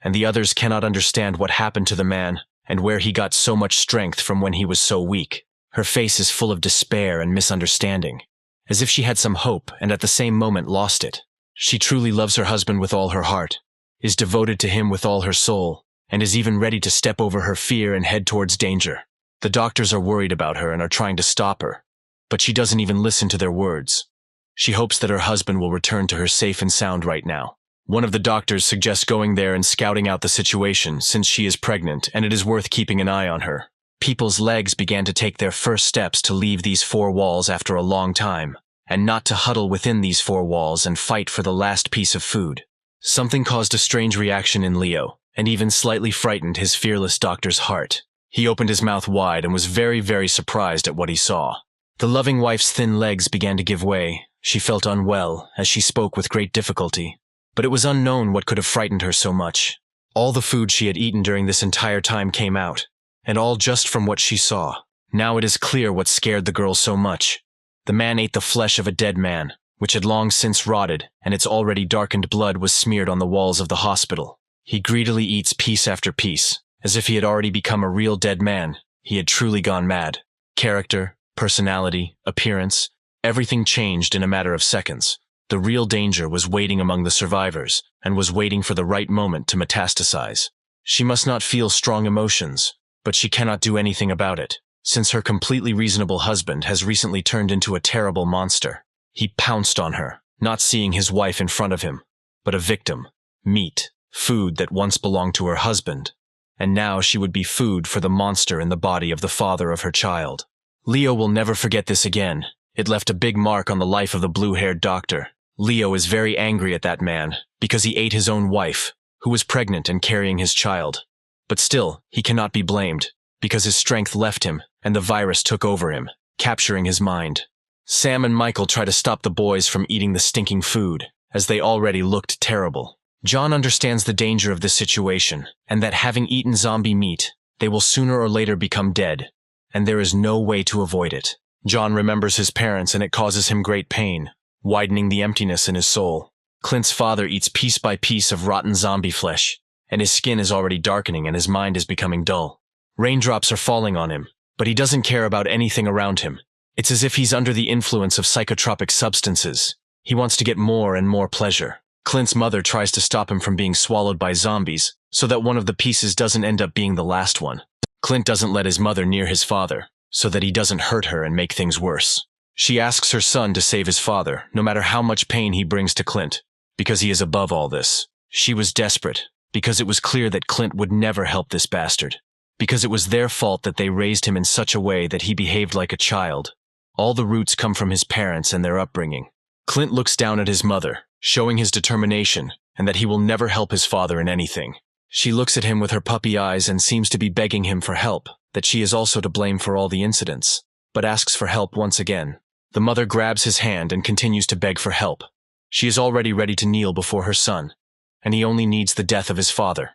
and the others cannot understand what happened to the man and where he got so much strength from when he was so weak. Her face is full of despair and misunderstanding, as if she had some hope and at the same moment lost it. She truly loves her husband with all her heart, is devoted to him with all her soul, and is even ready to step over her fear and head towards danger. The doctors are worried about her and are trying to stop her, but she doesn't even listen to their words. She hopes that her husband will return to her safe and sound right now. One of the doctors suggests going there and scouting out the situation since she is pregnant and it is worth keeping an eye on her. People's legs began to take their first steps to leave these four walls after a long time, and not to huddle within these four walls and fight for the last piece of food. Something caused a strange reaction in Leo, and even slightly frightened his fearless doctor's heart. He opened his mouth wide and was very, very surprised at what he saw. The loving wife's thin legs began to give way. She felt unwell as she spoke with great difficulty, but it was unknown what could have frightened her so much. All the food she had eaten during this entire time came out, and all just from what she saw. Now it is clear what scared the girl so much. The man ate the flesh of a dead man, which had long since rotted, and its already darkened blood was smeared on the walls of the hospital. He greedily eats piece after piece, as if he had already become a real dead man. He had truly gone mad. Character, personality, appearance, everything changed in a matter of seconds. The real danger was waiting among the survivors, and was waiting for the right moment to metastasize. She must not feel strong emotions, but she cannot do anything about it, since her completely reasonable husband has recently turned into a terrible monster. He pounced on her, not seeing his wife in front of him, but a victim, meat, food that once belonged to her husband, and now she would be food for the monster in the body of the father of her child. Leo will never forget this again. It left a big mark on the life of the blue-haired doctor. Leo is very angry at that man, because he ate his own wife, who was pregnant and carrying his child. But still, he cannot be blamed, because his strength left him, and the virus took over him, capturing his mind. Sam and Michael try to stop the boys from eating the stinking food, as they already looked terrible. John understands the danger of this situation, and that having eaten zombie meat, they will sooner or later become dead, and there is no way to avoid it. John remembers his parents and it causes him great pain, widening the emptiness in his soul. Clint's father eats piece by piece of rotten zombie flesh, and his skin is already darkening and his mind is becoming dull. Raindrops are falling on him, but he doesn't care about anything around him. It's as if he's under the influence of psychotropic substances. He wants to get more and more pleasure. Clint's mother tries to stop him from being swallowed by zombies, so that one of the pieces doesn't end up being the last one. Clint doesn't let his mother near his father, so that he doesn't hurt her and make things worse. She asks her son to save his father, no matter how much pain he brings to Clint, because he is above all this. She was desperate, because it was clear that Clint would never help this bastard. Because it was their fault that they raised him in such a way that he behaved like a child. All the roots come from his parents and their upbringing. Clint looks down at his mother, showing his determination, and that he will never help his father in anything. She looks at him with her puppy eyes and seems to be begging him for help, that she is also to blame for all the incidents, but asks for help once again. The mother grabs his hand and continues to beg for help. She is already ready to kneel before her son, and he only needs the death of his father,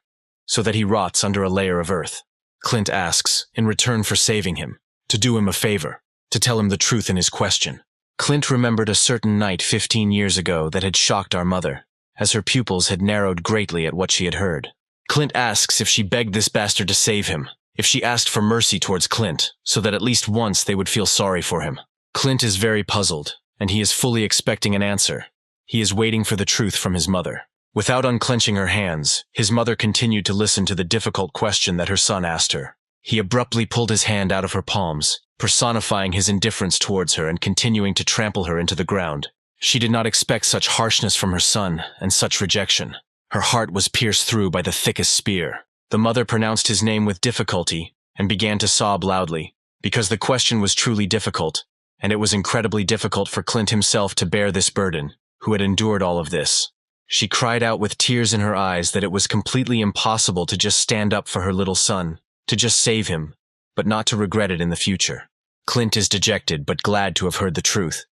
so that he rots under a layer of earth. Clint asks, in return for saving him, to do him a favor, to tell him the truth in his question. Clint remembered a certain night 15 years ago that had shocked our mother, as her pupils had narrowed greatly at what she had heard. Clint asks if she begged this bastard to save him, if she asked for mercy towards Clint, so that at least once they would feel sorry for him. Clint is very puzzled, and he is fully expecting an answer. He is waiting for the truth from his mother. Without unclenching her hands, his mother continued to listen to the difficult question that her son asked her. He abruptly pulled his hand out of her palms, personifying his indifference towards her and continuing to trample her into the ground. She did not expect such harshness from her son and such rejection. Her heart was pierced through by the thickest spear. The mother pronounced his name with difficulty and began to sob loudly, because the question was truly difficult, and it was incredibly difficult for Clint himself to bear this burden, who had endured all of this. She cried out with tears in her eyes that it was completely impossible to just stand up for her little son, to just save him, but not to regret it in the future. Clint is dejected but glad to have heard the truth,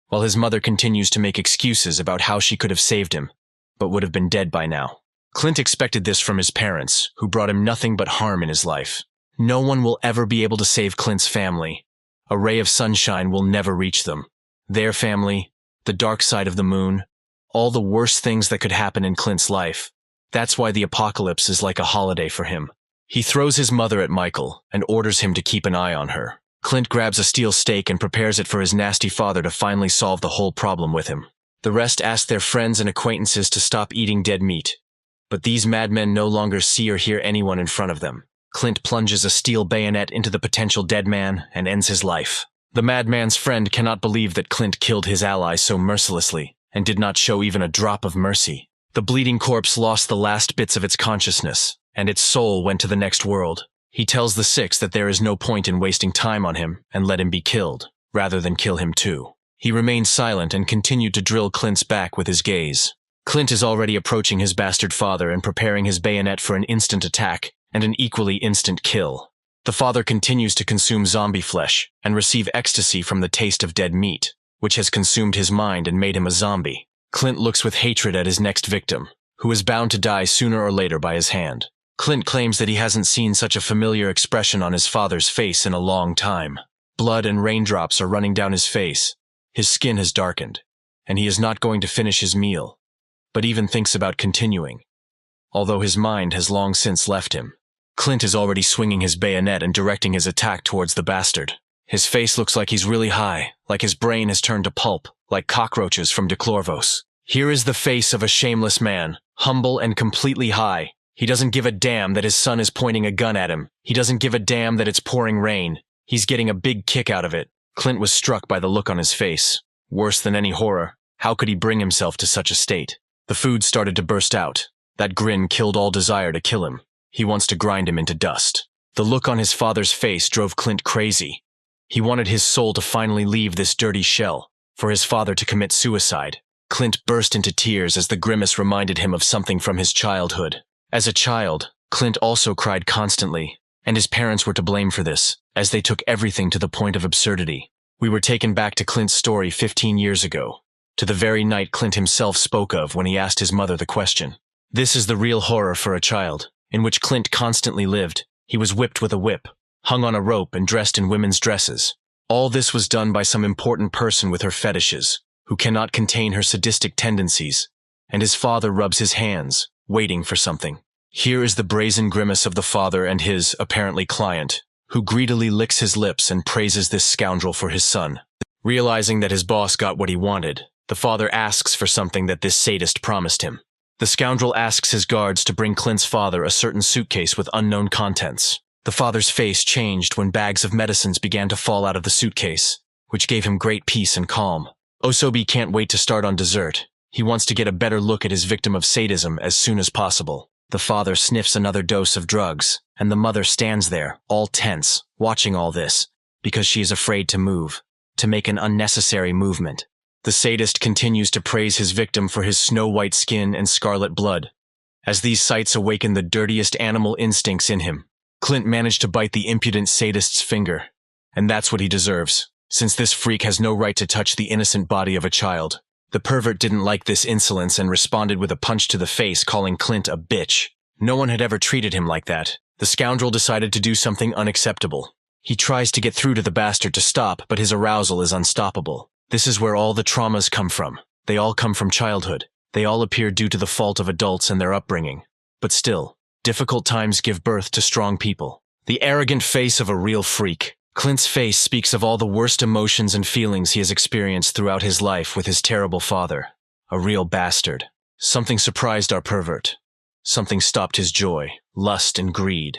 while his mother continues to make excuses about how she could have saved him, but would have been dead by now. Clint expected this from his parents, who brought him nothing but harm in his life. No one will ever be able to save Clint's family. A ray of sunshine will never reach them. Their family, the dark side of the moon, all the worst things that could happen in Clint's life. That's why the apocalypse is like a holiday for him. He throws his mother at Michael and orders him to keep an eye on her. Clint grabs a steel stake and prepares it for his nasty father to finally solve the whole problem with him. The rest ask their friends and acquaintances to stop eating dead meat. But these madmen no longer see or hear anyone in front of them. Clint plunges a steel bayonet into the potential dead man and ends his life. The madman's friend cannot believe that Clint killed his ally so mercilessly and did not show even a drop of mercy. The bleeding corpse lost the last bits of its consciousness, and its soul went to the next world. He tells the Six that there is no point in wasting time on him and let him be killed, rather than kill him too. He remained silent and continued to drill Clint's back with his gaze. Clint is already approaching his bastard father and preparing his bayonet for an instant attack and an equally instant kill. The father continues to consume zombie flesh and receive ecstasy from the taste of dead meat, which has consumed his mind and made him a zombie. Clint looks with hatred at his next victim, who is bound to die sooner or later by his hand. Clint claims that he hasn't seen such a familiar expression on his father's face in a long time. Blood and raindrops are running down his face. His skin has darkened, and he is not going to finish his meal, but even thinks about continuing, although his mind has long since left him. Clint is already swinging his bayonet and directing his attack towards the bastard. His face looks like he's really high, like his brain has turned to pulp, like cockroaches from Declorvos. Here is the face of a shameless man, humble and completely high. He doesn't give a damn that his son is pointing a gun at him. He doesn't give a damn that it's pouring rain. He's getting a big kick out of it. Clint was struck by the look on his face. Worse than any horror, how could he bring himself to such a state? The food started to burst out. That grin killed all desire to kill him. He wants to grind him into dust. The look on his father's face drove Clint crazy. He wanted his soul to finally leave this dirty shell, for his father to commit suicide. Clint burst into tears as the grimace reminded him of something from his childhood. As a child, Clint also cried constantly, and his parents were to blame for this, as they took everything to the point of absurdity. We were taken back to Clint's story 15 years ago, to the very night Clint himself spoke of when he asked his mother the question. This is the real horror for a child, in which Clint constantly lived. He was whipped with a whip, hung on a rope and dressed in women's dresses. All this was done by some important person with her fetishes, who cannot contain her sadistic tendencies, and his father rubs his hands, waiting for something. Here is the brazen grimace of the father and his, apparently, client, who greedily licks his lips and praises this scoundrel for his son. Realizing that his boss got what he wanted, the father asks for something that this sadist promised him. The scoundrel asks his guards to bring Clint's father a certain suitcase with unknown contents. The father's face changed when bags of medicines began to fall out of the suitcase, which gave him great peace and calm. Osobi can't wait to start on dessert. He wants to get a better look at his victim of sadism as soon as possible. The father sniffs another dose of drugs, and the mother stands there, all tense, watching all this, because she is afraid to move, to make an unnecessary movement. The sadist continues to praise his victim for his snow-white skin and scarlet blood. As these sights awaken the dirtiest animal instincts in him, Clint managed to bite the impudent sadist's finger. And that's what he deserves, since this freak has no right to touch the innocent body of a child. The pervert didn't like this insolence and responded with a punch to the face, calling Clint a bitch. No one had ever treated him like that. The scoundrel decided to do something unacceptable. He tries to get through to the bastard to stop, but his arousal is unstoppable. This is where all the traumas come from. They all come from childhood. They all appear due to the fault of adults and their upbringing. But still, difficult times give birth to strong people. The arrogant face of a real freak. Clint's face speaks of all the worst emotions and feelings he has experienced throughout his life with his terrible father. A real bastard. Something surprised our pervert. Something stopped his joy, lust, and greed.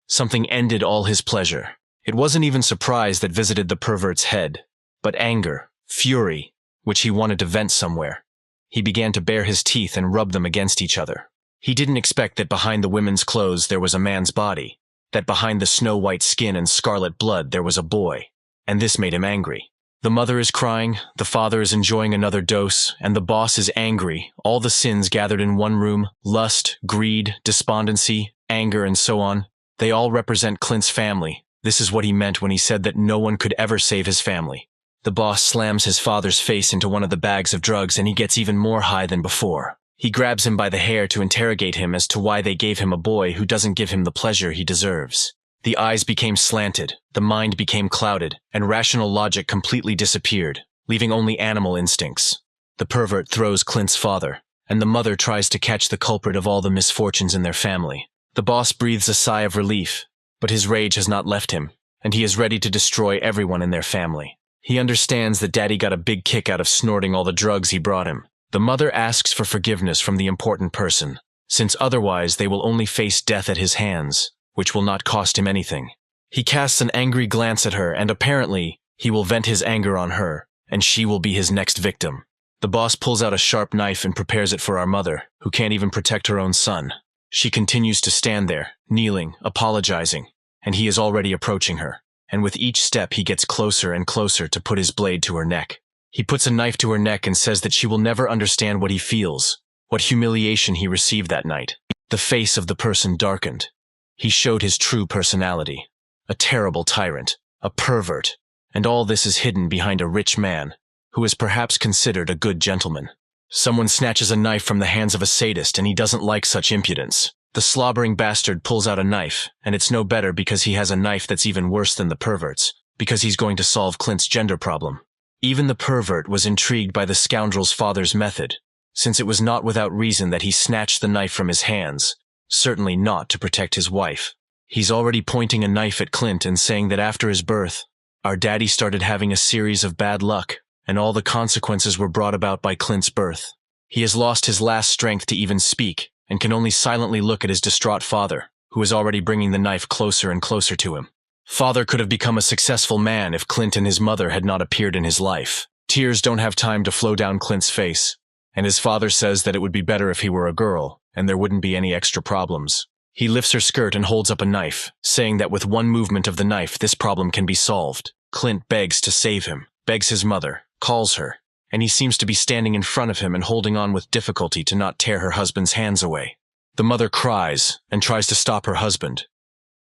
Something ended all his pleasure. It wasn't even surprise that visited the pervert's head, but anger, fury, which he wanted to vent somewhere. He began to bare his teeth and rub them against each other. He didn't expect that behind the women's clothes there was a man's body, that behind the snow-white skin and scarlet blood there was a boy, and this made him angry. The mother is crying, the father is enjoying another dose, and the boss is angry, all the sins gathered in one room, lust, greed, despondency, anger, and so on. They all represent Clint's family. This is what he meant when he said that no one could ever save his family. The boss slams his father's face into one of the bags of drugs and he gets even more high than before. He grabs him by the hair to interrogate him as to why they gave him a boy who doesn't give him the pleasure he deserves. The eyes became slanted, the mind became clouded, and rational logic completely disappeared, leaving only animal instincts. The pervert throws Clint's father, and the mother tries to catch the culprit of all the misfortunes in their family. The boss breathes a sigh of relief, but his rage has not left him, and he is ready to destroy everyone in their family. He understands that Daddy got a big kick out of snorting all the drugs he brought him. The mother asks for forgiveness from the important person, since otherwise they will only face death at his hands, which will not cost him anything. He casts an angry glance at her, and apparently, he will vent his anger on her, and she will be his next victim. The boss pulls out a sharp knife and prepares it for our mother, who can't even protect her own son. She continues to stand there, kneeling, apologizing, and he is already approaching her, and with each step he gets closer and closer to put his blade to her neck. He puts a knife to her neck and says that she will never understand what he feels, what humiliation he received that night. The face of the person darkened. He showed his true personality. A terrible tyrant, a pervert, and all this is hidden behind a rich man, who is perhaps considered a good gentleman. Someone snatches a knife from the hands of a sadist and he doesn't like such impudence. The slobbering bastard pulls out a knife, and it's no better because he has a knife that's even worse than the pervert's, because he's going to solve Clint's gender problem. Even the pervert was intrigued by the scoundrel's father's method, since it was not without reason that he snatched the knife from his hands, certainly not to protect his wife. He's already pointing a knife at Clint and saying that after his birth, our daddy started having a series of bad luck, and all the consequences were brought about by Clint's birth. He has lost his last strength to even speak, and can only silently look at his distraught father, who is already bringing the knife closer and closer to him. Father could have become a successful man if Clint and his mother had not appeared in his life. Tears don't have time to flow down Clint's face, and his father says that it would be better if he were a girl, and there wouldn't be any extra problems. He lifts her skirt and holds up a knife, saying that with one movement of the knife this problem can be solved. Clint begs to save him, begs his mother, calls her, and he seems to be standing in front of him and holding on with difficulty to not tear her husband's hands away. The mother cries and tries to stop her husband,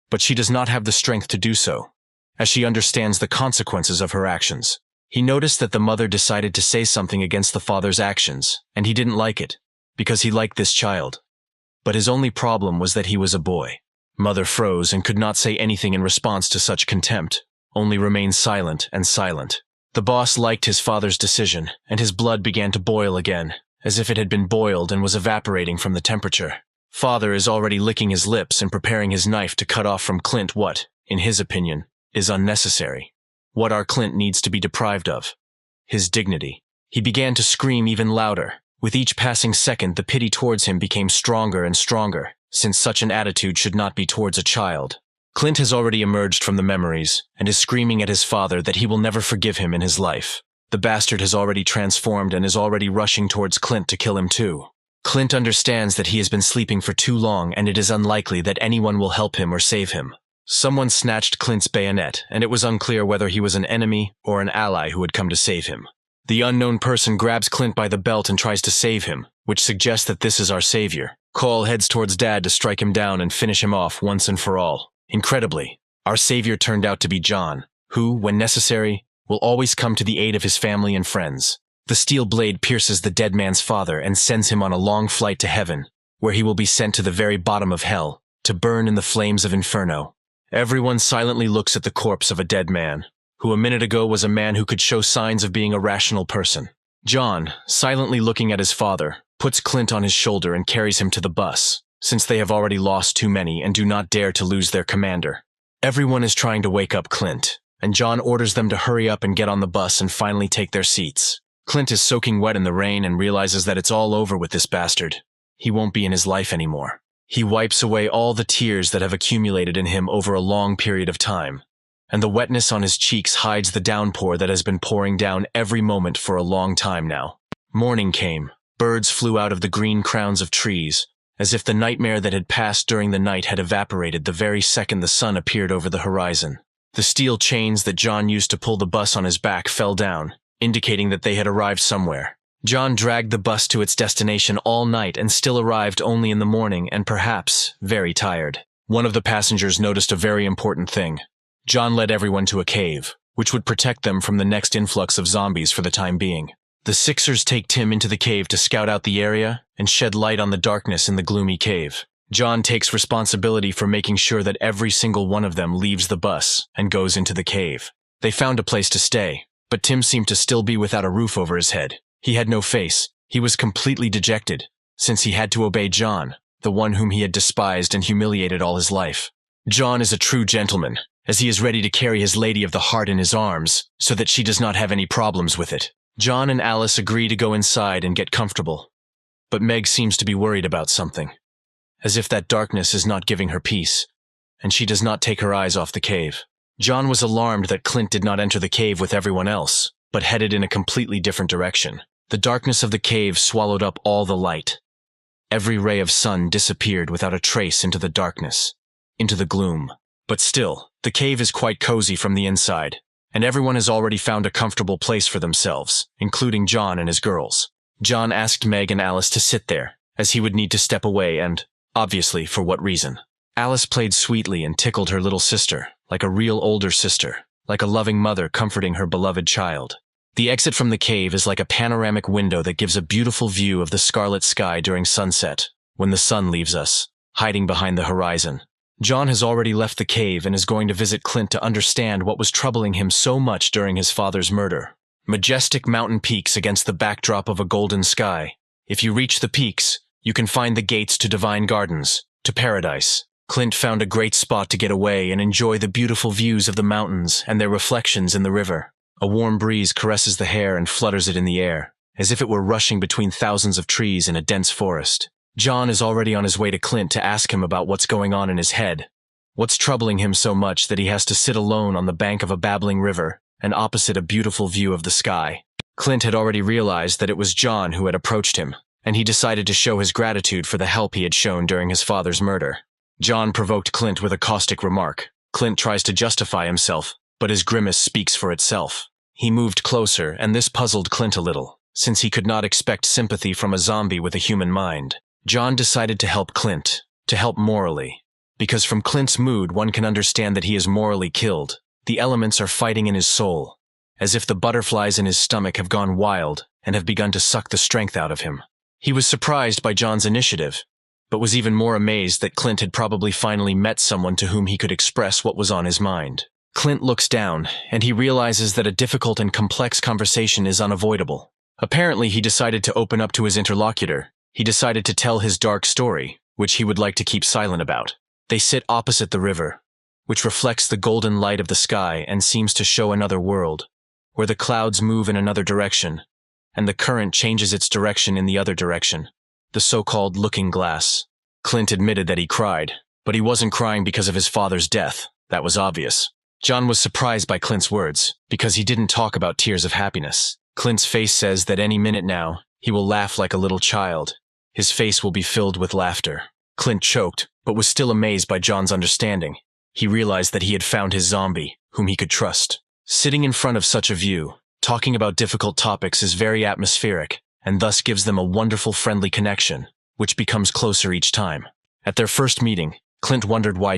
but she does not have the strength to do so, as she understands the consequences of her actions. He noticed that the mother decided to say something against the father's actions, and he didn't like it, because he liked this child. But his only problem was that he was a boy. Mother froze and could not say anything in response to such contempt, only remained silent and silent. The boss liked his father's decision, and his blood began to boil again, as if it had been boiled and was evaporating from the temperature. Father is already licking his lips and preparing his knife to cut off from Clint what, in his opinion, is unnecessary. What our Clint needs to be deprived of. His dignity. He began to scream even louder. With each passing second, the pity towards him became stronger and stronger, since such an attitude should not be towards a child. Clint has already emerged from the memories, and is screaming at his father that he will never forgive him in his life. The bastard has already transformed and is already rushing towards Clint to kill him too. Clint understands that he has been sleeping for too long and it is unlikely that anyone will help him or save him. Someone snatched Clint's bayonet, and it was unclear whether he was an enemy or an ally who had come to save him. The unknown person grabs Clint by the belt and tries to save him, which suggests that this is our savior. Cole heads towards Dad to strike him down and finish him off once and for all. Incredibly, our savior turned out to be John, who, when necessary, will always come to the aid of his family and friends. The steel blade pierces the dead man's father and sends him on a long flight to heaven, where he will be sent to the very bottom of hell, to burn in the flames of inferno. Everyone silently looks at the corpse of a dead man, who a minute ago was a man who could show signs of being a rational person. John, silently looking at his father, puts Clint on his shoulder and carries him to the bus, since they have already lost too many and do not dare to lose their commander. Everyone is trying to wake up Clint, and John orders them to hurry up and get on the bus and finally take their seats. Clint is soaking wet in the rain and realizes that it's all over with this bastard. He won't be in his life anymore. He wipes away all the tears that have accumulated in him over a long period of time, and the wetness on his cheeks hides the downpour that has been pouring down every moment for a long time now. Morning came. Birds flew out of the green crowns of trees, as if the nightmare that had passed during the night had evaporated the very second the sun appeared over the horizon. The steel chains that John used to pull the bus on his back fell down, indicating that they had arrived somewhere. John dragged the bus to its destination all night and still arrived only in the morning and perhaps very tired. One of the passengers noticed a very important thing. John led everyone to a cave, which would protect them from the next influx of zombies for the time being. The Sixers take Tim into the cave to scout out the area and shed light on the darkness in the gloomy cave. John takes responsibility for making sure that every single one of them leaves the bus and goes into the cave. They found a place to stay, but Tim seemed to still be without a roof over his head. He had no face. He was completely dejected, since he had to obey John, the one whom he had despised and humiliated all his life. John is a true gentleman, as he is ready to carry his lady of the heart in his arms, so that she does not have any problems with it. John and Alice agree to go inside and get comfortable, but Meg seems to be worried about something, as if that darkness is not giving her peace, and she does not take her eyes off the cave. John was alarmed that Clint did not enter the cave with everyone else, but headed in a completely different direction. The darkness of the cave swallowed up all the light. Every ray of sun disappeared without a trace into the darkness, into the gloom. But still, the cave is quite cozy from the inside, and everyone has already found a comfortable place for themselves, including John and his girls. John asked Meg and Alice to sit there, as he would need to step away and, obviously, for what reason. Alice played sweetly and tickled her little sister, like a real older sister, like a loving mother comforting her beloved child. The exit from the cave is like a panoramic window that gives a beautiful view of the scarlet sky during sunset, when the sun leaves us, hiding behind the horizon. John has already left the cave and is going to visit Clint to understand what was troubling him so much during his father's murder. Majestic mountain peaks against the backdrop of a golden sky. If you reach the peaks, you can find the gates to divine gardens, to paradise. Clint found a great spot to get away and enjoy the beautiful views of the mountains and their reflections in the river. A warm breeze caresses the hair and flutters it in the air, as if it were rushing between thousands of trees in a dense forest. John is already on his way to Clint to ask him about what's going on in his head. What's troubling him so much that he has to sit alone on the bank of a babbling river and opposite a beautiful view of the sky. Clint had already realized that it was John who had approached him, and he decided to show his gratitude for the help he had shown during his father's murder. John provoked Clint with a caustic remark. Clint tries to justify himself, but his grimace speaks for itself. He moved closer, and this puzzled Clint a little, since he could not expect sympathy from a zombie with a human mind. John decided to help Clint, to help morally, because from Clint's mood one can understand that he is morally killed. The elements are fighting in his soul, as if the butterflies in his stomach have gone wild and have begun to suck the strength out of him. He was surprised by John's initiative, but was even more amazed that Clint had probably finally met someone to whom he could express what was on his mind. Clint looks down, and he realizes that a difficult and complex conversation is unavoidable. Apparently, he decided to open up to his interlocutor. He decided to tell his dark story, which he would like to keep silent about. They sit opposite the river, which reflects the golden light of the sky and seems to show another world, where the clouds move in another direction, and the current changes its direction in the other direction, the so-called looking glass. Clint admitted that he cried, but he wasn't crying because of his father's death. That was obvious. John was surprised by Clint's words, because he didn't talk about tears of happiness. Clint's face says that any minute now, he will laugh like a little child. His face will be filled with laughter. Clint choked, but was still amazed by John's understanding. He realized that he had found his zombie, whom he could trust. Sitting in front of such a view, talking about difficult topics is very atmospheric, and thus gives them a wonderful friendly connection, which becomes closer each time. At their first meeting, Clint wondered why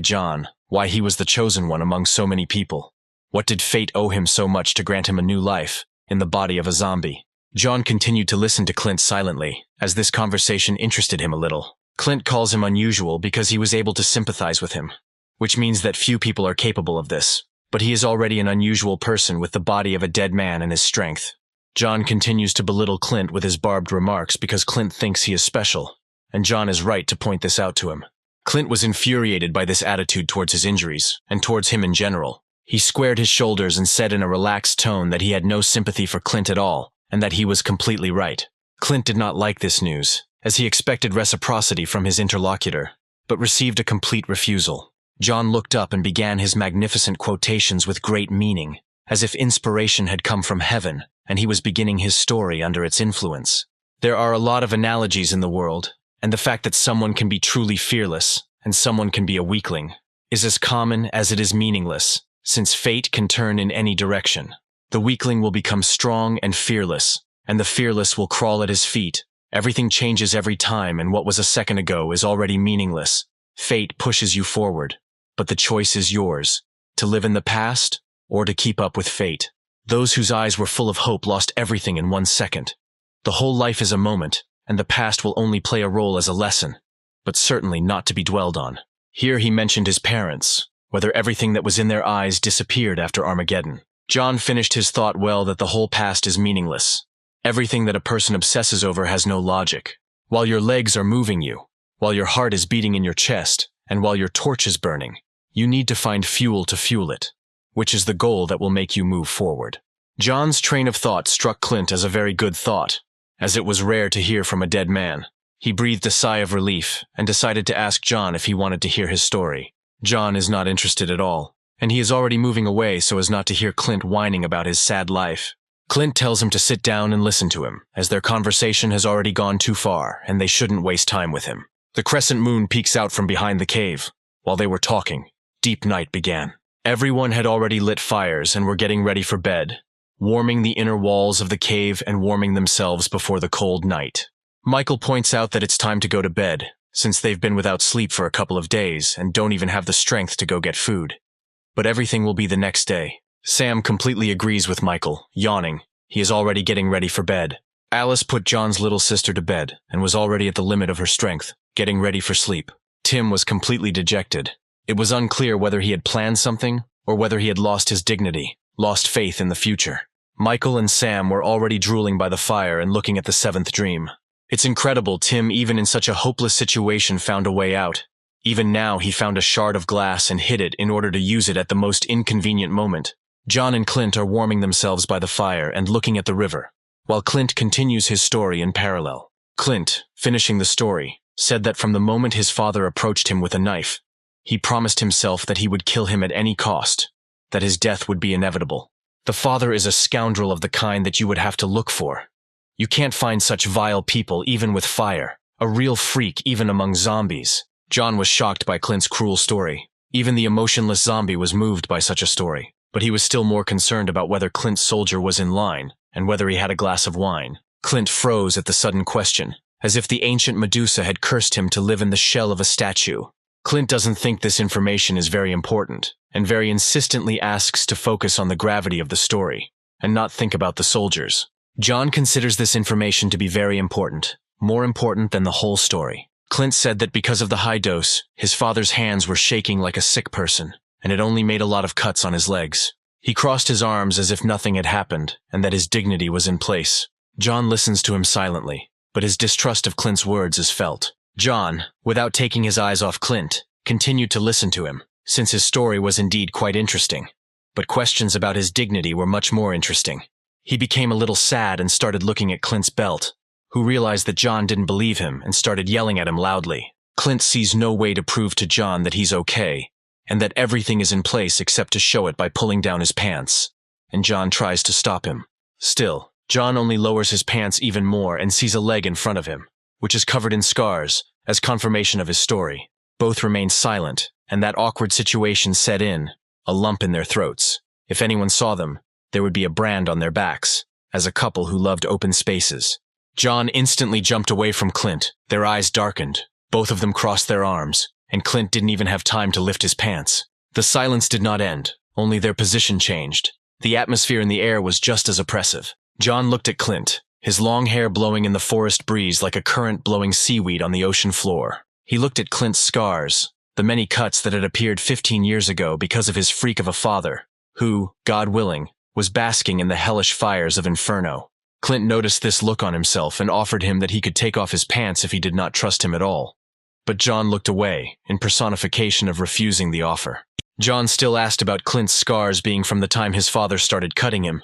he was the chosen one among so many people. What did fate owe him so much to grant him a new life, in the body of a zombie? John continued to listen to Clint silently, as this conversation interested him a little. Clint calls him unusual because he was able to sympathize with him, which means that few people are capable of this. But he is already an unusual person with the body of a dead man and his strength. John continues to belittle Clint with his barbed remarks because Clint thinks he is special, and John is right to point this out to him. Clint was infuriated by this attitude towards his injuries, and towards him in general. He squared his shoulders and said in a relaxed tone that he had no sympathy for Clint at all, and that he was completely right. Clint did not like this news, as he expected reciprocity from his interlocutor, but received a complete refusal. John looked up and began his magnificent quotations with great meaning, as if inspiration had come from heaven, and he was beginning his story under its influence. There are a lot of analogies in the world, and the fact that someone can be truly fearless, and someone can be a weakling, is as common as it is meaningless, since fate can turn in any direction. The weakling will become strong and fearless, and the fearless will crawl at his feet. Everything changes every time, and what was a second ago is already meaningless. Fate pushes you forward. But the choice is yours, to live in the past or to keep up with fate. Those whose eyes were full of hope lost everything in 1 second. The whole life is a moment, and the past will only play a role as a lesson, but certainly not to be dwelled on. Here he mentioned his parents, whether everything that was in their eyes disappeared after Armageddon. John finished his thought well that the whole past is meaningless. Everything that a person obsesses over has no logic. While your legs are moving you, while your heart is beating in your chest, and while your torch is burning, you need to find fuel to fuel it, which is the goal that will make you move forward. John's train of thought struck Clint as a very good thought, as it was rare to hear from a dead man. He breathed a sigh of relief and decided to ask John if he wanted to hear his story. John is not interested at all, and he is already moving away so as not to hear Clint whining about his sad life. Clint tells him to sit down and listen to him, as their conversation has already gone too far and they shouldn't waste time with him. The crescent moon peeks out from behind the cave. While they were talking, deep night began. Everyone had already lit fires and were getting ready for bed, warming the inner walls of the cave and warming themselves before the cold night. Michael points out that it's time to go to bed, since they've been without sleep for a couple of days and don't even have the strength to go get food. But everything will be the next day. Sam completely agrees with Michael, yawning. He is already getting ready for bed. Alice put John's little sister to bed and was already at the limit of her strength, getting ready for sleep. Tim was completely dejected. It was unclear whether he had planned something or whether he had lost his dignity, lost faith in the future. Michael and Sam were already drooling by the fire and looking at the seventh dream. It's incredible Tim, even in such a hopeless situation, found a way out. Even now he found a shard of glass and hid it in order to use it at the most inconvenient moment. John and Clint are warming themselves by the fire and looking at the river, while Clint continues his story in parallel. Clint, finishing the story, said that from the moment his father approached him with a knife, he promised himself that he would kill him at any cost, that his death would be inevitable. The father is a scoundrel of the kind that you would have to look for. You can't find such vile people even with fire, a real freak even among zombies. John was shocked by Clint's cruel story. Even the emotionless zombie was moved by such a story, but he was still more concerned about whether Clint's soldier was in line and whether he had a glass of wine. Clint froze at the sudden question, as if the ancient Medusa had cursed him to live in the shell of a statue. Clint doesn't think this information is very important, and very insistently asks to focus on the gravity of the story, and not think about the soldiers. John considers this information to be very important, more important than the whole story. Clint said that because of the high dose, his father's hands were shaking like a sick person, and it only made a lot of cuts on his legs. He crossed his arms as if nothing had happened, and that his dignity was in place. John listens to him silently, but his distrust of Clint's words is felt. John, without taking his eyes off Clint, continued to listen to him, since his story was indeed quite interesting. But questions about his dignity were much more interesting. He became a little sad and started looking at Clint's belt, who realized that John didn't believe him and started yelling at him loudly. Clint sees no way to prove to John that he's okay, and that everything is in place except to show it by pulling down his pants, and John tries to stop him. Still, John only lowers his pants even more and sees a leg in front of him, which is covered in scars, as confirmation of his story. Both remained silent, and that awkward situation set in, a lump in their throats. If anyone saw them, there would be a brand on their backs, as a couple who loved open spaces. John instantly jumped away from Clint, their eyes darkened. Both of them crossed their arms, and Clint didn't even have time to lift his pants. The silence did not end, only their position changed. The atmosphere in the air was just as oppressive. John looked at Clint, his long hair blowing in the forest breeze like a current blowing seaweed on the ocean floor. He looked at Clint's scars, the many cuts that had appeared 15 years ago because of his freak of a father, who, God willing, was basking in the hellish fires of Inferno. Clint noticed this look on himself and offered him that he could take off his pants if he did not trust him at all. But John looked away, in personification of refusing the offer. John still asked about Clint's scars being from the time his father started cutting him.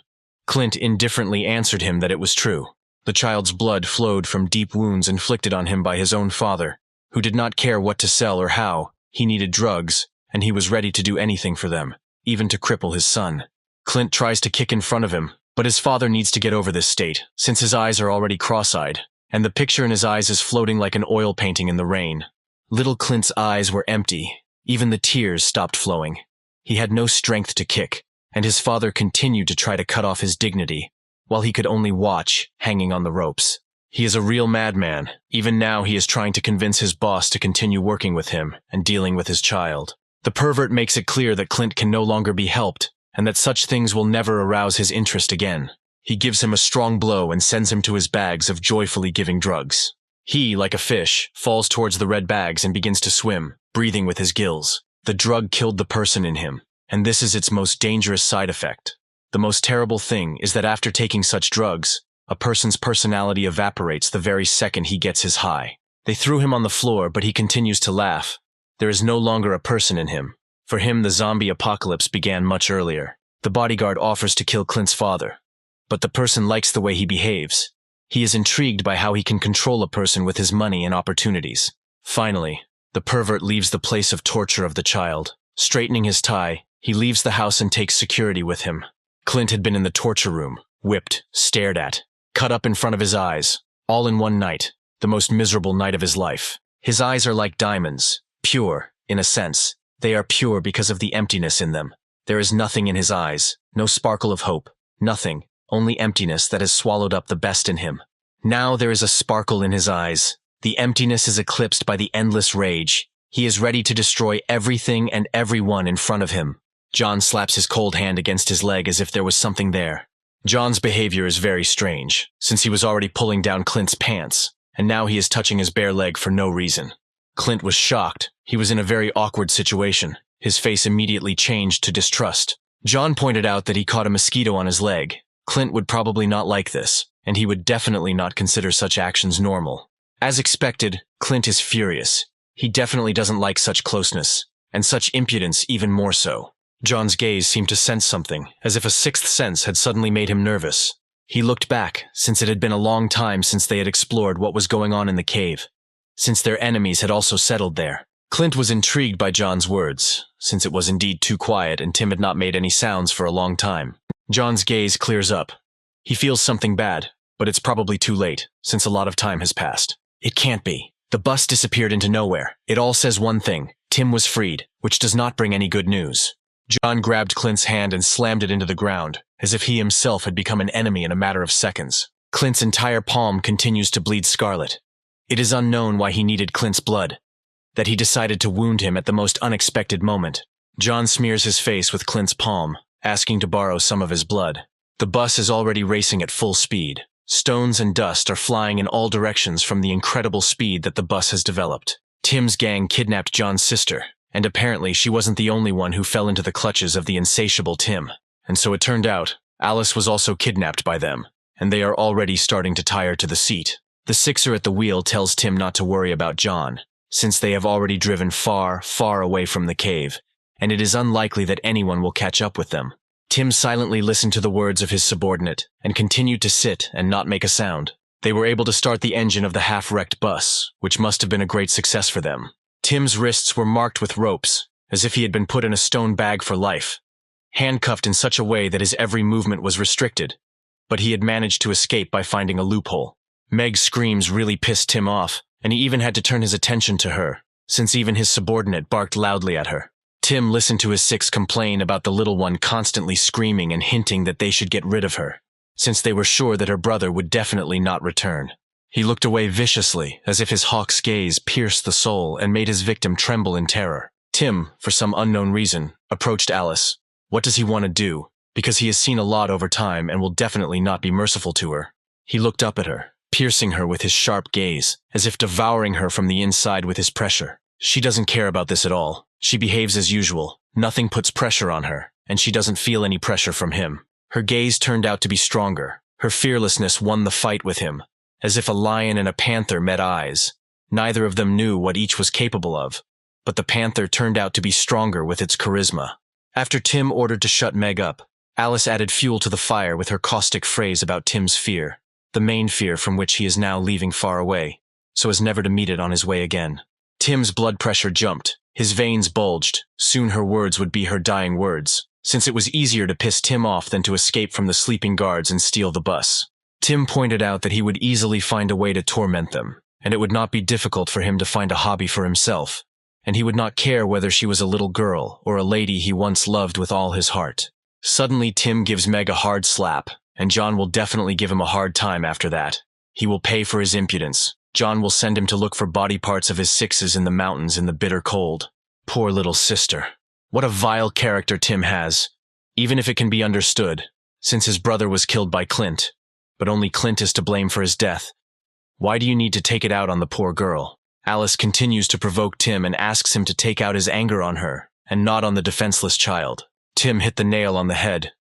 Clint indifferently answered him that it was true. The child's blood flowed from deep wounds inflicted on him by his own father, who did not care what to sell or how. He needed drugs, and he was ready to do anything for them, even to cripple his son. Clint tries to kick in front of him, but his father needs to get over this state, since his eyes are already cross-eyed, and the picture in his eyes is floating like an oil painting in the rain. Little Clint's eyes were empty. Even the tears stopped flowing. He had no strength to kick, and his father continued to try to cut off his dignity, while he could only watch, hanging on the ropes. He is a real madman. Even now he is trying to convince his boss to continue working with him and dealing with his child. The pervert makes it clear that Clint can no longer be helped, and that such things will never arouse his interest again. He gives him a strong blow and sends him to his bags of joyfully giving drugs. He, like a fish, falls towards the red bags and begins to swim, breathing with his gills. The drug killed the person in him, and this is its most dangerous side effect. The most terrible thing is that after taking such drugs, a person's personality evaporates the very second he gets his high. They threw him on the floor, but he continues to laugh. There is no longer a person in him. For him, the zombie apocalypse began much earlier. The bodyguard offers to kill Clint's father, but the person likes the way he behaves. He is intrigued by how he can control a person with his money and opportunities. Finally, the pervert leaves the place of torture of the child. Straightening his tie, he leaves the house and takes security with him. Clint had been in the torture room, whipped, stared at, cut up in front of his eyes, all in one night, the most miserable night of his life. His eyes are like diamonds, pure, in a sense. They are pure because of the emptiness in them. There is nothing in his eyes, no sparkle of hope, nothing, only emptiness that has swallowed up the best in him. Now there is a sparkle in his eyes. The emptiness is eclipsed by the endless rage. He is ready to destroy everything and everyone in front of him. John slaps his cold hand against his leg as if there was something there. John's behavior is very strange, since he was already pulling down Clint's pants, and now he is touching his bare leg for no reason. Clint was shocked. He was in a very awkward situation. His face immediately changed to distrust. John pointed out that he caught a mosquito on his leg. Clint would probably not like this, and he would definitely not consider such actions normal. As expected, Clint is furious. He definitely doesn't like such closeness, and such impudence even more so. John's gaze seemed to sense something, as if a sixth sense had suddenly made him nervous. He looked back, since it had been a long time since they had explored what was going on in the cave, since their enemies had also settled there. Clint was intrigued by John's words, since it was indeed too quiet and Tim had not made any sounds for a long time. John's gaze clears up. He feels something bad, but it's probably too late, since a lot of time has passed. It can't be. The bus disappeared into nowhere. It all says one thing. Tim was freed, which does not bring any good news. John grabbed Clint's hand and slammed it into the ground, as if he himself had become an enemy in a matter of seconds. Clint's entire palm continues to bleed scarlet. It is unknown why he needed Clint's blood, that he decided to wound him at the most unexpected moment. John smears his face with Clint's palm, asking to borrow some of his blood. The bus is already racing at full speed. Stones and dust are flying in all directions from the incredible speed that the bus has developed. Tim's gang kidnapped John's sister, and apparently she wasn't the only one who fell into the clutches of the insatiable Tim. And so it turned out, Alice was also kidnapped by them, and they are already starting to tie her to the seat. The sixer at the wheel tells Tim not to worry about John, since they have already driven far, far away from the cave, and it is unlikely that anyone will catch up with them. Tim silently listened to the words of his subordinate and continued to sit and not make a sound. They were able to start the engine of the half-wrecked bus, which must have been a great success for them. Tim's wrists were marked with ropes, as if he had been put in a stone bag for life, handcuffed in such a way that his every movement was restricted. But he had managed to escape by finding a loophole. Meg's screams really pissed Tim off, and he even had to turn his attention to her, since even his subordinate barked loudly at her. Tim listened to his six complain about the little one constantly screaming and hinting that they should get rid of her, since they were sure that her brother would definitely not return. He looked away viciously, as if his hawk's gaze pierced the soul and made his victim tremble in terror. Tim, for some unknown reason, approached Alice. What does he want to do? Because he has seen a lot over time and will definitely not be merciful to her. He looked up at her, piercing her with his sharp gaze, as if devouring her from the inside with his pressure. She doesn't care about this at all. She behaves as usual. Nothing puts pressure on her, and she doesn't feel any pressure from him. Her gaze turned out to be stronger. Her fearlessness won the fight with him, as if a lion and a panther met eyes. Neither of them knew what each was capable of, but the panther turned out to be stronger with its charisma. After Tim ordered to shut Meg up, Alice added fuel to the fire with her caustic phrase about Tim's fear, the main fear from which he is now leaving far away, so as never to meet it on his way again. Tim's blood pressure jumped. His veins bulged. Soon her words would be her dying words, since it was easier to piss Tim off than to escape from the sleeping guards and steal the bus. Tim pointed out that he would easily find a way to torment them, and it would not be difficult for him to find a hobby for himself, and he would not care whether she was a little girl or a lady he once loved with all his heart. Suddenly Tim gives Meg a hard slap, and John will definitely give him a hard time after that. He will pay for his impudence. John will send him to look for body parts of his sixes in the mountains in the bitter cold. Poor little sister. What a vile character Tim has, even if it can be understood, since his brother was killed by Clint. But only Clint is to blame for his death. Why do you need to take it out on the poor girl? Alice continues to provoke Tim and asks him to take out his anger on her, and not on the defenseless child. Tim hit the nail on the head.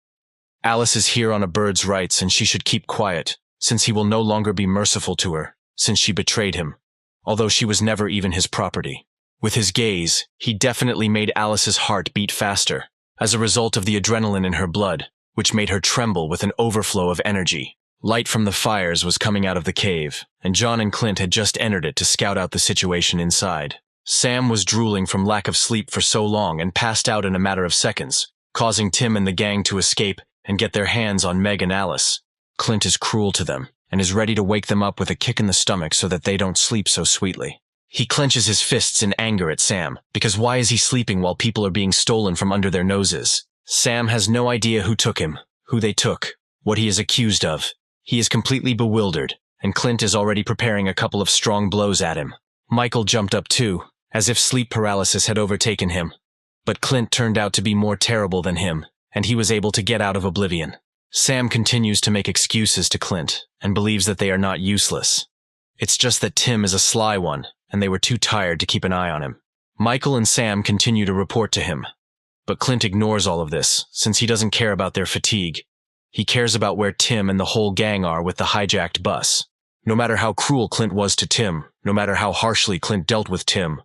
Alice is here on a bird's rights, and she should keep quiet, since he will no longer be merciful to her, since she betrayed him, although she was never even his property. With his gaze, he definitely made Alice's heart beat faster, as a result of the adrenaline in her blood, which made her tremble with an overflow of energy. Light from the fires was coming out of the cave, and John and Clint had just entered it to scout out the situation inside. Sam was drooling from lack of sleep for so long and passed out in a matter of seconds, causing Tim and the gang to escape and get their hands on Meg and Alice. Clint is cruel to them, and is ready to wake them up with a kick in the stomach so that they don't sleep so sweetly. He clenches his fists in anger at Sam, because why is he sleeping while people are being stolen from under their noses? Sam has no idea who took him, who they took, what he is accused of. He is completely bewildered, and Clint is already preparing a couple of strong blows at him. Michael jumped up too, as if sleep paralysis had overtaken him. But Clint turned out to be more terrible than him, and he was able to get out of oblivion. Sam continues to make excuses to Clint, and believes that they are not useless. It's just that Tim is a sly one, and they were too tired to keep an eye on him. Michael and Sam continue to report to him, but Clint ignores all of this, since he doesn't care about their fatigue. He cares about where Tim and the whole gang are with the hijacked bus. No matter how cruel Clint was to Tim, no matter how harshly Clint dealt with Tim,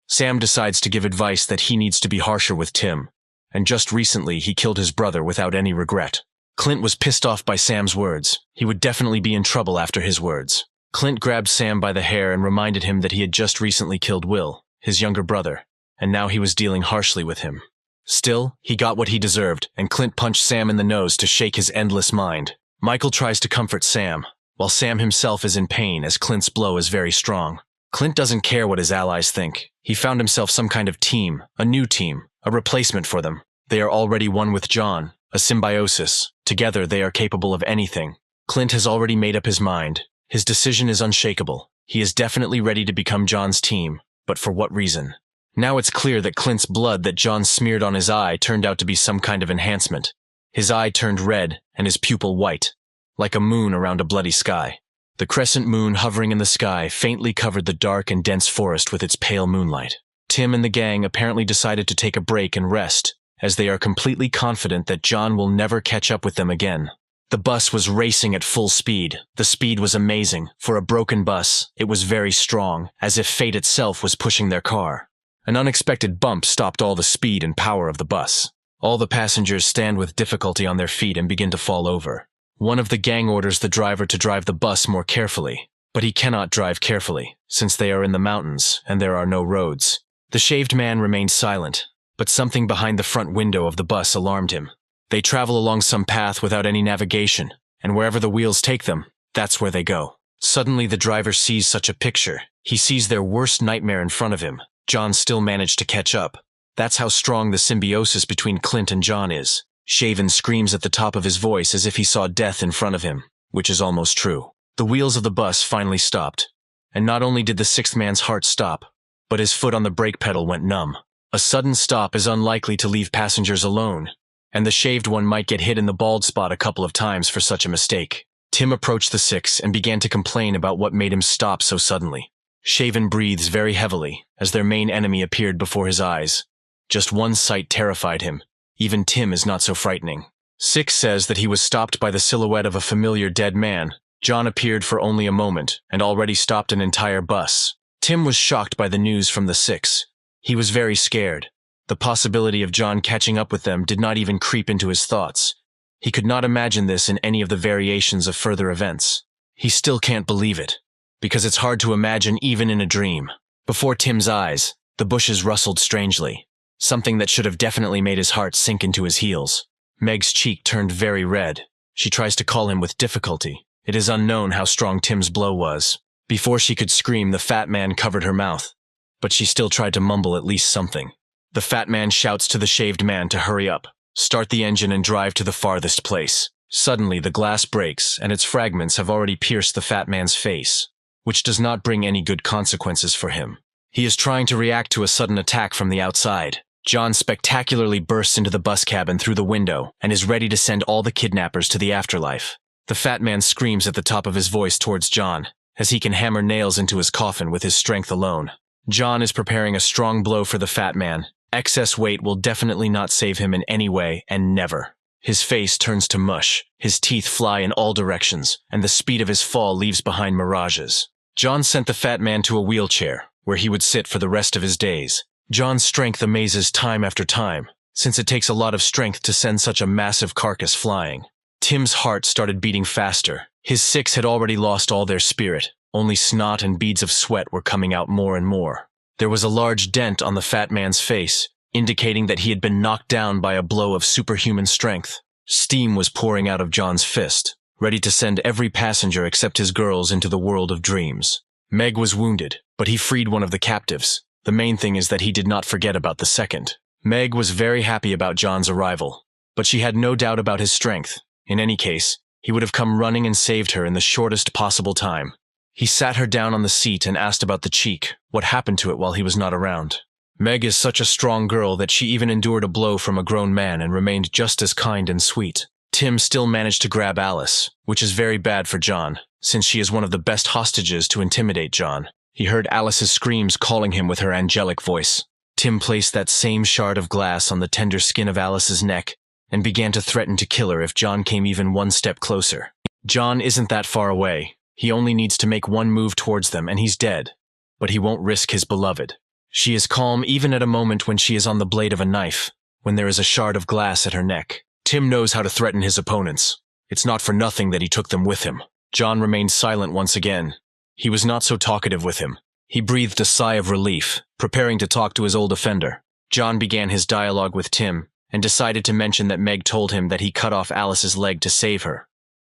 Sam decides to give advice that he needs to be harsher with Tim, and just recently he killed his brother without any regret. Clint was pissed off by Sam's words. He would definitely be in trouble after his words. Clint grabbed Sam by the hair and reminded him that he had just recently killed Will, his younger brother, and now he was dealing harshly with him. Still, he got what he deserved, and Clint punched Sam in the nose to shake his endless mind. Michael tries to comfort Sam, while Sam himself is in pain as Clint's blow is very strong. Clint doesn't care what his allies think. He found himself some kind of team, a new team, a replacement for them. They are already one with John, a symbiosis. Together they are capable of anything. Clint has already made up his mind. His decision is unshakable. He is definitely ready to become John's team, but for what reason? Now it's clear that Clint's blood that John smeared on his eye turned out to be some kind of enhancement. His eye turned red and his pupil white, like a moon around a bloody sky. The crescent moon hovering in the sky faintly covered the dark and dense forest with its pale moonlight. Tim and the gang apparently decided to take a break and rest, as they are completely confident that John will never catch up with them again. The bus was racing at full speed. The speed was amazing. For a broken bus, it was very strong, as if fate itself was pushing their car. An unexpected bump stopped all the speed and power of the bus. All the passengers stand with difficulty on their feet and begin to fall over. One of the gang orders the driver to drive the bus more carefully, but he cannot drive carefully, since they are in the mountains and there are no roads. The shaved man remained silent, but something behind the front window of the bus alarmed him. They travel along some path without any navigation, and wherever the wheels take them, that's where they go. Suddenly the driver sees such a picture. He sees their worst nightmare in front of him. John still managed to catch up. That's how strong the symbiosis between Clint and John is. Shaven screams at the top of his voice as if he saw death in front of him, which is almost true. The wheels of the bus finally stopped, and not only did the sixth man's heart stop, but his foot on the brake pedal went numb. A sudden stop is unlikely to leave passengers alone, and the shaved one might get hit in the bald spot a couple of times for such a mistake. Tim approached the six and began to complain about what made him stop so suddenly. Shaven breathes very heavily as their main enemy appeared before his eyes. Just one sight terrified him. Even Tim is not so frightening. Six says that he was stopped by the silhouette of a familiar dead man. John appeared for only a moment and already stopped an entire bus. Tim was shocked by the news from the six. He was very scared. The possibility of John catching up with them did not even creep into his thoughts. He could not imagine this in any of the variations of further events. He still can't believe it, because it's hard to imagine even in a dream. Before Tim's eyes, the bushes rustled strangely, something that should have definitely made his heart sink into his heels. Meg's cheek turned very red. She tries to call him with difficulty. It is unknown how strong Tim's blow was. Before she could scream, the fat man covered her mouth, but she still tried to mumble at least something. The fat man shouts to the shaved man to hurry up, start the engine and drive to the farthest place. Suddenly the glass breaks and its fragments have already pierced the fat man's face, which does not bring any good consequences for him. He is trying to react to a sudden attack from the outside. John spectacularly bursts into the bus cabin through the window and is ready to send all the kidnappers to the afterlife. The fat man screams at the top of his voice towards John, as he can hammer nails into his coffin with his strength alone. John is preparing a strong blow for the fat man. Excess weight will definitely not save him in any way, and never. His face turns to mush, his teeth fly in all directions, and the speed of his fall leaves behind mirages. John sent the fat man to a wheelchair, where he would sit for the rest of his days. John's strength amazes time after time, since it takes a lot of strength to send such a massive carcass flying. Tim's heart started beating faster. His six had already lost all their spirit. Only snot and beads of sweat were coming out more and more. There was a large dent on the fat man's face, indicating that he had been knocked down by a blow of superhuman strength. Steam was pouring out of John's fist, ready to send every passenger except his girls into the world of dreams. Meg was wounded, but he freed one of the captives. The main thing is that he did not forget about the second. Meg was very happy about John's arrival, but she had no doubt about his strength. In any case, he would have come running and saved her in the shortest possible time. He sat her down on the seat and asked about the cheek, what happened to it while he was not around. Meg is such a strong girl that she even endured a blow from a grown man and remained just as kind and sweet. Tim still managed to grab Alice, which is very bad for John, since she is one of the best hostages to intimidate John. He heard Alice's screams calling him with her angelic voice. Tim placed that same shard of glass on the tender skin of Alice's neck and began to threaten to kill her if John came even one step closer. John isn't that far away. He only needs to make one move towards them and he's dead, but he won't risk his beloved. She is calm even at a moment when she is on the blade of a knife, when there is a shard of glass at her neck. Tim knows how to threaten his opponents. It's not for nothing that he took them with him. John remained silent once again. He was not so talkative with him. He breathed a sigh of relief, preparing to talk to his old offender. John began his dialogue with Tim and decided to mention that Meg told him that he cut off Alice's leg to save her.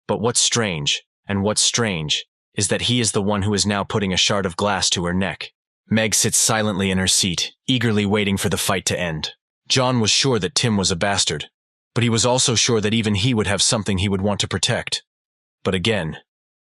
But what's strange is that he is the one who is now putting a shard of glass to her neck. Meg sits silently in her seat, eagerly waiting for the fight to end. John was sure that Tim was a bastard, but he was also sure that even he would have something he would want to protect. But again,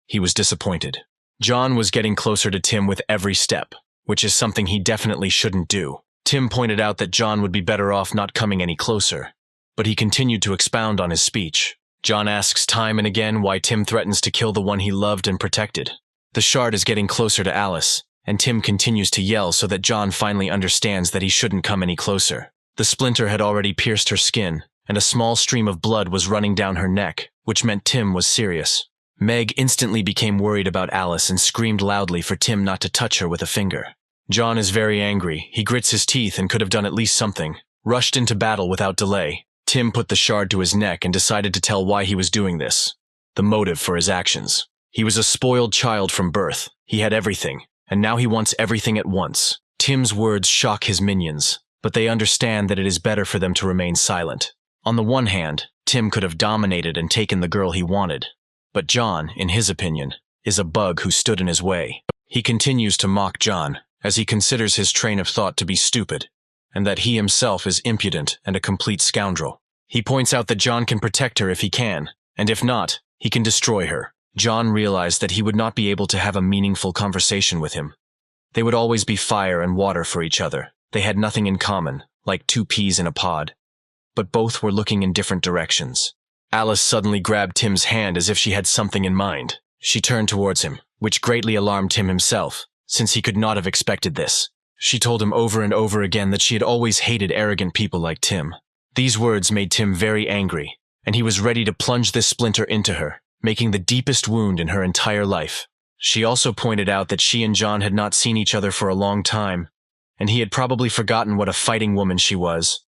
he was disappointed. John was getting closer to Tim with every step, which is something he definitely shouldn't do. Tim pointed out that John would be better off not coming any closer, but he continued to expound on his speech. John asks time and again why Tim threatens to kill the one he loved and protected. The shard is getting closer to Alice, and Tim continues to yell so that John finally understands that he shouldn't come any closer. The splinter had already pierced her skin, and a small stream of blood was running down her neck. which meant Tim was serious. Meg instantly became worried about Alice and screamed loudly for Tim not to touch her with a finger. John is very angry. He grits his teeth and could have done at least something. Rushed into battle without delay. Tim put the shard to his neck and decided to tell why he was doing this. The motive for his actions. He was a spoiled child from birth. He had everything, and now he wants everything at once. Tim's words shock his minions, but they understand that it is better for them to remain silent. On the one hand, Tim could have dominated and taken the girl he wanted. But John, in his opinion, is a bug who stood in his way. He continues to mock John, as he considers his train of thought to be stupid, and that he himself is impudent and a complete scoundrel. He points out that John can protect her if he can, and if not, he can destroy her. John realized that he would not be able to have a meaningful conversation with him. They would always be fire and water for each other. They had nothing in common, like two peas in a pod. But both were looking in different directions. Alice suddenly grabbed Tim's hand as if she had something in mind. She turned towards him, which greatly alarmed Tim himself, since he could not have expected this. She told him over and over again that she had always hated arrogant people like Tim. These words made Tim very angry, and he was ready to plunge this splinter into her, making the deepest wound in her entire life. She also pointed out that she and John had not seen each other for a long time, and he had probably forgotten what a fighting woman she was,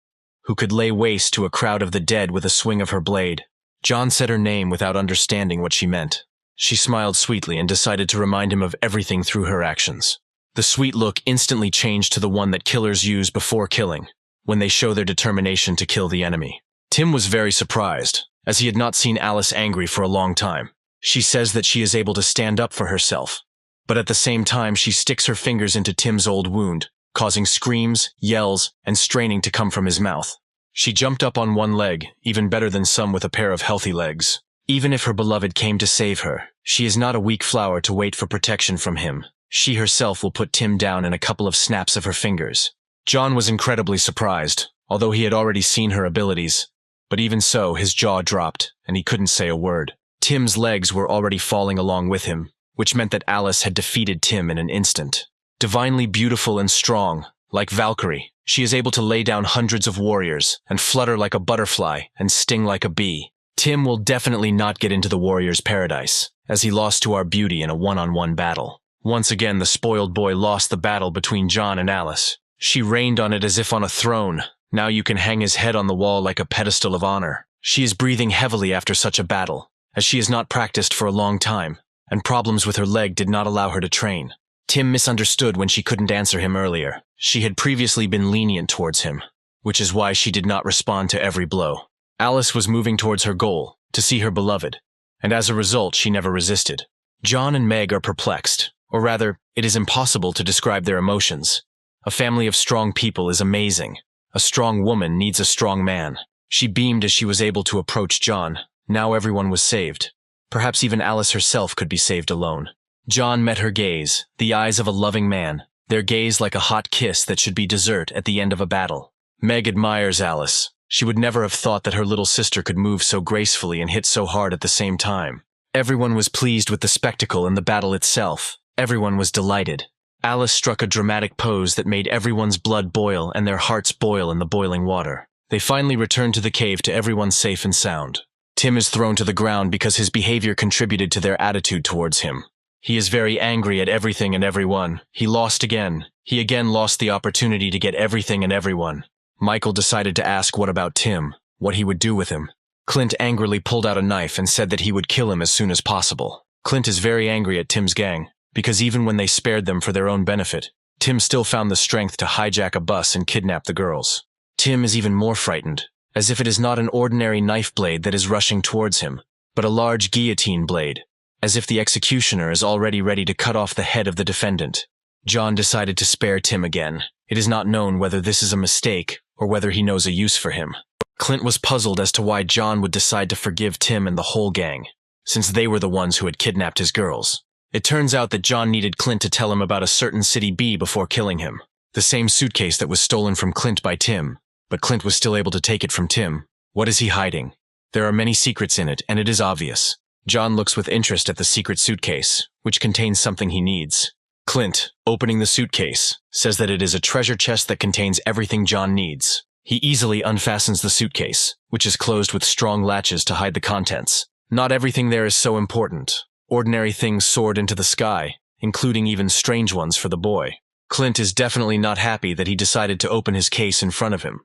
who could lay waste to a crowd of the dead with a swing of her blade. John said her name without understanding what she meant. She smiled sweetly and decided to remind him of everything through her actions. The sweet look instantly changed to the one that killers use before killing, when they show their determination to kill the enemy. Tim was very surprised, as he had not seen Alice angry for a long time. She says that she is able to stand up for herself, but at the same time she sticks her fingers into Tim's old wound, causing screams, yells, and straining to come from his mouth. She jumped up on one leg, even better than some with a pair of healthy legs. Even if her beloved came to save her, she is not a weak flower to wait for protection from him. She herself will put Tim down in a couple of snaps of her fingers. John was incredibly surprised, although he had already seen her abilities. But even so, his jaw dropped, and he couldn't say a word. Tim's legs were already falling along with him, which meant that Alice had defeated Tim in an instant. Divinely beautiful and strong, like Valkyrie, she is able to lay down hundreds of warriors, and flutter like a butterfly, and sting like a bee. Tim will definitely not get into the warrior's paradise, as he lost to our beauty in a one-on-one battle. Once again, the spoiled boy lost the battle between John and Alice. She reigned on it as if on a throne. Now you can hang his head on the wall like a pedestal of honor. She is breathing heavily after such a battle, as she has not practiced for a long time, and problems with her leg did not allow her to train. Tim misunderstood when she couldn't answer him earlier. She had previously been lenient towards him, which is why she did not respond to every blow. Alice was moving towards her goal, to see her beloved, and as a result she never resisted. John and Meg are perplexed, or rather, it is impossible to describe their emotions. A family of strong people is amazing. A strong woman needs a strong man. She beamed as she was able to approach John. Now everyone was saved. Perhaps even Alice herself could be saved alone. John met her gaze, the eyes of a loving man, their gaze like a hot kiss that should be dessert at the end of a battle. Meg admires Alice. She would never have thought that her little sister could move so gracefully and hit so hard at the same time. Everyone was pleased with the spectacle and the battle itself. Everyone was delighted. Alice struck a dramatic pose that made everyone's blood boil and their hearts boil in the boiling water. They finally returned to the cave to everyone safe and sound. Tim is thrown to the ground because his behavior contributed to their attitude towards him. He is very angry at everything and everyone. He lost again. He again lost the opportunity to get everything and everyone. Michael decided to ask what about Tim, what he would do with him. Clint angrily pulled out a knife and said that he would kill him as soon as possible. Clint is very angry at Tim's gang, because even when they spared them for their own benefit, Tim still found the strength to hijack a bus and kidnap the girls. Tim is even more frightened, as if it is not an ordinary knife blade that is rushing towards him, but a large guillotine blade, as if the executioner is already ready to cut off the head of the defendant. John decided to spare Tim again. It is not known whether this is a mistake or whether he knows a use for him. Clint was puzzled as to why John would decide to forgive Tim and the whole gang, since they were the ones who had kidnapped his girls. It turns out that John needed Clint to tell him about a certain City B before killing him. The same suitcase that was stolen from Clint by Tim, but Clint was still able to take it from Tim. What is he hiding? There are many secrets in it, and it is obvious. John looks with interest at the secret suitcase, which contains something he needs. Clint, opening the suitcase, says that it is a treasure chest that contains everything John needs. He easily unfastens the suitcase, which is closed with strong latches to hide the contents. Not everything there is so important. Ordinary things soared into the sky, including even strange ones for the boy. Clint is definitely not happy that he decided to open his case in front of him,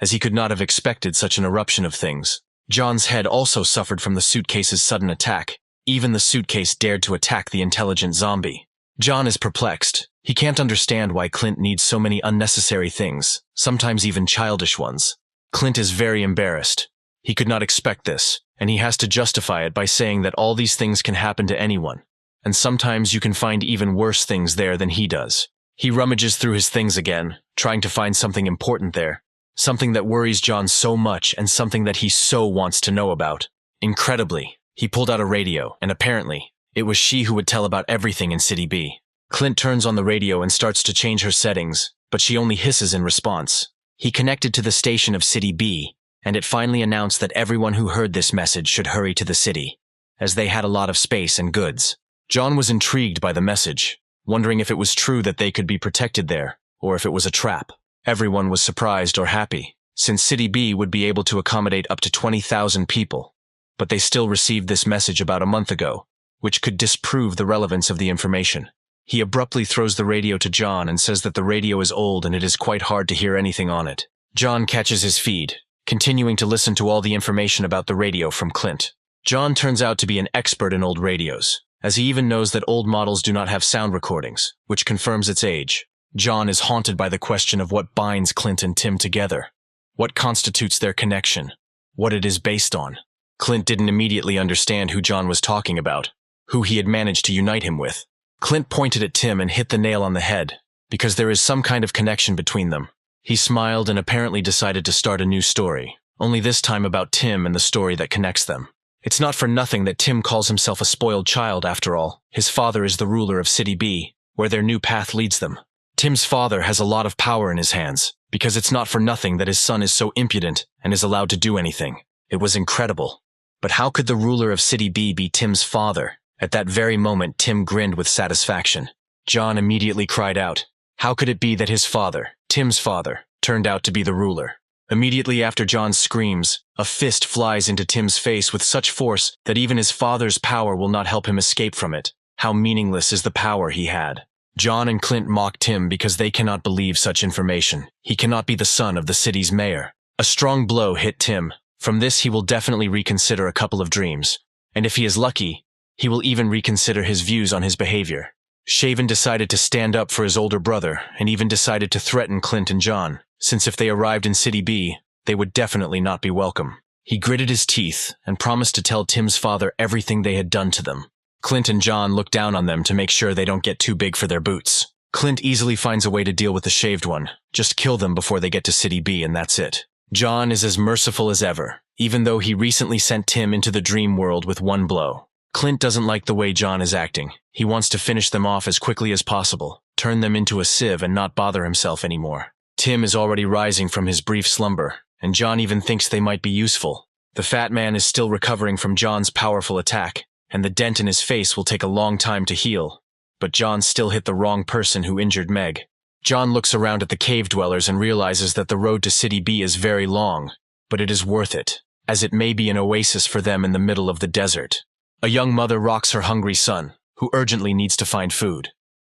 as he could not have expected such an eruption of things. John's head also suffered from the suitcase's sudden attack. Even the suitcase dared to attack the intelligent zombie. John is perplexed. He can't understand why Clint needs so many unnecessary things, sometimes even childish ones. Clint is very embarrassed. He could not expect this, and he has to justify it by saying that all these things can happen to anyone, and sometimes you can find even worse things there than he does. He rummages through his things again, trying to find something important there, something that worries John so much and something that he so wants to know about. Incredibly, he pulled out a radio, and apparently, it was she who would tell about everything in City B. Clint turns on the radio and starts to change her settings, but she only hisses in response. He connected to the station of City B, and it finally announced that everyone who heard this message should hurry to the city, as they had a lot of space and goods. John was intrigued by the message, wondering if it was true that they could be protected there, or if it was a trap. Everyone was surprised or happy, since City B would be able to accommodate up to 20,000 people, but they still received this message about a month ago, which could disprove the relevance of the information. He abruptly throws the radio to John and says that the radio is old and it is quite hard to hear anything on it. John catches his feed, continuing to listen to all the information about the radio from Clint. John turns out to be an expert in old radios, as he even knows that old models do not have sound recordings, which confirms its age. John is haunted by the question of what binds Clint and Tim together. What constitutes their connection? What it is based on? Clint didn't immediately understand who John was talking about, who he had managed to unite him with. Clint pointed at Tim and hit the nail on the head, because there is some kind of connection between them. He smiled and apparently decided to start a new story, only this time about Tim and the story that connects them. It's not for nothing that Tim calls himself a spoiled child after all. His father is the ruler of City B, where their new path leads them. Tim's father has a lot of power in his hands, because it's not for nothing that his son is so impudent and is allowed to do anything. It was incredible. But how could the ruler of City B be Tim's father? At that very moment, Tim grinned with satisfaction. John immediately cried out, how could it be that his father, Tim's father, turned out to be the ruler? Immediately after John's screams, a fist flies into Tim's face with such force that even his father's power will not help him escape from it. How meaningless is the power he had. John and Clint mock Tim because they cannot believe such information. He cannot be the son of the city's mayor. A strong blow hit Tim. From this he will definitely reconsider a couple of dreams. And if he is lucky, he will even reconsider his views on his behavior. Shaven decided to stand up for his older brother and even decided to threaten Clint and John, since if they arrived in City B, they would definitely not be welcome. He gritted his teeth and promised to tell Tim's father everything they had done to them. Clint and John look down on them to make sure they don't get too big for their boots. Clint easily finds a way to deal with the shaved one. Just kill them before they get to City B and that's it. John is as merciful as ever, even though he recently sent Tim into the dream world with one blow. Clint doesn't like the way John is acting. He wants to finish them off as quickly as possible, turn them into a sieve and not bother himself anymore. Tim is already rising from his brief slumber, and John even thinks they might be useful. The fat man is still recovering from John's powerful attack, and the dent in his face will take a long time to heal. But John still hit the wrong person who injured Meg. John looks around at the cave dwellers and realizes that the road to City B is very long, but it is worth it, as it may be an oasis for them in the middle of the desert. A young mother rocks her hungry son, who urgently needs to find food,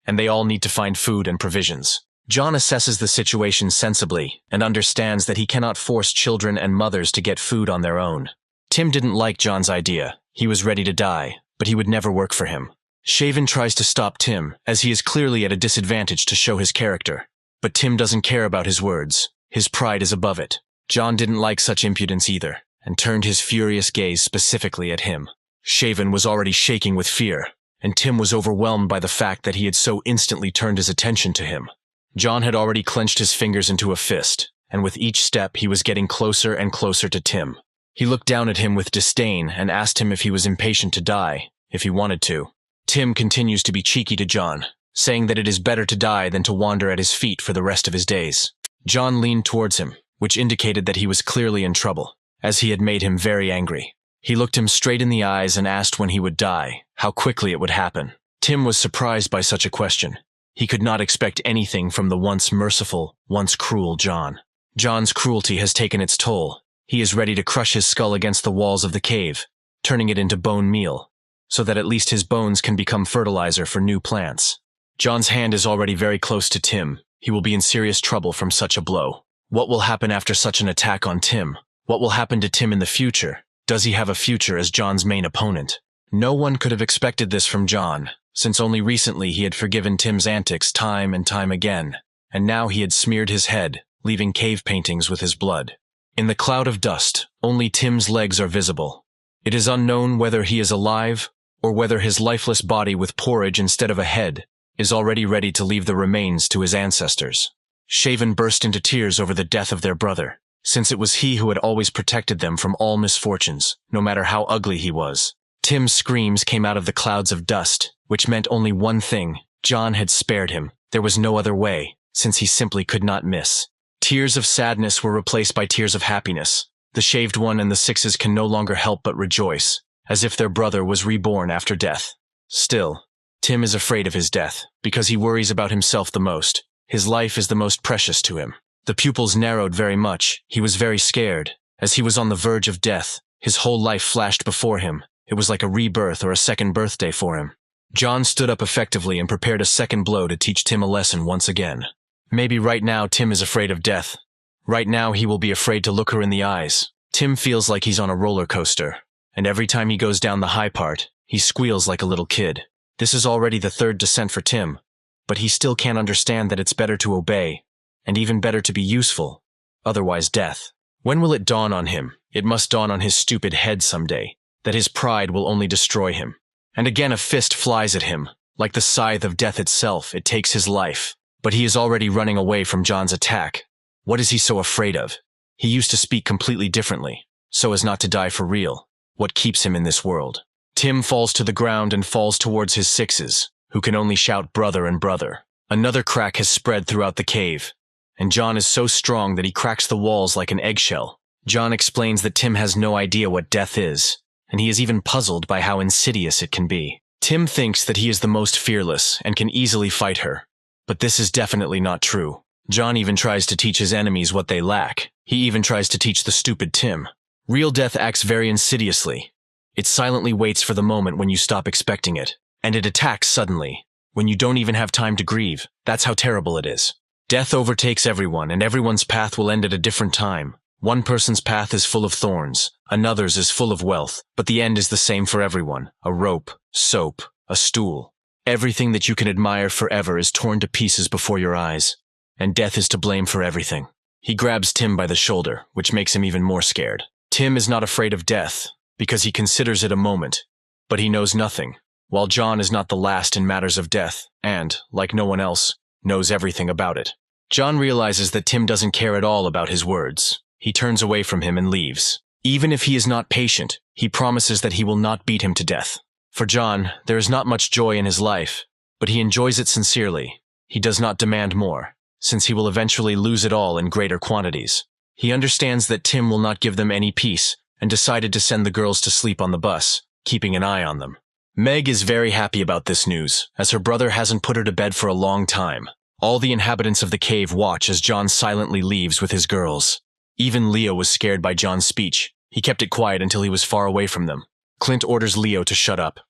and they all need to find food and provisions. John assesses the situation sensibly and understands that he cannot force children and mothers to get food on their own. Tim didn't like John's idea. He was ready to die, but he would never work for him. Shaven tries to stop Tim, as he is clearly at a disadvantage to show his character. But Tim doesn't care about his words. His pride is above it. John didn't like such impudence either, and turned his furious gaze specifically at him. Shaven was already shaking with fear, and Tim was overwhelmed by the fact that he had so instantly turned his attention to him. John had already clenched his fingers into a fist, and with each step he was getting closer and closer to Tim. He looked down at him with disdain and asked him if he was impatient to die, if he wanted to. Tim continues to be cheeky to John, saying that it is better to die than to wander at his feet for the rest of his days. John leaned towards him, which indicated that he was clearly in trouble, as he had made him very angry. He looked him straight in the eyes and asked when he would die, how quickly it would happen. Tim was surprised by such a question. He could not expect anything from the once merciful, once cruel John. John's cruelty has taken its toll. He is ready to crush his skull against the walls of the cave, turning it into bone meal, so that at least his bones can become fertilizer for new plants. John's hand is already very close to Tim. He will be in serious trouble from such a blow. What will happen after such an attack on Tim? What will happen to Tim in the future? Does he have a future as John's main opponent? No one could have expected this from John, since only recently he had forgiven Tim's antics time and time again, and now he had smeared his head, leaving cave paintings with his blood. In the cloud of dust, only Tim's legs are visible. It is unknown whether he is alive, or whether his lifeless body with porridge instead of a head is already ready to leave the remains to his ancestors. Shaven burst into tears over the death of their brother, since it was he who had always protected them from all misfortunes, no matter how ugly he was. Tim's screams came out of the clouds of dust, which meant only one thing: John had spared him. There was no other way, since he simply could not miss. Tears of sadness were replaced by tears of happiness. The shaved one and the sixes can no longer help but rejoice, as if their brother was reborn after death. Still, Tim is afraid of his death, because he worries about himself the most. His life is the most precious to him. The pupils narrowed very much. He was very scared. As he was on the verge of death, his whole life flashed before him. It was like a rebirth or a second birthday for him. John stood up effectively and prepared a second blow to teach Tim a lesson once again. Maybe right now Tim is afraid of death. Right now he will be afraid to look her in the eyes. Tim feels like he's on a roller coaster, and every time he goes down the high part, he squeals like a little kid. This is already the third descent for Tim, but he still can't understand that it's better to obey, and even better to be useful, otherwise death. When will it dawn on him? It must dawn on his stupid head someday, that his pride will only destroy him. And again a fist flies at him. Like the scythe of death itself, it takes his life. But he is already running away from John's attack. What is he so afraid of? He used to speak completely differently, so as not to die for real. What keeps him in this world? Tim falls to the ground and falls towards his sixes, who can only shout brother and brother. Another crack has spread throughout the cave, and John is so strong that he cracks the walls like an eggshell. John explains that Tim has no idea what death is, and he is even puzzled by how insidious it can be. Tim thinks that he is the most fearless and can easily fight her, but this is definitely not true. John even tries to teach his enemies what they lack. He even tries to teach the stupid Tim. Real death acts very insidiously. It silently waits for the moment when you stop expecting it, and it attacks suddenly, when you don't even have time to grieve. That's how terrible it is. Death overtakes everyone, and everyone's path will end at a different time. One person's path is full of thorns, another's is full of wealth, but the end is the same for everyone. A rope, soap, a stool. Everything that you can admire forever is torn to pieces before your eyes, and death is to blame for everything. He grabs Tim by the shoulder, which makes him even more scared. Tim is not afraid of death, because he considers it a moment, but he knows nothing, while John is not the last in matters of death, and, like no one else, knows everything about it. John realizes that Tim doesn't care at all about his words. He turns away from him and leaves. Even if he is not patient, he promises that he will not beat him to death. For John, there is not much joy in his life, but he enjoys it sincerely. He does not demand more, since he will eventually lose it all in greater quantities. He understands that Tim will not give them any peace, and decided to send the girls to sleep on the bus, keeping an eye on them. Meg is very happy about this news, as her brother hasn't put her to bed for a long time. All the inhabitants of the cave watch as John silently leaves with his girls. Even Leo was scared by John's speech. He kept it quiet until he was far away from them. Clint orders Leo to shut up.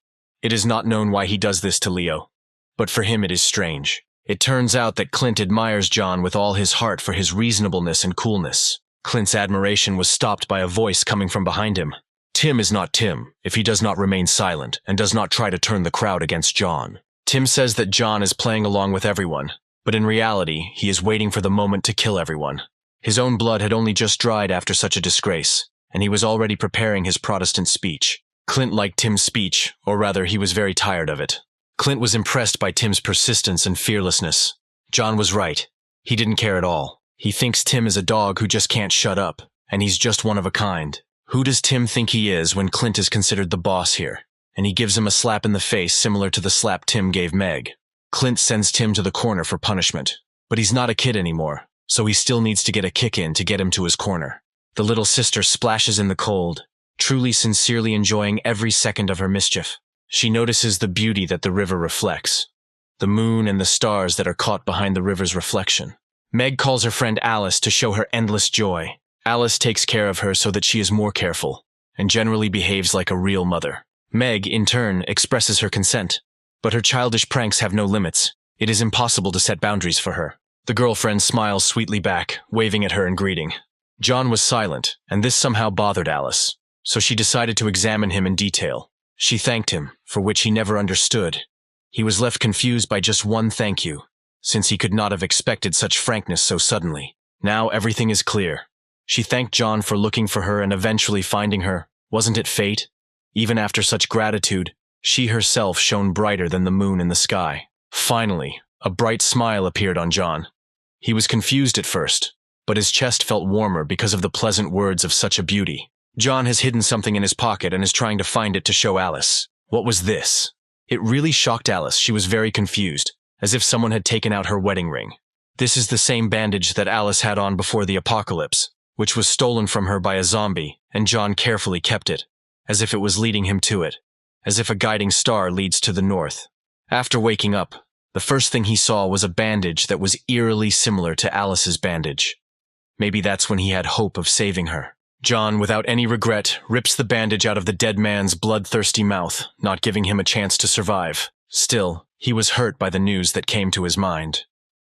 It is not known why he does this to Leo, but for him it is strange. It turns out that Clint admires John with all his heart for his reasonableness and coolness. Clint's admiration was stopped by a voice coming from behind him. Tim is not Tim if he does not remain silent and does not try to turn the crowd against John. Tim says that John is playing along with everyone, but in reality, he is waiting for the moment to kill everyone. His own blood had only just dried after such a disgrace, and he was already preparing his Protestant speech. Clint liked Tim's speech, or rather, he was very tired of it. Clint was impressed by Tim's persistence and fearlessness. John was right. He didn't care at all. He thinks Tim is a dog who just can't shut up, and he's just one of a kind. Who does Tim think he is when Clint is considered the boss here? And he gives him a slap in the face similar to the slap Tim gave Meg. Clint sends Tim to the corner for punishment, but he's not a kid anymore, so he still needs to get a kick in to get him to his corner. The little sister splashes in the cold, truly sincerely enjoying every second of her mischief. She notices the beauty that the river reflects, the moon and the stars that are caught behind the river's reflection. Meg calls her friend Alice to show her endless joy. Alice takes care of her so that she is more careful, and generally behaves like a real mother. Meg, in turn, expresses her consent. But her childish pranks have no limits. It is impossible to set boundaries for her. The girlfriend smiles sweetly back, waving at her in greeting. John was silent, and this somehow bothered Alice, so she decided to examine him in detail. She thanked him, for which he never understood. He was left confused by just one thank you, since he could not have expected such frankness so suddenly. Now everything is clear. She thanked John for looking for her and eventually finding her. Wasn't it fate? Even after such gratitude, she herself shone brighter than the moon in the sky. Finally, a bright smile appeared on John. He was confused at first, but his chest felt warmer because of the pleasant words of such a beauty. John has hidden something in his pocket and is trying to find it to show Alice. What was this? It really shocked Alice. She was very confused, as if someone had taken out her wedding ring. This is the same bandage that Alice had on before the apocalypse, which was stolen from her by a zombie, and John carefully kept it, as if it was leading him to it, as if a guiding star leads to the north. After waking up, the first thing he saw was a bandage that was eerily similar to Alice's bandage. Maybe that's when he had hope of saving her. John, without any regret, rips the bandage out of the dead man's bloodthirsty mouth, not giving him a chance to survive. Still, he was hurt by the news that came to his mind.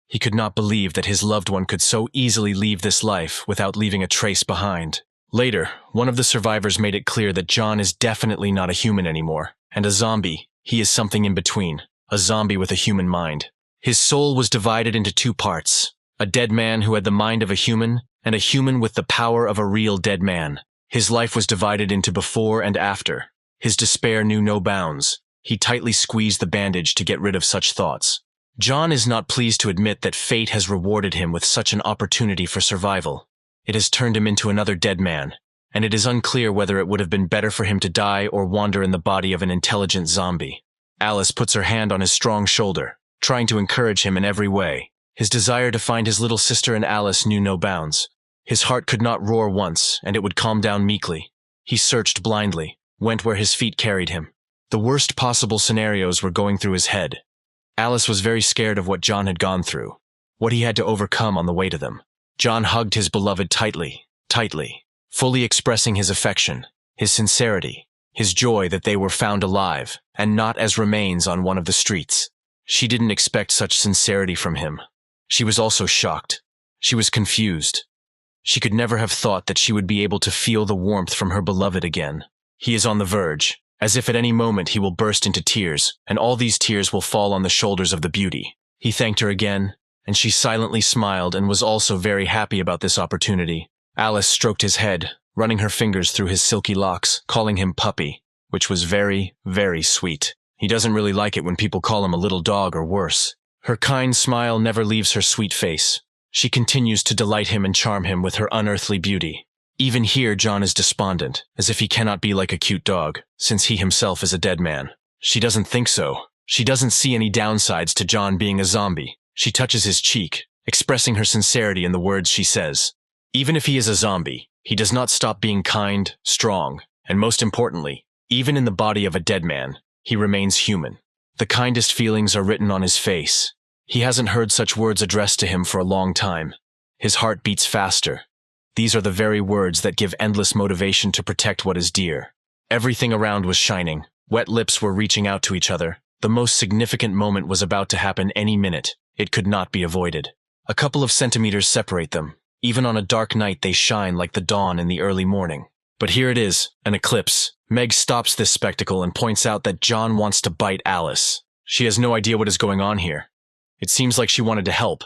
He could not believe that his loved one could so easily leave this life without leaving a trace behind. Later, one of the survivors made it clear that John is definitely not a human anymore, and a zombie. He is something in between, a zombie with a human mind. His soul was divided into two parts, a dead man who had the mind of a human, and a human with the power of a real dead man. His life was divided into before and after. His despair knew no bounds. He tightly squeezed the bandage to get rid of such thoughts. John is not pleased to admit that fate has rewarded him with such an opportunity for survival. It has turned him into another dead man, and it is unclear whether it would have been better for him to die or wander in the body of an intelligent zombie. Alice puts her hand on his strong shoulder, trying to encourage him in every way. His desire to find his little sister and Alice knew no bounds. His heart could not roar once, and it would calm down meekly. He searched blindly, went where his feet carried him. The worst possible scenarios were going through his head. Alice was very scared of what John had gone through, what he had to overcome on the way to them. John hugged his beloved tightly, fully expressing his affection, his sincerity, his joy that they were found alive, and not as remains on one of the streets. She didn't expect such sincerity from him. She was also shocked. She was confused. She could never have thought that she would be able to feel the warmth from her beloved again. He is on the verge, as if at any moment he will burst into tears, and all these tears will fall on the shoulders of the beauty. He thanked her again, and she silently smiled and was also very happy about this opportunity. Alice stroked his head, running her fingers through his silky locks, calling him puppy, which was very, very sweet. He doesn't really like it when people call him a little dog or worse. Her kind smile never leaves her sweet face. She continues to delight him and charm him with her unearthly beauty. Even here John is despondent, as if he cannot be like a cute dog, since he himself is a dead man. She doesn't think so. She doesn't see any downsides to John being a zombie. She touches his cheek, expressing her sincerity in the words she says. Even if he is a zombie, he does not stop being kind, strong, and most importantly, even in the body of a dead man, he remains human. The kindest feelings are written on his face. He hasn't heard such words addressed to him for a long time. His heart beats faster. These are the very words that give endless motivation to protect what is dear. Everything around was shining. Wet lips were reaching out to each other. The most significant moment was about to happen any minute. It could not be avoided. A couple of centimeters separate them. Even on a dark night they shine like the dawn in the early morning. But here it is, an eclipse. Meg stops this spectacle and points out that John wants to bite Alice. She has no idea what is going on here. It seems like she wanted to help.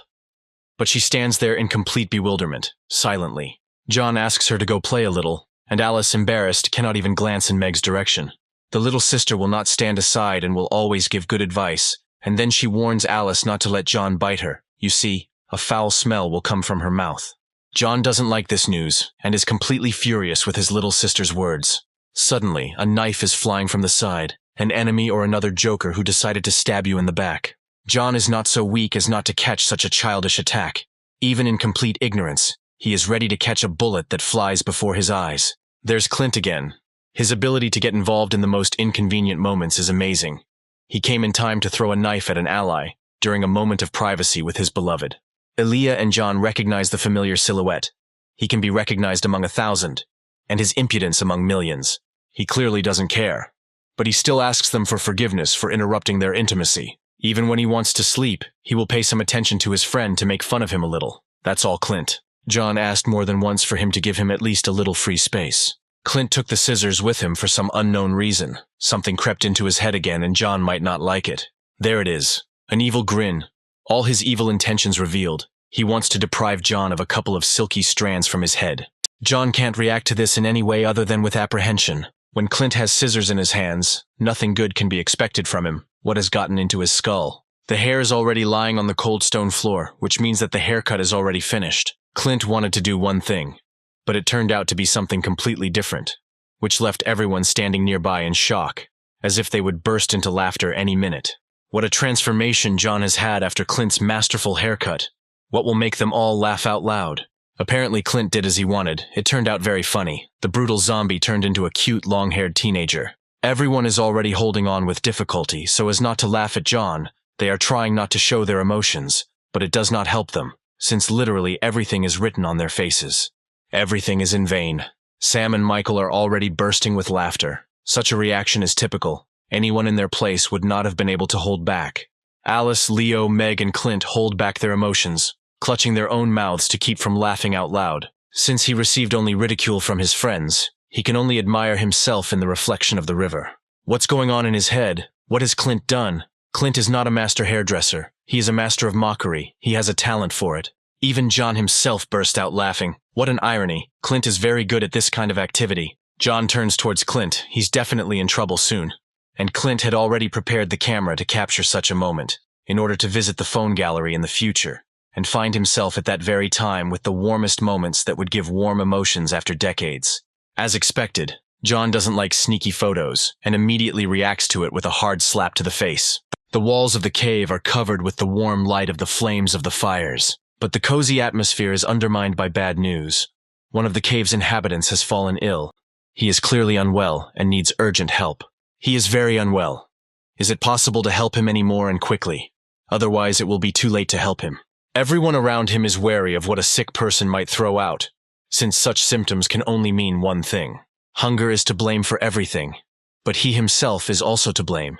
But she stands there in complete bewilderment, silently. John asks her to go play a little, and Alice, embarrassed, cannot even glance in Meg's direction. The little sister will not stand aside and will always give good advice, and then she warns Alice not to let John bite her. You see, a foul smell will come from her mouth. John doesn't like this news, and is completely furious with his little sister's words. Suddenly, a knife is flying from the side, an enemy or another joker who decided to stab you in the back. John is not so weak as not to catch such a childish attack. Even in complete ignorance, he is ready to catch a bullet that flies before his eyes. There's Clint again. His ability to get involved in the most inconvenient moments is amazing. He came in time to throw a knife at an ally, during a moment of privacy with his beloved. Aaliyah and John recognize the familiar silhouette. He can be recognized among 1,000. and his impudence among millions. He clearly doesn't care. But he still asks them for forgiveness for interrupting their intimacy. Even when he wants to sleep, he will pay some attention to his friend to make fun of him a little. That's all Clint. John asked more than once for him to give him at least a little free space. Clint took the scissors with him for some unknown reason. Something crept into his head again and John might not like it. There it is. An evil grin. All his evil intentions revealed. He wants to deprive John of a couple of silky strands from his head. John can't react to this in any way other than with apprehension. When Clint has scissors in his hands, nothing good can be expected from him. What has gotten into his skull? The hair is already lying on the cold stone floor, which means that the haircut is already finished. Clint wanted to do one thing, but it turned out to be something completely different, which left everyone standing nearby in shock, as if they would burst into laughter any minute. What a transformation John has had after Clint's masterful haircut. What will make them all laugh out loud? Apparently Clint did as he wanted. It turned out very funny. The brutal zombie turned into a cute, long-haired teenager. Everyone is already holding on with difficulty, so as not to laugh at John. They are trying not to show their emotions, but it does not help them, since literally everything is written on their faces. Everything is in vain. Sam and Michael are already bursting with laughter. Such a reaction is typical. Anyone in their place would not have been able to hold back. Alice, Leo, Meg, and Clint hold back their emotions, clutching their own mouths to keep from laughing out loud. Since he received only ridicule from his friends, he can only admire himself in the reflection of the river. What's going on in his head? What has Clint done? Clint is not a master hairdresser. He is a master of mockery. He has a talent for it. Even John himself burst out laughing. What an irony. Clint is very good at this kind of activity. John turns towards Clint. He's definitely in trouble soon. And Clint had already prepared the camera to capture such a moment, in order to visit the phone gallery in the future, and find himself at that very time with the warmest moments that would give warm emotions after decades. As expected, John doesn't like sneaky photos, and immediately reacts to it with a hard slap to the face. The walls of the cave are covered with the warm light of the flames of the fires, but the cozy atmosphere is undermined by bad news. One of the cave's inhabitants has fallen ill. He is clearly unwell and needs urgent help. He is very unwell. Is it possible to help him any more and quickly? Otherwise it will be too late to help him. Everyone around him is wary of what a sick person might throw out, since such symptoms can only mean one thing. Hunger is to blame for everything, but he himself is also to blame.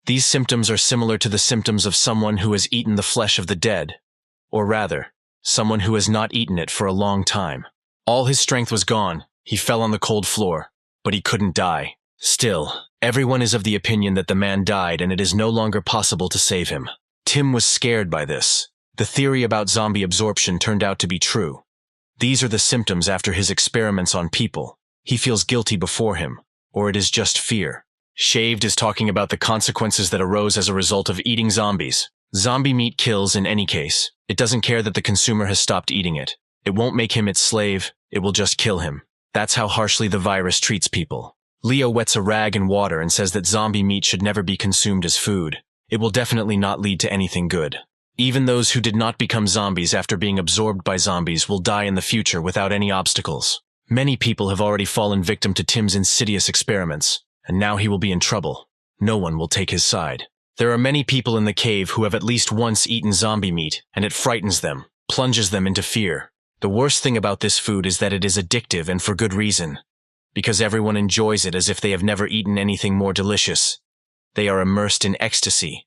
These symptoms are similar to the symptoms of someone who has eaten the flesh of the dead, or rather, someone who has not eaten it for a long time. All his strength was gone. He fell on the cold floor, but he couldn't die. Still, everyone is of the opinion that the man died and it is no longer possible to save him. Tim was scared by this. The theory about zombie absorption turned out to be true. These are the symptoms after his experiments on people. He feels guilty before him, or it is just fear. Shaved is talking about the consequences that arose as a result of eating zombies. Zombie meat kills in any case. It doesn't care that the consumer has stopped eating it. It won't make him its slave, it will just kill him. That's how harshly the virus treats people. Leo wets a rag in water and says that zombie meat should never be consumed as food. It will definitely not lead to anything good. Even those who did not become zombies after being absorbed by zombies will die in the future without any obstacles. Many people have already fallen victim to Tim's insidious experiments, and now he will be in trouble. No one will take his side. There are many people in the cave who have at least once eaten zombie meat, and it frightens them, plunges them into fear. The worst thing about this food is that it is addictive and for good reason. Because everyone enjoys it as if they have never eaten anything more delicious. They are immersed in ecstasy,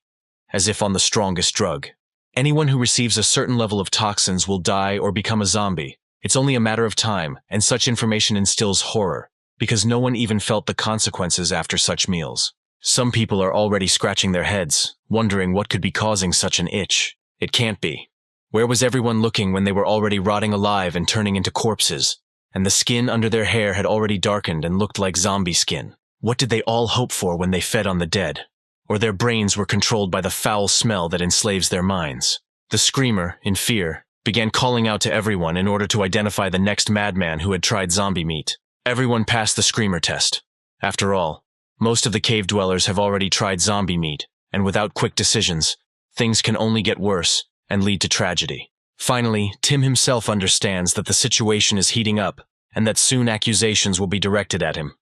as if on the strongest drug. Anyone who receives a certain level of toxins will die or become a zombie. It's only a matter of time, and such information instills horror, because no one even felt the consequences after such meals. Some people are already scratching their heads, wondering what could be causing such an itch. It can't be. Where was everyone looking when they were already rotting alive and turning into corpses? And the skin under their hair had already darkened and looked like zombie skin. What did they all hope for when they fed on the dead? Or their brains were controlled by the foul smell that enslaves their minds? The screamer, in fear, began calling out to everyone in order to identify the next madman who had tried zombie meat. Everyone passed the screamer test. After all, most of the cave dwellers have already tried zombie meat, and without quick decisions, things can only get worse and lead to tragedy. Finally, Tim himself understands that the situation is heating up and that soon accusations will be directed at him,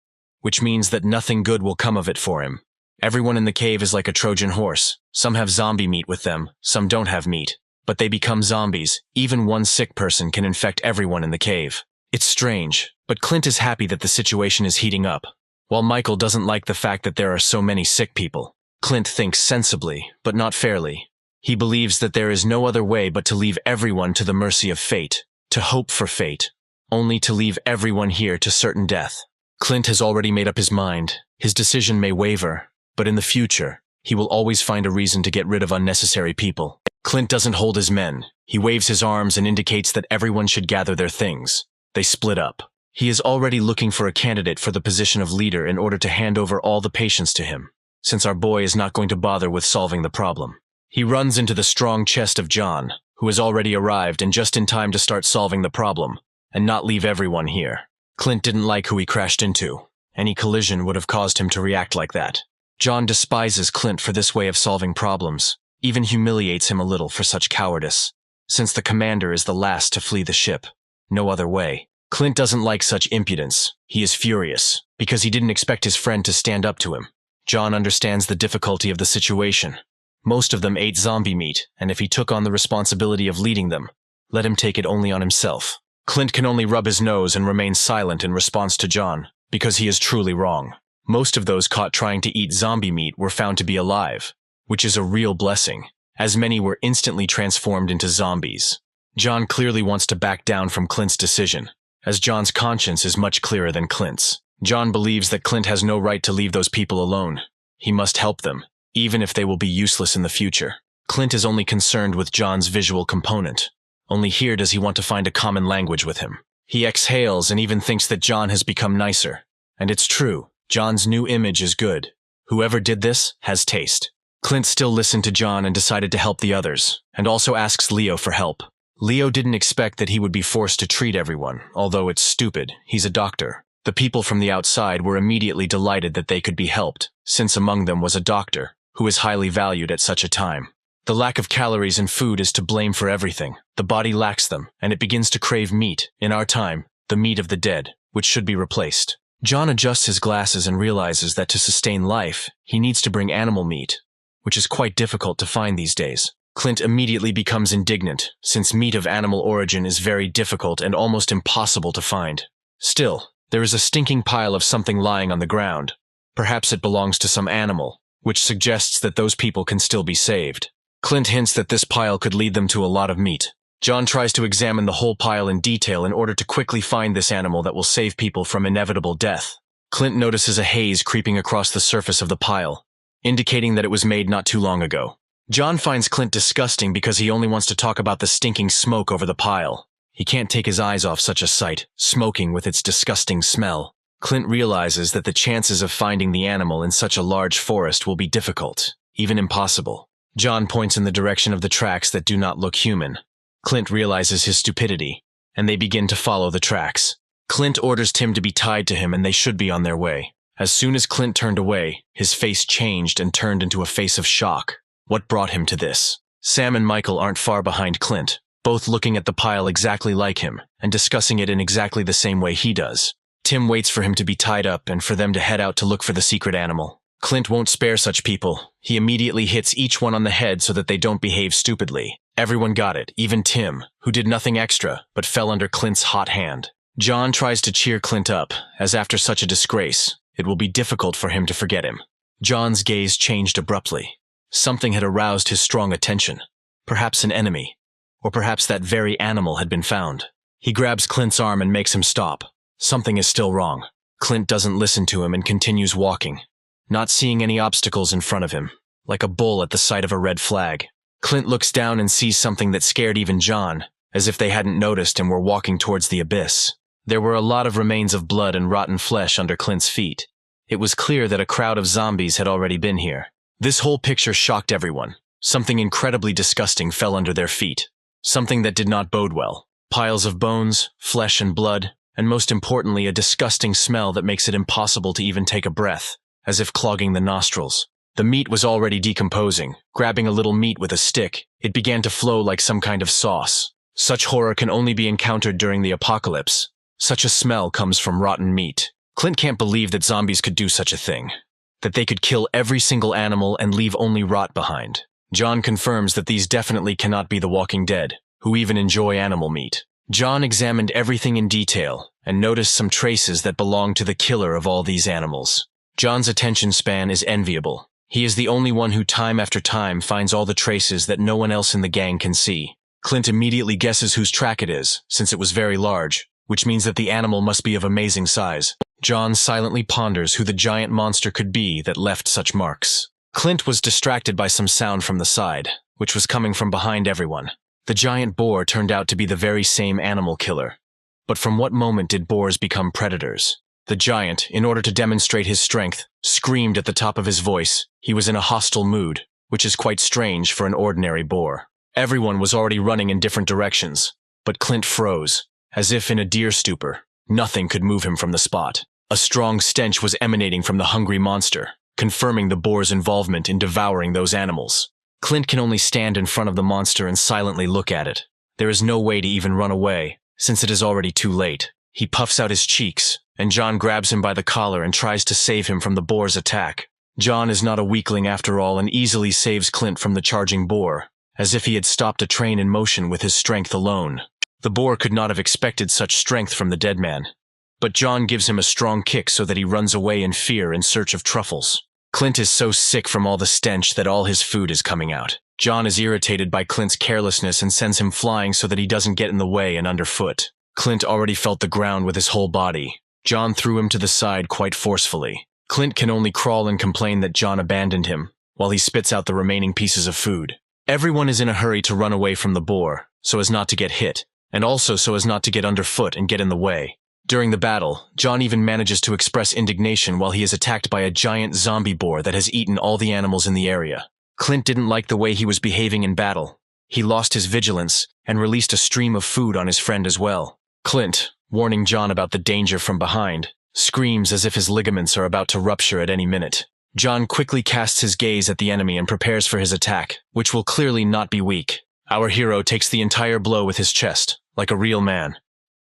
which means that nothing good will come of it for him. Everyone in the cave is like a Trojan horse. Some have zombie meat with them, some don't have meat, but they become zombies. Even one sick person can infect everyone in the cave. It's strange. But Clint is happy that the situation is heating up. While Michael doesn't like the fact that there are so many sick people, Clint thinks sensibly, but not fairly. He believes that there is no other way but to leave everyone to the mercy of fate, to hope for fate, only to leave everyone here to certain death. Clint has already made up his mind. His decision may waver, but in the future, he will always find a reason to get rid of unnecessary people. Clint doesn't hold his men. He waves his arms and indicates that everyone should gather their things. They split up. He is already looking for a candidate for the position of leader in order to hand over all the patients to him, since our boy is not going to bother with solving the problem. He runs into the strong chest of John, who has already arrived and just in time to start solving the problem, and not leave everyone here. Clint didn't like who he crashed into. Any collision would have caused him to react like that. John despises Clint for this way of solving problems, even humiliates him a little for such cowardice, since the commander is the last to flee the ship. No other way. Clint doesn't like such impudence. He is furious, because he didn't expect his friend to stand up to him. John understands the difficulty of the situation. Most of them ate zombie meat, and if he took on the responsibility of leading them, let him take it only on himself. Clint can only rub his nose and remain silent in response to John, because he is truly wrong. Most of those caught trying to eat zombie meat were found to be alive, which is a real blessing, as many were instantly transformed into zombies. John clearly wants to back down from Clint's decision, as John's conscience is much clearer than Clint's. John believes that Clint has no right to leave those people alone. He must help them, even if they will be useless in the future. Clint is only concerned with John's visual component. Only here does he want to find a common language with him. He exhales and even thinks that John has become nicer. And it's true, John's new image is good. Whoever did this has taste. Clint still listened to John and decided to help the others, and also asks Leo for help. Leo didn't expect that he would be forced to treat everyone, although it's stupid, he's a doctor. The people from the outside were immediately delighted that they could be helped, since among them was a doctor, who is highly valued at such a time. The lack of calories in food is to blame for everything. The body lacks them, and it begins to crave meat, in our time, the meat of the dead, which should be replaced. John adjusts his glasses and realizes that to sustain life, he needs to bring animal meat, which is quite difficult to find these days. Clint immediately becomes indignant, since meat of animal origin is very difficult and almost impossible to find. Still, there is a stinking pile of something lying on the ground. Perhaps it belongs to some animal, which suggests that those people can still be saved. Clint hints that this pile could lead them to a lot of meat. John tries to examine the whole pile in detail in order to quickly find this animal that will save people from inevitable death. Clint notices a haze creeping across the surface of the pile, indicating that it was made not too long ago. John finds Clint disgusting because he only wants to talk about the stinking smoke over the pile. He can't take his eyes off such a sight, smoking with its disgusting smell. Clint realizes that the chances of finding the animal in such a large forest will be difficult, even impossible. John points in the direction of the tracks that do not look human. Clint realizes his stupidity, and they begin to follow the tracks. Clint orders Tim to be tied to him and they should be on their way. As soon as Clint turned away, his face changed and turned into a face of shock. What brought him to this? Sam and Michael aren't far behind Clint, both looking at the pile exactly like him and discussing it in exactly the same way he does. Tim waits for him to be tied up and for them to head out to look for the secret animal. Clint won't spare such people. He immediately hits each one on the head so that they don't behave stupidly. Everyone got it, even Tim, who did nothing extra but fell under Clint's hot hand. John tries to cheer Clint up, as after such a disgrace, it will be difficult for him to forget him. John's gaze changed abruptly. Something had aroused his strong attention. Perhaps an enemy, or perhaps that very animal had been found. He grabs Clint's arm and makes him stop. Something is still wrong. Clint doesn't listen to him and continues walking, not seeing any obstacles in front of him, like a bull at the sight of a red flag. Clint looks down and sees something that scared even John, as if they hadn't noticed and were walking towards the abyss. There were a lot of remains of blood and rotten flesh under Clint's feet. It was clear that a crowd of zombies had already been here. This whole picture shocked everyone. Something incredibly disgusting fell under their feet. Something that did not bode well. Piles of bones, flesh and blood, and most importantly, a disgusting smell that makes it impossible to even take a breath, as if clogging the nostrils. The meat was already decomposing. Grabbing a little meat with a stick, it began to flow like some kind of sauce. Such horror can only be encountered during the apocalypse. Such a smell comes from rotten meat. Clint can't believe that zombies could do such a thing. That they could kill every single animal and leave only rot behind. John confirms that these definitely cannot be the Walking Dead, who even enjoy animal meat. John examined everything in detail, and notice some traces that belong to the killer of all these animals. John's attention span is enviable. He is the only one who time after time finds all the traces that no one else in the gang can see. Clint immediately guesses whose track it is, since it was very large, which means that the animal must be of amazing size. John silently ponders who the giant monster could be that left such marks. Clint was distracted by some sound from the side, which was coming from behind everyone. The giant boar turned out to be the very same animal killer. But from what moment did boars become predators? The giant, in order to demonstrate his strength, screamed at the top of his voice. He was in a hostile mood, which is quite strange for an ordinary boar. Everyone was already running in different directions, but Clint froze, as if in a deer stupor. Nothing could move him from the spot. A strong stench was emanating from the hungry monster, confirming the boar's involvement in devouring those animals. Clint can only stand in front of the monster and silently look at it. There is no way to even run away, since it is already too late. He puffs out his cheeks, and John grabs him by the collar and tries to save him from the boar's attack. John is not a weakling after all and easily saves Clint from the charging boar, as if he had stopped a train in motion with his strength alone. The boar could not have expected such strength from the dead man. But John gives him a strong kick so that he runs away in fear in search of truffles. Clint is so sick from all the stench that all his food is coming out. John is irritated by Clint's carelessness and sends him flying so that he doesn't get in the way and underfoot. Clint already felt the ground with his whole body. John threw him to the side quite forcefully. Clint can only crawl and complain that John abandoned him, while he spits out the remaining pieces of food. Everyone is in a hurry to run away from the boar, so as not to get hit, and also so as not to get underfoot and get in the way. During the battle, John even manages to express indignation while he is attacked by a giant zombie boar that has eaten all the animals in the area. Clint didn't like the way he was behaving in battle. He lost his vigilance and released a stream of food on his friend as well. Clint, warning John about the danger from behind, screams as if his ligaments are about to rupture at any minute. John quickly casts his gaze at the enemy and prepares for his attack, which will clearly not be weak. Our hero takes the entire blow with his chest, like a real man.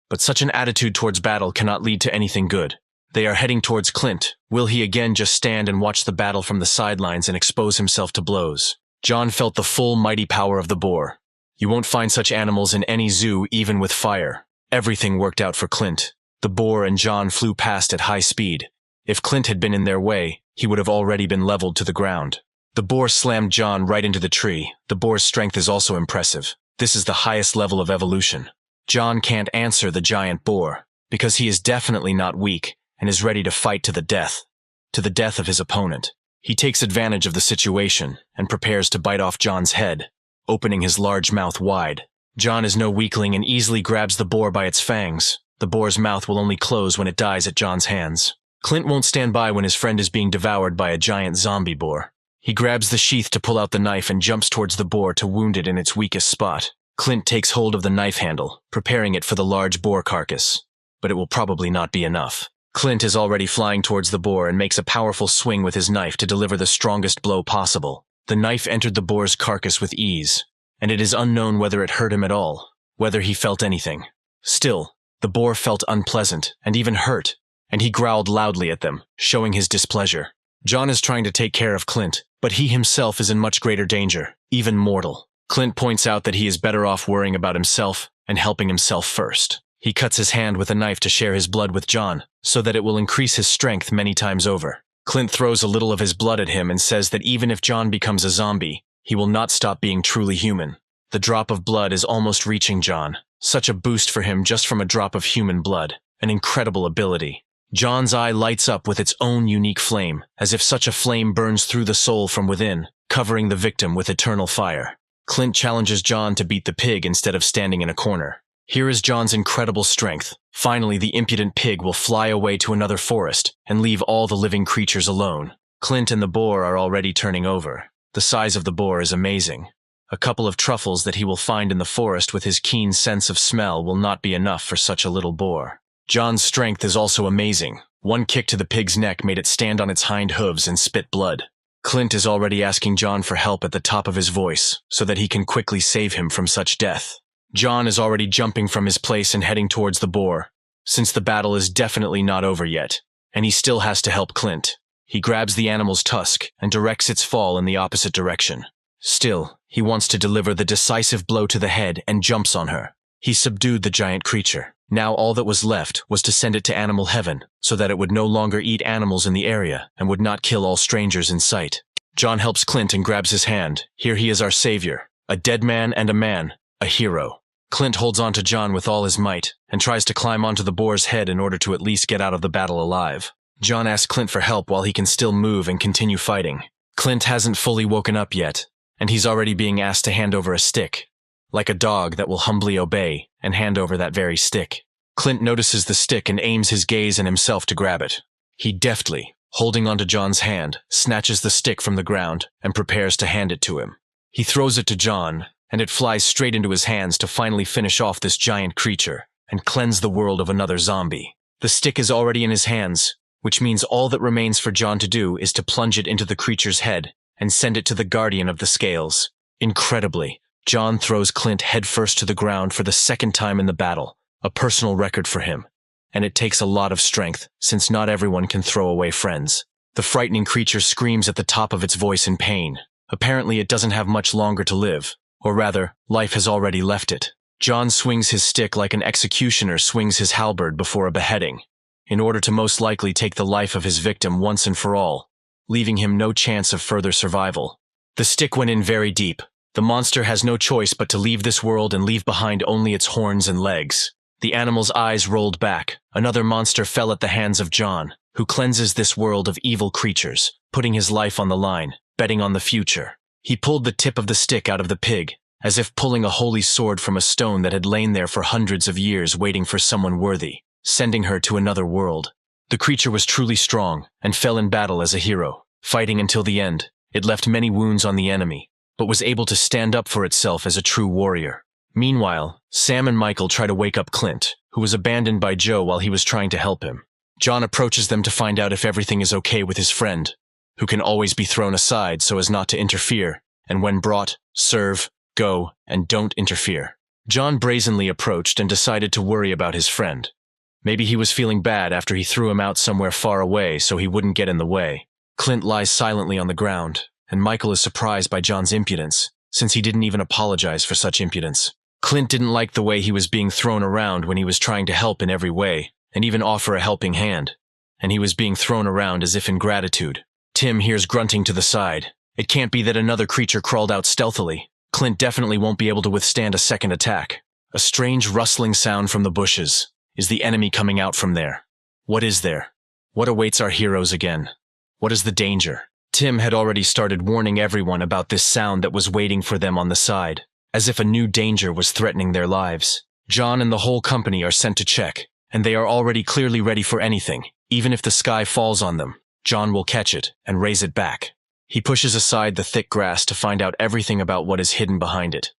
But such an attitude towards battle cannot lead to anything good. They are heading towards Clint. Will he again just stand and watch the battle from the sidelines and expose himself to blows? John felt the full mighty power of the boar. You won't find such animals in any zoo even with fire. Everything worked out for Clint. The boar and John flew past at high speed. If Clint had been in their way, he would have already been leveled to the ground. The boar slammed John right into the tree. The boar's strength is also impressive. This is the highest level of evolution. John can't answer the giant boar, because he is definitely not weak and is ready to fight to the death of his opponent. He takes advantage of the situation and prepares to bite off John's head, opening his large mouth wide. John is no weakling and easily grabs the boar by its fangs. The boar's mouth will only close when it dies at John's hands. Clint won't stand by when his friend is being devoured by a giant zombie boar. He grabs the sheath to pull out the knife and jumps towards the boar to wound it in its weakest spot. Clint takes hold of the knife handle, preparing it for the large boar carcass. But it will probably not be enough. Clint is already flying towards the boar and makes a powerful swing with his knife to deliver the strongest blow possible. The knife entered the boar's carcass with ease, and it is unknown whether it hurt him at all, whether he felt anything. Still, the boar felt unpleasant and even hurt, and he growled loudly at them, showing his displeasure. John is trying to take care of Clint, but he himself is in much greater danger, even mortal. Clint points out that he is better off worrying about himself and helping himself first. He cuts his hand with a knife to share his blood with John, so that it will increase his strength many times over. Clint throws a little of his blood at him and says that even if John becomes a zombie, he will not stop being truly human. The drop of blood is almost reaching John. Such a boost for him just from a drop of human blood. An incredible ability. John's eye lights up with its own unique flame, as if such a flame burns through the soul from within, covering the victim with eternal fire. Clint challenges John to beat the pig instead of standing in a corner. Here is John's incredible strength. Finally, the impudent pig will fly away to another forest and leave all the living creatures alone. Clint and the boar are already turning over. The size of the boar is amazing. A couple of truffles that he will find in the forest with his keen sense of smell will not be enough for such a little boar. John's strength is also amazing. One kick to the pig's neck made it stand on its hind hooves and spit blood. Clint is already asking John for help at the top of his voice, so that he can quickly save him from such death. John is already jumping from his place and heading towards the boar, since the battle is definitely not over yet, and he still has to help Clint. He grabs the animal's tusk and directs its fall in the opposite direction. Still, he wants to deliver the decisive blow to the head and jumps on her. He subdued the giant creature. Now all that was left was to send it to animal heaven, so that it would no longer eat animals in the area and would not kill all strangers in sight. John helps Clint and grabs his hand. Here he is, our savior. A dead man and a man. A hero. Clint holds on to John with all his might and tries to climb onto the boar's head in order to at least get out of the battle alive. John asks Clint for help while he can still move and continue fighting. Clint hasn't fully woken up yet, and he's already being asked to hand over a stick, like a dog that will humbly obey and hand over that very stick. Clint notices the stick and aims his gaze and himself to grab it. He deftly, holding onto John's hand, snatches the stick from the ground and prepares to hand it to him. He throws it to John, and it flies straight into his hands to finally finish off this giant creature and cleanse the world of another zombie. The stick is already in his hands, which means all that remains for John to do is to plunge it into the creature's head and send it to the guardian of the scales. Incredibly, John throws Clint headfirst to the ground for the second time in the battle, a personal record for him. And it takes a lot of strength, since not everyone can throw away friends. The frightening creature screams at the top of its voice in pain. Apparently it doesn't have much longer to live, or rather, life has already left it. John swings his stick like an executioner swings his halberd before a beheading, in order to most likely take the life of his victim once and for all, leaving him no chance of further survival. The stick went in very deep. The monster has no choice but to leave this world and leave behind only its horns and legs. The animal's eyes rolled back. Another monster fell at the hands of John, who cleanses this world of evil creatures, putting his life on the line, betting on the future. He pulled the tip of the stick out of the pig, as if pulling a holy sword from a stone that had lain there for hundreds of years waiting for someone worthy, sending her to another world. The creature was truly strong, and fell in battle as a hero. Fighting until the end, it left many wounds on the enemy, but was able to stand up for itself as a true warrior. Meanwhile, Sam and Michael try to wake up Clint, who was abandoned by Joe while he was trying to help him. John approaches them to find out if everything is okay with his friend, who can always be thrown aside so as not to interfere, and when brought, serve, go, and don't interfere. John brazenly approached and decided to worry about his friend. Maybe he was feeling bad after he threw him out somewhere far away so he wouldn't get in the way. Clint lies silently on the ground, and Michael is surprised by John's impudence, since he didn't even apologize for such impudence. Clint didn't like the way he was being thrown around when he was trying to help in every way, and even offer a helping hand, and he was being thrown around as if in gratitude. Tim hears grunting to the side. It can't be that another creature crawled out stealthily. Clint definitely won't be able to withstand a second attack. A strange rustling sound from the bushes. Is the enemy coming out from there? What is there? What awaits our heroes again? What is the danger? Tim had already started warning everyone about this sound that was waiting for them on the side, as if a new danger was threatening their lives. John and the whole company are sent to check, and they are already clearly ready for anything. Even if the sky falls on them, John will catch it and raise it back. He pushes aside the thick grass to find out everything about what is hidden behind it.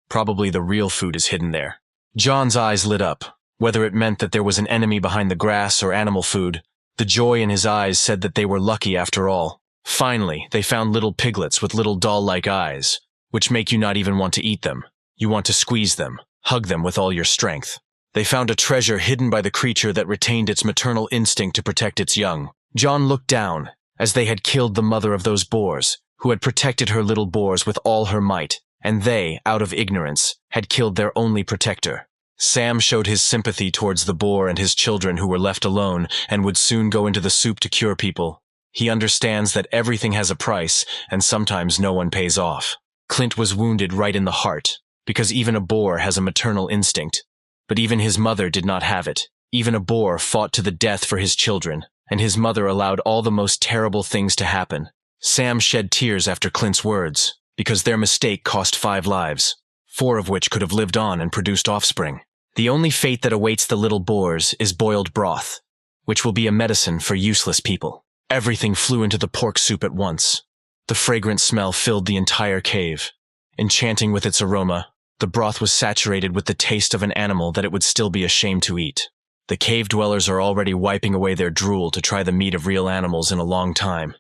Probably the real food is hidden there. John's eyes lit up. Whether it meant that there was an enemy behind the grass or animal food, the joy in his eyes said that they were lucky after all. Finally, they found little piglets with little doll-like eyes, which make you not even want to eat them. You want to squeeze them, hug them with all your strength. They found a treasure hidden by the creature that retained its maternal instinct to protect its young. John looked down, as they had killed the mother of those boars, who had protected her little boars with all her might, and they, out of ignorance, had killed their only protector. Sam showed his sympathy towards the boar and his children who were left alone and would soon go into the soup to cure people. He understands that everything has a price, and sometimes no one pays off. Clint was wounded right in the heart, because even a boar has a maternal instinct. But even his mother did not have it. Even a boar fought to the death for his children, and his mother allowed all the most terrible things to happen. Sam shed tears after Clint's words, because their mistake cost 5 lives, 4 of which could have lived on and produced offspring. The only fate that awaits the little boars is boiled broth, which will be a medicine for useless people. Everything flew into the pork soup at once. The fragrant smell filled the entire cave. Enchanting with its aroma, the broth was saturated with the taste of an animal that it would still be ashamed to eat. The cave dwellers are already wiping away their drool to try the meat of real animals in a long time,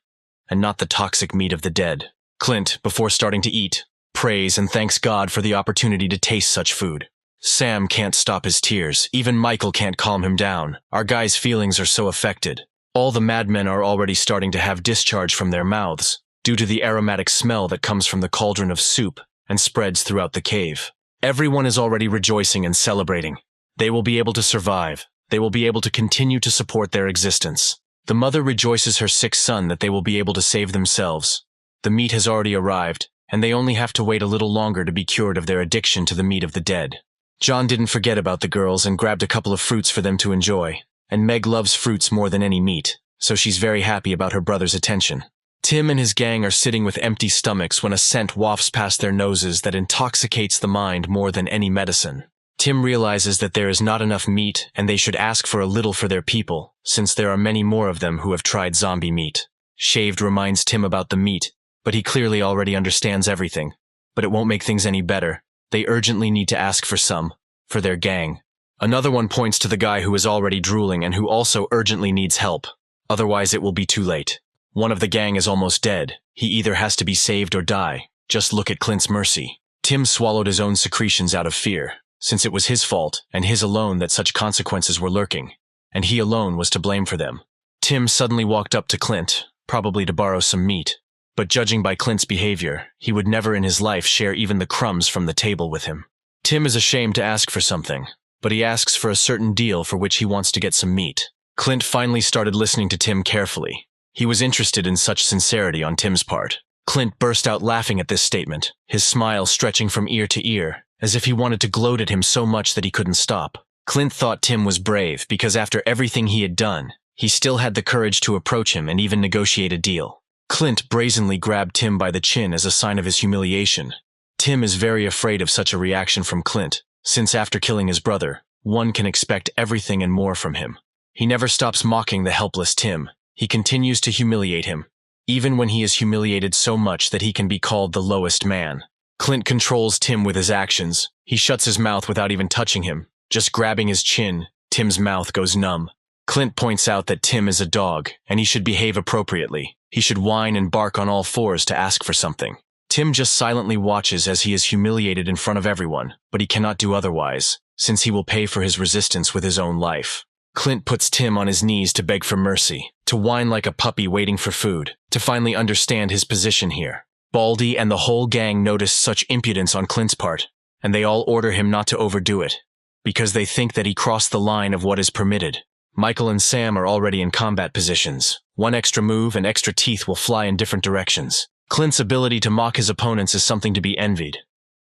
and not the toxic meat of the dead. Clint, before starting to eat, prays and thanks God for the opportunity to taste such food. Sam can't stop his tears. Even Michael can't calm him down. Our guy's feelings are so affected. All the madmen are already starting to have discharge from their mouths, due to the aromatic smell that comes from the cauldron of soup and spreads throughout the cave. Everyone is already rejoicing and celebrating. They will be able to survive. They will be able to continue to support their existence. The mother rejoices her sick son that they will be able to save themselves. The meat has already arrived, and they only have to wait a little longer to be cured of their addiction to the meat of the dead. John didn't forget about the girls and grabbed a couple of fruits for them to enjoy. And Meg loves fruits more than any meat, so she's very happy about her brother's attention. Tim and his gang are sitting with empty stomachs when a scent wafts past their noses that intoxicates the mind more than any medicine. Tim realizes that there is not enough meat and they should ask for a little for their people, since there are many more of them who have tried zombie meat. Shaved reminds Tim about the meat, but he clearly already understands everything. But it won't make things any better. They urgently need to ask for some, for their gang. Another one points to the guy who is already drooling and who also urgently needs help. Otherwise it will be too late. One of the gang is almost dead. He either has to be saved or die. Just look at Clint's mercy. Tim swallowed his own secretions out of fear, since it was his fault and his alone that such consequences were lurking, and he alone was to blame for them. Tim suddenly walked up to Clint, probably to borrow some meat, but judging by Clint's behavior, he would never in his life share even the crumbs from the table with him. Tim is ashamed to ask for something, but he asks for a certain deal for which he wants to get some meat. Clint finally started listening to Tim carefully. He was interested in such sincerity on Tim's part. Clint burst out laughing at this statement, his smile stretching from ear to ear, as if he wanted to gloat at him so much that he couldn't stop. Clint thought Tim was brave because after everything he had done, he still had the courage to approach him and even negotiate a deal. Clint brazenly grabbed Tim by the chin as a sign of his humiliation. Tim is very afraid of such a reaction from Clint, since after killing his brother, one can expect everything and more from him. He never stops mocking the helpless Tim. He continues to humiliate him, even when he is humiliated so much that he can be called the lowest man. Clint controls Tim with his actions. He shuts his mouth without even touching him. Just grabbing his chin, Tim's mouth goes numb. Clint points out that Tim is a dog, and he should behave appropriately. He should whine and bark on all fours to ask for something. Tim just silently watches as he is humiliated in front of everyone, but he cannot do otherwise, since he will pay for his resistance with his own life. Clint puts Tim on his knees to beg for mercy, to whine like a puppy waiting for food, to finally understand his position here. Baldy and the whole gang notice such impudence on Clint's part, and they all order him not to overdo it, because they think that he crossed the line of what is permitted. Michael and Sam are already in combat positions. One extra move and extra teeth will fly in different directions. Clint's ability to mock his opponents is something to be envied.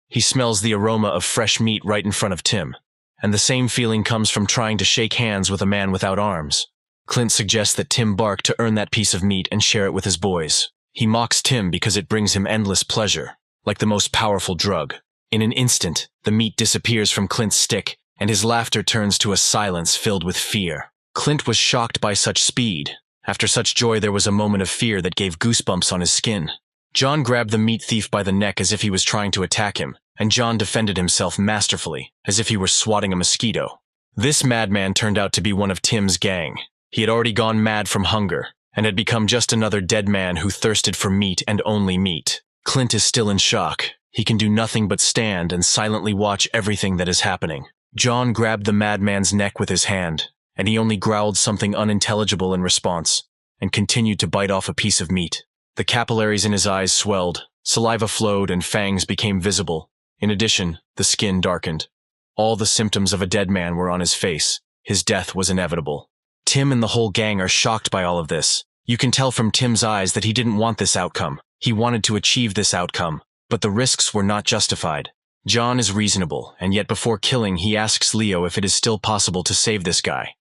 He smells the aroma of fresh meat right in front of Tim, and the same feeling comes from trying to shake hands with a man without arms. Clint suggests that Tim bark to earn that piece of meat and share it with his boys. He mocks Tim because it brings him endless pleasure, like the most powerful drug. In an instant, the meat disappears from Clint's stick, and his laughter turns to a silence filled with fear. Clint was shocked by such speed. After such joy, there was a moment of fear that gave goosebumps on his skin. John grabbed the meat thief by the neck as if he was trying to attack him, and John defended himself masterfully, as if he were swatting a mosquito. This madman turned out to be one of Tim's gang. He had already gone mad from hunger, and had become just another dead man who thirsted for meat and only meat. Clint is still in shock. He can do nothing but stand and silently watch everything that is happening. John grabbed the madman's neck with his hand, and he only growled something unintelligible in response, and continued to bite off a piece of meat. The capillaries in his eyes swelled, saliva flowed, and fangs became visible. In addition, the skin darkened. All the symptoms of a dead man were on his face. His death was inevitable. Tim and the whole gang are shocked by all of this. You can tell from Tim's eyes that he didn't want this outcome. He wanted to achieve this outcome, but the risks were not justified. John is reasonable, and yet before killing, he asks Leo if it is still possible to save this guy.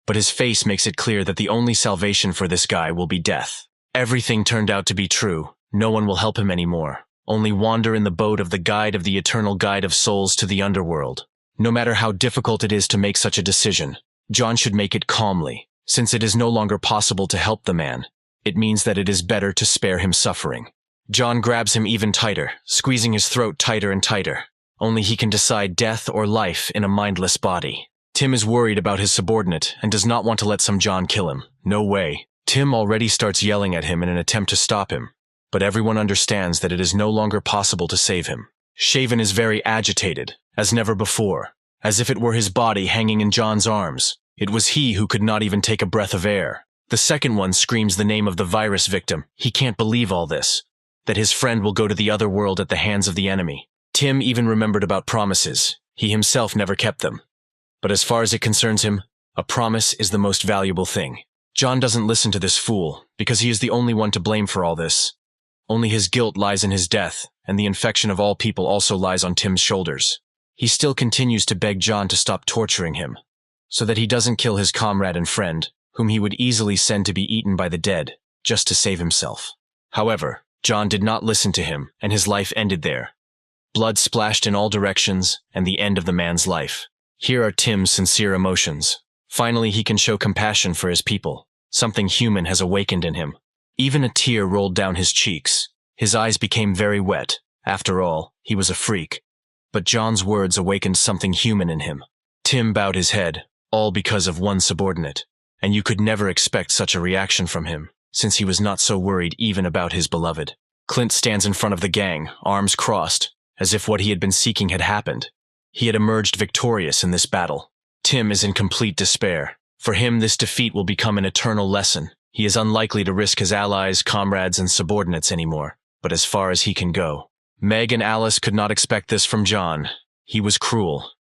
But his face makes it clear that the only salvation for this guy will be death. Everything turned out to be true. No one will help him anymore. Only wander in the boat of the guide of the eternal guide of souls to the underworld. No matter how difficult it is to make such a decision, John should make it calmly. Since it is no longer possible to help the man, it means that it is better to spare him suffering. John grabs him even tighter, squeezing his throat tighter and tighter. Only he can decide death or life in a mindless body. Tim is worried about his subordinate and does not want to let some John kill him. No way. Tim already starts yelling at him in an attempt to stop him, but everyone understands that it is no longer possible to save him. Shaven is very agitated, as never before, as if it were his body hanging in John's arms. It was he who could not even take a breath of air. The second one screams the name of the virus victim. He can't believe all this, that his friend will go to the other world at the hands of the enemy. Tim even remembered about promises. He himself never kept them. But as far as it concerns him, a promise is the most valuable thing. John doesn't listen to this fool, because he is the only one to blame for all this. Only his guilt lies in his death, and the infection of all people also lies on Tim's shoulders. He still continues to beg John to stop torturing him, so that he doesn't kill his comrade and friend, whom he would easily send to be eaten by the dead, just to save himself. However, John did not listen to him, and his life ended there. Blood splashed in all directions, and the end of the man's life. Here are Tim's sincere emotions. Finally, he can show compassion for his people. Something human has awakened in him. Even a tear rolled down his cheeks. His eyes became very wet. After all, he was a freak. But John's words awakened something human in him. Tim bowed his head, all because of one subordinate. And you could never expect such a reaction from him, since he was not so worried even about his beloved. Clint stands in front of the gang, arms crossed, as if what he had been seeking had happened. He had emerged victorious in this battle. Tim is in complete despair. For him, this defeat will become an eternal lesson. He is unlikely to risk his allies, comrades, and subordinates anymore, but as far as he can go. Meg and Alice could not expect this from John. He was cruel.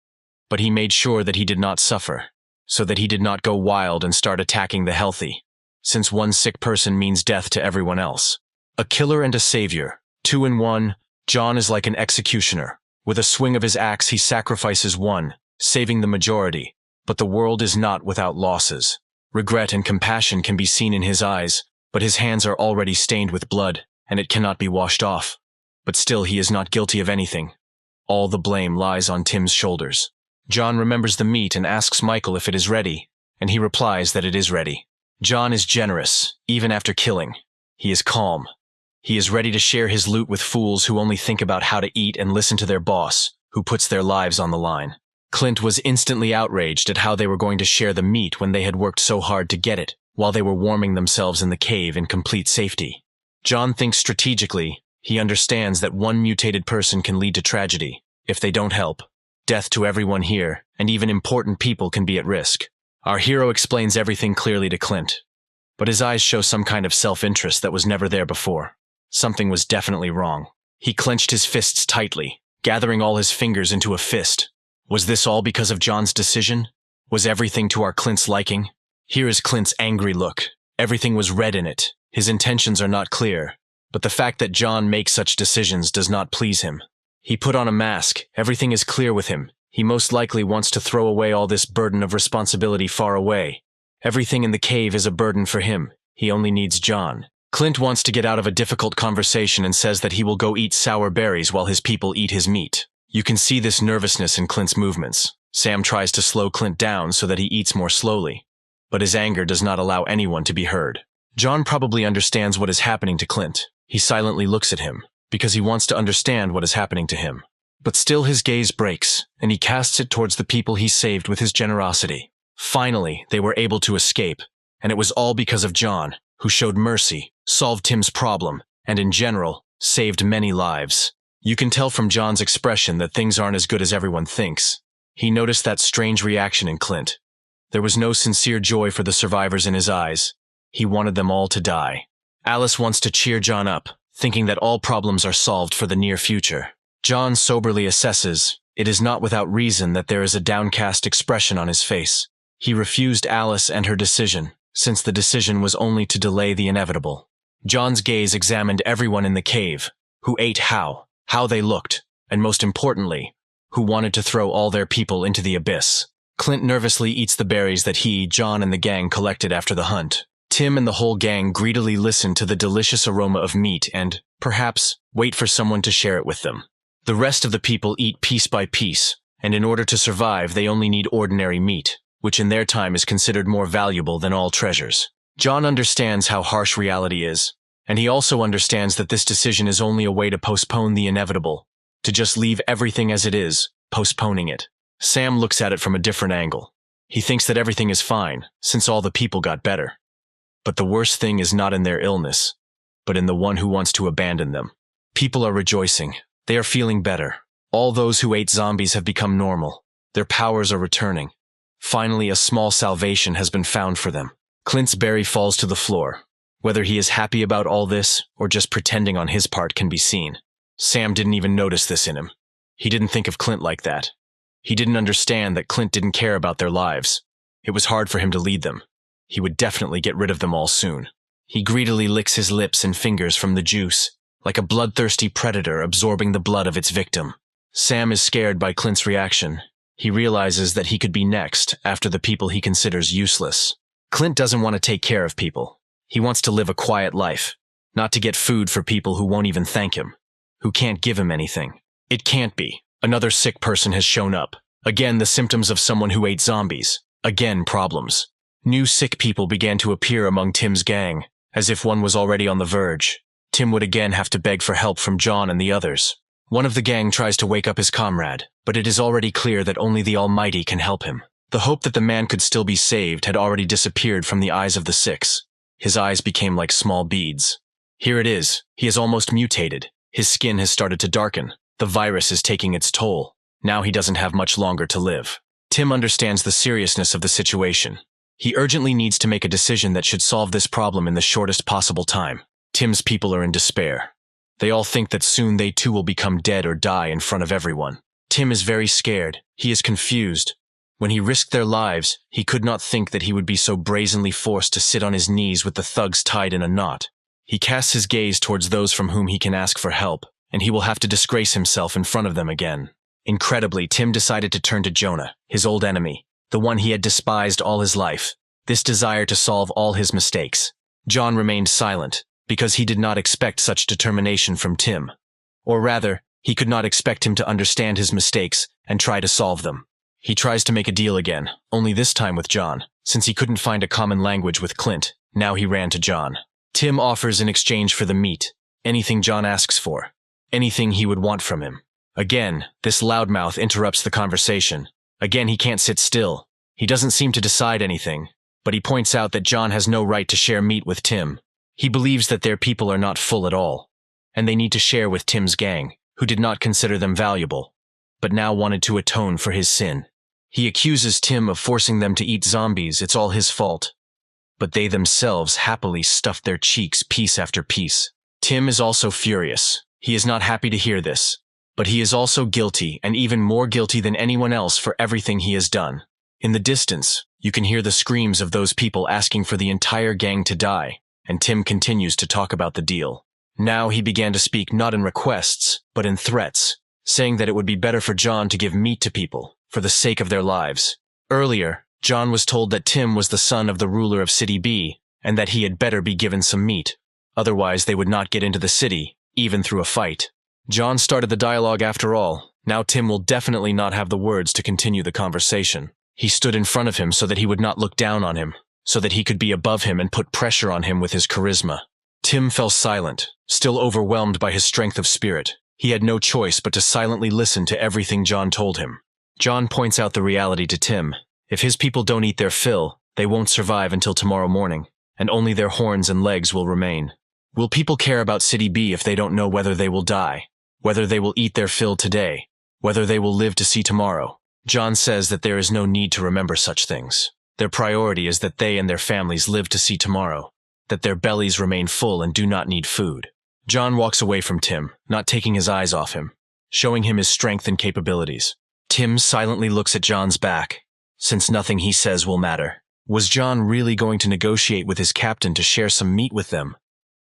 But he made sure that he did not suffer, so that he did not go wild and start attacking the healthy, since one sick person means death to everyone else. A killer and a savior, 2 in 1, John is like an executioner. With a swing of his axe, he sacrifices one, saving the majority. But the world is not without losses. Regret and compassion can be seen in his eyes, but his hands are already stained with blood, and it cannot be washed off. But still he is not guilty of anything. All the blame lies on Tim's shoulders. John remembers the meat and asks Michael if it is ready, and he replies that it is ready. John is generous, even after killing. He is calm. He is ready to share his loot with fools who only think about how to eat and listen to their boss, who puts their lives on the line. Clint was instantly outraged at how they were going to share the meat when they had worked so hard to get it, while they were warming themselves in the cave in complete safety. John thinks strategically. He understands that one mutated person can lead to tragedy, if they don't help. Death to everyone here, and even important people can be at risk. Our hero explains everything clearly to Clint, but his eyes show some kind of self-interest that was never there before. Something was definitely wrong. He clenched his fists tightly, gathering all his fingers into a fist. Was this all because of John's decision? Was everything to our Clint's liking? Here is Clint's angry look. Everything was red in it. His intentions are not clear, but the fact that John makes such decisions does not please him. He put on a mask. Everything is clear with him. He most likely wants to throw away all this burden of responsibility far away. Everything in the cave is a burden for him. He only needs John. Clint wants to get out of a difficult conversation and says that he will go eat sour berries while his people eat his meat. You can see this nervousness in Clint's movements. Sam tries to slow Clint down so that he eats more slowly, but his anger does not allow anyone to be heard. John probably understands what is happening to Clint. He silently looks at him, because he wants to understand what is happening to him. But still his gaze breaks, and he casts it towards the people he saved with his generosity. Finally, they were able to escape, and it was all because of John, who showed mercy, solved Tim's problem, and in general, saved many lives. You can tell from John's expression that things aren't as good as everyone thinks. He noticed that strange reaction in Clint. There was no sincere joy for the survivors in his eyes. He wanted them all to die. Alice wants to cheer John up, thinking that all problems are solved for the near future. John soberly assesses, it is not without reason that there is a downcast expression on his face. He refused Alice and her decision, since the decision was only to delay the inevitable. John's gaze examined everyone in the cave, who ate how they looked, and most importantly, who wanted to throw all their people into the abyss. Clint nervously eats the berries that he, John, and the gang collected after the hunt. Tim and the whole gang greedily listen to the delicious aroma of meat and, perhaps, wait for someone to share it with them. The rest of the people eat piece by piece, and in order to survive they only need ordinary meat, which in their time is considered more valuable than all treasures. John understands how harsh reality is, and he also understands that this decision is only a way to postpone the inevitable, to just leave everything as it is, postponing it. Sam looks at it from a different angle. He thinks that everything is fine, since all the people got better. But the worst thing is not in their illness, but in the one who wants to abandon them. People are rejoicing. They are feeling better. All those who ate zombies have become normal. Their powers are returning. Finally, a small salvation has been found for them. Clint's berry falls to the floor. Whether he is happy about all this, or just pretending on his part, can be seen. Sam didn't even notice this in him. He didn't think of Clint like that. He didn't understand that Clint didn't care about their lives. It was hard for him to lead them. He would definitely get rid of them all soon. He greedily licks his lips and fingers from the juice, like a bloodthirsty predator absorbing the blood of its victim. Sam is scared by Clint's reaction. He realizes that he could be next after the people he considers useless. Clint doesn't want to take care of people. He wants to live a quiet life, not to get food for people who won't even thank him, who can't give him anything. It can't be. Another sick person has shown up. Again, the symptoms of someone who ate zombies. Again, problems. New sick people began to appear among Tim's gang, as if one was already on the verge. Tim would again have to beg for help from John and the others. One of the gang tries to wake up his comrade, but it is already clear that only the Almighty can help him. The hope that the man could still be saved had already disappeared from the eyes of the six. His eyes became like small beads. Here it is. He is almost mutated. His skin has started to darken. The virus is taking its toll. Now he doesn't have much longer to live. Tim understands the seriousness of the situation. He urgently needs to make a decision that should solve this problem in the shortest possible time. Tim's people are in despair. They all think that soon they too will become dead or die in front of everyone. Tim is very scared. He is confused. When he risked their lives, he could not think that he would be so brazenly forced to sit on his knees with the thugs tied in a knot. He casts his gaze towards those from whom he can ask for help, and he will have to disgrace himself in front of them again. Incredibly, Tim decided to turn to Jonah, his old enemy, the one he had despised all his life, this desire to solve all his mistakes. John remained silent, because he did not expect such determination from Tim. Or rather, he could not expect him to understand his mistakes and try to solve them. He tries to make a deal again, only this time with John. Since he couldn't find a common language with Clint, now he ran to John. Tim offers in exchange for the meat, anything John asks for, anything he would want from him. Again, this loudmouth interrupts the conversation. Again, he can't sit still. He doesn't seem to decide anything, but he points out that John has no right to share meat with Tim. He believes that their people are not full at all, and they need to share with Tim's gang, who did not consider them valuable, but now wanted to atone for his sin. He accuses Tim of forcing them to eat zombies. It's all his fault. But they themselves happily stuffed their cheeks piece after piece. Tim is also furious. He is not happy to hear this, but he is also guilty, and even more guilty than anyone else for everything he has done. In the distance, you can hear the screams of those people asking for the entire gang to die, and Tim continues to talk about the deal. Now he began to speak not in requests, but in threats, saying that it would be better for John to give meat to people, for the sake of their lives. Earlier, John was told that Tim was the son of the ruler of City B, and that he had better be given some meat. Otherwise, they would not get into the city, even through a fight. John started the dialogue after all. Now Tim will definitely not have the words to continue the conversation. He stood in front of him so that he would not look down on him, so that he could be above him and put pressure on him with his charisma. Tim fell silent, still overwhelmed by his strength of spirit. He had no choice but to silently listen to everything John told him. John points out the reality to Tim. If his people don't eat their fill, they won't survive until tomorrow morning, and only their horns and legs will remain. Will people care about City B if they don't know whether they will die, whether they will eat their fill today, whether they will live to see tomorrow? John says that there is no need to remember such things. Their priority is that they and their families live to see tomorrow, that their bellies remain full and do not need food. John walks away from Tim, not taking his eyes off him, showing him his strength and capabilities. Tim silently looks at John's back, since nothing he says will matter. Was John really going to negotiate with his captain to share some meat with them?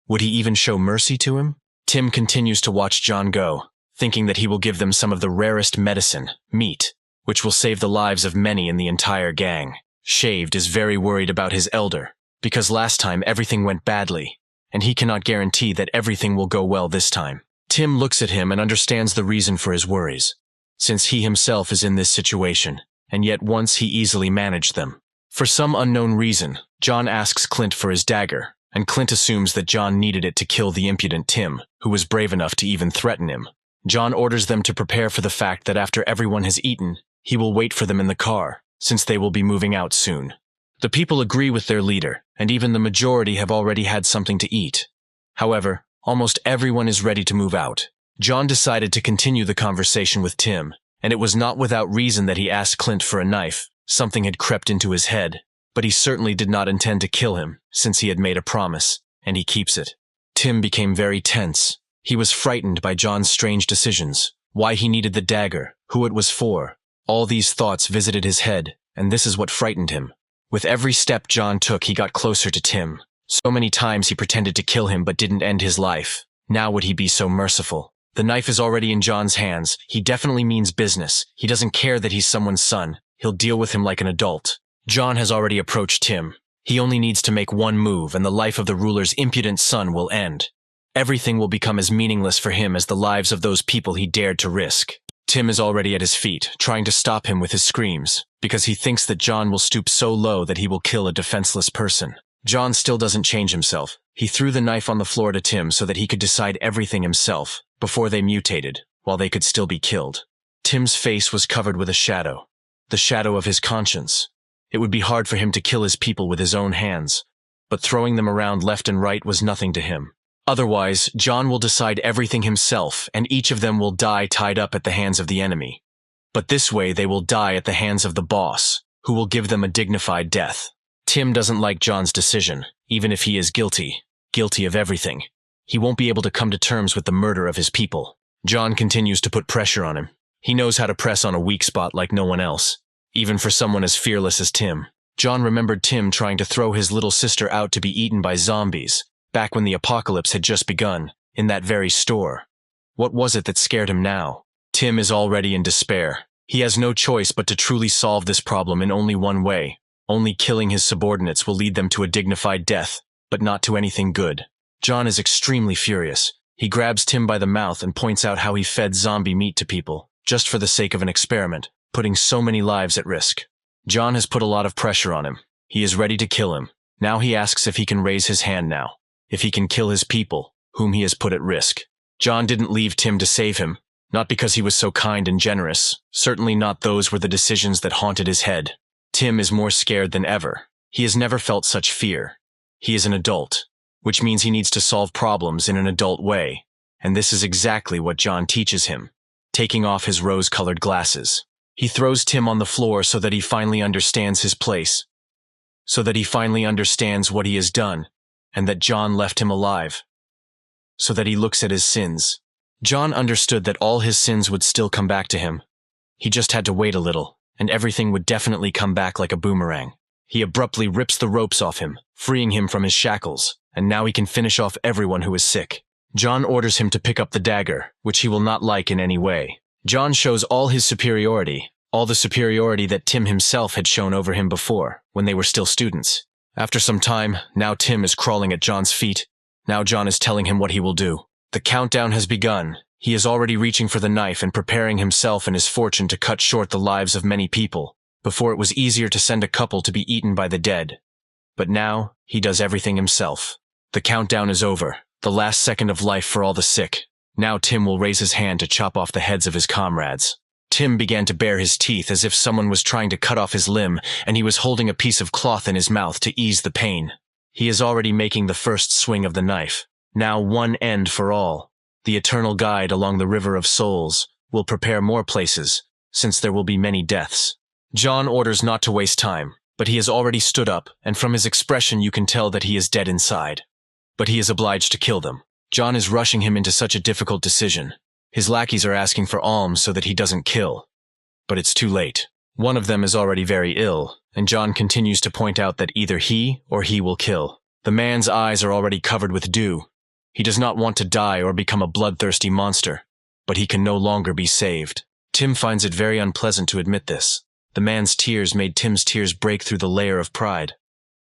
Would he even show mercy to him? Tim continues to watch John go, thinking that he will give them some of the rarest medicine, meat, which will save the lives of many in the entire gang. Shaved is very worried about his elder, because last time everything went badly, and he cannot guarantee that everything will go well this time. Tim looks at him and understands the reason for his worries, since he himself is in this situation, and yet once he easily managed them. For some unknown reason, John asks Clint for his dagger, and Clint assumes that John needed it to kill the impudent Tim, who was brave enough to even threaten him. John orders them to prepare for the fact that after everyone has eaten, he will wait for them in the car, since they will be moving out soon. The people agree with their leader, and even the majority have already had something to eat. However, almost everyone is ready to move out. John decided to continue the conversation with Tim, and it was not without reason that he asked Clint for a knife. Something had crept into his head, but he certainly did not intend to kill him, since he had made a promise, and he keeps it. Tim became very tense. He was frightened by John's strange decisions. why he needed the dagger, who it was for. All these thoughts visited his head, and this is what frightened him. With every step John took, he got closer to Tim. So many times he pretended to kill him but didn't end his life. Now would he be so merciful? The knife is already in John's hands. He definitely means business. He doesn't care that he's someone's son. He'll deal with him like an adult. John has already approached Tim. He only needs to make one move and the life of the ruler's impudent son will end. Everything will become as meaningless for him as the lives of those people he dared to risk. Tim is already at his feet, trying to stop him with his screams, because he thinks that John will stoop so low that he will kill a defenseless person. John still doesn't change himself. He threw the knife on the floor to Tim so that he could decide everything himself, before they mutated, while they could still be killed. Tim's face was covered with a shadow. The shadow of his conscience. It would be hard for him to kill his people with his own hands, but throwing them around left and right was nothing to him. Otherwise, John will decide everything himself, and each of them will die tied up at the hands of the enemy. But this way they will die at the hands of the boss, who will give them a dignified death. Tim doesn't like John's decision, even if he is guilty of everything. He won't be able to come to terms with the murder of his people. John continues to put pressure on him. He knows how to press on a weak spot like no one else, even for someone as fearless as Tim. John remembered Tim trying to throw his little sister out to be eaten by zombies, back when the apocalypse had just begun, in that very store. What was it that scared him now? Tim is already in despair. He has no choice but to truly solve this problem in only one way. Only killing his subordinates will lead them to a dignified death, but not to anything good. John is extremely furious. He grabs Tim by the mouth and points out how he fed zombie meat to people, just for the sake of an experiment, putting so many lives at risk. John has put a lot of pressure on him. He is ready to kill him. Now he asks if he can raise his hand now. If he can kill his people, whom he has put at risk. John didn't leave Tim to save him, not because he was so kind and generous. Certainly not those were the decisions that haunted his head. Tim is more scared than ever. He has never felt such fear. He is an adult, which means he needs to solve problems in an adult way, and this is exactly what John teaches him, taking off his rose-colored glasses. He throws Tim on the floor so that he finally understands his place, so that he finally understands what he has done, and that John left him alive, so that he looks at his sins. John understood that all his sins would still come back to him. He just had to wait a little, and everything would definitely come back like a boomerang. He abruptly rips the ropes off him, freeing him from his shackles, and now he can finish off everyone who is sick. John orders him to pick up the dagger, which he will not like in any way. John shows all his superiority, all the superiority that Tim himself had shown over him before, when they were still students. After some time, now Tim is crawling at John's feet. Now John is telling him what he will do. The countdown has begun. He is already reaching for the knife and preparing himself and his fortune to cut short the lives of many people. Before it was easier to send a couple to be eaten by the dead. But now, he does everything himself. The countdown is over, the last second of life for all the sick. Now Tim will raise his hand to chop off the heads of his comrades. Tim began to bare his teeth as if someone was trying to cut off his limb, and he was holding a piece of cloth in his mouth to ease the pain. He is already making the first swing of the knife. Now one end for all. The eternal guide along the river of souls will prepare more places, since there will be many deaths. John orders not to waste time, but he has already stood up, and from his expression you can tell that he is dead inside. But he is obliged to kill them. John is rushing him into such a difficult decision. His lackeys are asking for alms so that he doesn't kill. But it's too late. One of them is already very ill, and John continues to point out that either he or he will kill. The man's eyes are already covered with dew. He does not want to die or become a bloodthirsty monster, but he can no longer be saved. Tim finds it very unpleasant to admit this. The man's tears made Tim's tears break through the layer of pride.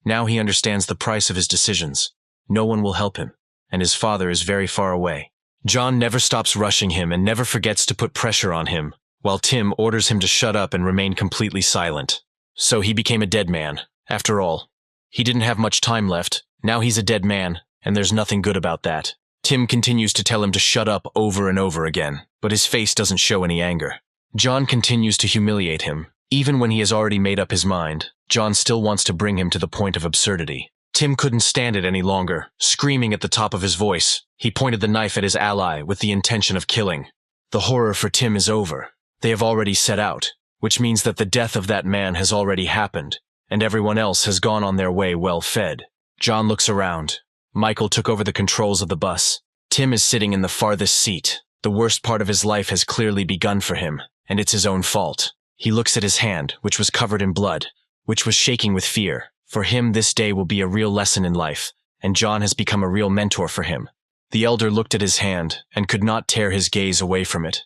Now he understands the price of his decisions. No one will help him, and his father is very far away. John never stops rushing him and never forgets to put pressure on him, while Tim orders him to shut up and remain completely silent. So he became a dead man, after all. He didn't have much time left. Now he's a dead man, and there's nothing good about that. Tim continues to tell him to shut up over and over again, but his face doesn't show any anger. John continues to humiliate him. Even when he has already made up his mind, John still wants to bring him to the point of absurdity. Tim couldn't stand it any longer, screaming at the top of his voice. He pointed the knife at his ally with the intention of killing. The horror for Tim is over. They have already set out, which means that the death of that man has already happened, and everyone else has gone on their way well fed. John looks around. Michael took over the controls of the bus. Tim is sitting in the farthest seat. The worst part of his life has clearly begun for him, and it's his own fault. He looks at his hand, which was covered in blood, which was shaking with fear. For him, this day will be a real lesson in life, and John has become a real mentor for him. The elder looked at his hand and could not tear his gaze away from it.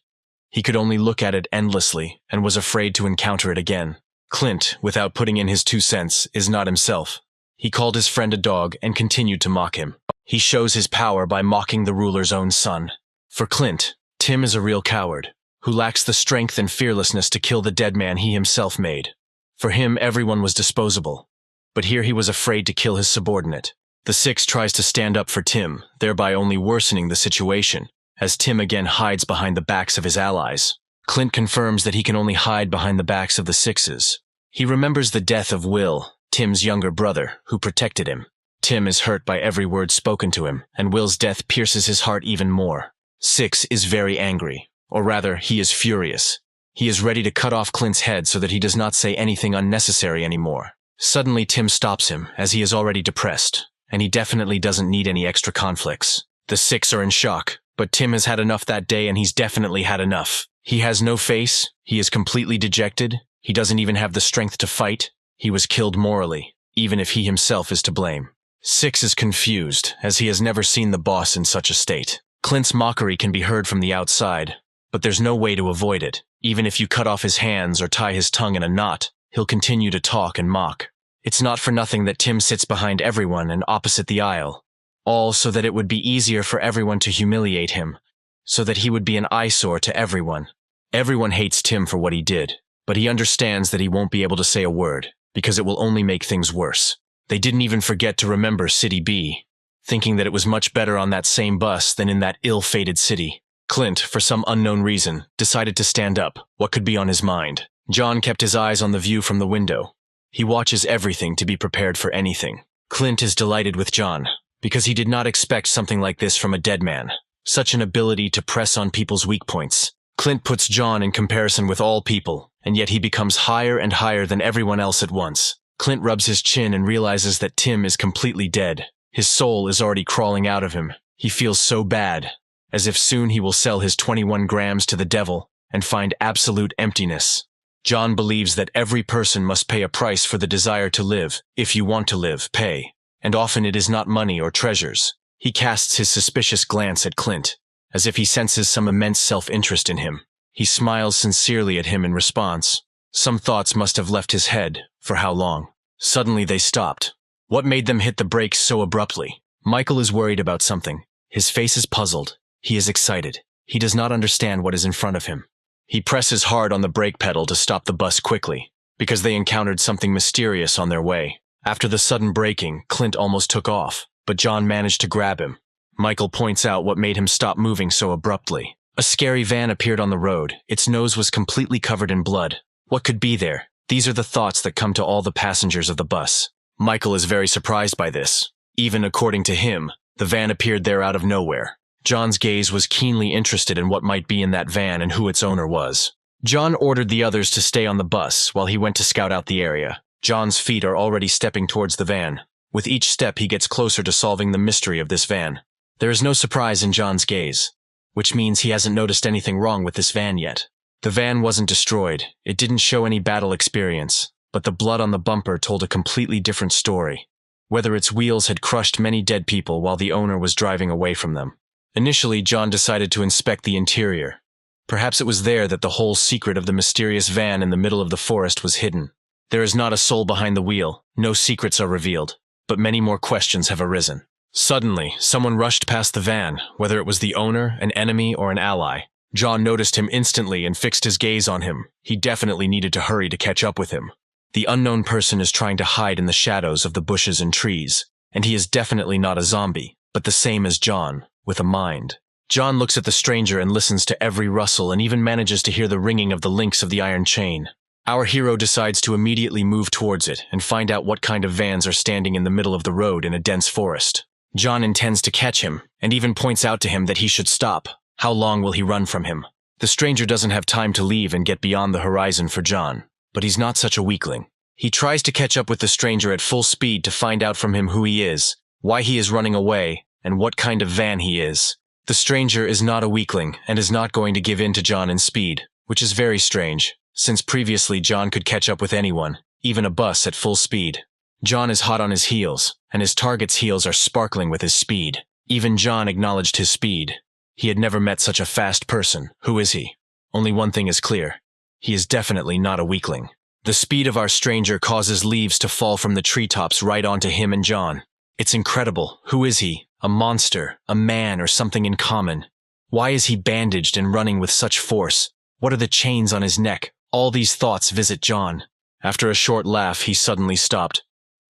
He could only look at it endlessly and was afraid to encounter it again. Clint, without putting in his 2 cents, is not himself. He called his friend a dog and continued to mock him. He shows his power by mocking the ruler's own son. For Clint, Tim is a real coward, who lacks the strength and fearlessness to kill the dead man he himself made. For him, everyone was disposable. But here he was afraid to kill his subordinate. The Six tries to stand up for Tim, thereby only worsening the situation, as Tim again hides behind the backs of his allies. Clint confirms that he can only hide behind the backs of the Sixes. He remembers the death of Will, Tim's younger brother, who protected him. Tim is hurt by every word spoken to him, and Will's death pierces his heart even more. Six is very angry, or rather, he is furious. He is ready to cut off Clint's head so that he does not say anything unnecessary anymore. Suddenly, Tim stops him, as he is already depressed, and he definitely doesn't need any extra conflicts. The Six are in shock, but Tim has had enough that day and he's definitely had enough. He has no face, he is completely dejected, he doesn't even have the strength to fight. He was killed morally, even if he himself is to blame. Six is confused, as he has never seen the boss in such a state. Clint's mockery can be heard from the outside, but there's no way to avoid it. Even if you cut off his hands or tie his tongue in a knot, he'll continue to talk and mock. It's not for nothing that Tim sits behind everyone and opposite the aisle, all so that it would be easier for everyone to humiliate him, so that he would be an eyesore to everyone. Everyone hates Tim for what he did, but he understands that he won't be able to say a word, because it will only make things worse. They didn't even forget to remember City B, thinking that it was much better on that same bus than in that ill-fated city. Clint, for some unknown reason, decided to stand up. What could be on his mind? John kept his eyes on the view from the window. He watches everything to be prepared for anything. Clint is delighted with John, because he did not expect something like this from a dead man. Such an ability to press on people's weak points. Clint puts John in comparison with all people, and yet he becomes higher and higher than everyone else at once. Clint rubs his chin and realizes that Tim is completely dead. His soul is already crawling out of him. He feels so bad, as if soon he will sell his 21 grams to the devil and find absolute emptiness. John believes that every person must pay a price for the desire to live. If you want to live, pay. And often it is not money or treasures. He casts his suspicious glance at Clint, as if he senses some immense self-interest in him. He smiles sincerely at him in response. Some thoughts must have left his head. For how long? Suddenly they stopped. What made them hit the brakes so abruptly? Michael is worried about something. His face is puzzled. He is excited. He does not understand what is in front of him. He presses hard on the brake pedal to stop the bus quickly, because they encountered something mysterious on their way. After the sudden braking, Clint almost took off, but John managed to grab him. Michael points out what made him stop moving so abruptly. A scary van appeared on the road. Its nose was completely covered in blood. What could be there? These are the thoughts that come to all the passengers of the bus. Michael is very surprised by this. Even according to him, the van appeared there out of nowhere. John's gaze was keenly interested in what might be in that van and who its owner was. John ordered the others to stay on the bus while he went to scout out the area. John's feet are already stepping towards the van. With each step, he gets closer to solving the mystery of this van. There is no surprise in John's gaze, which means he hasn't noticed anything wrong with this van yet. The van wasn't destroyed. It didn't show any battle experience, but the blood on the bumper told a completely different story. Whether its wheels had crushed many dead people while the owner was driving away from them. Initially, John decided to inspect the interior. Perhaps it was there that the whole secret of the mysterious van in the middle of the forest was hidden. There is not a soul behind the wheel. No secrets are revealed, but many more questions have arisen. Suddenly, someone rushed past the van, whether it was the owner, an enemy, or an ally. John noticed him instantly and fixed his gaze on him. He definitely needed to hurry to catch up with him. The unknown person is trying to hide in the shadows of the bushes and trees, and he is definitely not a zombie, but the same as John, with a mind. John looks at the stranger and listens to every rustle and even manages to hear the ringing of the links of the iron chain. Our hero decides to immediately move towards it and find out what kind of vans are standing in the middle of the road in a dense forest. John intends to catch him and even points out to him that he should stop. How long will he run from him? The stranger doesn't have time to leave and get beyond the horizon for John, but he's not such a weakling. He tries to catch up with the stranger at full speed to find out from him who he is, why he is running away, and what kind of van he is. The stranger is not a weakling and is not going to give in to John in speed, which is very strange, since previously John could catch up with anyone, even a bus at full speed. John is hot on his heels, and his target's heels are sparkling with his speed. Even John acknowledged his speed. He had never met such a fast person. Who is he? Only one thing is clear. He is definitely not a weakling. The speed of our stranger causes leaves to fall from the treetops right onto him and John. It's incredible. Who is he? A monster, a man, or something in common? Why is he bandaged and running with such force? What are the chains on his neck? All these thoughts visit John. After a short laugh, he suddenly stopped.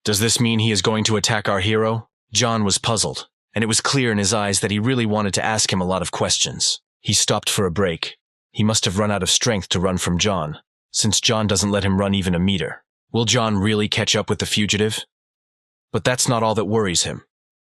Does this mean he is going to attack our hero? John was puzzled, and it was clear in his eyes that he really wanted to ask him a lot of questions. He stopped for a break. He must have run out of strength to run from John, since John doesn't let him run even a meter. Will John really catch up with the fugitive? But that's not all that worries him.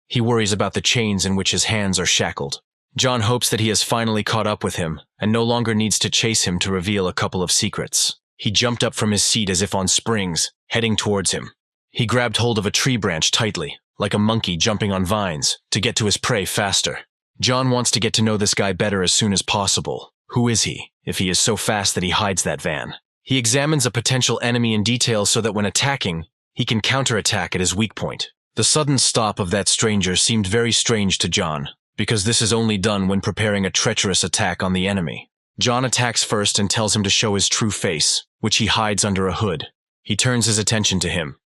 He worries about the chains in which his hands are shackled. John hopes that he has finally caught up with him and no longer needs to chase him to reveal a couple of secrets. He jumped up from his seat as if on springs, heading towards him. He grabbed hold of a tree branch tightly, like a monkey jumping on vines, to get to his prey faster. John wants to get to know this guy better as soon as possible. Who is he, if he is so fast that he hides that van? He examines a potential enemy in detail so that when attacking, he can counterattack at his weak point. The sudden stop of that stranger seemed very strange to John, because this is only done when preparing a treacherous attack on the enemy. John attacks first and tells him to show his true face, which he hides under a hood. He turns his attention to him.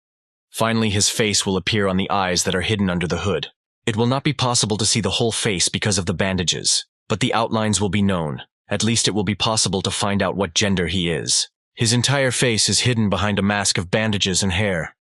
Finally, his face will appear on the eyes that are hidden under the hood. It will not be possible to see the whole face because of the bandages, but the outlines will be known. At least it will be possible to find out what gender he is. His entire face is hidden behind a mask of bandages and hair.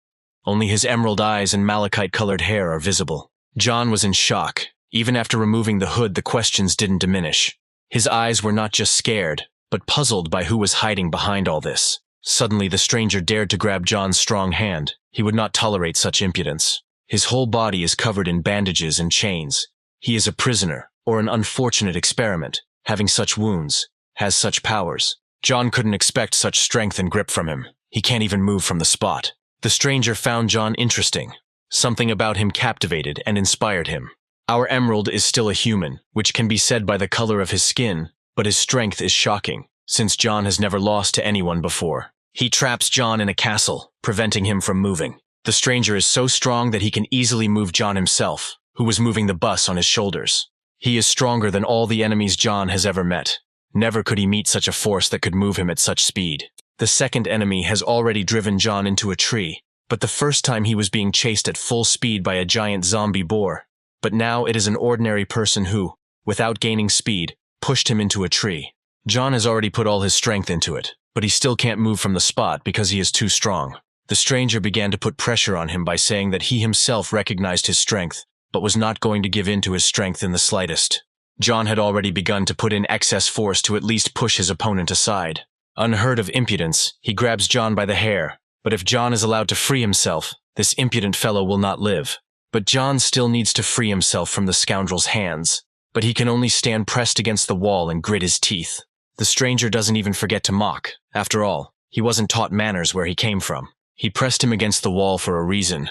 Only his emerald eyes and malachite-colored hair are visible. John was in shock. Even after removing the hood, the questions didn't diminish. His eyes were not just scared, but puzzled by who was hiding behind all this. Suddenly, the stranger dared to grab John's strong hand. He would not tolerate such impudence. His whole body is covered in bandages and chains. He is a prisoner, or an unfortunate experiment, having such wounds, has such powers. John couldn't expect such strength and grip from him. He can't even move from the spot. The stranger found John interesting. Something about him captivated and inspired him. Our emerald is still a human, which can be said by the color of his skin, but his strength is shocking, since John has never lost to anyone before. He traps John in a castle, preventing him from moving. The stranger is so strong that he can easily move John himself, who was moving the bus on his shoulders. He is stronger than all the enemies John has ever met. Never could he meet such a force that could move him at such speed. The second enemy has already driven John into a tree, but the first time he was being chased at full speed by a giant zombie boar. But now it is an ordinary person who, without gaining speed, pushed him into a tree. John has already put all his strength into it, but he still can't move from the spot because he is too strong. The stranger began to put pressure on him by saying that he himself recognized his strength, but was not going to give in to his strength in the slightest. John had already begun to put in excess force to at least push his opponent aside. Unheard of impudence, he grabs John by the hair, but if John is allowed to free himself, this impudent fellow will not live. But John still needs to free himself from the scoundrel's hands, but he can only stand pressed against the wall and grit his teeth. The stranger doesn't even forget to mock. After all, he wasn't taught manners where he came from. He pressed him against the wall for a reason.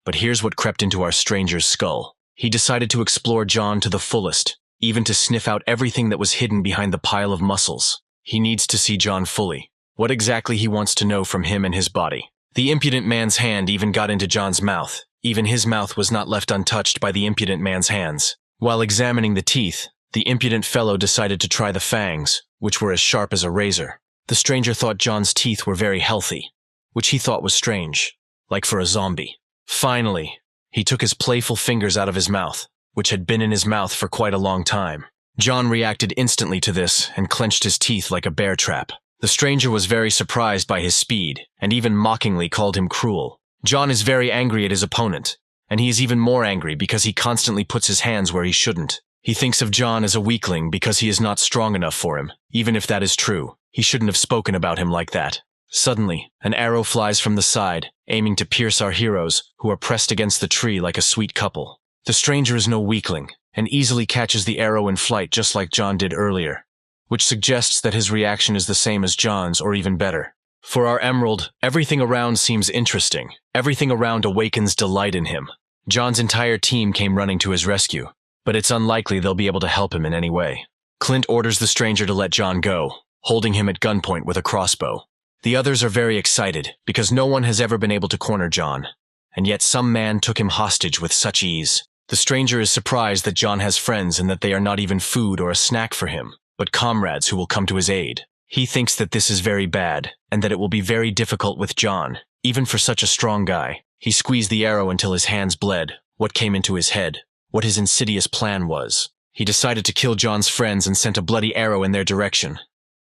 But here's what crept into our stranger's skull. He decided to explore John to the fullest, even to sniff out everything that was hidden behind the pile of muscles. He needs to see John fully. What exactly he wants to know from him and his body. The impudent man's hand even got into John's mouth. Even his mouth was not left untouched by the impudent man's hands. While examining the teeth, the impudent fellow decided to try the fangs, which were as sharp as a razor. The stranger thought John's teeth were very healthy, which he thought was strange, like for a zombie. Finally, he took his playful fingers out of his mouth, which had been in his mouth for quite a long time. John reacted instantly to this and clenched his teeth like a bear trap. The stranger was very surprised by his speed, and even mockingly called him cruel. John is very angry at his opponent, and he is even more angry because he constantly puts his hands where he shouldn't. He thinks of John as a weakling because he is not strong enough for him. Even if that is true, he shouldn't have spoken about him like that. Suddenly, an arrow flies from the side, aiming to pierce our heroes, who are pressed against the tree like a sweet couple. The stranger is no weakling, and easily catches the arrow in flight just like John did earlier, which suggests that his reaction is the same as John's or even better. For our emerald, everything around seems interesting. Everything around awakens delight in him. John's entire team came running to his rescue. but it's unlikely they'll be able to help him in any way. Clint orders the stranger to let John go, holding him at gunpoint with a crossbow. The others are very excited, because no one has ever been able to corner John, and yet some man took him hostage with such ease. The stranger is surprised that John has friends and that they are not even food or a snack for him, but comrades who will come to his aid. He thinks that this is very bad, and that it will be very difficult with John, even for such a strong guy. He squeezed the arrow until his hands bled, what came into his head, what his insidious plan was. He decided to kill John's friends and sent a bloody arrow in their direction,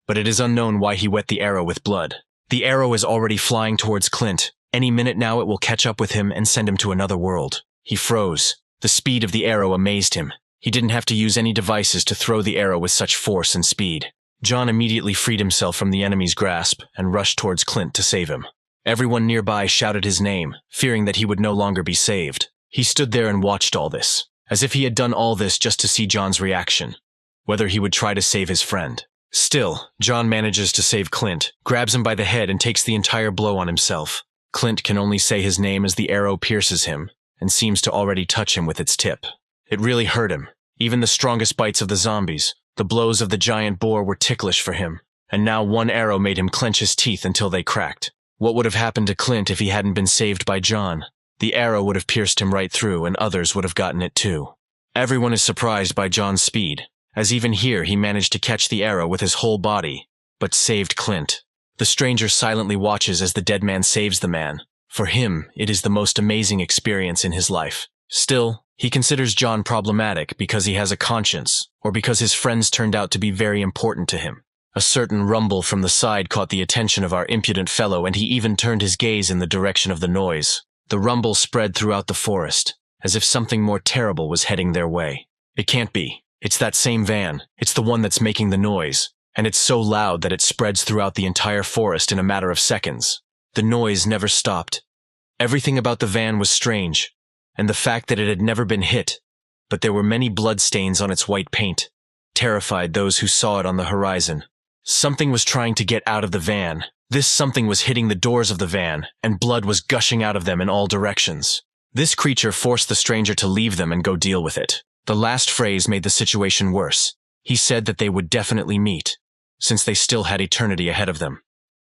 but it is unknown why he wet the arrow with blood. The arrow is already flying towards Clint. Any minute now it will catch up with him and send him to another world. He froze. The speed of the arrow amazed him. He didn't have to use any devices to throw the arrow with such force and speed. John immediately freed himself from the enemy's grasp and rushed towards Clint to save him. Everyone nearby shouted his name, fearing that he would no longer be saved. He stood there and watched all this, as if he had done all this just to see John's reaction, whether he would try to save his friend. Still, John manages to save Clint, grabs him by the head and takes the entire blow on himself. Clint can only say his name as the arrow pierces him, and seems to already touch him with its tip. It really hurt him. Even the strongest bites of the zombies, the blows of the giant boar were ticklish for him, and now one arrow made him clench his teeth until they cracked. What would have happened to Clint if he hadn't been saved by John? The arrow would have pierced him right through, and others would have gotten it too. Everyone is surprised by John's speed, as even here he managed to catch the arrow with his whole body, but saved Clint. The stranger silently watches as the dead man saves the man. For him, it is the most amazing experience in his life. Still, he considers John problematic because he has a conscience, or because his friends turned out to be very important to him. A certain rumble from the side caught the attention of our impudent fellow, and he even turned his gaze in the direction of the noise. The rumble spread throughout the forest, as if something more terrible was heading their way. It can't be. It's that same van. It's the one that's making the noise, and it's so loud that it spreads throughout the entire forest in a matter of seconds. The noise never stopped. Everything about the van was strange, and the fact that it had never been hit, but there were many bloodstains on its white paint, terrified those who saw it on the horizon. Something was trying to get out of the van. This something was hitting the doors of the van, and blood was gushing out of them in all directions. This creature forced the stranger to leave them and go deal with it. The last phrase made the situation worse. He said that they would definitely meet, since they still had eternity ahead of them.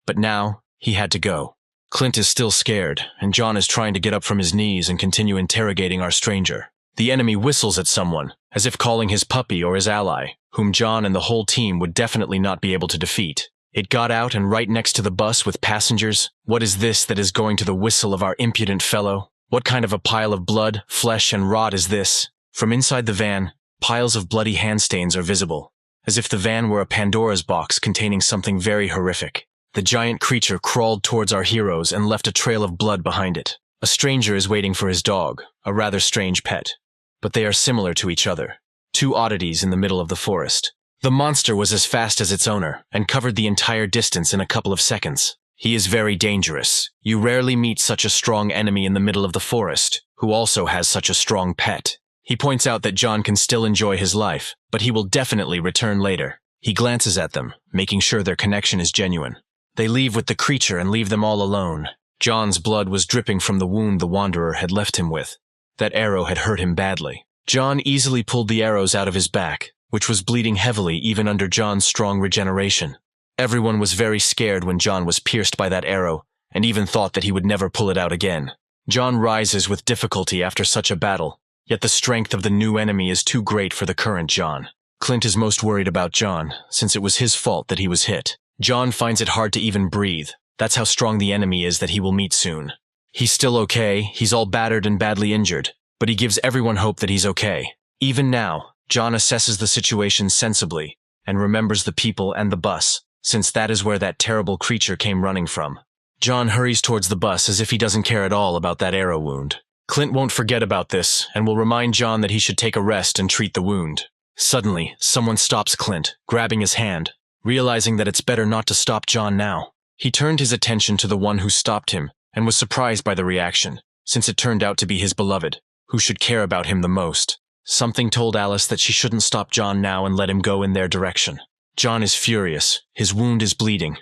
But now, he had to go. Clint is still scared, and John is trying to get up from his knees and continue interrogating our stranger. The enemy whistles at someone, as if calling his puppy or his ally, whom John and the whole team would definitely not be able to defeat. It got out and right next to the bus with passengers. What is this that is going to the whistle of our impudent fellow? What kind of a pile of blood, flesh, and rot is this? From inside the van, piles of bloody handstains are visible, as if the van were a Pandora's box containing something very horrific. The giant creature crawled towards our heroes and left a trail of blood behind it. A stranger is waiting for his dog, a rather strange pet, but they are similar to each other. Two oddities in the middle of the forest. The monster was as fast as its owner and covered the entire distance in a couple of seconds. He is very dangerous. You rarely meet such a strong enemy in the middle of the forest, who also has such a strong pet. He points out that John can still enjoy his life, but he will definitely return later. He glances at them, making sure their connection is genuine. They leave with the creature and leave them all alone. John's blood was dripping from the wound the wanderer had left him with. That arrow had hurt him badly. John easily pulled the arrows out of his back, which was bleeding heavily even under John's strong regeneration. Everyone was very scared when John was pierced by that arrow, and even thought that he would never pull it out again. John rises with difficulty after such a battle, yet the strength of the new enemy is too great for the current John. Clint is most worried about John, since it was his fault that he was hit. John finds it hard to even breathe. That's how strong the enemy is that he will meet soon. He's still okay, he's all battered and badly injured, but he gives everyone hope that he's okay. Even now, John assesses the situation sensibly, and remembers the people and the bus, since that is where that terrible creature came running from. John hurries towards the bus as if he doesn't care at all about that arrow wound. Clint won't forget about this, and will remind John that he should take a rest and treat the wound. Suddenly, someone stops Clint, grabbing his hand, realizing that it's better not to stop John now. He turned his attention to the one who stopped him, and was surprised by the reaction, since it turned out to be his beloved, who should care about him the most. Something told Alice that she shouldn't stop John now and let him go in their direction. John is furious, his wound is bleeding,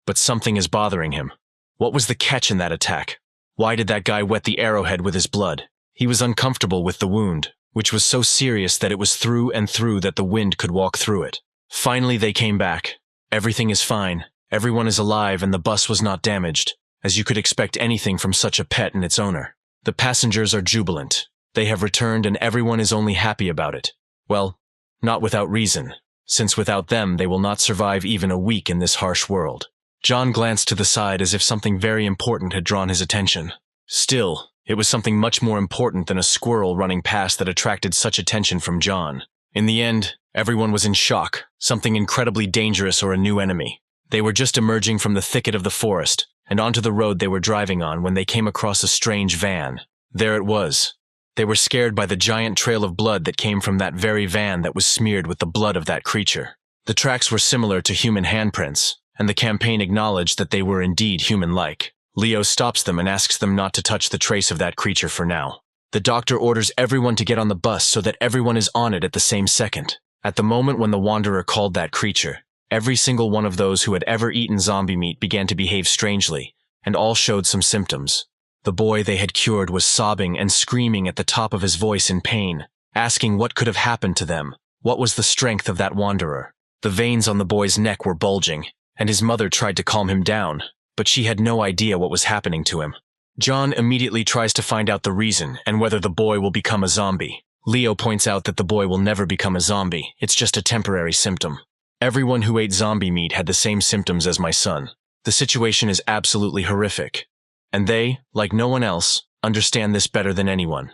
but something is bothering him. What was the catch in that attack? Why did that guy wet the arrowhead with his blood? He was uncomfortable with the wound, which was so serious that it was through and through that the wind could walk through it. Finally, they came back. Everything is fine. Everyone is alive and the bus was not damaged, as you could expect anything from such a pet and its owner. The passengers are jubilant. They have returned and everyone is only happy about it. Well, not without reason, since without them they will not survive even a week in this harsh world. John glanced to the side as if something very important had drawn his attention. Still, it was something much more important than a squirrel running past that attracted such attention from John. In the end, everyone was in shock, something incredibly dangerous or a new enemy. They were just emerging from the thicket of the forest and onto the road they were driving on when they came across a strange van. There it was. They were scared by the giant trail of blood that came from that very van that was smeared with the blood of that creature. The tracks were similar to human handprints, and the campaign acknowledged that they were indeed human-like. Leo stops them and asks them not to touch the trace of that creature for now. The doctor orders everyone to get on the bus so that everyone is on it at the same second. At the moment when the Wanderer called that creature, every single one of those who had ever eaten zombie meat began to behave strangely, and all showed some symptoms. The boy they had cured was sobbing and screaming at the top of his voice in pain, asking what could have happened to them. What was the strength of that Wanderer? The veins on the boy's neck were bulging, and his mother tried to calm him down, but she had no idea what was happening to him. John immediately tries to find out the reason and whether the boy will become a zombie. Leo points out that the boy will never become a zombie, it's just a temporary symptom. Everyone who ate zombie meat had the same symptoms as my son. The situation is absolutely horrific. And they, like no one else, understand this better than anyone.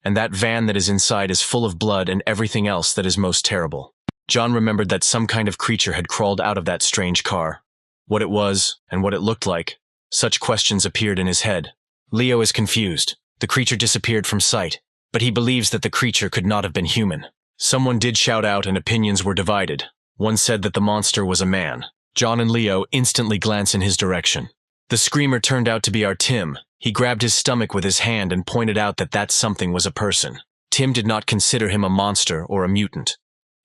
And that van that is inside is full of blood and everything else that is most terrible. John remembered that some kind of creature had crawled out of that strange car. What it was, and what it looked like. Such questions appeared in his head. Leo is confused. The creature disappeared from sight, but he believes that the creature could not have been human. Someone did shout out and opinions were divided. One said that the monster was a man. John and Leo instantly glance in his direction. The screamer turned out to be our Tim. He grabbed his stomach with his hand and pointed out that that something was a person. Tim did not consider him a monster or a mutant.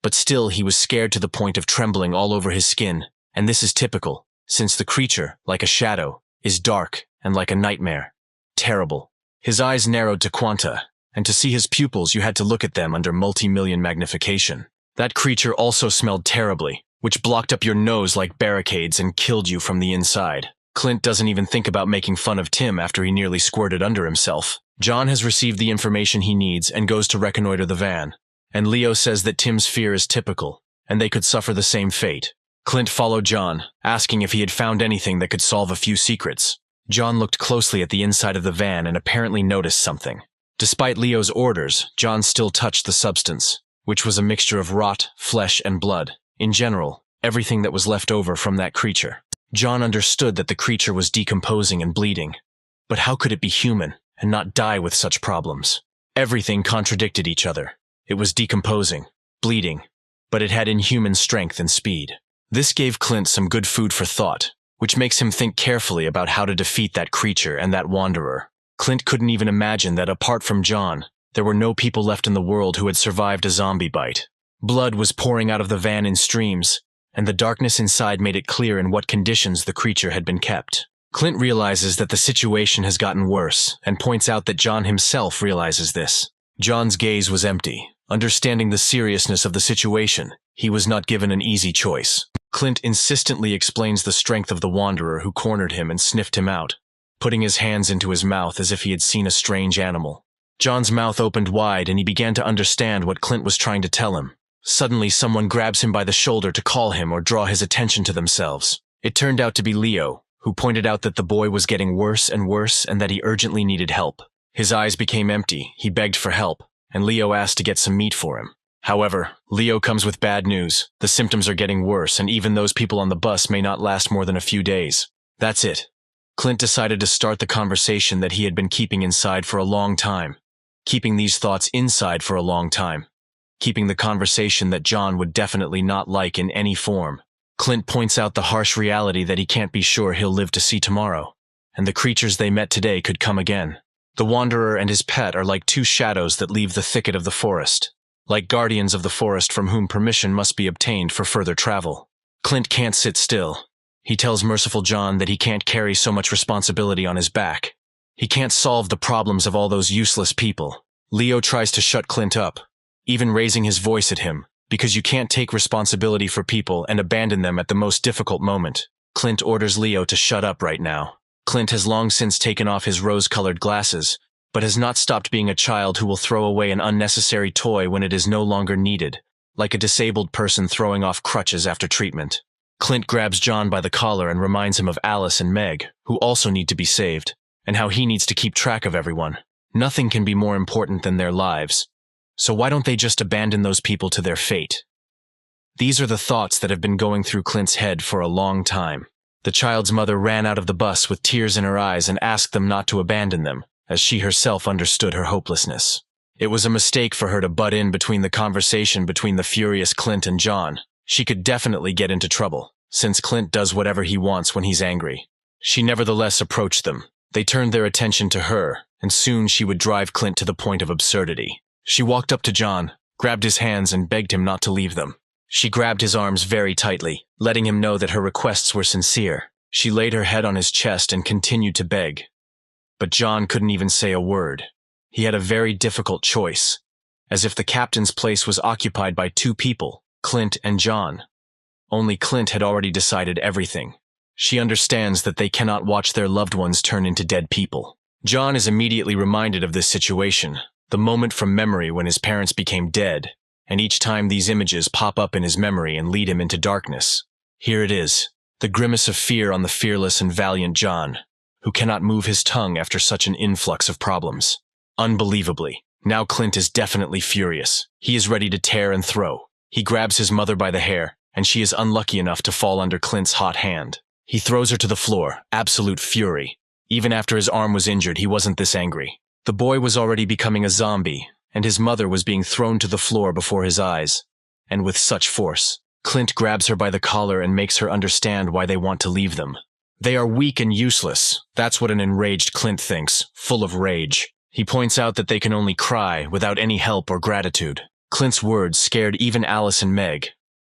But still he was scared to the point of trembling all over his skin, and this is typical, since the creature, like a shadow, is dark and like a nightmare. Terrible. His eyes narrowed to quanta, and to see his pupils you had to look at them under multi-million magnification. That creature also smelled terribly, which blocked up your nose like barricades and killed you from the inside. Clint doesn't even think about making fun of Tim after he nearly squirted under himself. John has received the information he needs and goes to reconnoiter the van. And Leo says that Tim's fear is typical, and they could suffer the same fate. Clint followed John, asking if he had found anything that could solve a few secrets. John looked closely at the inside of the van and apparently noticed something. Despite Leo's orders, John still touched the substance, which was a mixture of rot, flesh, and blood. In general, everything that was left over from that creature. John understood that the creature was decomposing and bleeding. But how could it be human and not die with such problems? Everything contradicted each other. It was decomposing, bleeding, but it had inhuman strength and speed. This gave Clint some good food for thought, which makes him think carefully about how to defeat that creature and that Wanderer. Clint couldn't even imagine that apart from John, there were no people left in the world who had survived a zombie bite. Blood was pouring out of the van in streams, and the darkness inside made it clear in what conditions the creature had been kept. Clint realizes that the situation has gotten worse, and points out that John himself realizes this. John's gaze was empty. Understanding the seriousness of the situation, he was not given an easy choice. Clint insistently explains the strength of the Wanderer who cornered him and sniffed him out, putting his hands into his mouth as if he had seen a strange animal. John's mouth opened wide and he began to understand what Clint was trying to tell him. Suddenly, someone grabs him by the shoulder to call him or draw his attention to themselves. It turned out to be Leo, who pointed out that the boy was getting worse and worse and that he urgently needed help. His eyes became empty, he begged for help, and Leo asked to get some meat for him. However, Leo comes with bad news. The symptoms are getting worse, and even those people on the bus may not last more than a few days. That's it. Clint decided to start the conversation that he had been keeping inside for a long time. Keeping these thoughts inside for a long time. Keeping the conversation that John would definitely not like in any form. Clint points out the harsh reality that he can't be sure he'll live to see tomorrow, and the creatures they met today could come again. The Wanderer and his pet are like two shadows that leave the thicket of the forest, like guardians of the forest from whom permission must be obtained for further travel. Clint can't sit still. He tells merciful John that he can't carry so much responsibility on his back. He can't solve the problems of all those useless people. Leo tries to shut Clint up, even raising his voice at him, because you can't take responsibility for people and abandon them at the most difficult moment. Clint orders Leo to shut up right now. Clint has long since taken off his rose-colored glasses, but has not stopped being a child who will throw away an unnecessary toy when it is no longer needed, like a disabled person throwing off crutches after treatment. Clint grabs John by the collar and reminds him of Alice and Meg, who also need to be saved, and how he needs to keep track of everyone. Nothing can be more important than their lives, so why don't they just abandon those people to their fate? These are the thoughts that have been going through Clint's head for a long time. The child's mother ran out of the bus with tears in her eyes and asked them not to abandon them, as she herself understood her hopelessness. It was a mistake for her to butt in between the conversation between the furious Clint and John. She could definitely get into trouble, since Clint does whatever he wants when he's angry. She nevertheless approached them. They turned their attention to her, and soon she would drive Clint to the point of absurdity. She walked up to John, grabbed his hands and begged him not to leave them. She grabbed his arms very tightly, letting him know that her requests were sincere. She laid her head on his chest and continued to beg. But John couldn't even say a word. He had a very difficult choice, as if the captain's place was occupied by two people, Clint and John. Only Clint had already decided everything. She understands that they cannot watch their loved ones turn into dead people. John is immediately reminded of this situation, the moment from memory when his parents became dead, and each time these images pop up in his memory and lead him into darkness. Here it is, the grimace of fear on the fearless and valiant John, who cannot move his tongue after such an influx of problems. Unbelievably, now Clint is definitely furious. He is ready to tear and throw. He grabs his mother by the hair, and she is unlucky enough to fall under Clint's hot hand. He throws her to the floor, absolute fury. Even after his arm was injured, he wasn't this angry. The boy was already becoming a zombie, and his mother was being thrown to the floor before his eyes, and with such force. Clint grabs her by the collar and makes her understand why they want to leave them. They are weak and useless. That's what an enraged Clint thinks, full of rage. He points out that they can only cry without any help or gratitude. Clint's words scared even Alice and Meg.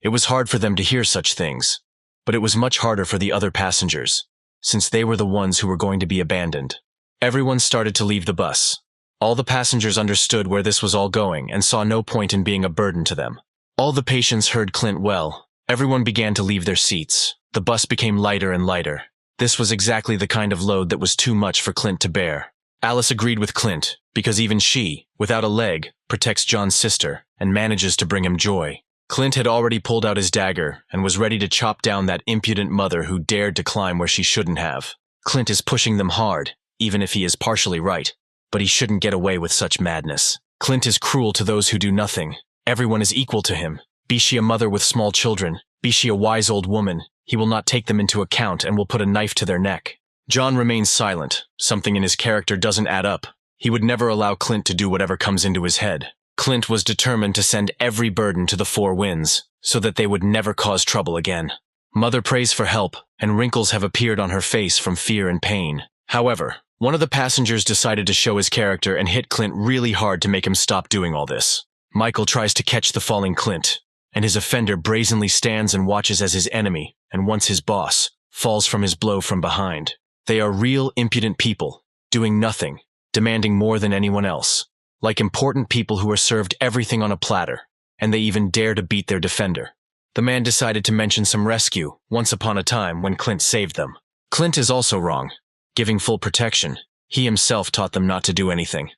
It was hard for them to hear such things, but it was much harder for the other passengers, since they were the ones who were going to be abandoned. Everyone started to leave the bus. All the passengers understood where this was all going and saw no point in being a burden to them. All the patients heard Clint well. Everyone began to leave their seats. The bus became lighter and lighter. This was exactly the kind of load that was too much for Clint to bear. Alice agreed with Clint, because even she, without a leg, protects John's sister and manages to bring him joy. Clint had already pulled out his dagger and was ready to chop down that impudent mother who dared to climb where she shouldn't have. Clint is pushing them hard, even if he is partially right, but he shouldn't get away with such madness. Clint is cruel to those who do nothing. Everyone is equal to him. Be she a mother with small children, be she a wise old woman, he will not take them into account and will put a knife to their neck. John remains silent. Something in his character doesn't add up. He would never allow Clint to do whatever comes into his head. Clint was determined to send every burden to the four winds, so that they would never cause trouble again. Mother prays for help, and wrinkles have appeared on her face from fear and pain. However, one of the passengers decided to show his character and hit Clint really hard to make him stop doing all this. Michael tries to catch the falling Clint, and his offender brazenly stands and watches as his enemy, and once his boss, falls from his blow from behind. They are real impudent people, doing nothing, demanding more than anyone else, like important people who are served everything on a platter, and they even dare to beat their defender. The man decided to mention some rescue, once upon a time when Clint saved them. Clint is also wrong, giving full protection. He himself taught them not to do anything,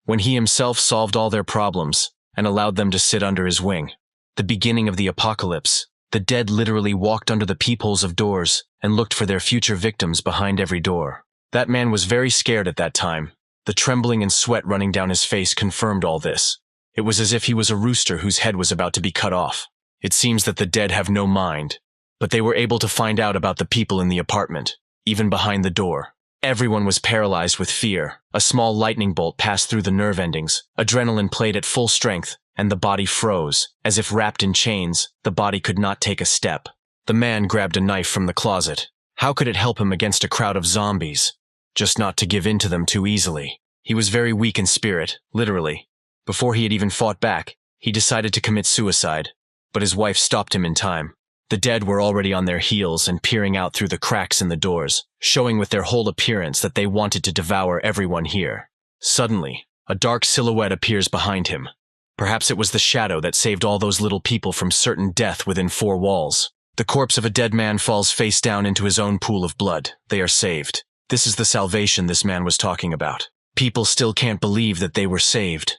when he himself solved all their problems and allowed them to sit under his wing. The beginning of the apocalypse, the dead literally walked under the peepholes of doors and looked for their future victims behind every door. That man was very scared at that time. The trembling and sweat running down his face confirmed all this. It was as if he was a rooster whose head was about to be cut off. It seems that the dead have no mind, but they were able to find out about the people in the apartment, even behind the door. Everyone was paralyzed with fear. A small lightning bolt passed through the nerve endings. Adrenaline played at full strength, and the body froze. As if wrapped in chains, the body could not take a step. The man grabbed a knife from the closet. How could it help him against a crowd of zombies? Just not to give in to them too easily. He was very weak in spirit, literally. Before he had even fought back, he decided to commit suicide, but his wife stopped him in time. The dead were already on their heels and peering out through the cracks in the doors, showing with their whole appearance that they wanted to devour everyone here. Suddenly, A dark silhouette appears behind him. Perhaps it was the shadow that saved all those little people from certain death within 4 walls. The corpse of a dead man falls face down into his own pool of blood. They are saved. This is the salvation this man was talking about. People still can't believe that they were saved.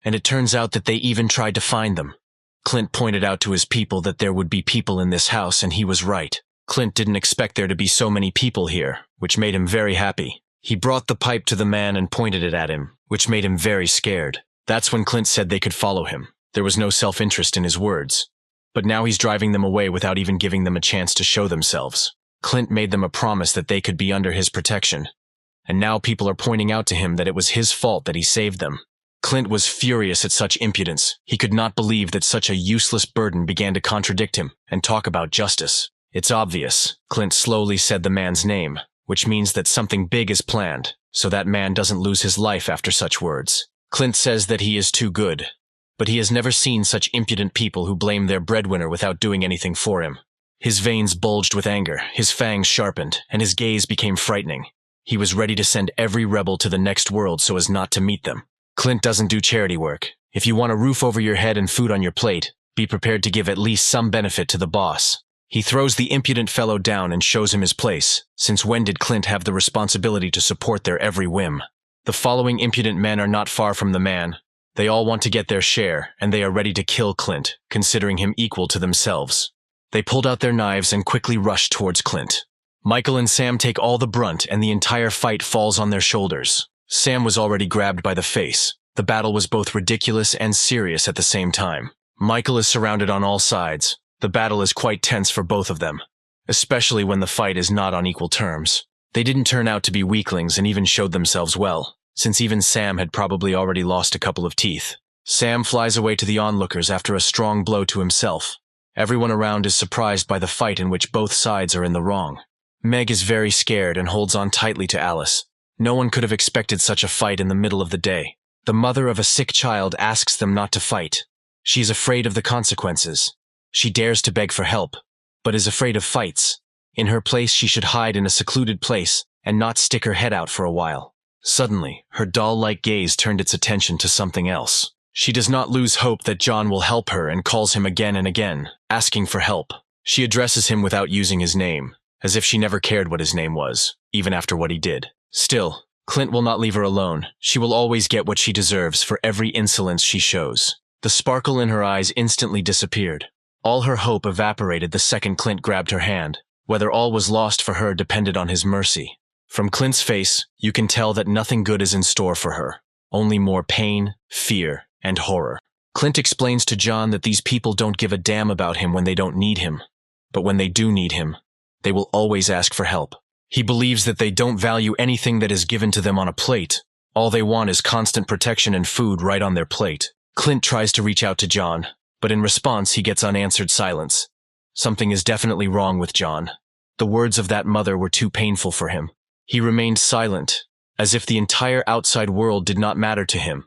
And it turns out that they even tried to find them. Clint pointed out to his people that there would be people in this house, and he was right. Clint didn't expect there to be so many people here, which made him very happy. He brought the pipe to the man and pointed it at him, which made him very scared. That's when Clint said they could follow him. There was no self-interest in his words. But now he's driving them away without even giving them a chance to show themselves. Clint made them a promise that they could be under his protection. And now people are pointing out to him that it was his fault that he saved them. Clint was furious at such impudence. He could not believe that such a useless burden began to contradict him and talk about justice. It's obvious. Clint slowly said the man's name, which means that something big is planned, so that man doesn't lose his life after such words. Clint says that he is too good, but he has never seen such impudent people who blame their breadwinner without doing anything for him. His veins bulged with anger, his fangs sharpened, and his gaze became frightening. He was ready to send every rebel to the next world so as not to meet them. Clint doesn't do charity work. If you want a roof over your head and food on your plate, be prepared to give at least some benefit to the boss. He throws the impudent fellow down and shows him his place. Since when did Clint have the responsibility to support their every whim? The following impudent men are not far from the man. They all want to get their share, and they are ready to kill Clint, considering him equal to themselves. They pulled out their knives and quickly rushed towards Clint. Michael and Sam take all the brunt, and the entire fight falls on their shoulders. Sam was already grabbed by the face. The battle was both ridiculous and serious at the same time. Michael is surrounded on all sides. The battle is quite tense for both of them, especially when the fight is not on equal terms. They didn't turn out to be weaklings and even showed themselves well, since even Sam had probably already lost a couple of teeth. Sam flies away to the onlookers after a strong blow to himself. Everyone around is surprised by the fight in which both sides are in the wrong. Meg is very scared and holds on tightly to Alice. No one could have expected such a fight in the middle of the day. The mother of a sick child asks them not to fight. She is afraid of the consequences. She dares to beg for help, but is afraid of fights. In her place, she should hide in a secluded place and not stick her head out for a while. Suddenly, her doll-like gaze turned its attention to something else. She does not lose hope that John will help her and calls him again and again, asking for help. She addresses him without using his name, as if she never cared what his name was, even after what he did. Still, Clint will not leave her alone. She will always get what she deserves for every insolence she shows. The sparkle in her eyes instantly disappeared. All her hope evaporated the second Clint grabbed her hand. Whether all was lost for her depended on his mercy. From Clint's face, you can tell that nothing good is in store for her. Only more pain, fear, and horror. Clint explains to John that these people don't give a damn about him when they don't need him. But when they do need him, they will always ask for help. He believes that they don't value anything that is given to them on a plate. All they want is constant protection and food right on their plate. Clint tries to reach out to John, but in response he gets unanswered silence. Something is definitely wrong with John. The words of that mother were too painful for him. He remained silent, as if the entire outside world did not matter to him.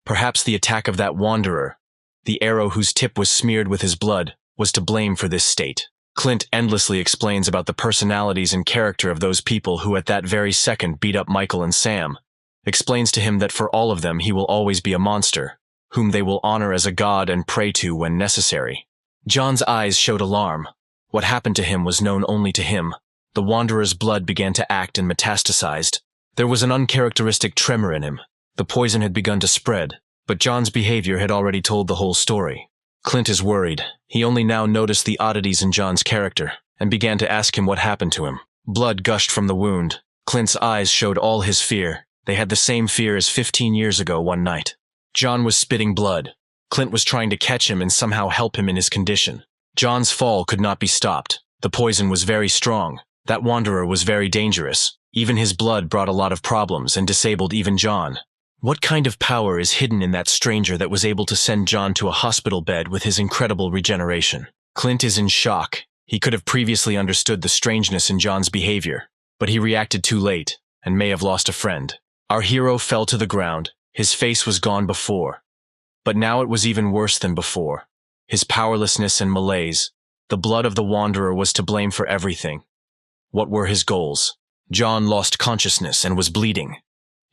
Perhaps the attack of that wanderer, the arrow whose tip was smeared with his blood, was to blame for this state. Clint endlessly explains about the personalities and character of those people who at that very second beat up Michael and Sam. Explains to him that for all of them he will always be a monster, whom they will honor as a god and pray to when necessary. John's eyes showed alarm. What happened to him was known only to him. The wanderer's blood began to act and metastasized. There was an uncharacteristic tremor in him. The poison had begun to spread, but John's behavior had already told the whole story. Clint is worried. He only now noticed the oddities in John's character, and began to ask him what happened to him. Blood gushed from the wound. Clint's eyes showed all his fear. They had the same fear as 15 years ago one night. John was spitting blood. Clint was trying to catch him and somehow help him in his condition. John's fall could not be stopped. The poison was very strong. That wanderer was very dangerous. Even his blood brought a lot of problems and disabled even John. What kind of power is hidden in that stranger that was able to send John to a hospital bed with his incredible regeneration? Clint is in shock. He could have previously understood the strangeness in John's behavior, but he reacted too late and may have lost a friend. Our hero fell to the ground. His face was gone before, but now it was even worse than before. His powerlessness and malaise. The blood of the wanderer was to blame for everything. What were his goals? John lost consciousness and was bleeding.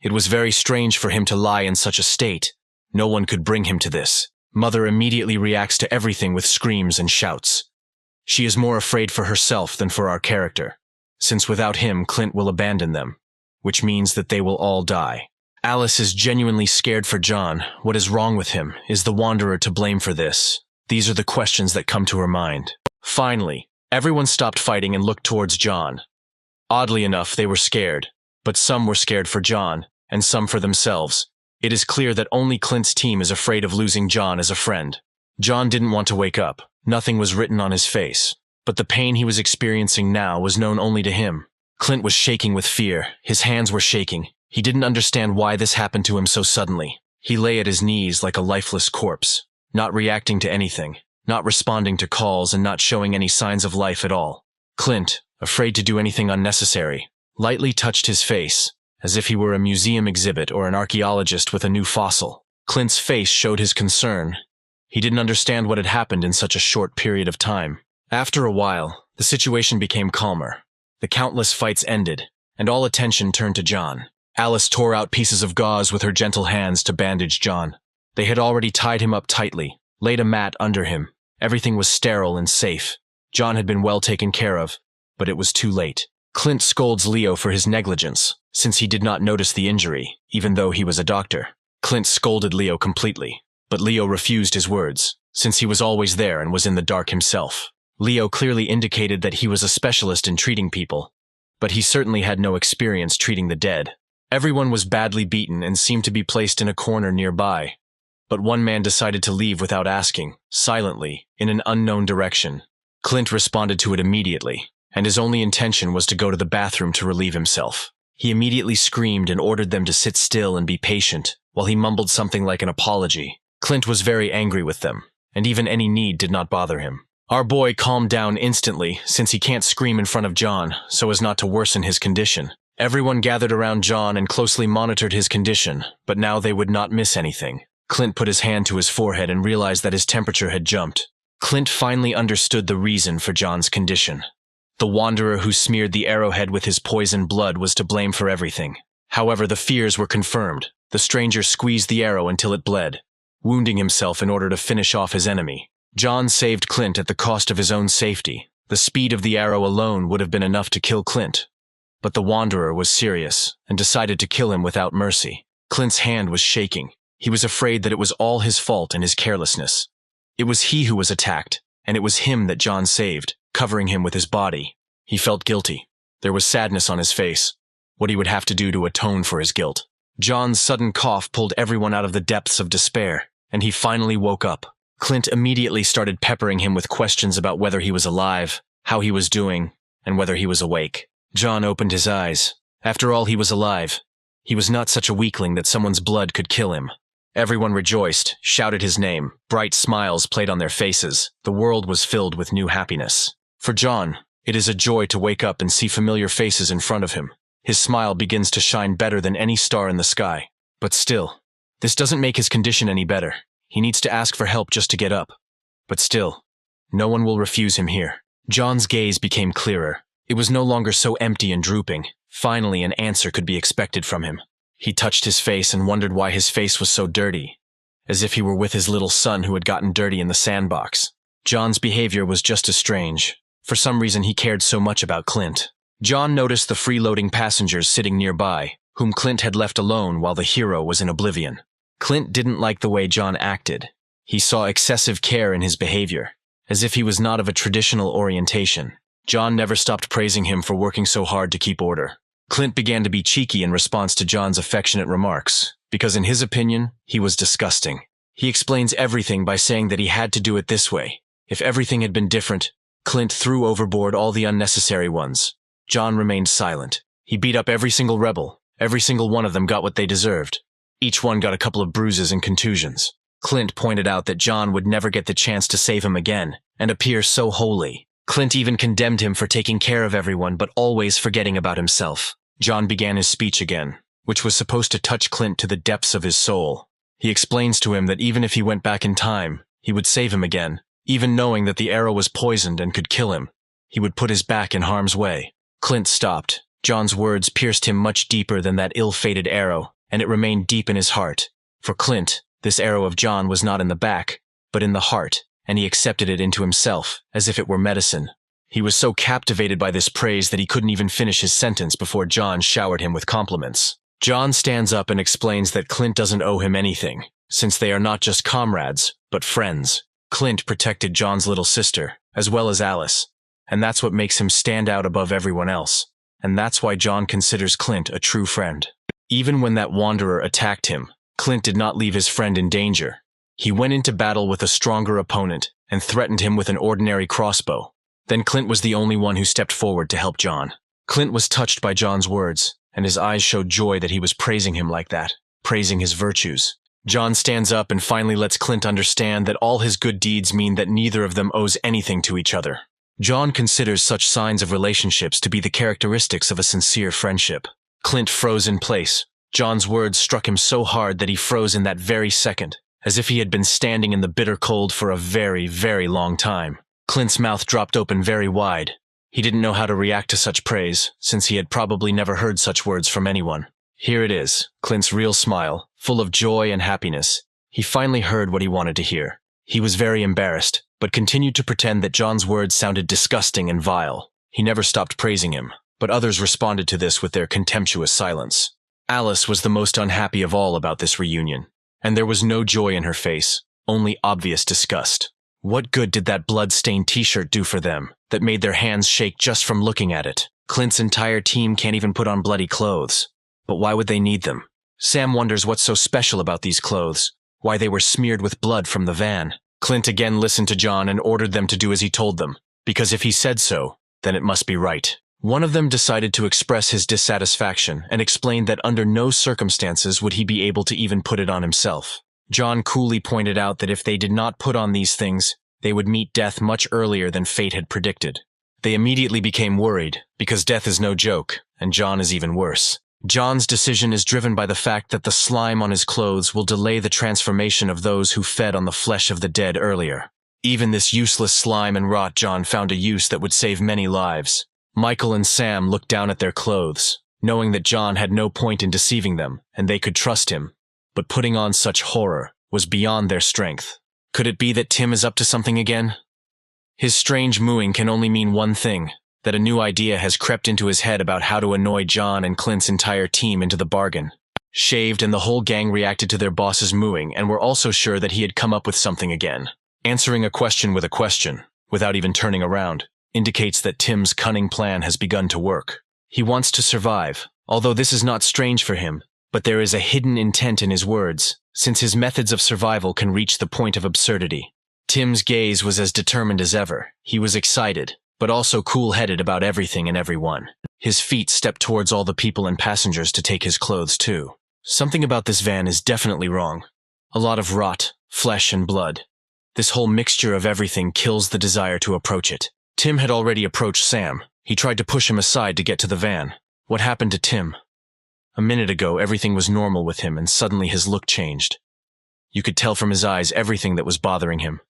It was very strange for him to lie in such a state. No one could bring him to this. Mother immediately reacts to everything with screams and shouts. She is more afraid for herself than for our character, since without him Clint will abandon them, which means that they will all die. Alice is genuinely scared for John. What is wrong with him? Is the Wanderer to blame for this? These are the questions that come to her mind. Finally, everyone stopped fighting and looked towards John. Oddly enough, they were scared, but some were scared for John, and some for themselves. It is clear that only Clint's team is afraid of losing John as a friend. John didn't want to wake up. Nothing was written on his face, but the pain he was experiencing now was known only to him. Clint was shaking with fear. His hands were shaking. He didn't understand why this happened to him so suddenly. He lay at his knees like a lifeless corpse, not reacting to anything, not responding to calls, and not showing any signs of life at all. Clint, afraid to do anything unnecessary, lightly touched his face, as if he were a museum exhibit or an archaeologist with a new fossil. Clint's face showed his concern. He didn't understand what had happened in such a short period of time. After a while, the situation became calmer. The countless fights ended, and all attention turned to John. Alice tore out pieces of gauze with her gentle hands to bandage John. They had already tied him up tightly, laid a mat under him. Everything was sterile and safe. John had been well taken care of, but it was too late. Clint scolds Leo for his negligence, since he did not notice the injury, even though he was a doctor. Clint scolded Leo completely, but Leo refused his words, since he was always there and was in the dark himself. Leo clearly indicated that he was a specialist in treating people, but he certainly had no experience treating the dead. Everyone was badly beaten and seemed to be placed in a corner nearby, but one man decided to leave without asking, silently, in an unknown direction. Clint responded to it immediately, and his only intention was to go to the bathroom to relieve himself. He immediately screamed and ordered them to sit still and be patient, while he mumbled something like an apology. Clint was very angry with them, and even any need did not bother him. Our boy calmed down instantly, since he can't scream in front of John, so as not to worsen his condition. Everyone gathered around John and closely monitored his condition, but now they would not miss anything. Clint put his hand to his forehead and realized that his temperature had jumped. Clint finally understood the reason for John's condition. The Wanderer who smeared the arrowhead with his poisoned blood was to blame for everything. However, the fears were confirmed. The stranger squeezed the arrow until it bled, wounding himself in order to finish off his enemy. John saved Clint at the cost of his own safety. The speed of the arrow alone would have been enough to kill Clint. But the Wanderer was serious and decided to kill him without mercy. Clint's hand was shaking. He was afraid that it was all his fault and his carelessness. It was he who was attacked, and it was him that John saved, covering him with his body. He felt guilty. There was sadness on his face, what he would have to do to atone for his guilt. John's sudden cough pulled everyone out of the depths of despair, and he finally woke up. Clint immediately started peppering him with questions about whether he was alive, how he was doing, and whether he was awake. John opened his eyes. After all, he was alive. He was not such a weakling that someone's blood could kill him. Everyone rejoiced, shouted his name. Bright smiles played on their faces. The world was filled with new happiness. For John, it is a joy to wake up and see familiar faces in front of him. His smile begins to shine better than any star in the sky. But still, this doesn't make his condition any better. He needs to ask for help just to get up. But still, no one will refuse him here. John's gaze became clearer. It was no longer so empty and drooping. Finally, an answer could be expected from him. He touched his face and wondered why his face was so dirty, as if he were with his little son who had gotten dirty in the sandbox. John's behavior was just as strange. For some reason, he cared so much about Clint. John noticed the freeloading passengers sitting nearby, whom Clint had left alone while the hero was in oblivion. Clint didn't like the way John acted. He saw excessive care in his behavior, as if he was not of a traditional orientation. John never stopped praising him for working so hard to keep order. Clint began to be cheeky in response to John's affectionate remarks, because in his opinion, he was disgusting. He explains everything by saying that he had to do it this way. If everything had been different, Clint threw overboard all the unnecessary ones. John remained silent. He beat up every single rebel. Every single one of them got what they deserved. Each one got a couple of bruises and contusions. Clint pointed out that John would never get the chance to save him again, and appear so holy. Clint even condemned him for taking care of everyone but always forgetting about himself. John began his speech again, which was supposed to touch Clint to the depths of his soul. He explains to him that even if he went back in time, he would save him again. Even knowing that the arrow was poisoned and could kill him, he would put his back in harm's way. Clint stopped. John's words pierced him much deeper than that ill-fated arrow, and it remained deep in his heart. For Clint, this arrow of John was not in the back, but in the heart, and he accepted it into himself, as if it were medicine. He was so captivated by this praise that he couldn't even finish his sentence before John showered him with compliments. John stands up and explains that Clint doesn't owe him anything, since they are not just comrades, but friends. Clint protected John's little sister, as well as Alice, and that's what makes him stand out above everyone else, and that's why John considers Clint a true friend. Even when that wanderer attacked him, Clint did not leave his friend in danger. He went into battle with a stronger opponent and threatened him with an ordinary crossbow. Then Clint was the only one who stepped forward to help John. Clint was touched by John's words, and his eyes showed joy that he was praising him like that, praising his virtues. John stands up and finally lets Clint understand that all his good deeds mean that neither of them owes anything to each other. John considers such signs of relationships to be the characteristics of a sincere friendship. Clint froze in place. John's words struck him so hard that he froze in that very second, as if he had been standing in the bitter cold for a very, very long time. Clint's mouth dropped open very wide. He didn't know how to react to such praise, since he had probably never heard such words from anyone. Here it is, Clint's real smile, full of joy and happiness. He finally heard what he wanted to hear. He was very embarrassed, but continued to pretend that John's words sounded disgusting and vile. He never stopped praising him, but others responded to this with their contemptuous silence. Alice was the most unhappy of all about this reunion, and there was no joy in her face, only obvious disgust. What good did that blood-stained t-shirt do for them, that made their hands shake just from looking at it? Clint's entire team can't even put on bloody clothes. But why would they need them? Sam wonders what's so special about these clothes, why they were smeared with blood from the van. Clint again listened to John and ordered them to do as he told them, because if he said so, then it must be right. One of them decided to express his dissatisfaction and explained that under no circumstances would he be able to even put it on himself. John coolly pointed out that if they did not put on these things, they would meet death much earlier than fate had predicted. They immediately became worried, because death is no joke, and John is even worse. John's decision is driven by the fact that the slime on his clothes will delay the transformation of those who fed on the flesh of the dead earlier. Even this useless slime and rot John found a use that would save many lives. Michael and Sam looked down at their clothes, knowing that John had no point in deceiving them, and they could trust him. But putting on such horror was beyond their strength. Could it be that Tim is up to something again? His strange mooing can only mean one thing, that a new idea has crept into his head about how to annoy John and Clint's entire team into the bargain. Shaved and the whole gang reacted to their boss's mooing and were also sure that he had come up with something again. Answering a question with a question, without even turning around, indicates that Tim's cunning plan has begun to work. He wants to survive, although this is not strange for him, but there is a hidden intent in his words, since his methods of survival can reach the point of absurdity. Tim's gaze was as determined as ever. He was excited, but also cool-headed about everything and everyone. His feet stepped towards all the people and passengers to take his clothes too. Something about this van is definitely wrong. A lot of rot, flesh and blood. This whole mixture of everything kills the desire to approach it. Tim had already approached Sam. He tried to push him aside to get to the van. What happened to Tim? A minute ago, everything was normal with him, and suddenly his look changed. You could tell from his eyes everything that was bothering him.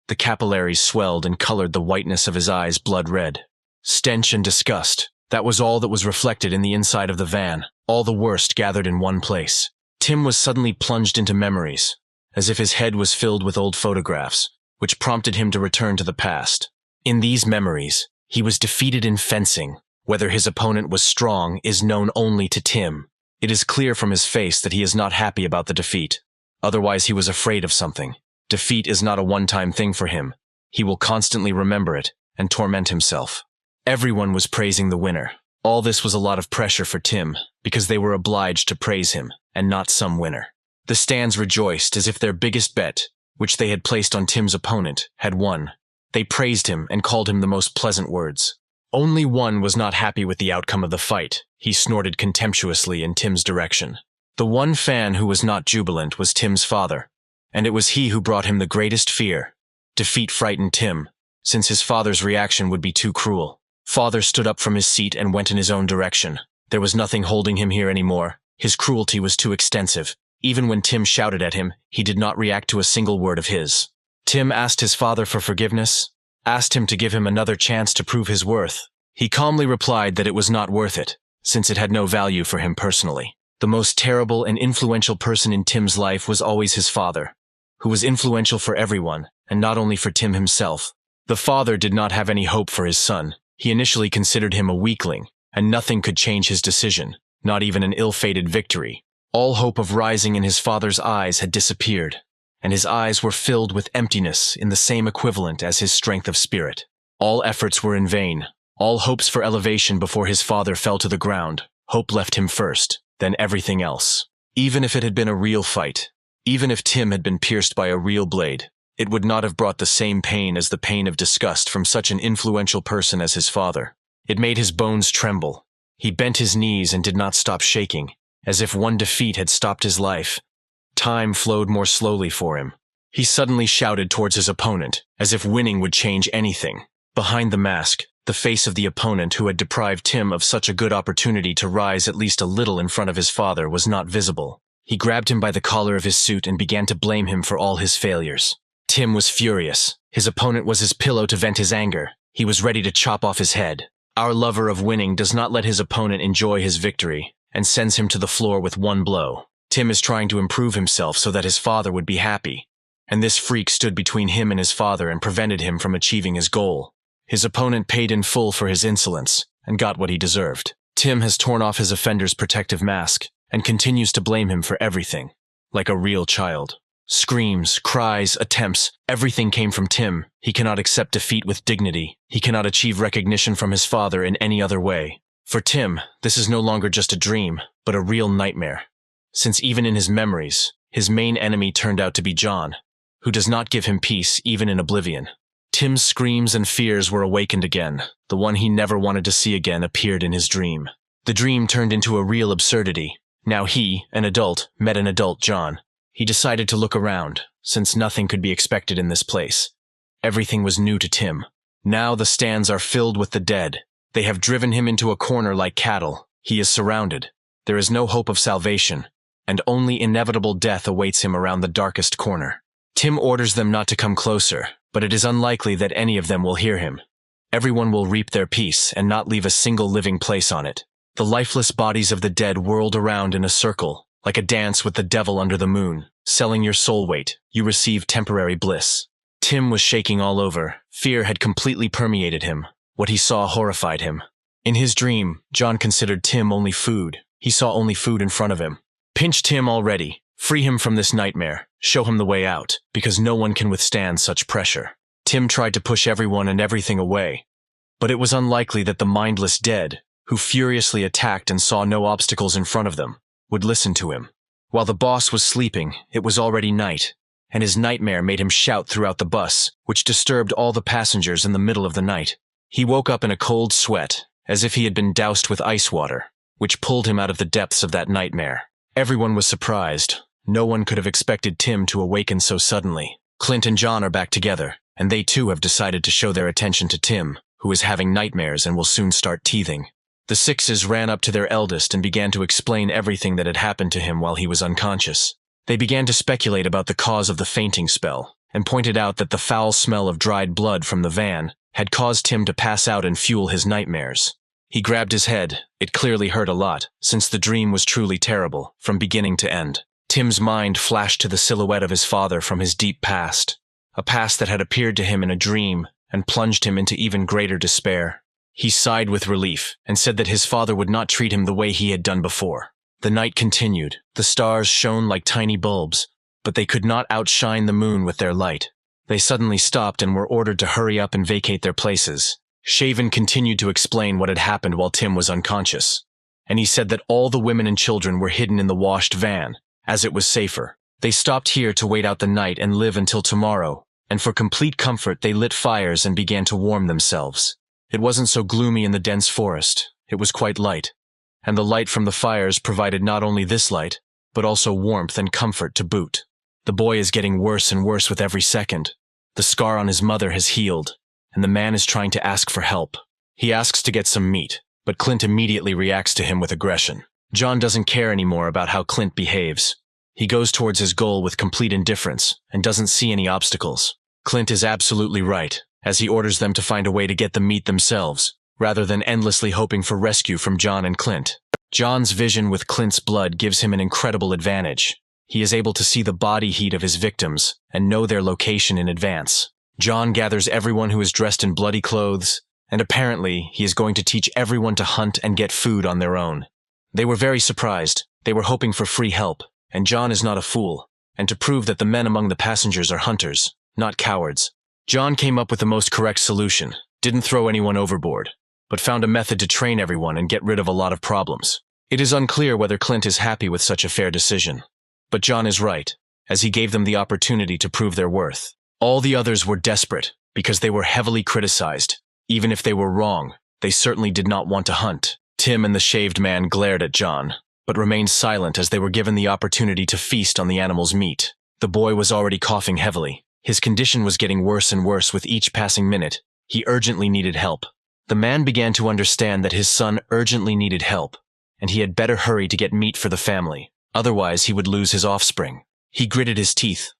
The capillaries swelled and colored the whiteness of his eyes blood red. Stench and disgust. That was all that was reflected in the inside of the van, all the worst gathered in one place. Tim was suddenly plunged into memories, as if his head was filled with old photographs, which prompted him to return to the past. In these memories, he was defeated in fencing. Whether his opponent was strong is known only to Tim. It is clear from his face that he is not happy about the defeat. Otherwise, he was afraid of something. Defeat is not a one-time thing for him. He will constantly remember it and torment himself. Everyone was praising the winner. All this was a lot of pressure for Tim, because they were obliged to praise him, and not some winner. The stands rejoiced as if their biggest bet, which they had placed on Tim's opponent, had won. They praised him and called him the most pleasant words. Only one was not happy with the outcome of the fight. He snorted contemptuously in Tim's direction. The one fan who was not jubilant was Tim's father, and it was he who brought him the greatest fear. Defeat frightened Tim, since his father's reaction would be too cruel. Father stood up from his seat and went in his own direction. There was nothing holding him here anymore. His cruelty was too extensive. Even when Tim shouted at him, he did not react to a single word of his. Tim asked his father for forgiveness, asked him to give him another chance to prove his worth. He calmly replied that it was not worth it, since it had no value for him personally. The most terrible and influential person in Tim's life was always his father, who was influential for everyone, and not only for Tim himself. The father did not have any hope for his son. He initially considered him a weakling, and nothing could change his decision, not even an ill-fated victory. All hope of rising in his father's eyes had disappeared, and his eyes were filled with emptiness in the same equivalent as his strength of spirit. All efforts were in vain. All hopes for elevation before his father fell to the ground. Hope left him first, then everything else. Even if it had been a real fight, even if Tim had been pierced by a real blade, it would not have brought the same pain as the pain of disgust from such an influential person as his father. It made his bones tremble. He bent his knees and did not stop shaking, as if one defeat had stopped his life. Time flowed more slowly for him. He suddenly shouted towards his opponent, as if winning would change anything. Behind the mask, the face of the opponent who had deprived Tim of such a good opportunity to rise at least a little in front of his father was not visible. He grabbed him by the collar of his suit and began to blame him for all his failures. Tim was furious. His opponent was his pillow to vent his anger. He was ready to chop off his head. Our lover of winning does not let his opponent enjoy his victory, and sends him to the floor with one blow. Tim is trying to improve himself so that his father would be happy, and this freak stood between him and his father and prevented him from achieving his goal. His opponent paid in full for his insolence, and got what he deserved. Tim has torn off his offender's protective mask, and continues to blame him for everything, like a real child. Screams, cries, attempts, everything came from Tim. He cannot accept defeat with dignity. He cannot achieve recognition from his father in any other way. For Tim, this is no longer just a dream, but a real nightmare. Since even in his memories, his main enemy turned out to be John, who does not give him peace even in oblivion. Tim's screams and fears were awakened again. The one he never wanted to see again appeared in his dream. The dream turned into a real absurdity. Now he, an adult, met an adult John. He decided to look around, since nothing could be expected in this place. Everything was new to Tim. Now the stands are filled with the dead. They have driven him into a corner like cattle. He is surrounded. There is no hope of salvation, and only inevitable death awaits him around the darkest corner. Tim orders them not to come closer, but it is unlikely that any of them will hear him. Everyone will reap their peace and not leave a single living place on it. The lifeless bodies of the dead whirled around in a circle, like a dance with the devil under the moon. Selling your soul weight, you receive temporary bliss. Tim was shaking all over. Fear had completely permeated him. What he saw horrified him. In his dream, John considered Tim only food. He saw only food in front of him. Pinch Tim already. Free him from this nightmare. Show him the way out, because no one can withstand such pressure. Tim tried to push everyone and everything away, but it was unlikely that the mindless dead, who furiously attacked and saw no obstacles in front of them, would listen to him. While the boss was sleeping, it was already night, and his nightmare made him shout throughout the bus, which disturbed all the passengers in the middle of the night. He woke up in a cold sweat, as if he had been doused with ice water, which pulled him out of the depths of that nightmare. Everyone was surprised. No one could have expected Tim to awaken so suddenly. Clint and John are back together, and they too have decided to show their attention to Tim, who is having nightmares and will soon start teething. The sixes ran up to their eldest and began to explain everything that had happened to him while he was unconscious. They began to speculate about the cause of the fainting spell, and pointed out that the foul smell of dried blood from the van had caused Tim to pass out and fuel his nightmares. He grabbed his head. It clearly hurt a lot, since the dream was truly terrible, from beginning to end. Tim's mind flashed to the silhouette of his father from his deep past, a past that had appeared to him in a dream and plunged him into even greater despair. He sighed with relief and said that his father would not treat him the way he had done before. The night continued. The stars shone like tiny bulbs, but they could not outshine the moon with their light. They suddenly stopped and were ordered to hurry up and vacate their places. Shaven continued to explain what had happened while Tim was unconscious, and he said that all the women and children were hidden in the washed van, as it was safer. They stopped here to wait out the night and live until tomorrow, and for complete comfort they lit fires and began to warm themselves. It wasn't so gloomy in the dense forest. It was quite light, and the light from the fires provided not only this light, but also warmth and comfort to boot. The boy is getting worse and worse with every second. The scar on his mother has healed, and the man is trying to ask for help. He asks to get some meat, but Clint immediately reacts to him with aggression. John doesn't care anymore about how Clint behaves. He goes towards his goal with complete indifference and doesn't see any obstacles. Clint is absolutely right, as he orders them to find a way to get the meat themselves. rather than endlessly hoping for rescue from John and Clint. John's vision with Clint's blood gives him an incredible advantage. He is able to see the body heat of his victims and know their location in advance. John gathers everyone who is dressed in bloody clothes, and apparently he is going to teach everyone to hunt and get food on their own. They were very surprised. They were hoping for free help, and John is not a fool, and to prove that the men among the passengers are hunters, not cowards. John came up with the most correct solution, didn't throw anyone overboard, but found a method to train everyone and get rid of a lot of problems. It is unclear whether Clint is happy with such a fair decision. But John is right, as he gave them the opportunity to prove their worth. All the others were desperate, because they were heavily criticized. Even if they were wrong, they certainly did not want to hunt. Tim and the shaved man glared at John, but remained silent as they were given the opportunity to feast on the animal's meat. The boy was already coughing heavily. His condition was getting worse and worse with each passing minute. He urgently needed help. The man began to understand that his son urgently needed help, and he had better hurry to get meat for the family. Otherwise, he would lose his offspring. He gritted his teeth.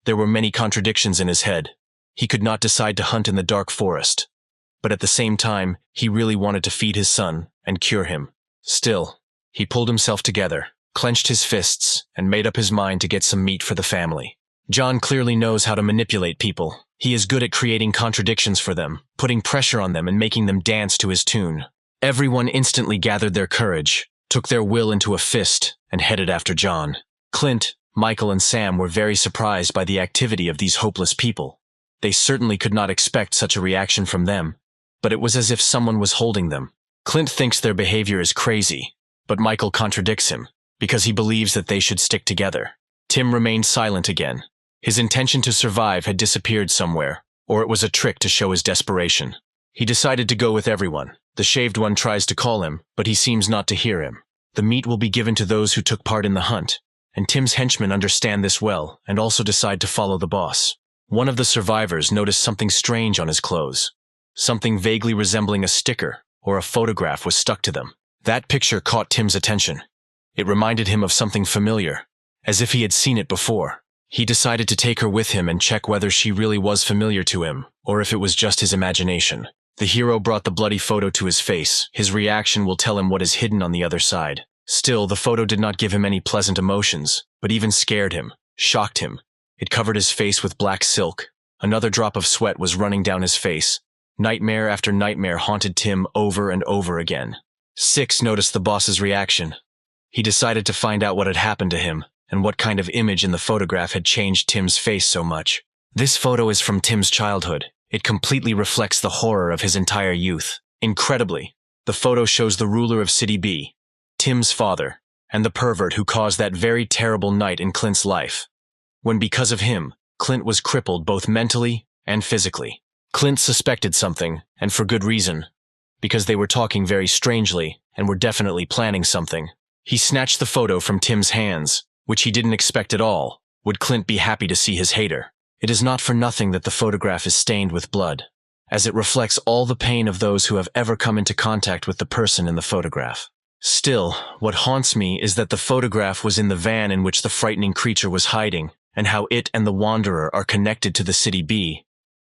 There were many contradictions in his head. He could not decide to hunt in the dark forest. But at the same time, he really wanted to feed his son and cure him. Still, he pulled himself together, clenched his fists, and made up his mind to get some meat for the family. John clearly knows how to manipulate people. He is good at creating contradictions for them, putting pressure on them and making them dance to his tune. Everyone instantly gathered their courage, took their will into a fist, and headed after John. Clint, Michael, and Sam were very surprised by the activity of these hopeless people. They certainly could not expect such a reaction from them, but it was as if someone was holding them. Clint thinks their behavior is crazy, but Michael contradicts him, because he believes that they should stick together. Tim remained silent again. His intention to survive had disappeared somewhere, or it was a trick to show his desperation. He decided to go with everyone. The shaved one tries to call him, but he seems not to hear him. The meat will be given to those who took part in the hunt, and Tim's henchmen understand this well and also decide to follow the boss. One of the survivors noticed something strange on his clothes. Something vaguely resembling a sticker or a photograph was stuck to them. That picture caught Tim's attention. It reminded him of something familiar, as if he had seen it before. He decided to take her with him and check whether she really was familiar to him, or if it was just his imagination. The hero brought the bloody photo to his face. His reaction will tell him what is hidden on the other side. Still, the photo did not give him any pleasant emotions, but even scared him, shocked him. It covered his face with black silk. Another drop of sweat was running down his face. Nightmare after nightmare haunted Tim over and over again. Six noticed the boss's reaction. He decided to find out what had happened to him, and what kind of image in the photograph had changed Tim's face so much. This photo is from Tim's childhood. It completely reflects the horror of his entire youth. Incredibly, the photo shows the ruler of City B, Tim's father, and the pervert who caused that very terrible night in Clint's life, when because of him, Clint was crippled both mentally and physically. Clint suspected something, and for good reason, because they were talking very strangely and were definitely planning something. He snatched the photo from Tim's hands, which he didn't expect at all. Would Clint be happy to see his hater? It is not for nothing that the photograph is stained with blood, as it reflects all the pain of those who have ever come into contact with the person in the photograph. Still, what haunts me is that the photograph was in the van in which the frightening creature was hiding, and how it and the Wanderer are connected to the City B.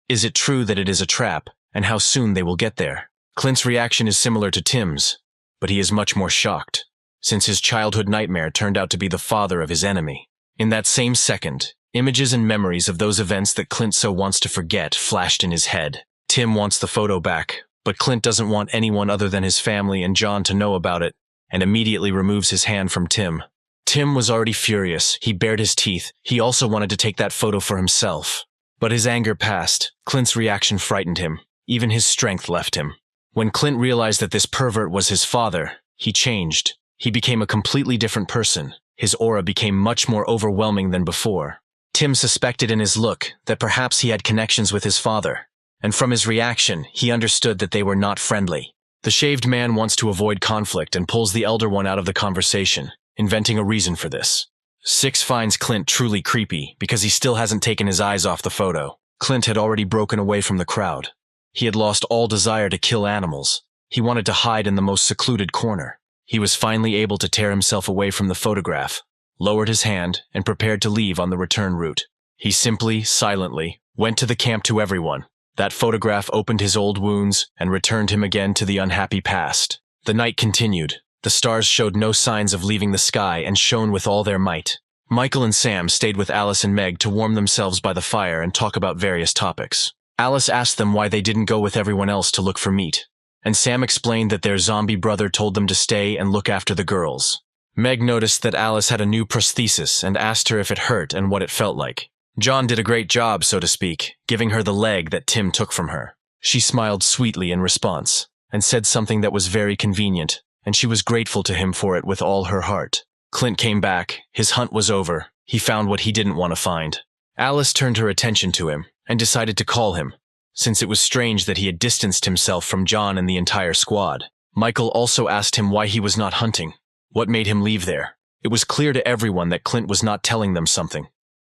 Is it true that it is a trap, and how soon they will get there? Clint's reaction is similar to Tim's, but he is much more shocked, since his childhood nightmare turned out to be the father of his enemy. In that same second, images and memories of those events that Clint so wants to forget flashed in his head. Tim wants the photo back, but Clint doesn't want anyone other than his family and John to know about it, and immediately removes his hand from Tim. Tim was already furious. He bared his teeth. He also wanted to take that photo for himself. But his anger passed. Clint's reaction frightened him. Even his strength left him. When Clint realized that this pervert was his father, he changed. He became a completely different person. His aura became much more overwhelming than before. Tim suspected in his look that perhaps he had connections with his father, and from his reaction, he understood that they were not friendly. The shaved man wants to avoid conflict and pulls the elder one out of the conversation, inventing a reason for this. Six finds Clint truly creepy because he still hasn't taken his eyes off the photo. Clint had already broken away from the crowd. He had lost all desire to kill animals. He wanted to hide in the most secluded corner. He was finally able to tear himself away from the photograph, lowered his hand, and prepared to leave on the return route. He simply, silently, went to the camp to everyone. That photograph opened his old wounds and returned him again to the unhappy past. The night continued. The stars showed no signs of leaving the sky and shone with all their might. Michael and Sam stayed with Alice and Meg to warm themselves by the fire and talk about various topics. Alice asked them why they didn't go with everyone else to look for meat, and Sam explained that their zombie brother told them to stay and look after the girls. Meg noticed that Alice had a new prosthesis and asked her if it hurt and what it felt like. John did a great job, so to speak, giving her the leg that Tim took from her. She smiled sweetly in response, and said something that was very convenient, and she was grateful to him for it with all her heart. Clint came back. His hunt was over. He found what he didn't want to find. Alice turned her attention to him, and decided to call him, since it was strange that he had distanced himself from John and the entire squad. Michael also asked him why he was not hunting. What made him leave there? It was clear to everyone that Clint was not telling them something.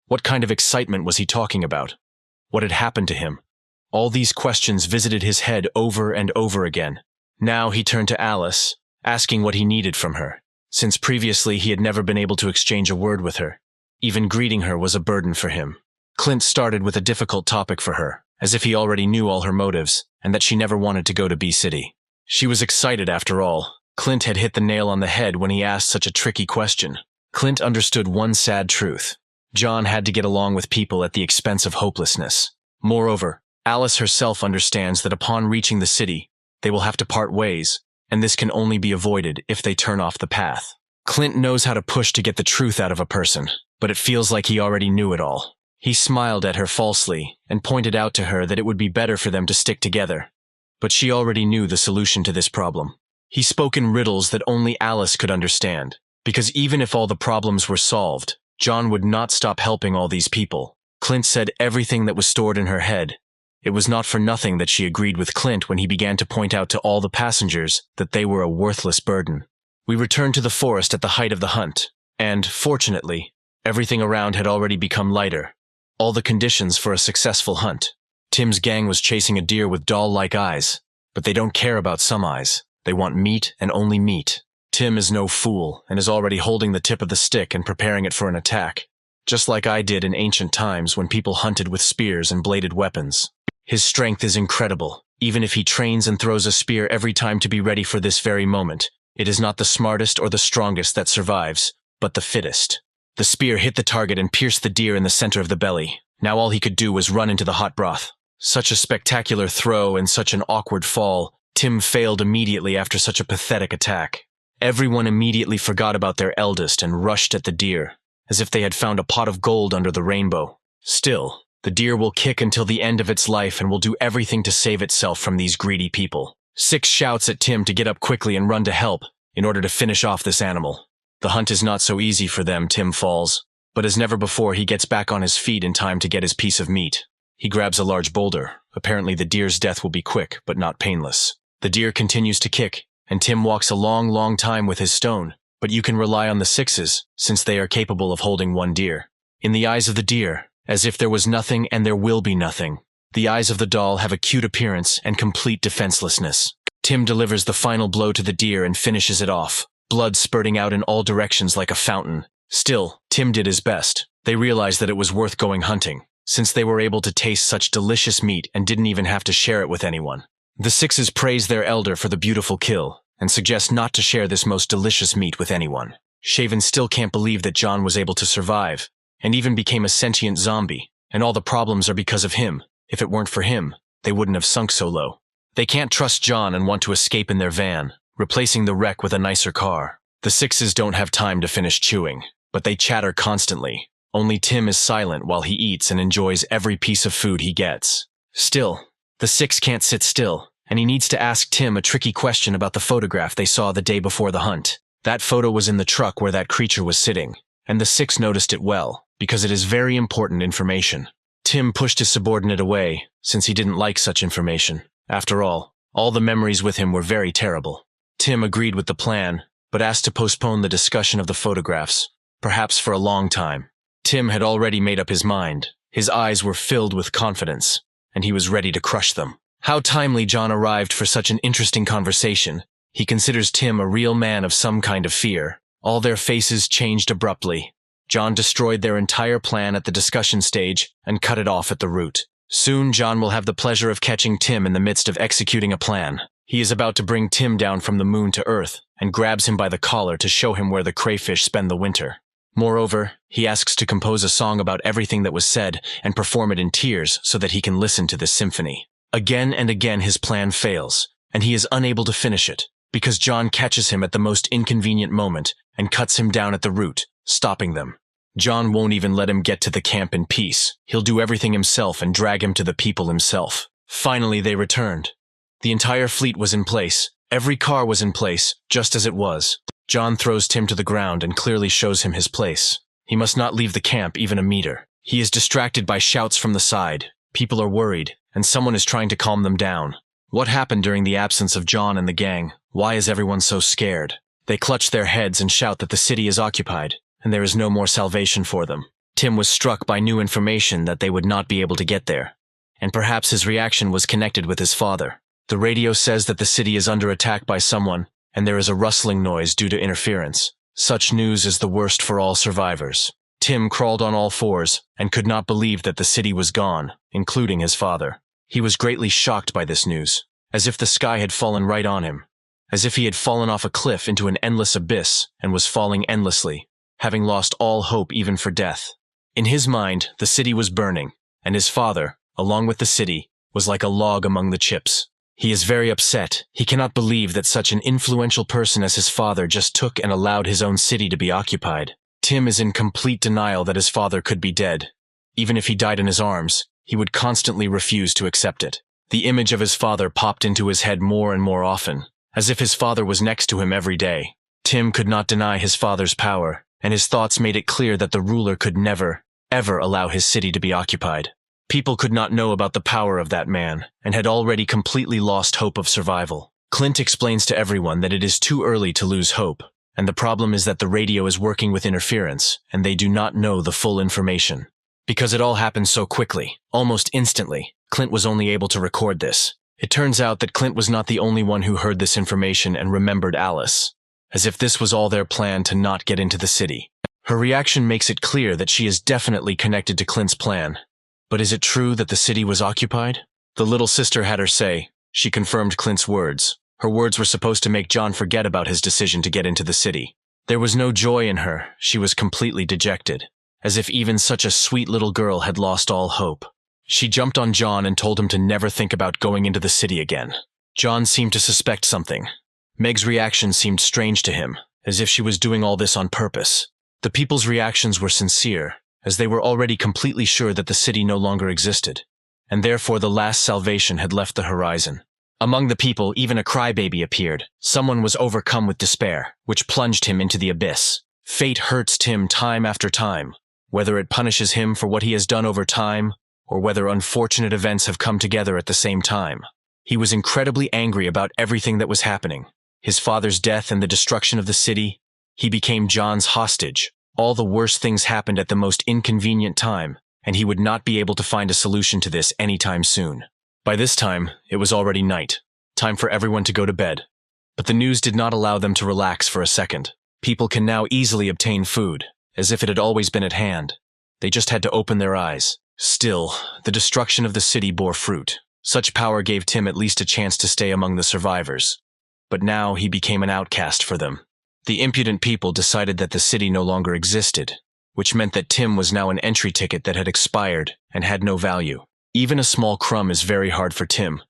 What kind of excitement was he talking about? What had happened to him? All these questions visited his head over and over again. Now he turned to Alice, asking what he needed from her, since previously he had never been able to exchange a word with her. Even greeting her was a burden for him. Clint started with a difficult topic for her, as if he already knew all her motives, and that she never wanted to go to B City. She was excited after all. Clint had hit the nail on the head when he asked such a tricky question. Clint understood one sad truth. John had to get along with people at the expense of hopelessness. Moreover, Alice herself understands that upon reaching the city, they will have to part ways, and this can only be avoided if they turn off the path. Clint knows how to push to get the truth out of a person, but it feels like he already knew it all. He smiled at her falsely and pointed out to her that it would be better for them to stick together. But she already knew the solution to this problem. He spoke in riddles that only Alice could understand, because even if all the problems were solved, John would not stop helping all these people. Clint said everything that was stored in her head. It was not for nothing that she agreed with Clint when he began to point out to all the passengers that they were a worthless burden. We returned to the forest at the height of the hunt, and, fortunately, everything around had already become lighter. All the conditions for a successful hunt. Tim's gang was chasing a deer with doll-like eyes, but they don't care about some eyes. They want meat and only meat. Tim is no fool and is already holding the tip of the stick and preparing it for an attack, just like I did in ancient times when people hunted with spears and bladed weapons. His strength is incredible. Even if he trains and throws a spear every time to be ready for this very moment, it is not the smartest or the strongest that survives, but the fittest. The spear hit the target and pierced the deer in the center of the belly. Now all he could do was run into the hot broth. Such a spectacular throw and such an awkward fall. Tim failed immediately after such a pathetic attack. Everyone immediately forgot about their eldest and rushed at the deer, as if they had found a pot of gold under the rainbow. Still, the deer will kick until the end of its life and will do everything to save itself from these greedy people. Six shouts at Tim to get up quickly and run to help in order to finish off this animal. The hunt is not so easy for them. Tim falls, but as never before he gets back on his feet in time to get his piece of meat. He grabs a large boulder. Apparently the deer's death will be quick, but not painless. The deer continues to kick, and Tim walks a long time with his stone, but you can rely on the sixes, since they are capable of holding one deer. In the eyes of the deer, as if there was nothing and there will be nothing. The eyes of the doll have a cute appearance and complete defenselessness. Tim delivers the final blow to the deer and finishes it off, blood spurting out in all directions like a fountain. Still, Tim did his best. They realized that it was worth going hunting, since they were able to taste such delicious meat and didn't even have to share it with anyone. The sixes praise their elder for the beautiful kill, and suggest not to share this most delicious meat with anyone. Shaven still can't believe that John was able to survive, and even became a sentient zombie, and all the problems are because of him. If it weren't for him, they wouldn't have sunk so low. They can't trust John and want to escape in their van, replacing the wreck with a nicer car. The sixes don't have time to finish chewing, but they chatter constantly. Only Tim is silent while he eats and enjoys every piece of food he gets. Still, the six can't sit still, and he needs to ask Tim a tricky question about the photograph they saw the day before the hunt. That photo was in the truck where that creature was sitting, and the six noticed it well, because it is very important information. Tim pushed his subordinate away, since he didn't like such information. After all the memories with him were very terrible. Tim agreed with the plan, but asked to postpone the discussion of the photographs, perhaps for a long time. Tim had already made up his mind. His eyes were filled with confidence, and he was ready to crush them. How timely John arrived for such an interesting conversation. He considers Tim a real man of some kind of fear. All their faces changed abruptly. John destroyed their entire plan at the discussion stage and cut it off at the root. Soon, John will have the pleasure of catching Tim in the midst of executing a plan. He is about to bring Tim down from the moon to Earth and grabs him by the collar to show him where the crayfish spend the winter. Moreover, he asks to compose a song about everything that was said and perform it in tears so that he can listen to this symphony. Again and again his plan fails, and he is unable to finish it, because John catches him at the most inconvenient moment and cuts him down at the root, stopping them. John won't even let him get to the camp in peace. He'll do everything himself and drag him to the people himself. Finally, they returned. The entire fleet was in place. Every car was in place, just as it was. John throws Tim to the ground and clearly shows him his place. He must not leave the camp even a meter. He is distracted by shouts from the side. People are worried, and someone is trying to calm them down. What happened during the absence of John and the gang? Why is everyone so scared? They clutch their heads and shout that the city is occupied, and there is no more salvation for them. Tim was struck by new information that they would not be able to get there, and perhaps his reaction was connected with his father. The radio says that the city is under attack by someone, and there is a rustling noise due to interference. Such news is the worst for all survivors. Tim crawled on all fours and could not believe that the city was gone, including his father. He was greatly shocked by this news, as if the sky had fallen right on him, as if he had fallen off a cliff into an endless abyss and was falling endlessly, having lost all hope even for death. In his mind, the city was burning, and his father, along with the city, was like a log among the chips. He is very upset. He cannot believe that such an influential person as his father just took and allowed his own city to be occupied. Tim is in complete denial that his father could be dead. Even if he died in his arms, he would constantly refuse to accept it. The image of his father popped into his head more and more often, as if his father was next to him every day. Tim could not deny his father's power, and his thoughts made it clear that the ruler could never, ever allow his city to be occupied. People could not know about the power of that man, and had already completely lost hope of survival. Clint explains to everyone that it is too early to lose hope, and the problem is that the radio is working with interference, and they do not know the full information. Because it all happened so quickly, almost instantly, Clint was only able to record this. It turns out that Clint was not the only one who heard this information and remembered Alice, as if this was all their plan to not get into the city. Her reaction makes it clear that she is definitely connected to Clint's plan. But is it true that the city was occupied? The little sister had her say. She confirmed Clint's words. Her words were supposed to make John forget about his decision to get into the city. There was no joy in her. She was completely dejected, as if even such a sweet little girl had lost all hope. She jumped on John and told him to never think about going into the city again. John seemed to suspect something. Meg's reaction seemed strange to him, as if she was doing all this on purpose. The people's reactions were sincere, as they were already completely sure that the city no longer existed, and therefore the last salvation had left the horizon. Among the people, even a crybaby appeared. Someone was overcome with despair, which plunged him into the abyss. Fate hurts Tim time after time, whether it punishes him for what he has done over time, or whether unfortunate events have come together at the same time. He was incredibly angry about everything that was happening. His father's death and the destruction of the city. He became John's hostage. All the worst things happened at the most inconvenient time, and he would not be able to find a solution to this anytime soon. By this time, it was already night. Time for everyone to go to bed. But the news did not allow them to relax for a second. People can now easily obtain food, as if it had always been at hand. They just had to open their eyes. Still, the destruction of the city bore fruit. Such power gave Tim at least a chance to stay among the survivors. But now he became an outcast for them. The impudent people decided that the city no longer existed, which meant that Tim was now an entry ticket that had expired and had no value. Even a small crumb is very hard for Tim.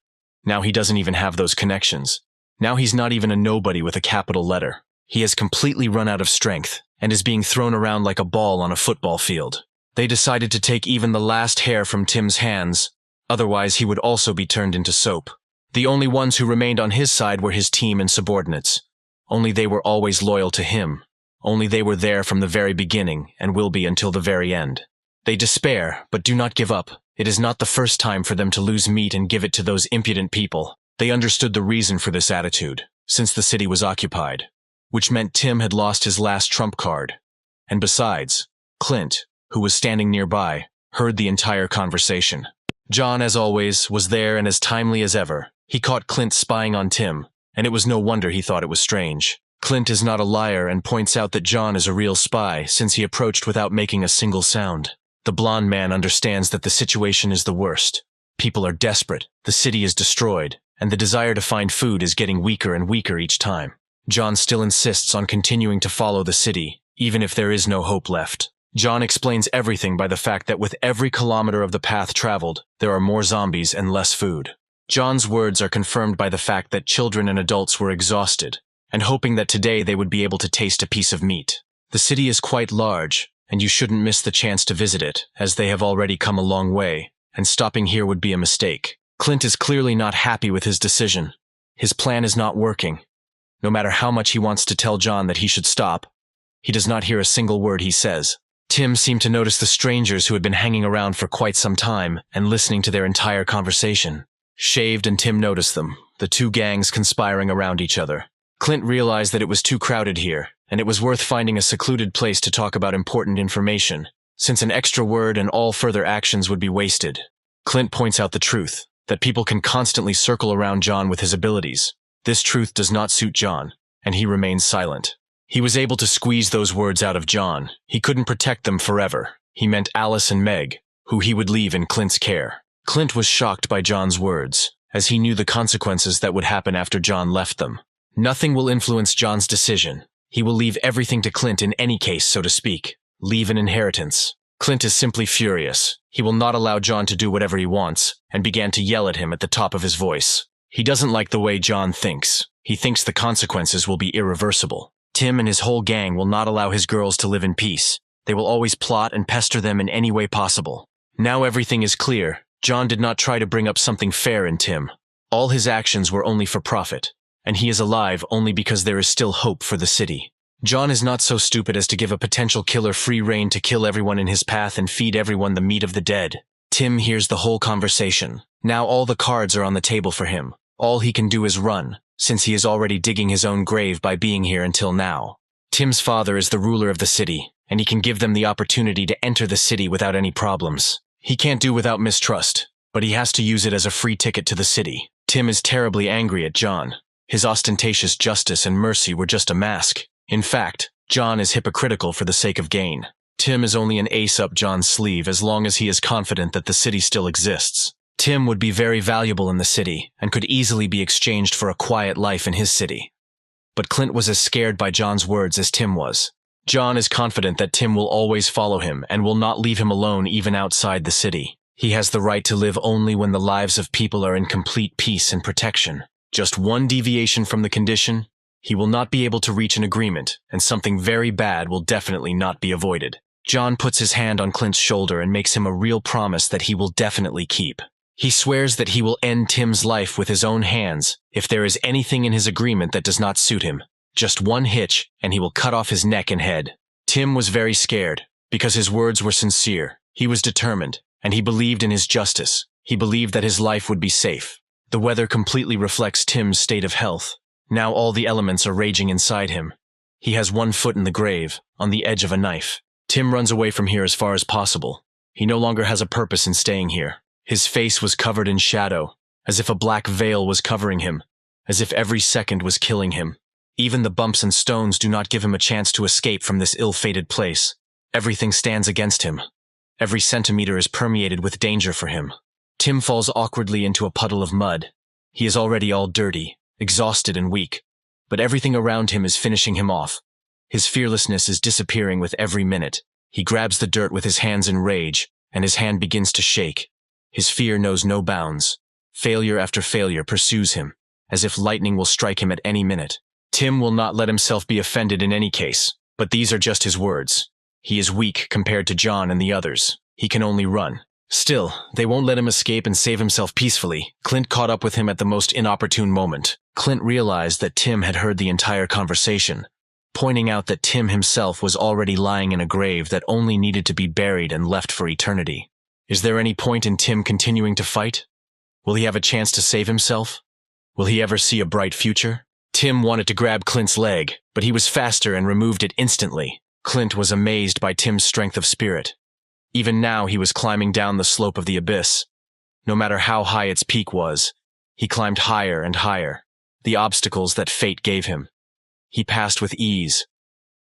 Now he doesn't even have those connections. Now he's not even a nobody with a capital letter. He has completely run out of strength and is being thrown around like a ball on a football field. They decided to take even the last hair from Tim's hands, otherwise he would also be turned into soap. The only ones who remained on his side were his team and subordinates. Only they were always loyal to him. Only they were there from the very beginning and will be until the very end. They despair, but do not give up. It is not the first time for them to lose meat and give it to those impudent people. They understood the reason for this attitude, since the city was occupied, which meant Tim had lost his last trump card. And besides, Clint, who was standing nearby, heard the entire conversation. John, as always, was there and as timely as ever. He caught Clint spying on Tim, and it was no wonder he thought it was strange. Clint is not a liar and points out that John is a real spy since he approached without making a single sound. The blonde man understands that the situation is the worst. People are desperate, the city is destroyed, and the desire to find food is getting weaker and weaker each time. John still insists on continuing to follow the city, even if there is no hope left. John explains everything by the fact that with every kilometer of the path traveled, there are more zombies and less food. John's words are confirmed by the fact that children and adults were exhausted, and hoping that today they would be able to taste a piece of meat. The city is quite large, and you shouldn't miss the chance to visit it, as they have already come a long way, and stopping here would be a mistake. Clint is clearly not happy with his decision. His plan is not working. No matter how much he wants to tell John that he should stop, he does not hear a single word he says. Tim seemed to notice the strangers who had been hanging around for quite some time and listening to their entire conversation. Shaved and Tim noticed them, the two gangs conspiring around each other. Clint realized that it was too crowded here, and it was worth finding a secluded place to talk about important information, since an extra word and all further actions would be wasted. Clint points out the truth, that people can constantly circle around John with his abilities. This truth does not suit John, and he remains silent. He was able to squeeze those words out of John. He couldn't protect them forever. He meant Alice and Meg, who he would leave in Clint's care. Clint was shocked by John's words, as he knew the consequences that would happen after John left them. Nothing will influence John's decision. He will leave everything to Clint in any case, so to speak. Leave an inheritance. Clint is simply furious. He will not allow John to do whatever he wants, and began to yell at him at the top of his voice. He doesn't like the way John thinks. He thinks the consequences will be irreversible. Tim and his whole gang will not allow his girls to live in peace. They will always plot and pester them in any way possible. Now everything is clear. John did not try to bring up something fair in Tim. All his actions were only for profit, and he is alive only because there is still hope for the city. John is not so stupid as to give a potential killer free rein to kill everyone in his path and feed everyone the meat of the dead. Tim hears the whole conversation. Now all the cards are on the table for him. All he can do is run, since he is already digging his own grave by being here until now. Tim's father is the ruler of the city, and he can give them the opportunity to enter the city without any problems. He can't do without mistrust, but he has to use it as a free ticket to the city. Tim is terribly angry at John. His ostentatious justice and mercy were just a mask. In fact, John is hypocritical for the sake of gain. Tim is only an ace up John's sleeve as long as he is confident that the city still exists. Tim would be very valuable in the city and could easily be exchanged for a quiet life in his city. But Clint was as scared by John's words as Tim was. John is confident that Tim will always follow him and will not leave him alone even outside the city. He has the right to live only when the lives of people are in complete peace and protection. Just one deviation from the condition, he will not be able to reach an agreement, and something very bad will definitely not be avoided. John puts his hand on Clint's shoulder and makes him a real promise that he will definitely keep. He swears that he will end Tim's life with his own hands if there is anything in his agreement that does not suit him. Just one hitch, and he will cut off his neck and head. Tim was very scared, because his words were sincere. He was determined, and he believed in his justice. He believed that his life would be safe. The weather completely reflects Tim's state of health. Now all the elements are raging inside him. He has one foot in the grave, on the edge of a knife. Tim runs away from here as far as possible. He no longer has a purpose in staying here. His face was covered in shadow, as if a black veil was covering him, as if every second was killing him. Even the bumps and stones do not give him a chance to escape from this ill-fated place. Everything stands against him. Every centimeter is permeated with danger for him. Tim falls awkwardly into a puddle of mud. He is already all dirty, exhausted and weak, but everything around him is finishing him off. His fearlessness is disappearing with every minute. He grabs the dirt with his hands in rage, and his hand begins to shake. His fear knows no bounds. Failure after failure pursues him, as if lightning will strike him at any minute. Tim will not let himself be offended in any case, but these are just his words. He is weak compared to John and the others. He can only run. Still, they won't let him escape and save himself peacefully. Clint caught up with him at the most inopportune moment. Clint realized that Tim had heard the entire conversation, pointing out that Tim himself was already lying in a grave that only needed to be buried and left for eternity. Is there any point in Tim continuing to fight? Will he have a chance to save himself? Will he ever see a bright future? Tim wanted to grab Clint's leg, but he was faster and removed it instantly. Clint was amazed by Tim's strength of spirit. Even now he was climbing down the slope of the abyss. No matter how high its peak was, he climbed higher and higher, the obstacles that fate gave him. He passed with ease.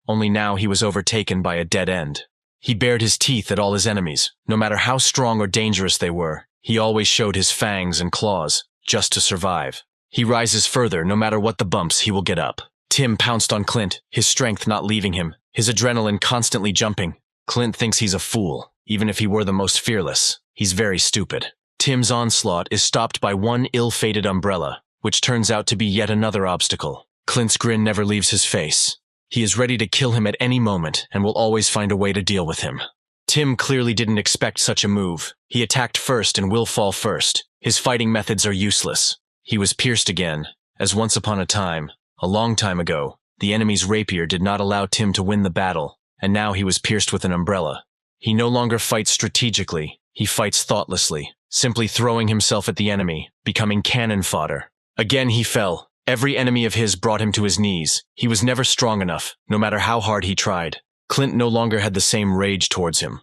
Only now he was overtaken by a dead end. He bared his teeth at all his enemies. No matter how strong or dangerous they were, He always showed his fangs and claws, just to survive. He rises further, no matter what the bumps, he will get up. Tim pounced on Clint, his strength not leaving him, his adrenaline constantly jumping. Clint thinks he's a fool, even if he were the most fearless. He's very stupid. Tim's onslaught is stopped by one ill-fated umbrella, which turns out to be yet another obstacle. Clint's grin never leaves his face. He is ready to kill him at any moment and will always find a way to deal with him. Tim clearly didn't expect such a move. He attacked first and will fall first. His fighting methods are useless. He was pierced again, as once upon a time, a long time ago, the enemy's rapier did not allow Tim to win the battle, and now he was pierced with an umbrella. He no longer fights strategically, he fights thoughtlessly, simply throwing himself at the enemy, becoming cannon fodder. Again he fell. Every enemy of his brought him to his knees. He was never strong enough, no matter how hard he tried. Clint no longer had the same rage towards him.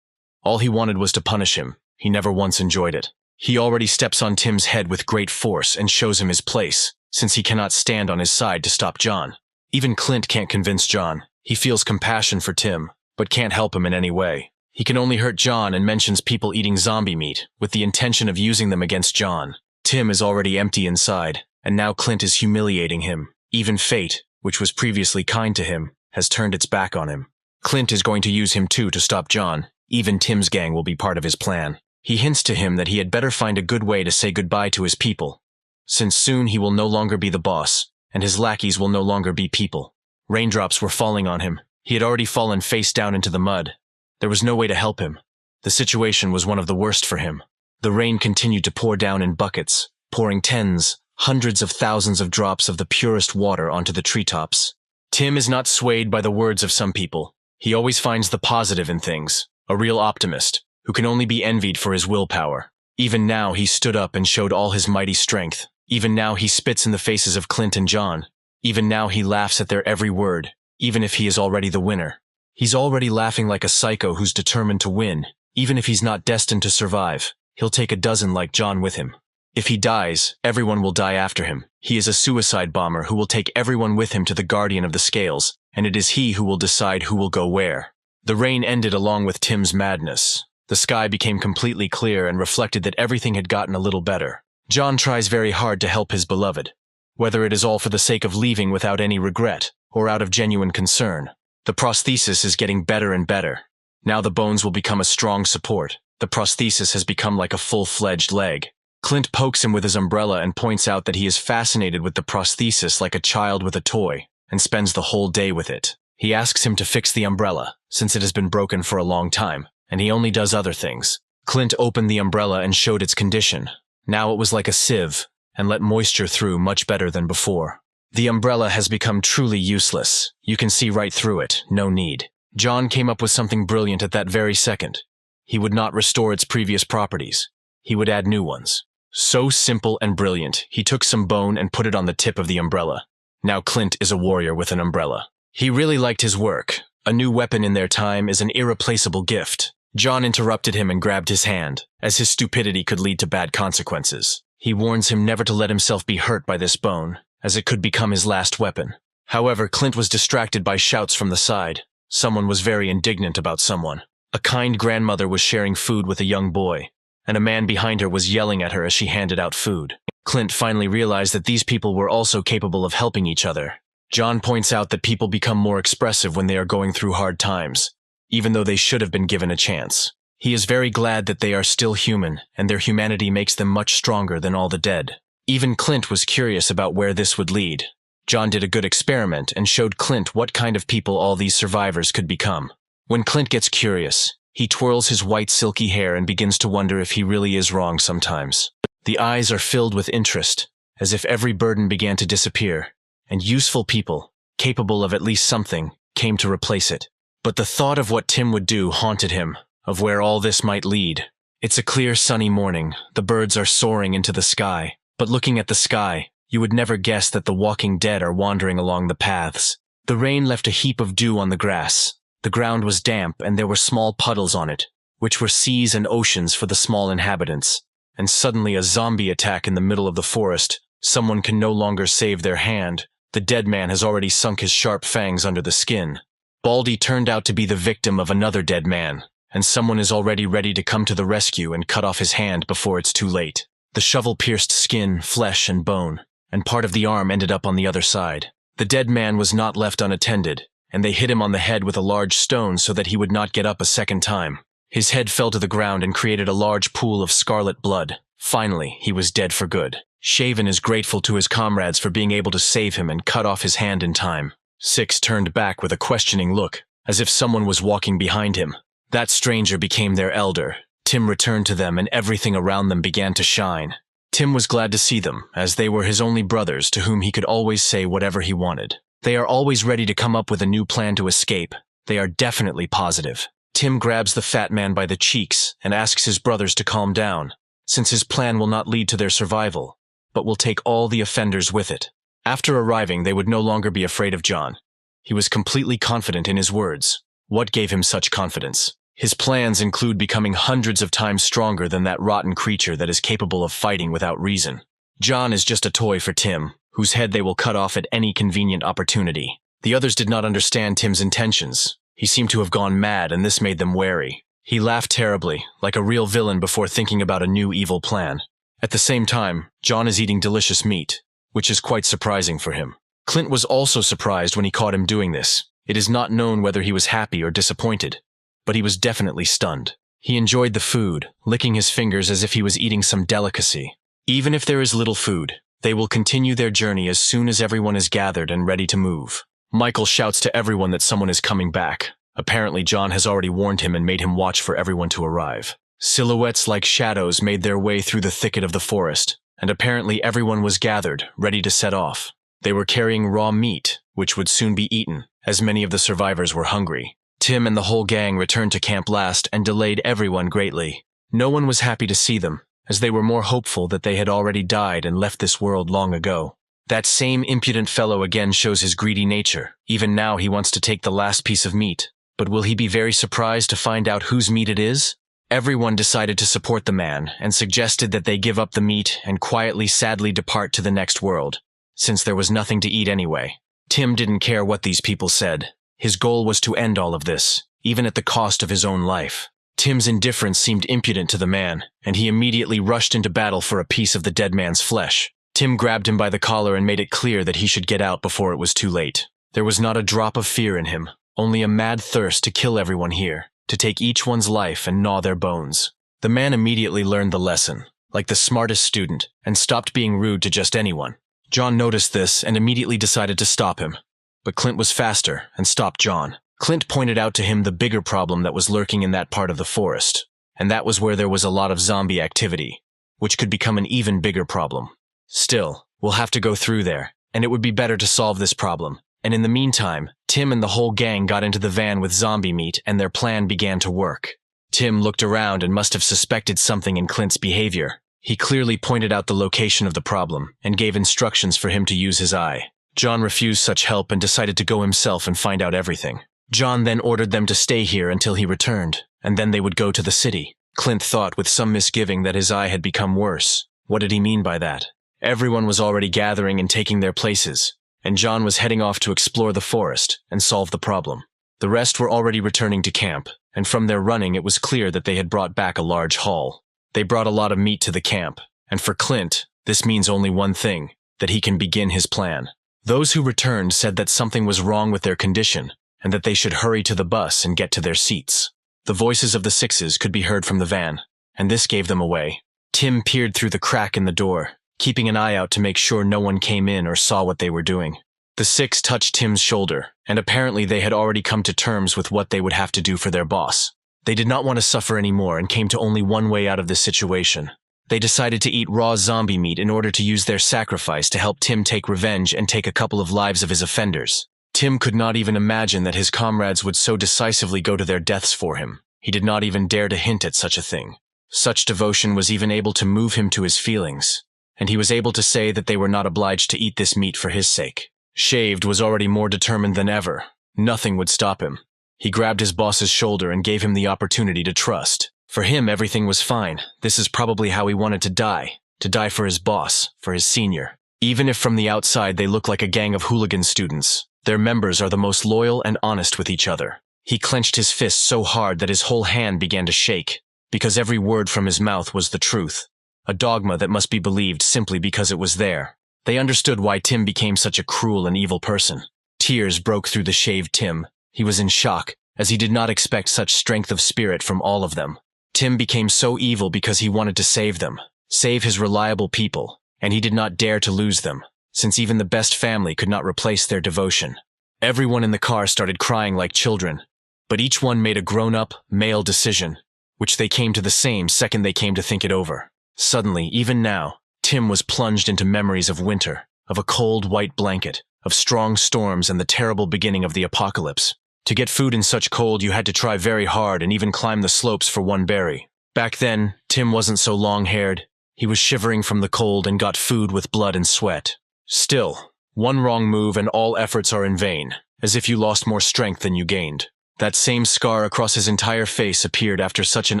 All he wanted was to punish him. He never once enjoyed it. He already steps on Tim's head with great force and shows him his place, since he cannot stand on his side to stop John. Even Clint can't convince John. He feels compassion for Tim, but can't help him in any way. He can only hurt John and mentions people eating zombie meat, with the intention of using them against John. Tim is already empty inside, and now Clint is humiliating him. Even fate, which was previously kind to him, has turned its back on him. Clint is going to use him too to stop John. Even Tim's gang will be part of his plan. He hints to him that he had better find a good way to say goodbye to his people, since soon he will no longer be the boss, and his lackeys will no longer be people. Raindrops were falling on him. He had already fallen face down into the mud. There was no way to help him. The situation was one of the worst for him. The rain continued to pour down in buckets, pouring tens, hundreds of thousands of drops of the purest water onto the treetops. Tim is not swayed by the words of some people. He always finds the positive in things, a real optimist, who can only be envied for his willpower. Even now he stood up and showed all his mighty strength. Even now he spits in the faces of Clint and John. Even now he laughs at their every word, even if he is already the winner. He's already laughing like a psycho who's determined to win. Even if he's not destined to survive, he'll take a dozen like John with him. If he dies, everyone will die after him. He is a suicide bomber who will take everyone with him to the Guardian of the Scales, and it is he who will decide who will go where. The rain ended along with Tim's madness. The sky became completely clear and reflected that everything had gotten a little better. John tries very hard to help his beloved, whether it is all for the sake of leaving without any regret, or out of genuine concern. The prosthesis is getting better and better. Now the bones will become a strong support. The prosthesis has become like a full-fledged leg. Clint pokes him with his umbrella and points out that he is fascinated with the prosthesis like a child with a toy, and spends the whole day with it. He asks him to fix the umbrella, since it has been broken for a long time, and he only does other things. Clint opened the umbrella and showed its condition. Now it was like a sieve, and let moisture through much better than before. The umbrella has become truly useless. You can see right through it, no need. John came up with something brilliant at that very second. He would not restore its previous properties. He would add new ones. So simple and brilliant, he took some bone and put it on the tip of the umbrella. Now Clint is a warrior with an umbrella. He really liked his work. A new weapon in their time is an irreplaceable gift. John interrupted him and grabbed his hand, as his stupidity could lead to bad consequences. He warns him never to let himself be hurt by this bone, as it could become his last weapon. However, Clint was distracted by shouts from the side. Someone was very indignant about someone. A kind grandmother was sharing food with a young boy, and a man behind her was yelling at her as she handed out food. Clint finally realized that these people were also capable of helping each other. John points out that people become more expressive when they are going through hard times, even though they should have been given a chance. He is very glad that they are still human, and their humanity makes them much stronger than all the dead. Even Clint was curious about where this would lead. John did a good experiment and showed Clint what kind of people all these survivors could become. When Clint gets curious, he twirls his white silky hair and begins to wonder if he really is wrong sometimes. The eyes are filled with interest, as if every burden began to disappear, and useful people, capable of at least something, came to replace it. But the thought of what Tim would do haunted him, of where all this might lead. It's a clear sunny morning, the birds are soaring into the sky, but looking at the sky, you would never guess that the walking dead are wandering along the paths. The rain left a heap of dew on the grass. The ground was damp and there were small puddles on it, which were seas and oceans for the small inhabitants. And suddenly a zombie attack in the middle of the forest. Someone can no longer save their hand. The dead man has already sunk his sharp fangs under the skin. Baldy turned out to be the victim of another dead man, and someone is already ready to come to the rescue and cut off his hand before it's too late. The shovel pierced skin, flesh, and bone, and part of the arm ended up on the other side. The dead man was not left unattended, and they hit him on the head with a large stone so that he would not get up a second time. His head fell to the ground and created a large pool of scarlet blood. Finally, he was dead for good. Shaven is grateful to his comrades for being able to save him and cut off his hand in time. Six turned back with a questioning look, as if someone was walking behind him. That stranger became their elder. Tim returned to them and everything around them began to shine. Tim was glad to see them, as they were his only brothers to whom he could always say whatever he wanted. They are always ready to come up with a new plan to escape. They are definitely positive. Tim grabs the fat man by the cheeks and asks his brothers to calm down, since his plan will not lead to their survival, but will take all the offenders with it. After arriving, they would no longer be afraid of John. He was completely confident in his words. What gave him such confidence? His plans include becoming hundreds of times stronger than that rotten creature that is capable of fighting without reason. John is just a toy for Tim, whose head they will cut off at any convenient opportunity. The others did not understand Tim's intentions. He seemed to have gone mad, and this made them wary. He laughed terribly, like a real villain before thinking about a new evil plan. At the same time, John is eating delicious meat, which is quite surprising for him. Clint was also surprised when he caught him doing this. It is not known whether he was happy or disappointed, but he was definitely stunned. He enjoyed the food, licking his fingers as if he was eating some delicacy. Even if there is little food, they will continue their journey as soon as everyone is gathered and ready to move. Michael shouts to everyone that someone is coming back. Apparently, John has already warned him and made him watch for everyone to arrive. Silhouettes like shadows made their way through the thicket of the forest, and apparently everyone was gathered, ready to set off. They were carrying raw meat, which would soon be eaten, as many of the survivors were hungry. Tim and the whole gang returned to camp last and delayed everyone greatly. No one was happy to see them, as they were more hopeful that they had already died and left this world long ago. That same impudent fellow again shows his greedy nature. Even now he wants to take the last piece of meat. But will he be very surprised to find out whose meat it is? Everyone decided to support the man and suggested that they give up the meat and quietly, sadly depart to the next world, since there was nothing to eat anyway. Tim didn't care what these people said. His goal was to end all of this, even at the cost of his own life. Tim's indifference seemed impudent to the man, and he immediately rushed into battle for a piece of the dead man's flesh. Tim grabbed him by the collar and made it clear that he should get out before it was too late. There was not a drop of fear in him, only a mad thirst to kill everyone here, to take each one's life and gnaw their bones. The man immediately learned the lesson, like the smartest student, and stopped being rude to just anyone. John noticed this and immediately decided to stop him. But Clint was faster and stopped John. Clint pointed out to him the bigger problem that was lurking in that part of the forest, and that was where there was a lot of zombie activity, which could become an even bigger problem. Still, we'll have to go through there, and it would be better to solve this problem. And in the meantime, Tim and the whole gang got into the van with zombie meat and their plan began to work. Tim looked around and must have suspected something in Clint's behavior. He clearly pointed out the location of the problem and gave instructions for him to use his eye. John refused such help and decided to go himself and find out everything. John then ordered them to stay here until he returned, and then they would go to the city. Clint thought with some misgiving that his eye had become worse. What did he mean by that? Everyone was already gathering and taking their places, and John was heading off to explore the forest and solve the problem. The rest were already returning to camp, and from their running it was clear that they had brought back a large haul. They brought a lot of meat to the camp, and for Clint, this means only one thing, that he can begin his plan. Those who returned said that something was wrong with their condition, and that they should hurry to the bus and get to their seats. The voices of the sixes could be heard from the van, and this gave them away. Tim peered through the crack in the door, keeping an eye out to make sure no one came in or saw what they were doing. The six touched Tim's shoulder, and apparently they had already come to terms with what they would have to do for their boss. They did not want to suffer anymore and came to only one way out of this situation. They decided to eat raw zombie meat in order to use their sacrifice to help Tim take revenge and take a couple of lives of his offenders. Tim could not even imagine that his comrades would so decisively go to their deaths for him. He did not even dare to hint at such a thing. Such devotion was even able to move him to his feelings, and he was able to say that they were not obliged to eat this meat for his sake. Shaved was already more determined than ever. Nothing would stop him. He grabbed his boss's shoulder and gave him the opportunity to trust. For him, everything was fine. This is probably how he wanted to die for his boss, for his senior. Even if from the outside they look like a gang of hooligan students, their members are the most loyal and honest with each other. He clenched his fist so hard that his whole hand began to shake, because every word from his mouth was the truth, a dogma that must be believed simply because it was there. They understood why Tim became such a cruel and evil person. Tears broke through the shaved Tim. He was in shock, as he did not expect such strength of spirit from all of them. Tim became so evil because he wanted to save them, save his reliable people, and he did not dare to lose them, since even the best family could not replace their devotion. Everyone in the car started crying like children, but each one made a grown-up, male decision, which they came to the same second they came to think it over. Suddenly, even now, Tim was plunged into memories of winter, of a cold white blanket, of strong storms and the terrible beginning of the apocalypse. To get food in such cold, you had to try very hard and even climb the slopes for one berry. Back then, Tim wasn't so long-haired. He was shivering from the cold and got food with blood and sweat. Still, one wrong move and all efforts are in vain, as if you lost more strength than you gained. That same scar across his entire face appeared after such an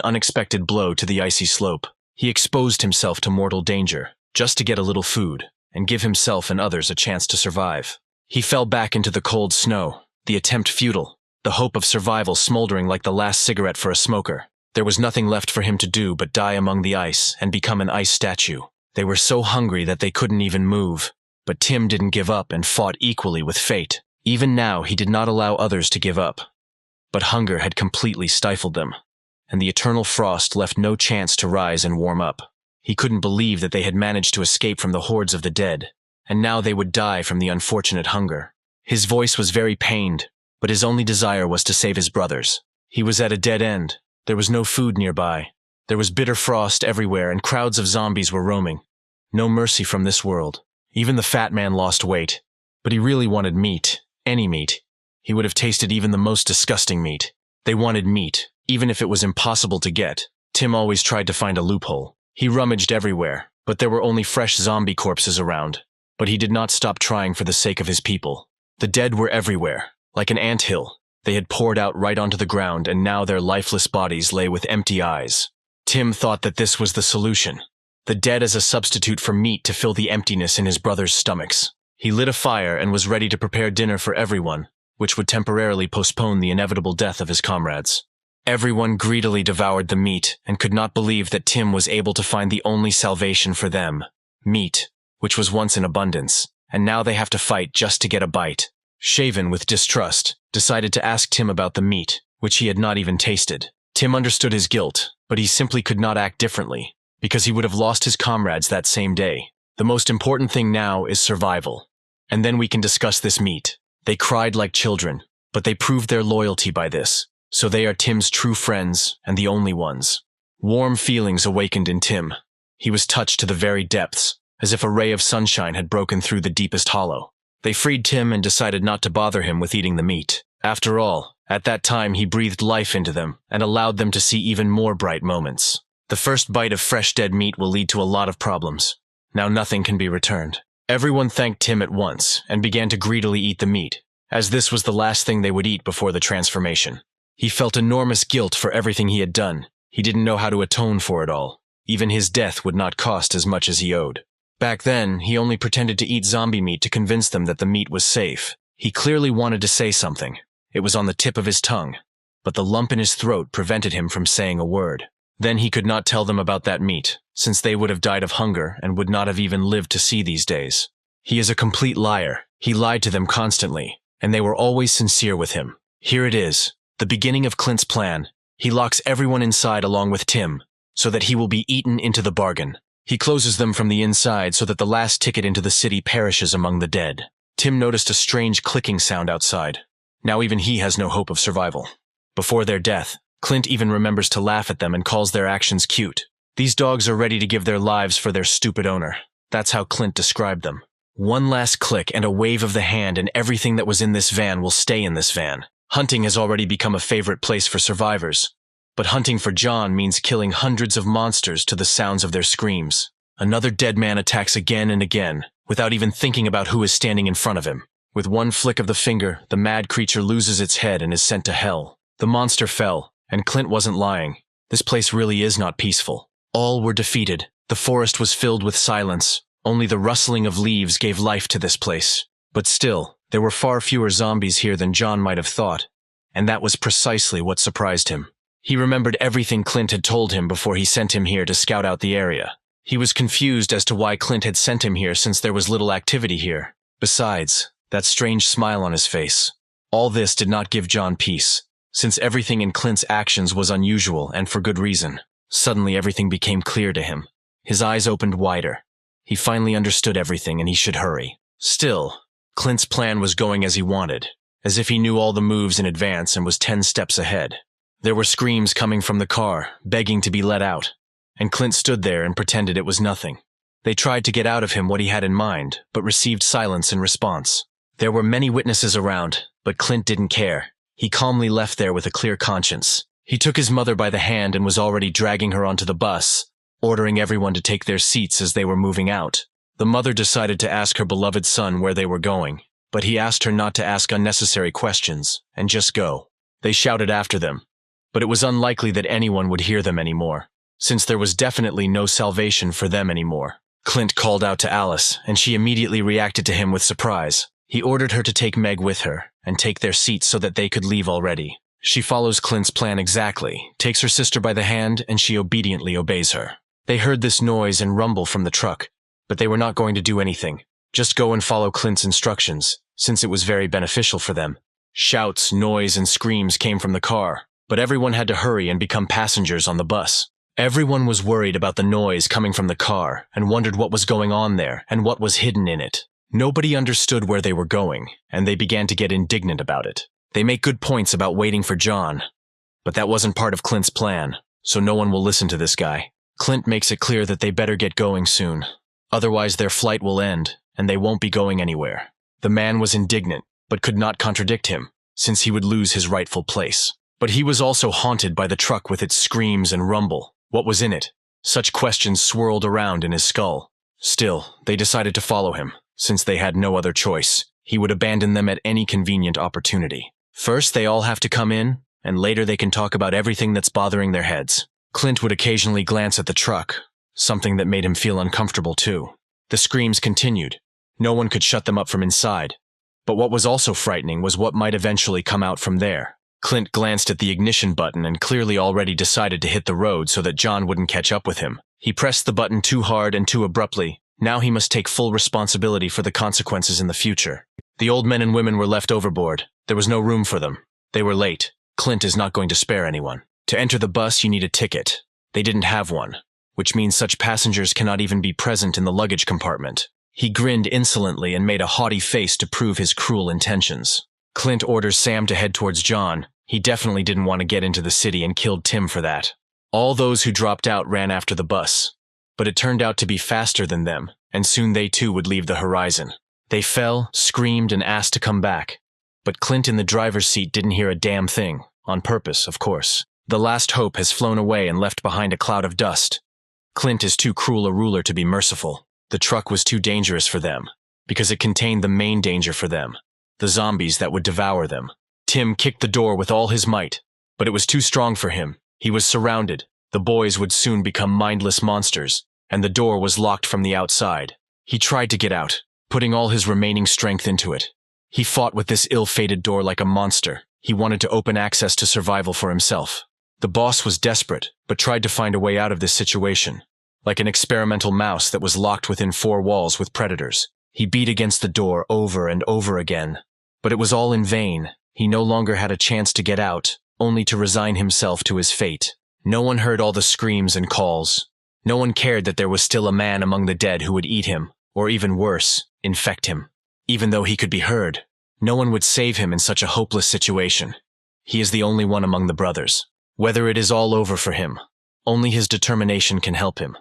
unexpected blow to the icy slope. He exposed himself to mortal danger, just to get a little food, and give himself and others a chance to survive. He fell back into the cold snow, the attempt futile, the hope of survival smoldering like the last cigarette for a smoker. There was nothing left for him to do but die among the ice and become an ice statue. They were so hungry that they couldn't even move. But Tim didn't give up and fought equally with fate. Even now, he did not allow others to give up. But hunger had completely stifled them, and the eternal frost left no chance to rise and warm up. He couldn't believe that they had managed to escape from the hordes of the dead, and now they would die from the unfortunate hunger. His voice was very pained, but his only desire was to save his brothers. He was at a dead end. There was no food nearby. There was bitter frost everywhere, and crowds of zombies were roaming. No mercy from this world. Even the fat man lost weight, but he really wanted meat, any meat. He would have tasted even the most disgusting meat. They wanted meat, even if it was impossible to get. Tim always tried to find a loophole. He rummaged everywhere, but there were only fresh zombie corpses around. But he did not stop trying for the sake of his people. The dead were everywhere, like an anthill. They had poured out right onto the ground, and now their lifeless bodies lay with empty eyes. Tim thought that this was the solution. The dead as a substitute for meat to fill the emptiness in his brothers' stomachs. He lit a fire and was ready to prepare dinner for everyone, which would temporarily postpone the inevitable death of his comrades. Everyone greedily devoured the meat and could not believe that Tim was able to find the only salvation for them, meat, which was once in abundance, and now they have to fight just to get a bite. Shaven with distrust, decided to ask Tim about the meat, which he had not even tasted. Tim understood his guilt, but he simply could not act differently, because he would have lost his comrades that same day. The most important thing now is survival. And then we can discuss this meat. They cried like children, but they proved their loyalty by this. So they are Tim's true friends, and the only ones. Warm feelings awakened in Tim. He was touched to the very depths, as if a ray of sunshine had broken through the deepest hollow. They freed Tim and decided not to bother him with eating the meat. After all, at that time he breathed life into them and allowed them to see even more bright moments. The first bite of fresh dead meat will lead to a lot of problems. Now nothing can be returned. Everyone thanked Tim at once and began to greedily eat the meat, as this was the last thing they would eat before the transformation. He felt enormous guilt for everything he had done. He didn't know how to atone for it all. Even his death would not cost as much as he owed. Back then, he only pretended to eat zombie meat to convince them that the meat was safe. He clearly wanted to say something. It was on the tip of his tongue, but the lump in his throat prevented him from saying a word. Then he could not tell them about that meat, since they would have died of hunger and would not have even lived to see these days. He is a complete liar. He lied to them constantly, and they were always sincere with him. Here it is, the beginning of Clint's plan. He locks everyone inside along with Tim, so that he will be eaten into the bargain. He closes them from the inside so that the last ticket into the city perishes among the dead. Tim noticed a strange clicking sound outside. Now even he has no hope of survival. Before their death, Clint even remembers to laugh at them and calls their actions cute. These dogs are ready to give their lives for their stupid owner. That's how Clint described them. One last click and a wave of the hand and everything that was in this van will stay in this van. Hunting has already become a favorite place for survivors. But hunting for John means killing hundreds of monsters to the sounds of their screams. Another dead man attacks again and again, without even thinking about who is standing in front of him. With one flick of the finger, the mad creature loses its head and is sent to hell. The monster fell, and Clint wasn't lying. This place really is not peaceful. All were defeated. The forest was filled with silence. Only the rustling of leaves gave life to this place. But still, there were far fewer zombies here than John might have thought. and that was precisely what surprised him. He remembered everything Clint had told him before he sent him here to scout out the area. He was confused as to why Clint had sent him here since there was little activity here. Besides, that strange smile on his face. All this did not give John peace, since everything in Clint's actions was unusual and for good reason. Suddenly everything became clear to him. His eyes opened wider. He finally understood everything and he should hurry. Still, Clint's plan was going as he wanted, as if he knew all the moves in advance and was 10 steps ahead. There were screams coming from the car, begging to be let out, and Clint stood there and pretended it was nothing. They tried to get out of him what he had in mind, but received silence in response. There were many witnesses around, but Clint didn't care. He calmly left there with a clear conscience. He took his mother by the hand and was already dragging her onto the bus, ordering everyone to take their seats as they were moving out. The mother decided to ask her beloved son where they were going, but he asked her not to ask unnecessary questions, and just go. They shouted after them, but it was unlikely that anyone would hear them anymore, since there was definitely no salvation for them anymore. Clint called out to Alice, and she immediately reacted to him with surprise. He ordered her to take Meg with her, and take their seats so that they could leave already. She follows Clint's plan exactly, takes her sister by the hand, and she obediently obeys her. They heard this noise and rumble from the truck, but they were not going to do anything. Just go and follow Clint's instructions, since it was very beneficial for them. Shouts, noise, and screams came from the car, but everyone had to hurry and become passengers on the bus. Everyone was worried about the noise coming from the car and wondered what was going on there and what was hidden in it. Nobody understood where they were going, and they began to get indignant about it. They make good points about waiting for John, but that wasn't part of Clint's plan, so no one will listen to this guy. Clint makes it clear that they better get going soon. Otherwise their flight will end, and they won't be going anywhere. The man was indignant, but could not contradict him, since he would lose his rightful place. But he was also haunted by the truck with its screams and rumble. What was in it? Such questions swirled around in his skull. Still, they decided to follow him, since they had no other choice. He would abandon them at any convenient opportunity. First, they all have to come in, and later they can talk about everything that's bothering their heads. Clint would occasionally glance at the truck, something that made him feel uncomfortable too. The screams continued. No one could shut them up from inside. But what was also frightening was what might eventually come out from there. Clint glanced at the ignition button and clearly already decided to hit the road so that John wouldn't catch up with him. He pressed the button too hard and too abruptly. Now he must take full responsibility for the consequences in the future. The old men and women were left overboard. There was no room for them. They were late. Clint is not going to spare anyone. To enter the bus, you need a ticket. They didn't have one, which means such passengers cannot even be present in the luggage compartment. He grinned insolently and made a haughty face to prove his cruel intentions. Clint orders Sam to head towards John. He definitely didn't want to get into the city and killed Tim for that. All those who dropped out ran after the bus, but it turned out to be faster than them, and soon they too would leave the horizon. They fell, screamed, and asked to come back. But Clint in the driver's seat didn't hear a damn thing, on purpose, of course. The last hope has flown away and left behind a cloud of dust. Clint is too cruel a ruler to be merciful. The truck was too dangerous for them, because it contained the main danger for them, the zombies that would devour them. Tim kicked the door with all his might, but it was too strong for him. He was surrounded. The boys would soon become mindless monsters, and the door was locked from the outside. He tried to get out, putting all his remaining strength into it. He fought with this ill-fated door like a monster. He wanted to open access to survival for himself. The boss was desperate, but tried to find a way out of this situation. Like an experimental mouse that was locked within 4 walls with predators. He beat against the door over and over again. But it was all in vain. He no longer had a chance to get out, only to resign himself to his fate. No one heard all the screams and calls. No one cared that there was still a man among the dead who would eat him, or even worse, infect him. Even though he could be heard, no one would save him in such a hopeless situation. He is the only one among the brothers. Whether it is all over for him, only his determination can help him,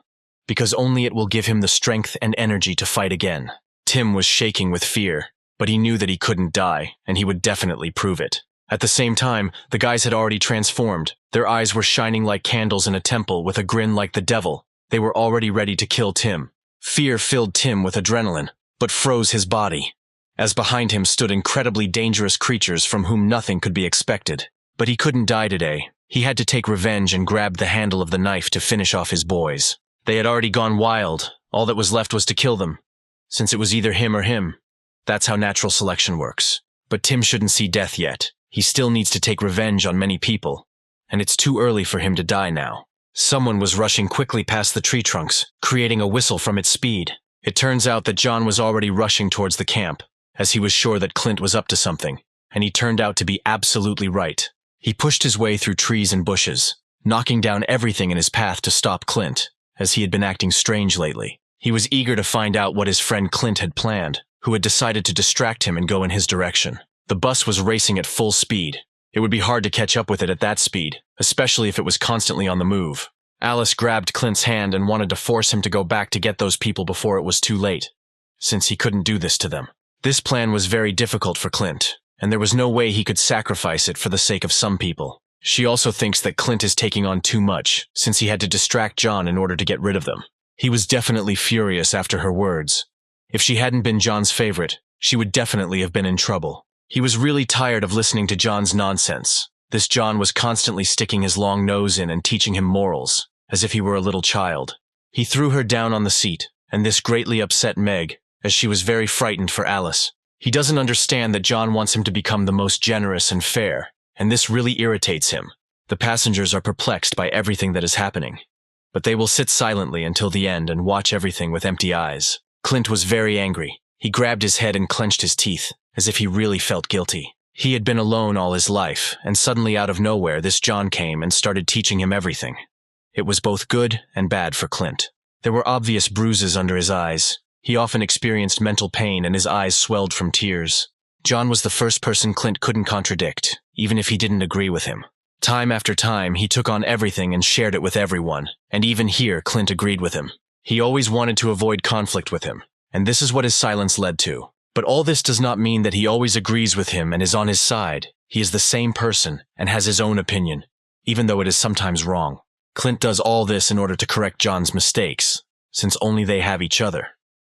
because only it will give him the strength and energy to fight again. Tim was shaking with fear, but he knew that he couldn't die, and he would definitely prove it. At the same time, the guys had already transformed. Their eyes were shining like candles in a temple with a grin like the devil. They were already ready to kill Tim. Fear filled Tim with adrenaline, but froze his body, as behind him stood incredibly dangerous creatures from whom nothing could be expected. But he couldn't die today. He had to take revenge and grabbed the handle of the knife to finish off his boys. They had already gone wild. All that was left was to kill them, since it was either him or him. That's how natural selection works. But Tim shouldn't see death yet. He still needs to take revenge on many people, and it's too early for him to die now. Someone was rushing quickly past the tree trunks, creating a whistle from its speed. It turns out that John was already rushing towards the camp, as he was sure that Clint was up to something, and he turned out to be absolutely right. He pushed his way through trees and bushes, knocking down everything in his path to stop Clint, as he had been acting strange lately. He was eager to find out what his friend Clint had planned, who had decided to distract him and go in his direction. The bus was racing at full speed. It would be hard to catch up with it at that speed, especially if it was constantly on the move. Alice grabbed Clint's hand and wanted to force him to go back to get those people before it was too late, since he couldn't do this to them. This plan was very difficult for Clint, and there was no way he could sacrifice it for the sake of some people. She also thinks that Clint is taking on too much, since he had to distract John in order to get rid of them. He was definitely furious after her words. If she hadn't been John's favorite, she would definitely have been in trouble. He was really tired of listening to John's nonsense. This John was constantly sticking his long nose in and teaching him morals, as if he were a little child. He threw her down on the seat, and this greatly upset Meg, as she was very frightened for Alice. He doesn't understand that John wants him to become the most generous and fair, and this really irritates him. The passengers are perplexed by everything that is happening, but they will sit silently until the end and watch everything with empty eyes. Clint was very angry. He grabbed his head and clenched his teeth, as if he really felt guilty. He had been alone all his life, and suddenly out of nowhere this John came and started teaching him everything. It was both good and bad for Clint. There were obvious bruises under his eyes. He often experienced mental pain and his eyes swelled from tears. John was the first person Clint couldn't contradict, even if he didn't agree with him. Time after time, he took on everything and shared it with everyone, and even here Clint agreed with him. He always wanted to avoid conflict with him, and this is what his silence led to. But all this does not mean that he always agrees with him and is on his side. He is the same person and has his own opinion, even though it is sometimes wrong. Clint does all this in order to correct John's mistakes, since only they have each other,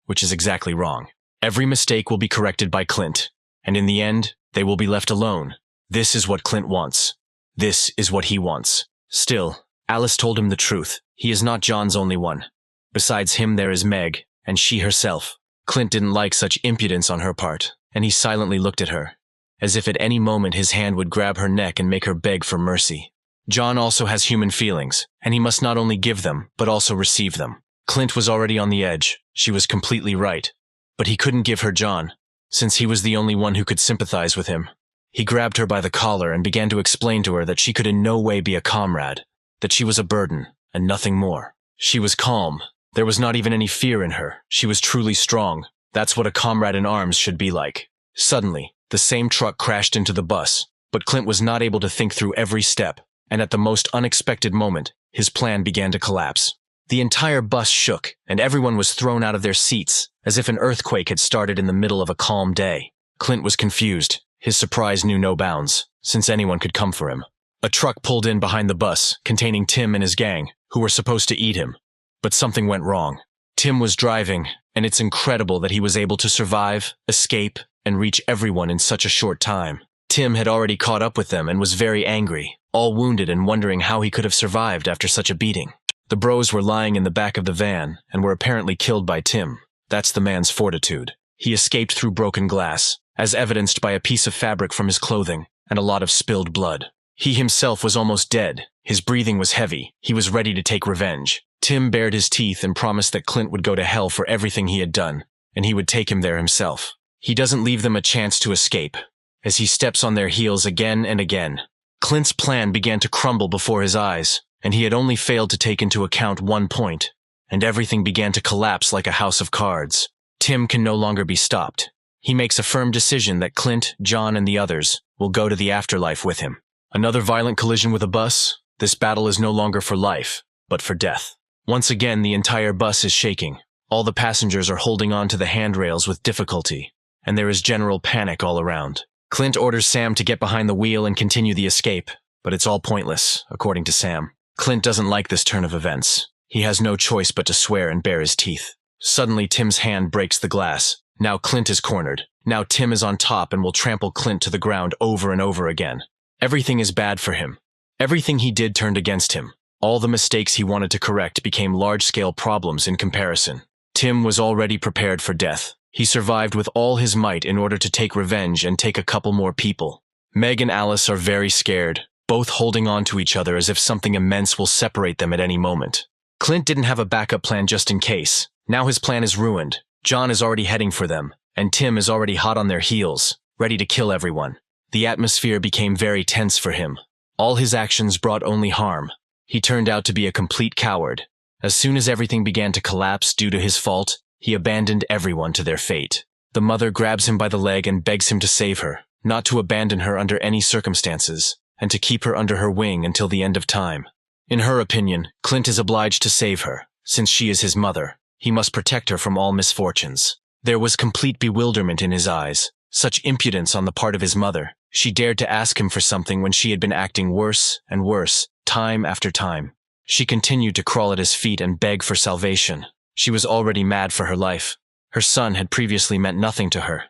which is exactly wrong. Every mistake will be corrected by Clint, and in the end, they will be left alone. This is what Clint wants. This is what he wants. Still, Alice told him the truth. He is not John's only one. Besides him there is Meg, and she herself. Clint didn't like such impudence on her part, and he silently looked at her, as if at any moment his hand would grab her neck and make her beg for mercy. John also has human feelings, and he must not only give them, but also receive them. Clint was already on the edge. She was completely right. But he couldn't give her John, since he was the only one who could sympathize with him. He grabbed her by the collar and began to explain to her that she could in no way be a comrade, that she was a burden, and nothing more. She was calm. There was not even any fear in her. She was truly strong. That's what a comrade in arms should be like. Suddenly, the same truck crashed into the bus, but Clint was not able to think through every step, and at the most unexpected moment, his plan began to collapse. The entire bus shook, and everyone was thrown out of their seats, as if an earthquake had started in the middle of a calm day. Clint was confused. His surprise knew no bounds, since anyone could come for him. A truck pulled in behind the bus, containing Tim and his gang, who were supposed to eat him. But something went wrong. Tim was driving, and it's incredible that he was able to survive, escape, and reach everyone in such a short time. Tim had already caught up with them and was very angry, all wounded and wondering how he could have survived after such a beating. The bros were lying in the back of the van and were apparently killed by Tim. That's the man's fortitude. He escaped through broken glass, as evidenced by a piece of fabric from his clothing and a lot of spilled blood. He himself was almost dead. His breathing was heavy. He was ready to take revenge. Tim bared his teeth and promised that Clint would go to hell for everything he had done, and he would take him there himself. He doesn't leave them a chance to escape, as he steps on their heels again and again. Clint's plan began to crumble before his eyes, and he had only failed to take into account one point, and everything began to collapse like a house of cards. Tim can no longer be stopped. He makes a firm decision that Clint, John, and the others will go to the afterlife with him. Another violent collision with a bus. This battle is no longer for life, but for death. Once again, the entire bus is shaking. All the passengers are holding on to the handrails with difficulty, and there is general panic all around. Clint orders Sam to get behind the wheel and continue the escape, but it's all pointless, according to Sam. Clint doesn't like this turn of events. He has no choice but to swear and bare his teeth. Suddenly, Tim's hand breaks the glass. Now Clint is cornered. Now Tim is on top and will trample Clint to the ground over and over again. Everything is bad for him. Everything he did turned against him. All the mistakes he wanted to correct became large-scale problems in comparison. Tim was already prepared for death. He survived with all his might in order to take revenge and take a couple more people. Meg and Alice are very scared, both holding on to each other as if something immense will separate them at any moment. Clint didn't have a backup plan just in case. Now his plan is ruined. John is already heading for them, and Tim is already hot on their heels, ready to kill everyone. The atmosphere became very tense for him. All his actions brought only harm. He turned out to be a complete coward. As soon as everything began to collapse due to his fault, he abandoned everyone to their fate. The mother grabs him by the leg and begs him to save her, not to abandon her under any circumstances, and to keep her under her wing until the end of time. In her opinion, Clint is obliged to save her. Since she is his mother, he must protect her from all misfortunes. There was complete bewilderment in his eyes. Such impudence on the part of his mother. She dared to ask him for something when she had been acting worse and worse, time after time. She continued to crawl at his feet and beg for salvation. She was already mad for her life. Her son had previously meant nothing to her,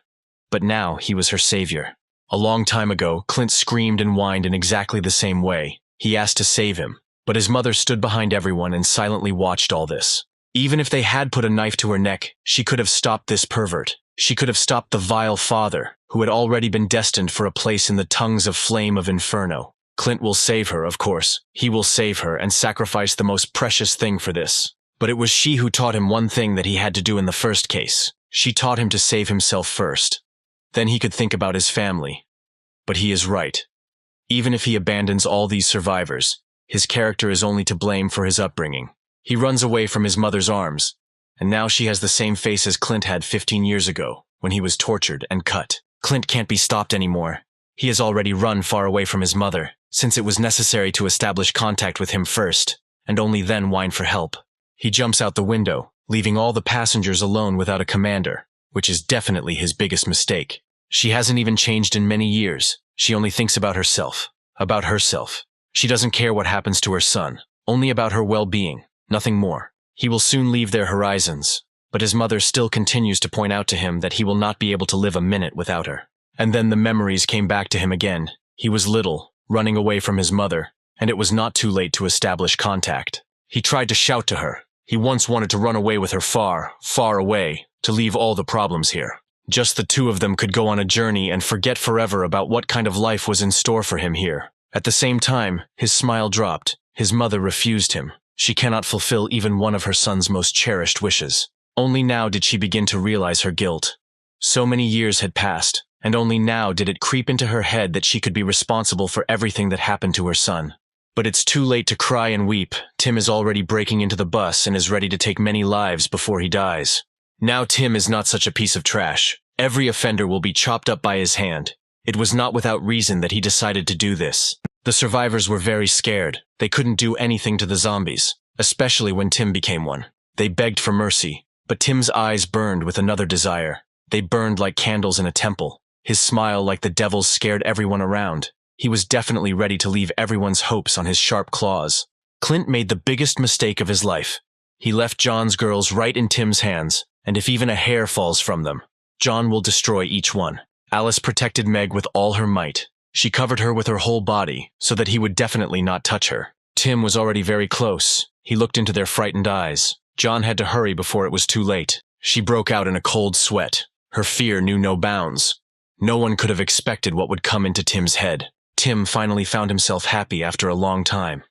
but now he was her savior. A long time ago, Clint screamed and whined in exactly the same way. He asked to save him, but his mother stood behind everyone and silently watched all this. Even if they had put a knife to her neck, she could have stopped this pervert. She could have stopped the vile father, who had already been destined for a place in the tongues of flame of inferno. Clint will save her, of course. He will save her and sacrifice the most precious thing for this. But it was she who taught him one thing that he had to do in the first case. She taught him to save himself first. Then he could think about his family. But he is right. Even if he abandons all these survivors, his character is only to blame for his upbringing. He runs away from his mother's arms, and now she has the same face as Clint had 15 years ago, when he was tortured and cut. Clint can't be stopped anymore. He has already run far away from his mother, since it was necessary to establish contact with him first, and only then whine for help. He jumps out the window, leaving all the passengers alone without a commander, which is definitely his biggest mistake. She hasn't even changed in many years. She only thinks about herself. About herself. She doesn't care what happens to her son, only about her well-being, nothing more. He will soon leave their horizons, but his mother still continues to point out to him that he will not be able to live a minute without her. And then the memories came back to him again. He was little, running away from his mother, and it was not too late to establish contact. He tried to shout to her. He once wanted to run away with her far, far away, to leave all the problems here. Just the two of them could go on a journey and forget forever about what kind of life was in store for him here. At the same time, his smile dropped. His mother refused him. She cannot fulfill even one of her son's most cherished wishes. Only now did she begin to realize her guilt. So many years had passed, and only now did it creep into her head that she could be responsible for everything that happened to her son. But it's too late to cry and weep. Tim is already breaking into the bus and is ready to take many lives before he dies. Now Tim is not such a piece of trash. Every offender will be chopped up by his hand. It was not without reason that he decided to do this. The survivors were very scared. They couldn't do anything to the zombies, especially when Tim became one. They begged for mercy, but Tim's eyes burned with another desire. They burned like candles in a temple. His smile, like the devil's, scared everyone around. He was definitely ready to leave everyone's hopes on his sharp claws. Clint made the biggest mistake of his life. He left John's girls right in Tim's hands, and if even a hair falls from them, John will destroy each one. Alice protected Meg with all her might. She covered her with her whole body, so that he would definitely not touch her. Tim was already very close. He looked into their frightened eyes. John had to hurry before it was too late. She broke out in a cold sweat. Her fear knew no bounds. No one could have expected what would come into Tim's head. Tim finally found himself happy after a long time.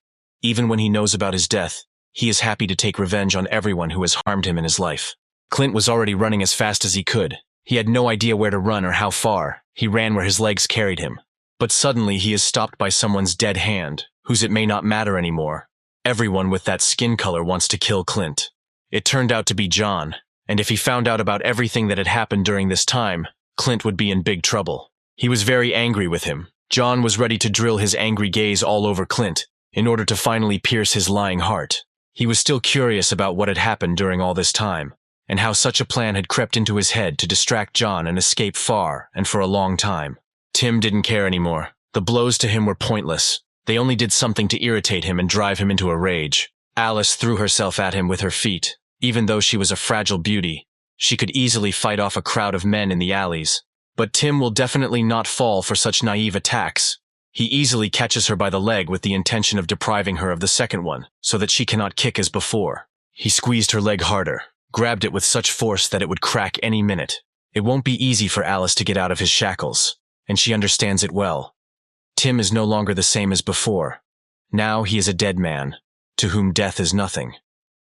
Even when he knows about his death, he is happy to take revenge on everyone who has harmed him in his life. Clint was already running as fast as he could. He had no idea where to run or how far. He ran where his legs carried him. But suddenly he is stopped by someone's dead hand, whose it may not matter anymore. Everyone with that skin color wants to kill Clint. It turned out to be John, and if he found out about everything that had happened during this time, Clint would be in big trouble. He was very angry with him. John was ready to drill his angry gaze all over Clint, in order to finally pierce his lying heart. He was still curious about what had happened during all this time, and how such a plan had crept into his head to distract John and escape far and for a long time. Tim didn't care anymore. The blows to him were pointless. They only did something to irritate him and drive him into a rage. Alice threw herself at him with her feet. Even though she was a fragile beauty, she could easily fight off a crowd of men in the alleys. But Tim will definitely not fall for such naive attacks. He easily catches her by the leg with the intention of depriving her of the second one, so that she cannot kick as before. He squeezed her leg harder, grabbed it with such force that it would crack any minute. It won't be easy for Alice to get out of his shackles, and she understands it well. Tim is no longer the same as before. Now he is a dead man, to whom death is nothing.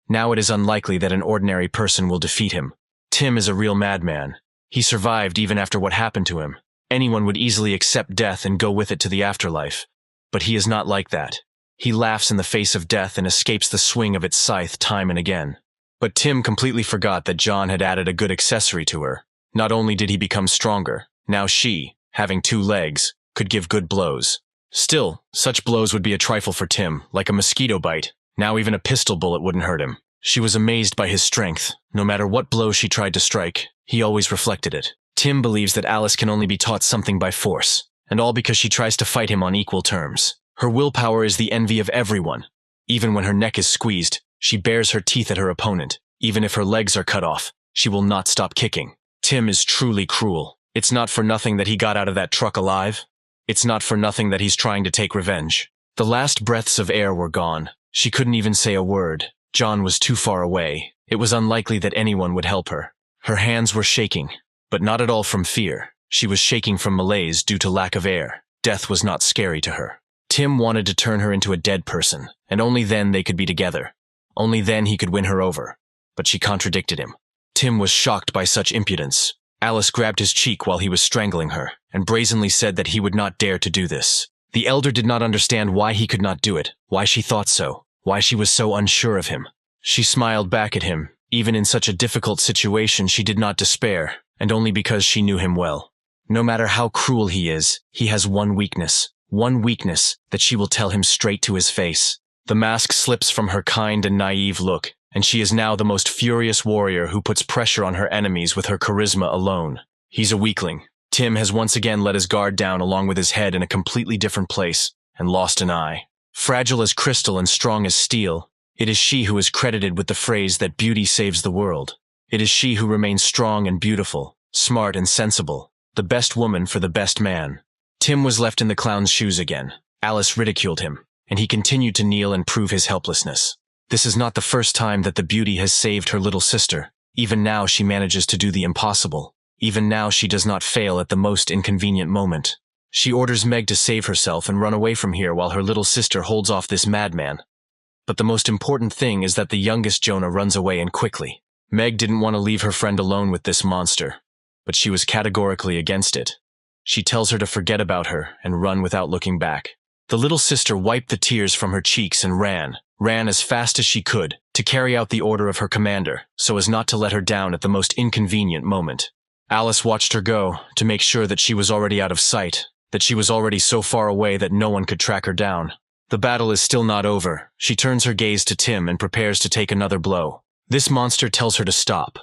Now it is unlikely that an ordinary person will defeat him. Tim is a real madman. He survived even after what happened to him. Anyone would easily accept death and go with it to the afterlife. But he is not like that. He laughs in the face of death and escapes the swing of its scythe time and again. But Tim completely forgot that John had added a good accessory to her. Not only did he become stronger, now she, having 2 legs, could give good blows. Still, such blows would be a trifle for Tim, like a mosquito bite. Now even a pistol bullet wouldn't hurt him. She was amazed by his strength. No matter what blow she tried to strike, he always reflected it. Tim believes that Alice can only be taught something by force, and all because she tries to fight him on equal terms. Her willpower is the envy of everyone. Even when her neck is squeezed, she bares her teeth at her opponent. Even if her legs are cut off, she will not stop kicking. Tim is truly cruel. It's not for nothing that he got out of that truck alive. It's not for nothing that he's trying to take revenge. The last breaths of air were gone. She couldn't even say a word. John was too far away. It was unlikely that anyone would help her. Her hands were shaking, but not at all from fear. She was shaking from malaise due to lack of air. Death was not scary to her. Tim wanted to turn her into a dead person, and only then they could be together. Only then he could win her over. But she contradicted him. Tim was shocked by such impudence. Alice grabbed his cheek while he was strangling her, and brazenly said that he would not dare to do this. The elder did not understand why he could not do it, why she thought so, why she was so unsure of him. She smiled back at him. Even in such a difficult situation, she did not despair, and only because she knew him well. No matter how cruel he is, he has one weakness that she will tell him straight to his face. The mask slips from her kind and naive look, and she is now the most furious warrior who puts pressure on her enemies with her charisma alone. He's a weakling. Tim has once again let his guard down along with his head in a completely different place, and lost an eye. Fragile as crystal and strong as steel, it is she who is credited with the phrase that beauty saves the world. It is she who remains strong and beautiful, smart and sensible, the best woman for the best man. Tim was left in the clown's shoes again. Alice ridiculed him, and he continued to kneel and prove his helplessness. This is not the first time that the beauty has saved her little sister. Even now she manages to do the impossible. Even now she does not fail at the most inconvenient moment. She orders Meg to save herself and run away from here while her little sister holds off this madman. But the most important thing is that the youngest Jonah runs away and quickly. Meg didn't want to leave her friend alone with this monster, but she was categorically against it. She tells her to forget about her and run without looking back. The little sister wiped the tears from her cheeks and ran as fast as she could to carry out the order of her commander so as not to let her down at the most inconvenient moment. Alice watched her go to make sure that she was already out of sight, that she was already so far away that no one could track her down. The battle is still not over. She turns her gaze to Tim and prepares to take another blow. This monster tells her to stop,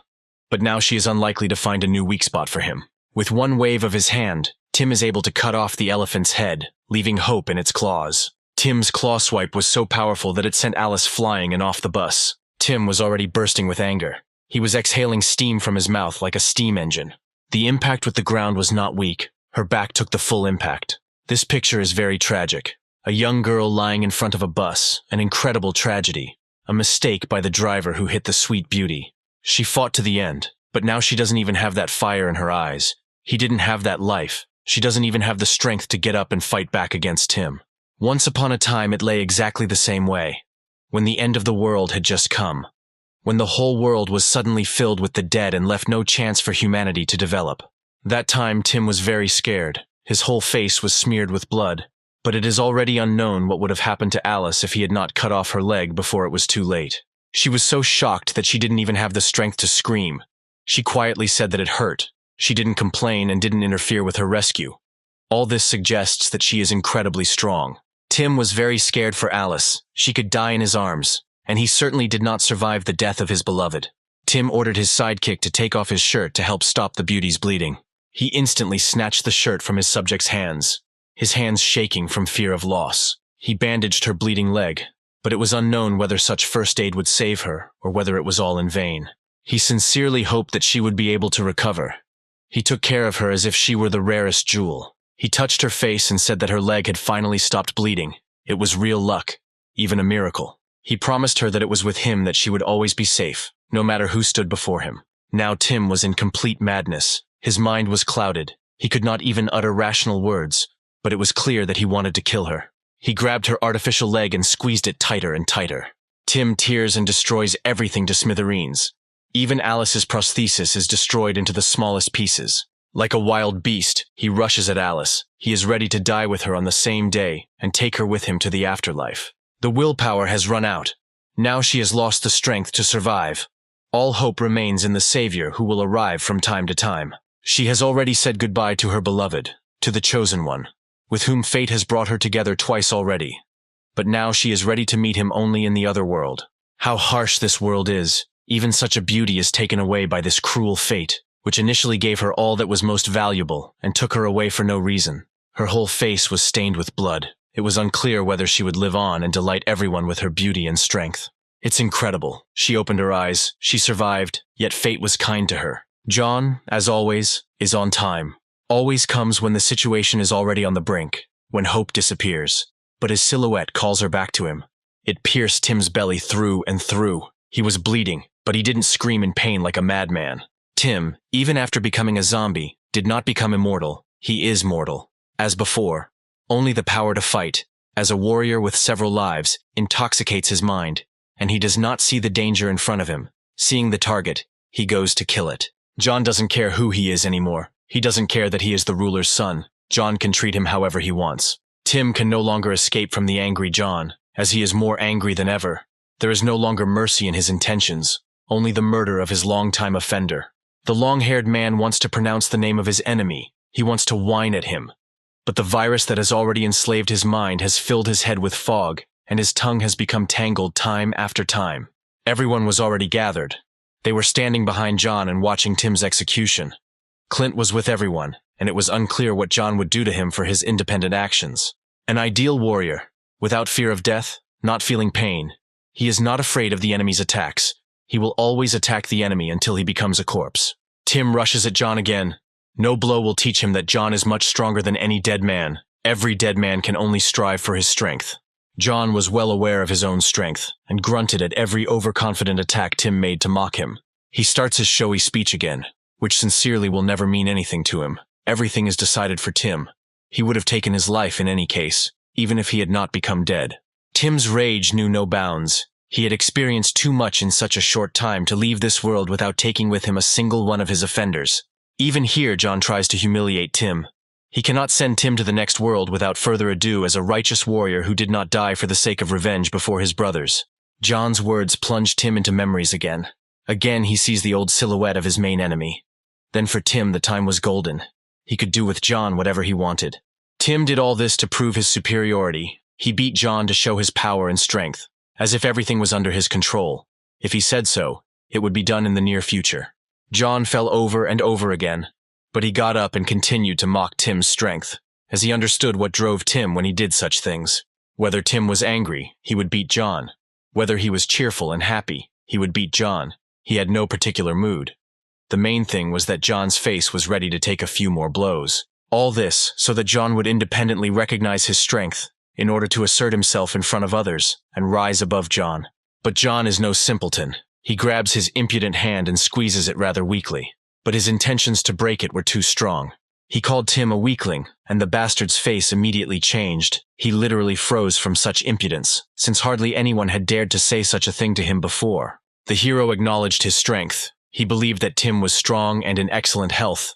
but now she is unlikely to find a new weak spot for him. With one wave of his hand, Tim is able to cut off the elephant's head, leaving hope in its claws. Tim's claw swipe was so powerful that it sent Alice flying and off the bus. Tim was already bursting with anger. He was exhaling steam from his mouth like a steam engine. The impact with the ground was not weak. Her back took the full impact. This picture is very tragic. A young girl lying in front of a bus, an incredible tragedy. A mistake by the driver who hit the sweet beauty. She fought to the end, but now she doesn't even have that fire in her eyes. He didn't have that life. She doesn't even have the strength to get up and fight back against Tim. Once upon a time it lay exactly the same way. When the end of the world had just come. When the whole world was suddenly filled with the dead and left no chance for humanity to develop. That time Tim was very scared. His whole face was smeared with blood. But it is already unknown what would have happened to Alice if he had not cut off her leg before it was too late. She was so shocked that she didn't even have the strength to scream. She quietly said that it hurt. She didn't complain and didn't interfere with her rescue. All this suggests that she is incredibly strong. Tim was very scared for Alice. She could die in his arms, and he certainly did not survive the death of his beloved. Tim ordered his sidekick to take off his shirt to help stop the beauty's bleeding. He instantly snatched the shirt from his subject's hands, his hands shaking from fear of loss. He bandaged her bleeding leg, but it was unknown whether such first aid would save her or whether it was all in vain. He sincerely hoped that she would be able to recover. He took care of her as if she were the rarest jewel. He touched her face and said that her leg had finally stopped bleeding. It was real luck, even a miracle. He promised her that it was with him that she would always be safe, no matter who stood before him. Now Tim was in complete madness. His mind was clouded. He could not even utter rational words, but it was clear that he wanted to kill her. He grabbed her artificial leg and squeezed it tighter and tighter. Tim tears and destroys everything to smithereens. Even Alice's prosthesis is destroyed into the smallest pieces. Like a wild beast, he rushes at Alice. He is ready to die with her on the same day and take her with him to the afterlife. The willpower has run out. Now she has lost the strength to survive. All hope remains in the savior who will arrive from time to time. She has already said goodbye to her beloved, to the chosen one, with whom fate has brought her together twice already. But now she is ready to meet him only in the other world. How harsh this world is. Even such a beauty is taken away by this cruel fate, which initially gave her all that was most valuable and took her away for no reason. Her whole face was stained with blood. It was unclear whether she would live on and delight everyone with her beauty and strength. It's incredible. She opened her eyes. She survived, yet fate was kind to her. John, as always, is on time. Always comes when the situation is already on the brink, when hope disappears. But his silhouette calls her back to him. It pierced Tim's belly through and through. He was bleeding, but he didn't scream in pain like a madman. Tim, even after becoming a zombie, did not become immortal. He is mortal. As before, only the power to fight, as a warrior with several lives, intoxicates his mind, and he does not see the danger in front of him. Seeing the target, he goes to kill it. John doesn't care who he is anymore. He doesn't care that he is the ruler's son. John can treat him however he wants. Tim can no longer escape from the angry John, as he is more angry than ever. There is no longer mercy in his intentions, only the murder of his longtime offender. The long-haired man wants to pronounce the name of his enemy. He wants to whine at him. But the virus that has already enslaved his mind has filled his head with fog, and his tongue has become tangled time after time. Everyone was already gathered. They were standing behind John and watching Tim's execution. Clint was with everyone, and it was unclear what John would do to him for his independent actions. An ideal warrior, without fear of death, not feeling pain. He is not afraid of the enemy's attacks. He will always attack the enemy until he becomes a corpse. Tim rushes at John again. No blow will teach him that John is much stronger than any dead man. Every dead man can only strive for his strength. John was well aware of his own strength, and grunted at every overconfident attack Tim made to mock him. He starts his showy speech again, which sincerely will never mean anything to him. Everything is decided for Tim. He would have taken his life in any case, even if he had not become dead. Tim's rage knew no bounds. He had experienced too much in such a short time to leave this world without taking with him a single one of his offenders. Even here, John tries to humiliate Tim. He cannot send Tim to the next world without further ado as a righteous warrior who did not die for the sake of revenge before his brothers. John's words plunged Tim into memories again. Again, he sees the old silhouette of his main enemy. Then for Tim, the time was golden. He could do with John whatever he wanted. Tim did all this to prove his superiority. He beat John to show his power and strength, as if everything was under his control. If he said so, it would be done in the near future. John fell over and over again, but he got up and continued to mock Tim's strength, as he understood what drove Tim when he did such things. Whether Tim was angry, he would beat John. Whether he was cheerful and happy, he would beat John. He had no particular mood. The main thing was that John's face was ready to take a few more blows. All this so that John would independently recognize his strength in order to assert himself in front of others and rise above John. But John is no simpleton. He grabs his impudent hand and squeezes it rather weakly, but his intentions to break it were too strong. He called Tim a weakling, and the bastard's face immediately changed. He literally froze from such impudence, since hardly anyone had dared to say such a thing to him before. The hero acknowledged his strength. He believed that Tim was strong and in excellent health.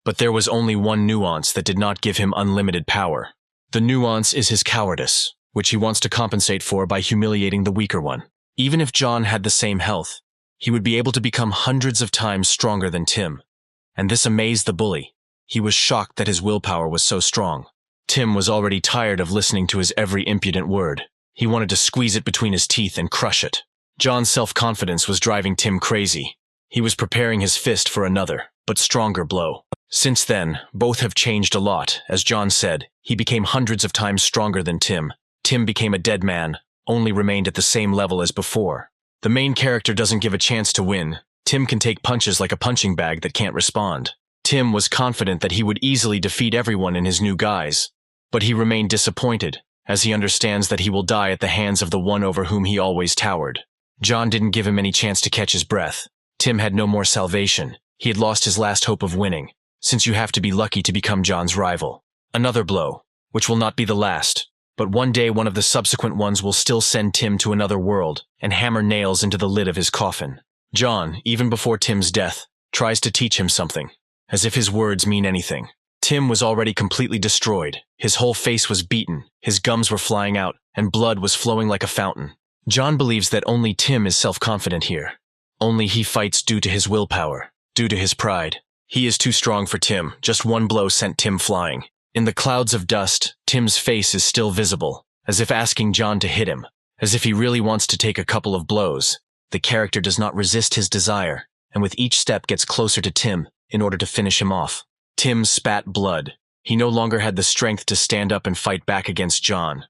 But there was only one nuance that did not give him unlimited power. The nuance is his cowardice, which he wants to compensate for by humiliating the weaker one. Even if John had the same health, he would be able to become hundreds of times stronger than Tim. And this amazed the bully. He was shocked that his willpower was so strong. Tim was already tired of listening to his every impudent word. He wanted to squeeze it between his teeth and crush it. John's self-confidence was driving Tim crazy. He was preparing his fist for another, but stronger blow. Since then, both have changed a lot. As John said, he became hundreds of times stronger than Tim. Tim became a dead man, only remained at the same level as before. The main character doesn't give a chance to win. Tim can take punches like a punching bag that can't respond. Tim was confident that he would easily defeat everyone in his new guise, but he remained disappointed, as he understands that he will die at the hands of the one over whom he always towered. John didn't give him any chance to catch his breath. Tim had no more salvation. He had lost his last hope of winning, since you have to be lucky to become John's rival. Another blow. which will not be the last. But one day one of the subsequent ones will still send Tim to another world and hammer nails into the lid of his coffin. John, even before Tim's death, tries to teach him something, as if his words mean anything. Tim was already completely destroyed. His whole face was beaten, his gums were flying out, and blood was flowing like a fountain. John believes that only Tim is self-confident here. Only he fights due to his willpower, due to his pride. He is too strong for Tim. Just one blow sent Tim flying. In the clouds of dust, Tim's face is still visible, as if asking John to hit him, as if he really wants to take a couple of blows. The character does not resist his desire, and with each step gets closer to Tim in order to finish him off. Tim spat blood. He no longer had the strength to stand up and fight back against John.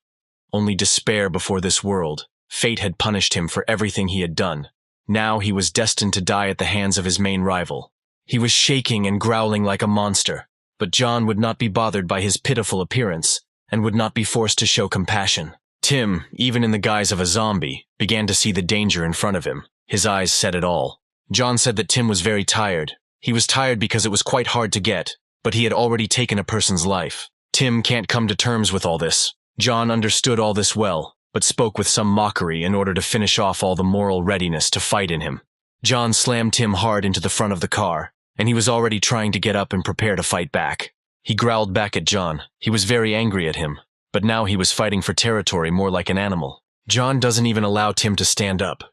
Only despair before this world. Fate had punished him for everything he had done. Now he was destined to die at the hands of his main rival. He was shaking and growling like a monster, but John would not be bothered by his pitiful appearance and would not be forced to show compassion. Tim, even in the guise of a zombie, began to see the danger in front of him. His eyes said it all. John said that Tim was very tired. He was tired because it was quite hard to get, but he had already taken a person's life. Tim can't come to terms with all this. John understood all this well, but spoke with some mockery in order to finish off all the moral readiness to fight in him. John slammed Tim hard into the front of the car, and he was already trying to get up and prepare to fight back. He growled back at John. He was very angry at him, but now he was fighting for territory more like an animal. John doesn't even allow Tim to stand up.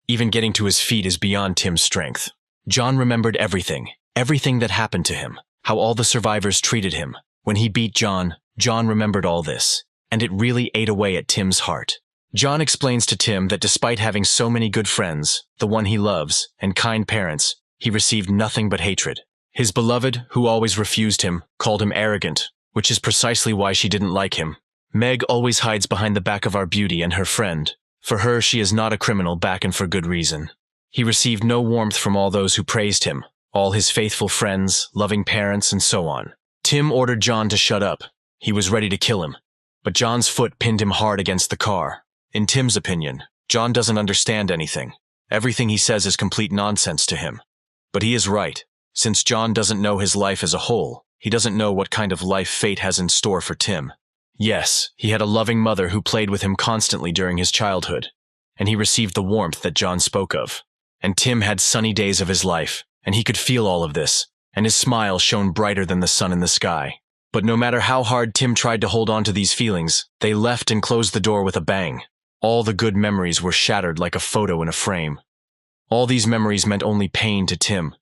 Even getting to his feet is beyond Tim's strength. John remembered everything that happened to him, how all the survivors treated him. When he beat John, John remembered all this, and it really ate away at Tim's heart. John explains to Tim that despite having so many good friends, the one he loves, and kind parents, he received nothing but hatred. His beloved, who always refused him, called him arrogant, which is precisely why she didn't like him. Meg always hides behind the back of our beauty and her friend. For her, she is not a criminal back and for good reason. He received no warmth from all those who praised him, all his faithful friends, loving parents, and so on. Tim ordered John to shut up. He was ready to kill him, but John's foot pinned him hard against the car. In Tim's opinion, John doesn't understand anything. Everything he says is complete nonsense to him. But he is right. Since John doesn't know his life as a whole, he doesn't know what kind of life fate has in store for Tim. Yes, he had a loving mother who played with him constantly during his childhood, and he received the warmth that John spoke of. And Tim had sunny days of his life, and he could feel all of this, and his smile shone brighter than the sun in the sky. But no matter how hard Tim tried to hold on to these feelings, they left and closed the door with a bang. All the good memories were shattered like a photo in a frame. All these memories meant only pain to Tim,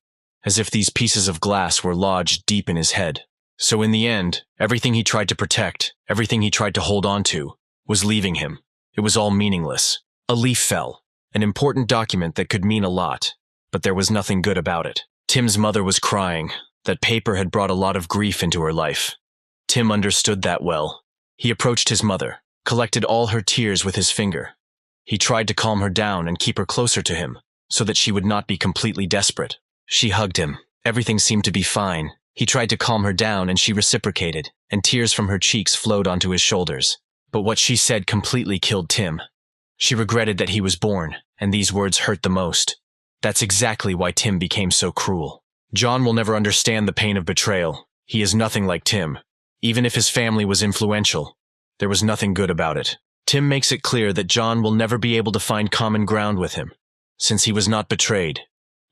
as if these pieces of glass were lodged deep in his head. So in the end, everything he tried to protect, everything he tried to hold on to, was leaving him. It was all meaningless. A leaf fell, an important document that could mean a lot, but there was nothing good about it. Tim's mother was crying. That paper had brought a lot of grief into her life. Tim understood that well. He approached his mother, collected all her tears with his finger. He tried to calm her down and keep her closer to him, so that she would not be completely desperate. She hugged him. Everything seemed to be fine. He tried to calm her down and she reciprocated, and tears from her cheeks flowed onto his shoulders. But what she said completely killed Tim. She regretted that he was born, and these words hurt the most. That's exactly why Tim became so cruel. John will never understand the pain of betrayal. He is nothing like Tim. Even if his family was influential, there was nothing good about it. Tim makes it clear that John will never be able to find common ground with him. Since he was not betrayed,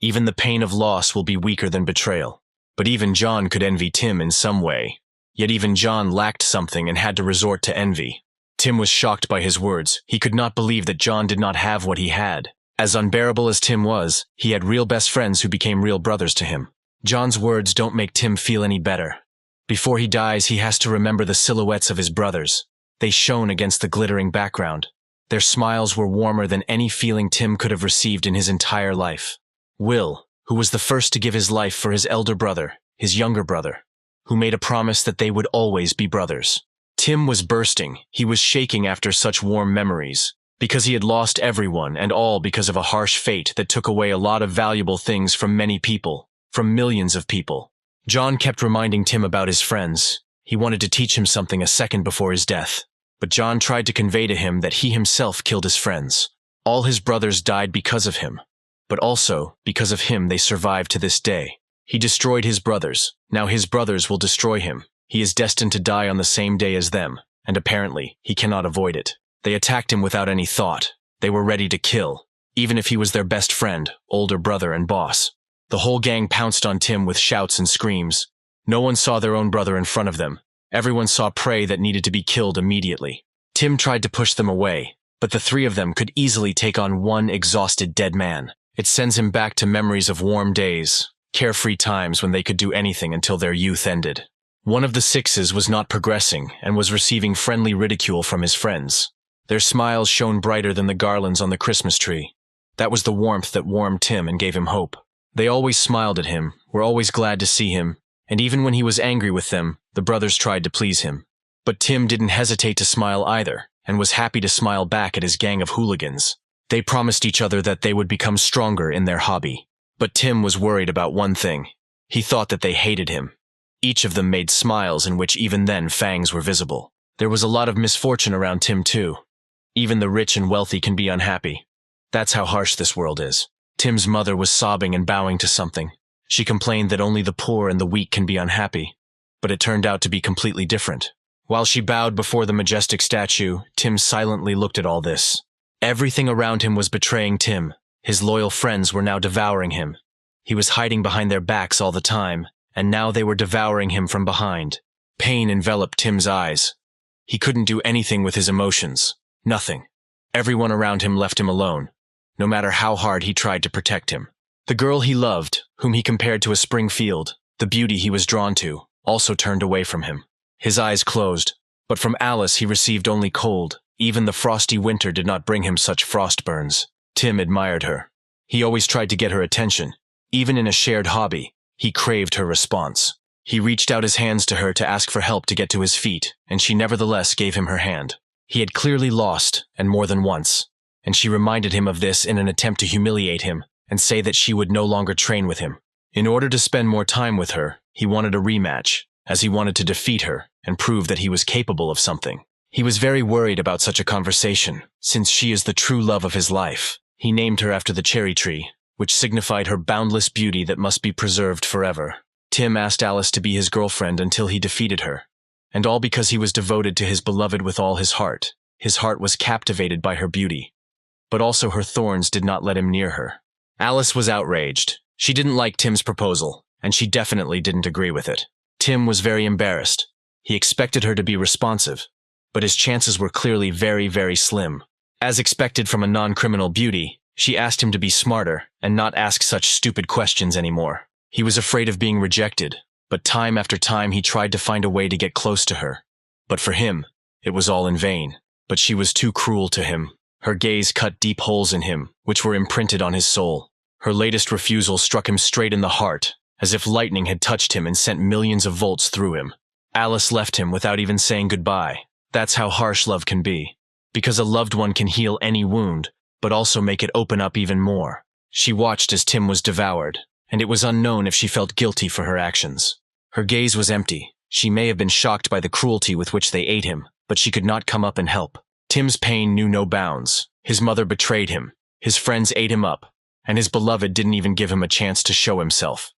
even the pain of loss will be weaker than betrayal. But even John could envy Tim in some way. Yet even John lacked something and had to resort to envy. Tim was shocked by his words. He could not believe that John did not have what he had. As unbearable as Tim was, he had real best friends who became real brothers to him. John's words don't make Tim feel any better. Before he dies, he has to remember the silhouettes of his brothers. They shone against the glittering background. Their smiles were warmer than any feeling Tim could have received in his entire life. Will, who was the first to give his life for his elder brother, his younger brother, who made a promise that they would always be brothers. Tim was bursting. He was shaking after such warm memories, because he had lost everyone, and all because of a harsh fate that took away a lot of valuable things from many people, from millions of people. John kept reminding Tim about his friends. He wanted to teach him something a second before his death, but John tried to convey to him that he himself killed his friends. All his brothers died because of him, but also because of him they survived to this day. He destroyed his brothers. Now his brothers will destroy him. He is destined to die on the same day as them, and apparently, he cannot avoid it. They attacked him without any thought. They were ready to kill, even if he was their best friend, older brother, and boss. The whole gang pounced on Tim with shouts and screams. No one saw their own brother in front of them. Everyone saw prey that needed to be killed immediately. Tim tried to push them away, but the three of them could easily take on one exhausted dead man. It sends him back to memories of warm days, carefree times when they could do anything until their youth ended. One of the sixes was not progressing and was receiving friendly ridicule from his friends. Their smiles shone brighter than the garlands on the Christmas tree. That was the warmth that warmed Tim and gave him hope. They always smiled at him, were always glad to see him, and even when he was angry with them, the brothers tried to please him. But Tim didn't hesitate to smile either, and was happy to smile back at his gang of hooligans. They promised each other that they would become stronger in their hobby. But Tim was worried about one thing. He thought that they hated him. Each of them made smiles in which even then fangs were visible. There was a lot of misfortune around Tim too. Even the rich and wealthy can be unhappy. That's how harsh this world is. Tim's mother was sobbing and bowing to something. She complained that only the poor and the weak can be unhappy. But it turned out to be completely different. While she bowed before the majestic statue, Tim silently looked at all this. Everything around him was betraying Tim. His loyal friends were now devouring him. He was hiding behind their backs all the time, and now they were devouring him from behind. Pain enveloped Tim's eyes. He couldn't do anything with his emotions. Nothing. Everyone around him left him alone, no matter how hard he tried to protect him. The girl he loved, whom he compared to a spring field, the beauty he was drawn to, also turned away from him. His eyes closed, but from Alice he received only cold. Even the frosty winter did not bring him such frost burns. Tim admired her. He always tried to get her attention. Even in a shared hobby, he craved her response. He reached out his hands to her to ask for help to get to his feet, and she nevertheless gave him her hand. He had clearly lost, and more than once, and she reminded him of this in an attempt to humiliate him and say that she would no longer train with him. In order to spend more time with her, he wanted a rematch, as he wanted to defeat her and prove that he was capable of something. He was very worried about such a conversation, since she is the true love of his life. He named her after the cherry tree, which signified her boundless beauty that must be preserved forever. Tim asked Alice to be his girlfriend until he defeated her, and all because he was devoted to his beloved with all his heart. His heart was captivated by her beauty, but also her thorns did not let him near her. Alice was outraged. She didn't like Tim's proposal, and she definitely didn't agree with it. Tim was very embarrassed. He expected her to be responsive, but his chances were clearly very, very slim. As expected from a non-criminal beauty, she asked him to be smarter and not ask such stupid questions anymore. He was afraid of being rejected, but time after time he tried to find a way to get close to her. But for him, it was all in vain. But she was too cruel to him. Her gaze cut deep holes in him, which were imprinted on his soul. Her latest refusal struck him straight in the heart, as if lightning had touched him and sent millions of volts through him. Alice left him without even saying goodbye. That's how harsh love can be. Because a loved one can heal any wound, but also make it open up even more. She watched as Tim was devoured, and it was unknown if she felt guilty for her actions. Her gaze was empty. She may have been shocked by the cruelty with which they ate him, but she could not come up and help. Tim's pain knew no bounds. His mother betrayed him. His friends ate him up, and his beloved didn't even give him a chance to show himself.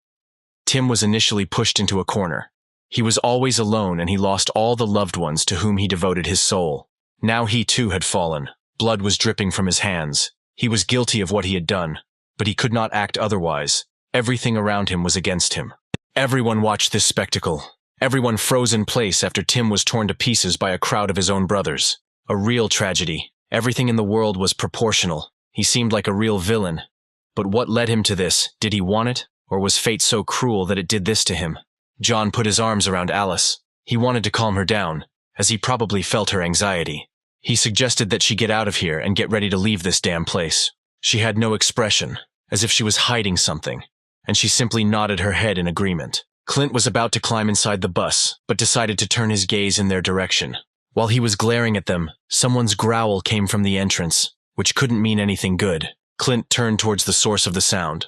Tim was initially pushed into a corner. He was always alone and he lost all the loved ones to whom he devoted his soul. Now he too had fallen. Blood was dripping from his hands. He was guilty of what he had done, but he could not act otherwise. Everything around him was against him. Everyone watched this spectacle. Everyone froze in place after Tim was torn to pieces by a crowd of his own brothers. A real tragedy. Everything in the world was proportional. He seemed like a real villain. But what led him to this? Did he want it? Or was fate so cruel that it did this to him? John put his arms around Alice. He wanted to calm her down, as he probably felt her anxiety. He suggested that she get out of here and get ready to leave this damn place. She had no expression, as if she was hiding something, and she simply nodded her head in agreement. Clint was about to climb inside the bus, but decided to turn his gaze in their direction. While he was glaring at them, someone's growl came from the entrance, which couldn't mean anything good. Clint turned towards the source of the sound.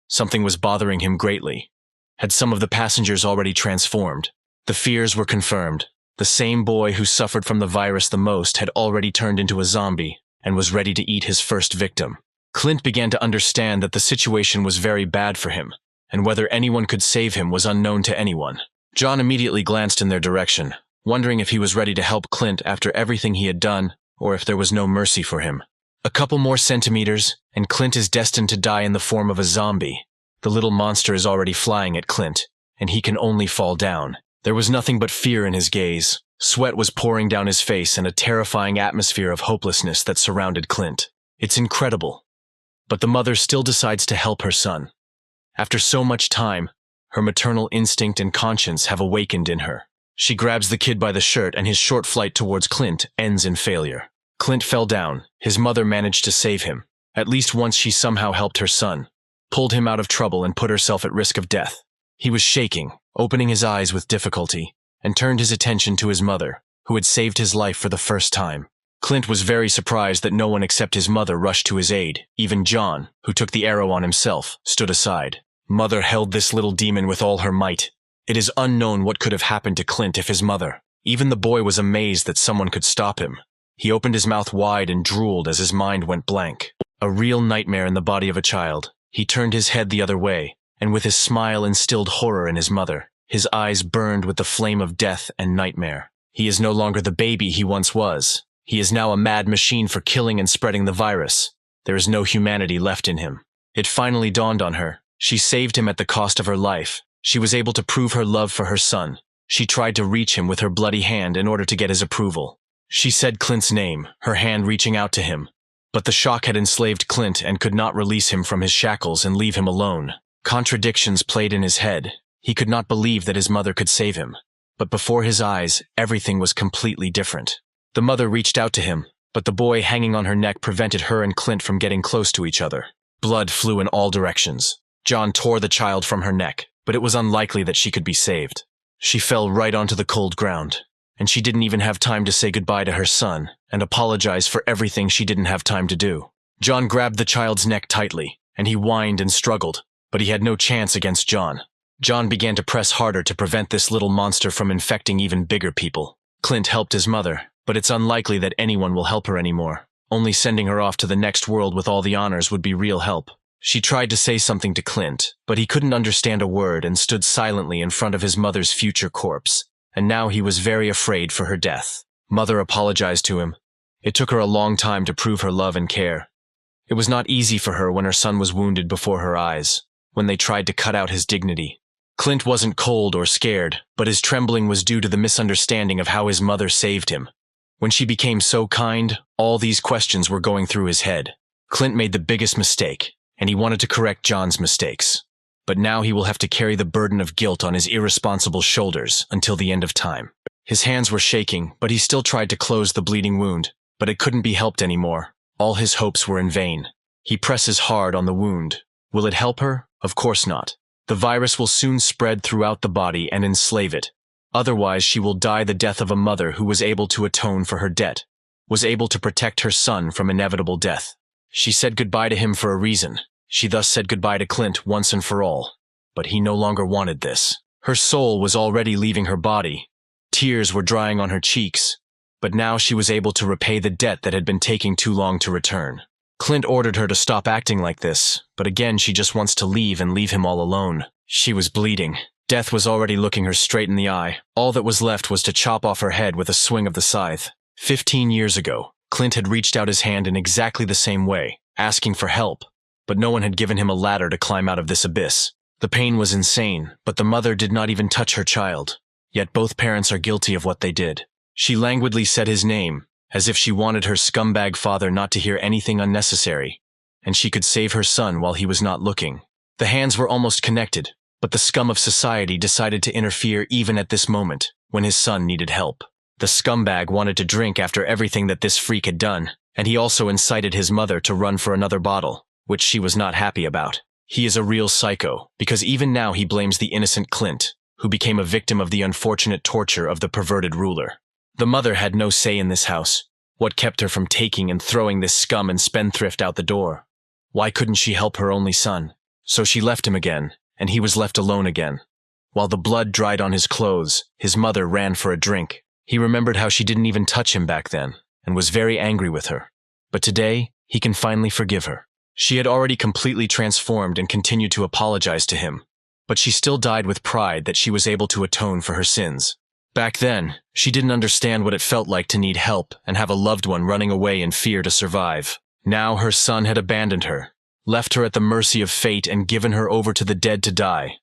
Something was bothering him greatly. Had some of the passengers already transformed? The fears were confirmed. The same boy who suffered from the virus the most had already turned into a zombie and was ready to eat his first victim. Clint began to understand that the situation was very bad for him, and whether anyone could save him was unknown to anyone. John immediately glanced in their direction, wondering if he was ready to help Clint after everything he had done, or if there was no mercy for him. A couple more centimeters, and Clint is destined to die in the form of a zombie. The little monster is already flying at Clint, and he can only fall down. There was nothing but fear in his gaze. Sweat was pouring down his face and a terrifying atmosphere of hopelessness that surrounded Clint. It's incredible. But the mother still decides to help her son. After so much time, her maternal instinct and conscience have awakened in her. She grabs the kid by the shirt and his short flight towards Clint ends in failure. Clint fell down. His mother managed to save him. At least once she somehow helped her son, pulled him out of trouble and put herself at risk of death. He was shaking, opening his eyes with difficulty, and turned his attention to his mother, who had saved his life for the first time. Clint was very surprised that no one except his mother rushed to his aid. Even John, who took the arrow on himself, stood aside. Mother held this little demon with all her might. It is unknown what could have happened to Clint if his mother. Even the boy was amazed that someone could stop him. He opened his mouth wide and drooled as his mind went blank. A real nightmare in the body of a child. He turned his head the other way, and with his smile instilled horror in his mother. His eyes burned with the flame of death and nightmare. He is no longer the baby he once was. He is now a mad machine for killing and spreading the virus. There is no humanity left in him. It finally dawned on her. She saved him at the cost of her life. She was able to prove her love for her son. She tried to reach him with her bloody hand in order to get his approval. She said Clint's name, her hand reaching out to him. But the shock had enslaved Clint and could not release him from his shackles and leave him alone. Contradictions played in his head. He could not believe that his mother could save him. But before his eyes, everything was completely different. The mother reached out to him, but the boy hanging on her neck prevented her and Clint from getting close to each other. Blood flew in all directions. John tore the child from her neck, but it was unlikely that she could be saved. She fell right onto the cold ground, and she didn't even have time to say goodbye to her son and apologize for everything she didn't have time to do. John grabbed the child's neck tightly, and he whined and struggled, but he had no chance against John. John began to press harder to prevent this little monster from infecting even bigger people. Clint helped his mother, but it's unlikely that anyone will help her anymore. Only sending her off to the next world with all the honors would be real help. She tried to say something to Clint, but he couldn't understand a word and stood silently in front of his mother's future corpse, and now he was very afraid for her death. Mother apologized to him. It took her a long time to prove her love and care. It was not easy for her when her son was wounded before her eyes, when they tried to cut out his dignity. Clint wasn't cold or scared, but his trembling was due to the misunderstanding of how his mother saved him. When she became so kind, all these questions were going through his head. Clint made the biggest mistake, and he wanted to correct John's mistakes. But now he will have to carry the burden of guilt on his irresponsible shoulders until the end of time. His hands were shaking, but he still tried to close the bleeding wound, but it couldn't be helped anymore. All his hopes were in vain. He presses hard on the wound. Will it help her? Of course not. The virus will soon spread throughout the body and enslave it. Otherwise, she will die the death of a mother who was able to atone for her debt, was able to protect her son from inevitable death. She said goodbye to him for a reason. She thus said goodbye to Clint once and for all. But he no longer wanted this. Her soul was already leaving her body. Tears were drying on her cheeks. But now she was able to repay the debt that had been taking too long to return. Clint ordered her to stop acting like this, but again she just wants to leave and leave him all alone. She was bleeding. Death was already looking her straight in the eye. All that was left was to chop off her head with a swing of the scythe. 15 years ago, Clint had reached out his hand in exactly the same way, asking for help, but no one had given him a ladder to climb out of this abyss. The pain was insane, but the mother did not even touch her child. Yet both parents are guilty of what they did. She languidly said his name, as if she wanted her scumbag father not to hear anything unnecessary, and she could save her son while he was not looking. The hands were almost connected, but the scum of society decided to interfere even at this moment, when his son needed help. The scumbag wanted to drink after everything that this freak had done, and he also incited his mother to run for another bottle, which she was not happy about. He is a real psycho, because even now he blames the innocent Clint, who became a victim of the unfortunate torture of the perverted ruler. The mother had no say in this house. What kept her from taking and throwing this scum and spendthrift out the door? Why couldn't she help her only son? So she left him again, and he was left alone again. While the blood dried on his clothes, his mother ran for a drink. He remembered how she didn't even touch him back then, and was very angry with her. But today, he can finally forgive her. She had already completely transformed and continued to apologize to him. but she still died with pride that she was able to atone for her sins. Back then, she didn't understand what it felt like to need help and have a loved one running away in fear to survive. Now her son had abandoned her, left her at the mercy of fate and given her over to the dead to die.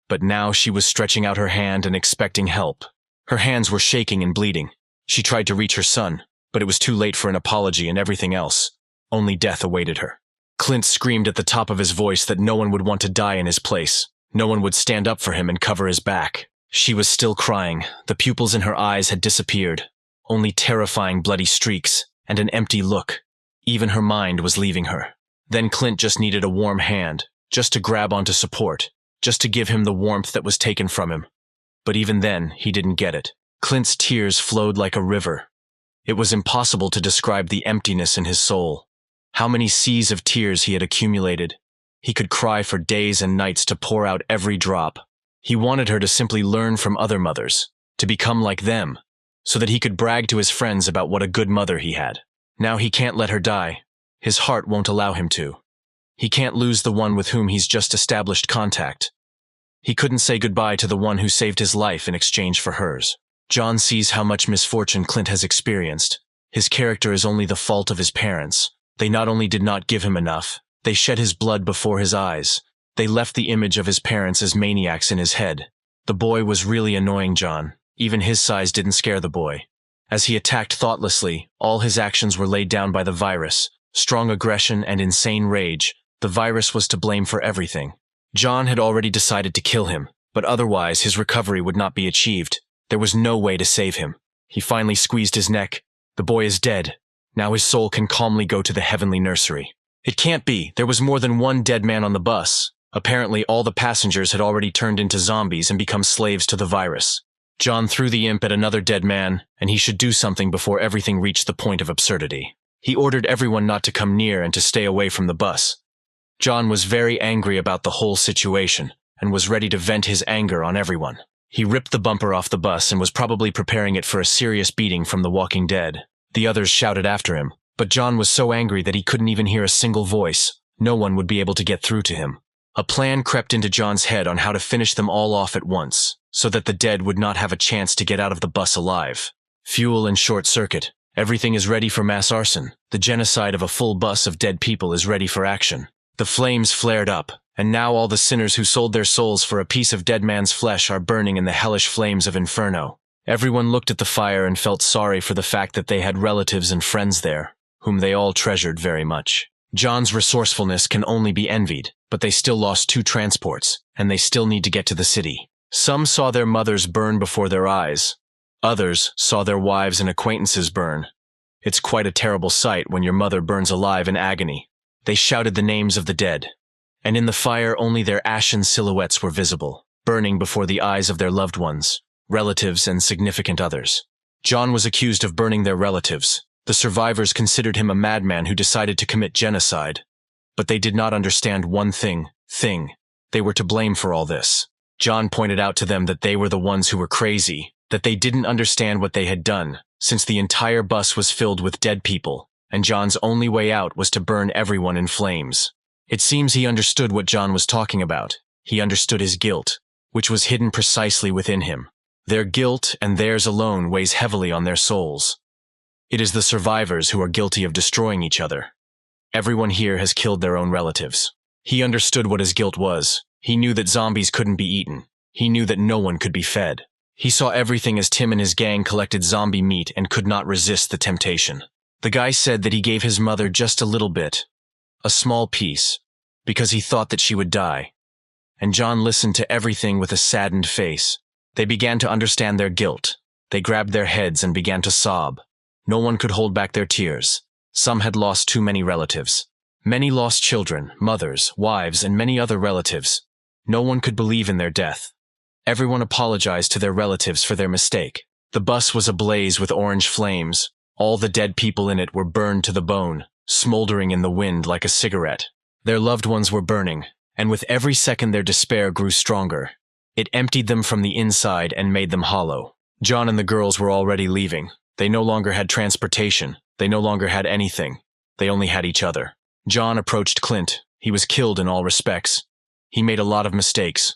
But now she was stretching out her hand and expecting help. Her hands were shaking and bleeding. She tried to reach her son, but it was too late for an apology and everything else. Only death awaited her. Clint screamed at the top of his voice that no one would want to die in his place. No one would stand up for him and cover his back. She was still crying. The pupils in her eyes had disappeared. Only terrifying bloody streaks and an empty look. Even her mind was leaving her. Then Clint just needed a warm hand, just to grab onto support, just to give him the warmth that was taken from him. But even then, he didn't get it. Clint's tears flowed like a river. It was impossible to describe the emptiness in his soul. How many seas of tears he had accumulated. He could cry for days and nights to pour out every drop. He wanted her to simply learn from other mothers, to become like them, so that he could brag to his friends about what a good mother he had. Now he can't let her die. His heart won't allow him to. He can't lose the one with whom he's just established contact. He couldn't say goodbye to the one who saved his life in exchange for hers. John sees how much misfortune Clint has experienced. His character is only the fault of his parents. They not only did not give him enough, they shed his blood before his eyes. They left the image of his parents as maniacs in his head. The boy was really annoying John. Even his size didn't scare the boy. As he attacked thoughtlessly, all his actions were laid down by the virus. Strong aggression and insane rage. The virus was to blame for everything. John had already decided to kill him, but otherwise his recovery would not be achieved. There was no way to save him. He finally squeezed his neck. The boy is dead. Now his soul can calmly go to the heavenly nursery. It can't be. There was more than one dead man on the bus. Apparently, all the passengers had already turned into zombies and become slaves to the virus. John threw the imp at another dead man, and he should do something before everything reached the point of absurdity. He ordered everyone not to come near and to stay away from the bus. John was very angry about the whole situation, and was ready to vent his anger on everyone. He ripped the bumper off the bus and was probably preparing it for a serious beating from the Walking Dead. The others shouted after him, but John was so angry that he couldn't even hear a single voice. No one would be able to get through to him. A plan crept into John's head on how to finish them all off at once, so that the dead would not have a chance to get out of the bus alive. Fuel and short circuit. Everything is ready for mass arson. The genocide of a full bus of dead people is ready for action. The flames flared up, and now all the sinners who sold their souls for a piece of dead man's flesh are burning in the hellish flames of inferno. Everyone looked at the fire and felt sorry for the fact that they had relatives and friends there, whom they all treasured very much. John's resourcefulness can only be envied, but they still lost 2 transports, and they still need to get to the city. Some saw their mothers burn before their eyes. Others saw their wives and acquaintances burn. It's quite a terrible sight when your mother burns alive in agony. They shouted the names of the dead, and in the fire only their ashen silhouettes were visible, burning before the eyes of their loved ones, relatives and significant others. John was accused of burning their relatives. The survivors considered him a madman who decided to commit genocide. But they did not understand one thing. They were to blame for all this. John pointed out to them that they were the ones who were crazy, that they didn't understand what they had done, since the entire bus was filled with dead people, and John's only way out was to burn everyone in flames. It seems he understood what John was talking about. He understood his guilt, which was hidden precisely within him. Their guilt and theirs alone weighs heavily on their souls. It is the survivors who are guilty of destroying each other. Everyone here has killed their own relatives. He understood what his guilt was. He knew that zombies couldn't be eaten. He knew that no one could be fed. He saw everything as Tim and his gang collected zombie meat and could not resist the temptation. The guy said that he gave his mother just a little bit, a small piece, because he thought that she would die. And John listened to everything with a saddened face. They began to understand their guilt. They grabbed their heads and began to sob. No one could hold back their tears. Some had lost too many relatives. Many lost children, mothers, wives, and many other relatives. No one could believe in their death. Everyone apologized to their relatives for their mistake. The bus was ablaze with orange flames. All the dead people in it were burned to the bone, smoldering in the wind like a cigarette. Their loved ones were burning, and with every second their despair grew stronger. It emptied them from the inside and made them hollow. John and the girls were already leaving. They no longer had transportation. They no longer had anything. They only had each other. John approached Clint. He was killed in all respects. He made a lot of mistakes.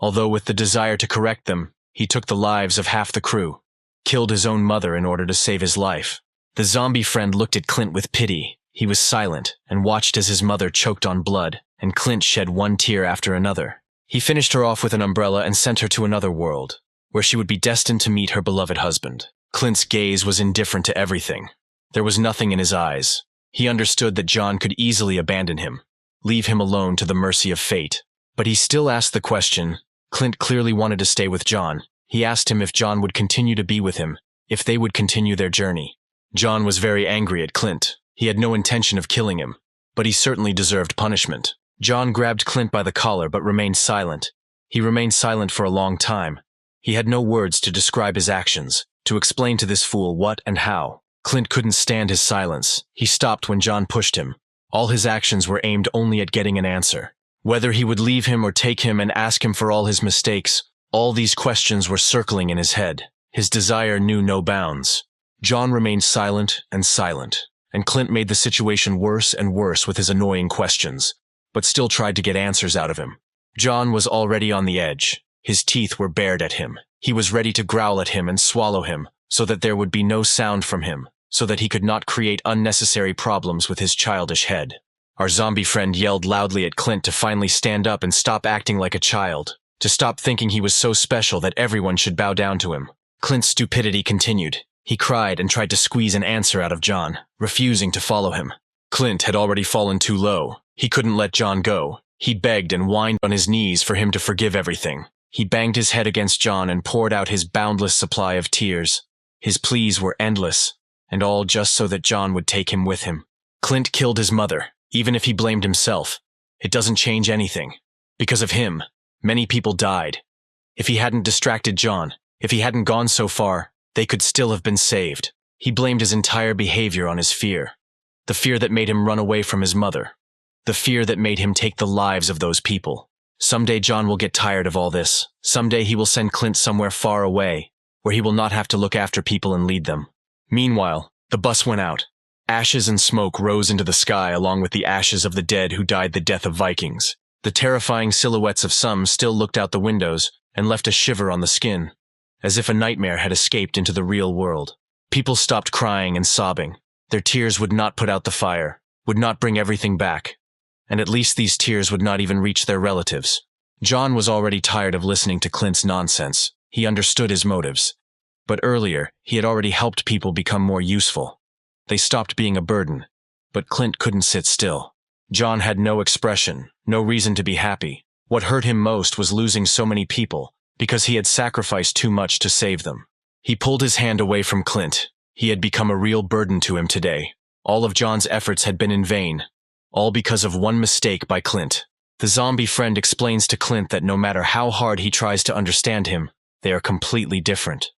Although with the desire to correct them, he took the lives of half the crew, killed his own mother in order to save his life. The zombie friend looked at Clint with pity. He was silent and watched as his mother choked on blood, and Clint shed one tear after another. He finished her off with an umbrella and sent her to another world, where she would be destined to meet her beloved husband. Clint's gaze was indifferent to everything. There was nothing in his eyes. He understood that John could easily abandon him, leave him alone to the mercy of fate. But he still asked the question. Clint clearly wanted to stay with John. He asked him if John would continue to be with him, if they would continue their journey. John was very angry at Clint. He had no intention of killing him, but he certainly deserved punishment. John grabbed Clint by the collar but remained silent. He remained silent for a long time. He had no words to describe his actions, to explain to this fool what and how. Clint couldn't stand his silence. He stopped when John pushed him. All his actions were aimed only at getting an answer. Whether he would leave him or take him and ask him for all his mistakes, all these questions were circling in his head. His desire knew no bounds. John remained silent, and Clint made the situation worse and worse with his annoying questions, but still tried to get answers out of him. John was already on the edge. His teeth were bared at him. He was ready to growl at him and swallow him, so that there would be no sound from him, so that he could not create unnecessary problems with his childish head. Our zombie friend yelled loudly at Clint to finally stand up and stop acting like a child, to stop thinking he was so special that everyone should bow down to him. Clint's stupidity continued. He cried and tried to squeeze an answer out of John, refusing to follow him. Clint had already fallen too low. He couldn't let John go. He begged and whined on his knees for him to forgive everything. He banged his head against John and poured out his boundless supply of tears. His pleas were endless, and all just so that John would take him with him. Clint killed his mother, even if he blamed himself. It doesn't change anything. Because of him, many people died. If he hadn't distracted John, if he hadn't gone so far, they could still have been saved. He blamed his entire behavior on his fear. The fear that made him run away from his mother. The fear that made him take the lives of those people. Someday John will get tired of all this. Someday he will send Clint somewhere far away, where he will not have to look after people and lead them. Meanwhile, the bus went out. Ashes and smoke rose into the sky along with the ashes of the dead who died the death of Vikings. The terrifying silhouettes of some still looked out the windows and left a shiver on the skin, as if a nightmare had escaped into the real world. People stopped crying and sobbing. Their tears would not put out the fire, would not bring everything back, and at least these tears would not even reach their relatives. John was already tired of listening to Clint's nonsense. He understood his motives. But earlier, he had already helped people become more useful. They stopped being a burden, but Clint couldn't sit still. John had no expression, no reason to be happy. What hurt him most was losing so many people, because he had sacrificed too much to save them. He pulled his hand away from Clint. He had become a real burden to him today. All of John's efforts had been in vain, all because of one mistake by Clint. The zombie friend explains to Clint that no matter how hard he tries to understand him, they are completely different.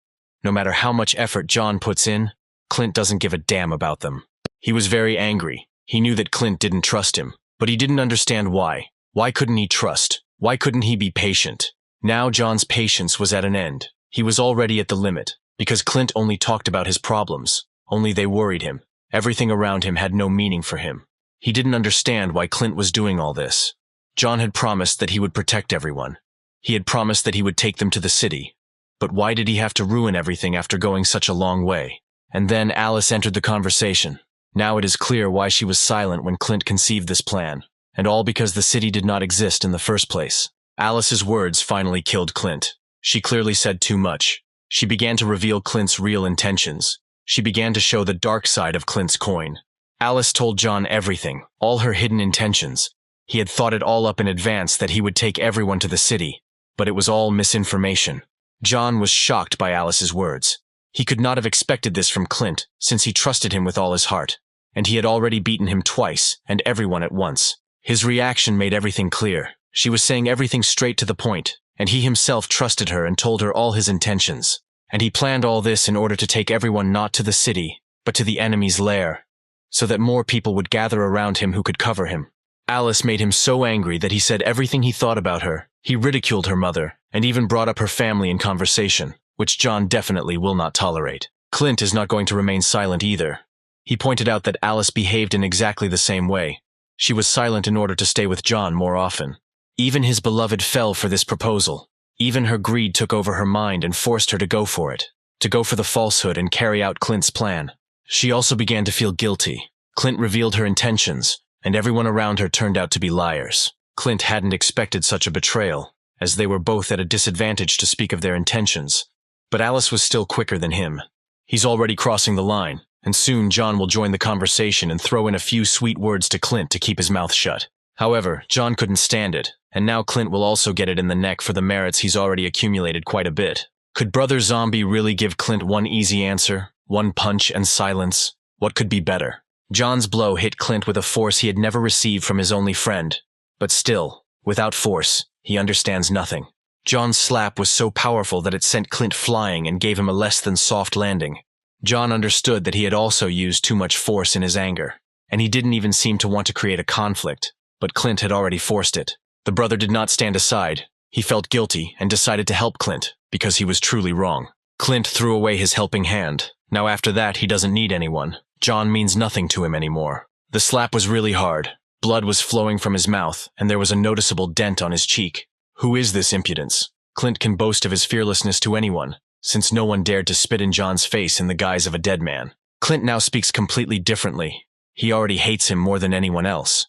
No matter how much effort John puts in, Clint doesn't give a damn about them. He was very angry. He knew that Clint didn't trust him, but he didn't understand why. Why couldn't he trust? Why couldn't he be patient? Now John's patience was at an end. He was already at the limit, because Clint only talked about his problems. Only they worried him. Everything around him had no meaning for him. He didn't understand why Clint was doing all this. John had promised that he would protect everyone. He had promised that he would take them to the city. But why did he have to ruin everything after going such a long way? And then Alice entered the conversation. Now it is clear why she was silent when Clint conceived this plan, and all because the city did not exist in the first place. Alice's words finally killed Clint. She clearly said too much. She began to reveal Clint's real intentions. She began to show the dark side of Clint's coin. Alice told John everything, all her hidden intentions. He had thought it all up in advance that he would take everyone to the city, but it was all misinformation. John was shocked by Alice's words. He could not have expected this from Clint, since he trusted him with all his heart, and he had already beaten him twice, and everyone at once. His reaction made everything clear. She was saying everything straight to the point, and he himself trusted her and told her all his intentions. And he planned all this in order to take everyone not to the city, but to the enemy's lair, so that more people would gather around him who could cover him. Alice made him so angry that he said everything he thought about her. He ridiculed her mother, and even brought up her family in conversation, which John definitely will not tolerate. Clint is not going to remain silent either. He pointed out that Alice behaved in exactly the same way. She was silent in order to stay with John more often. Even his beloved fell for this proposal. Even her greed took over her mind and forced her to go for it, to go for the falsehood and carry out Clint's plan. She also began to feel guilty. Clint revealed her intentions, and everyone around her turned out to be liars. Clint hadn't expected such a betrayal, as they were both at a disadvantage to speak of their intentions. But Alice was still quicker than him. He's already crossing the line, and soon John will join the conversation and throw in a few sweet words to Clint to keep his mouth shut. However, John couldn't stand it, and now Clint will also get it in the neck for the merits he's already accumulated quite a bit. Could Brother Zombie really give Clint one easy answer? One punch and silence? What could be better? John's blow hit Clint with a force he had never received from his only friend. But still, without force, he understands nothing. John's slap was so powerful that it sent Clint flying and gave him a less than soft landing. John understood that he had also used too much force in his anger, and he didn't even seem to want to create a conflict, but Clint had already forced it. The brother did not stand aside. He felt guilty and decided to help Clint, because he was truly wrong. Clint threw away his helping hand. Now after that, he doesn't need anyone. John means nothing to him anymore. The slap was really hard. Blood was flowing from his mouth, and there was a noticeable dent on his cheek. Who is this impudence? Clint can boast of his fearlessness to anyone, since no one dared to spit in John's face in the guise of a dead man. Clint now speaks completely differently. He already hates him more than anyone else.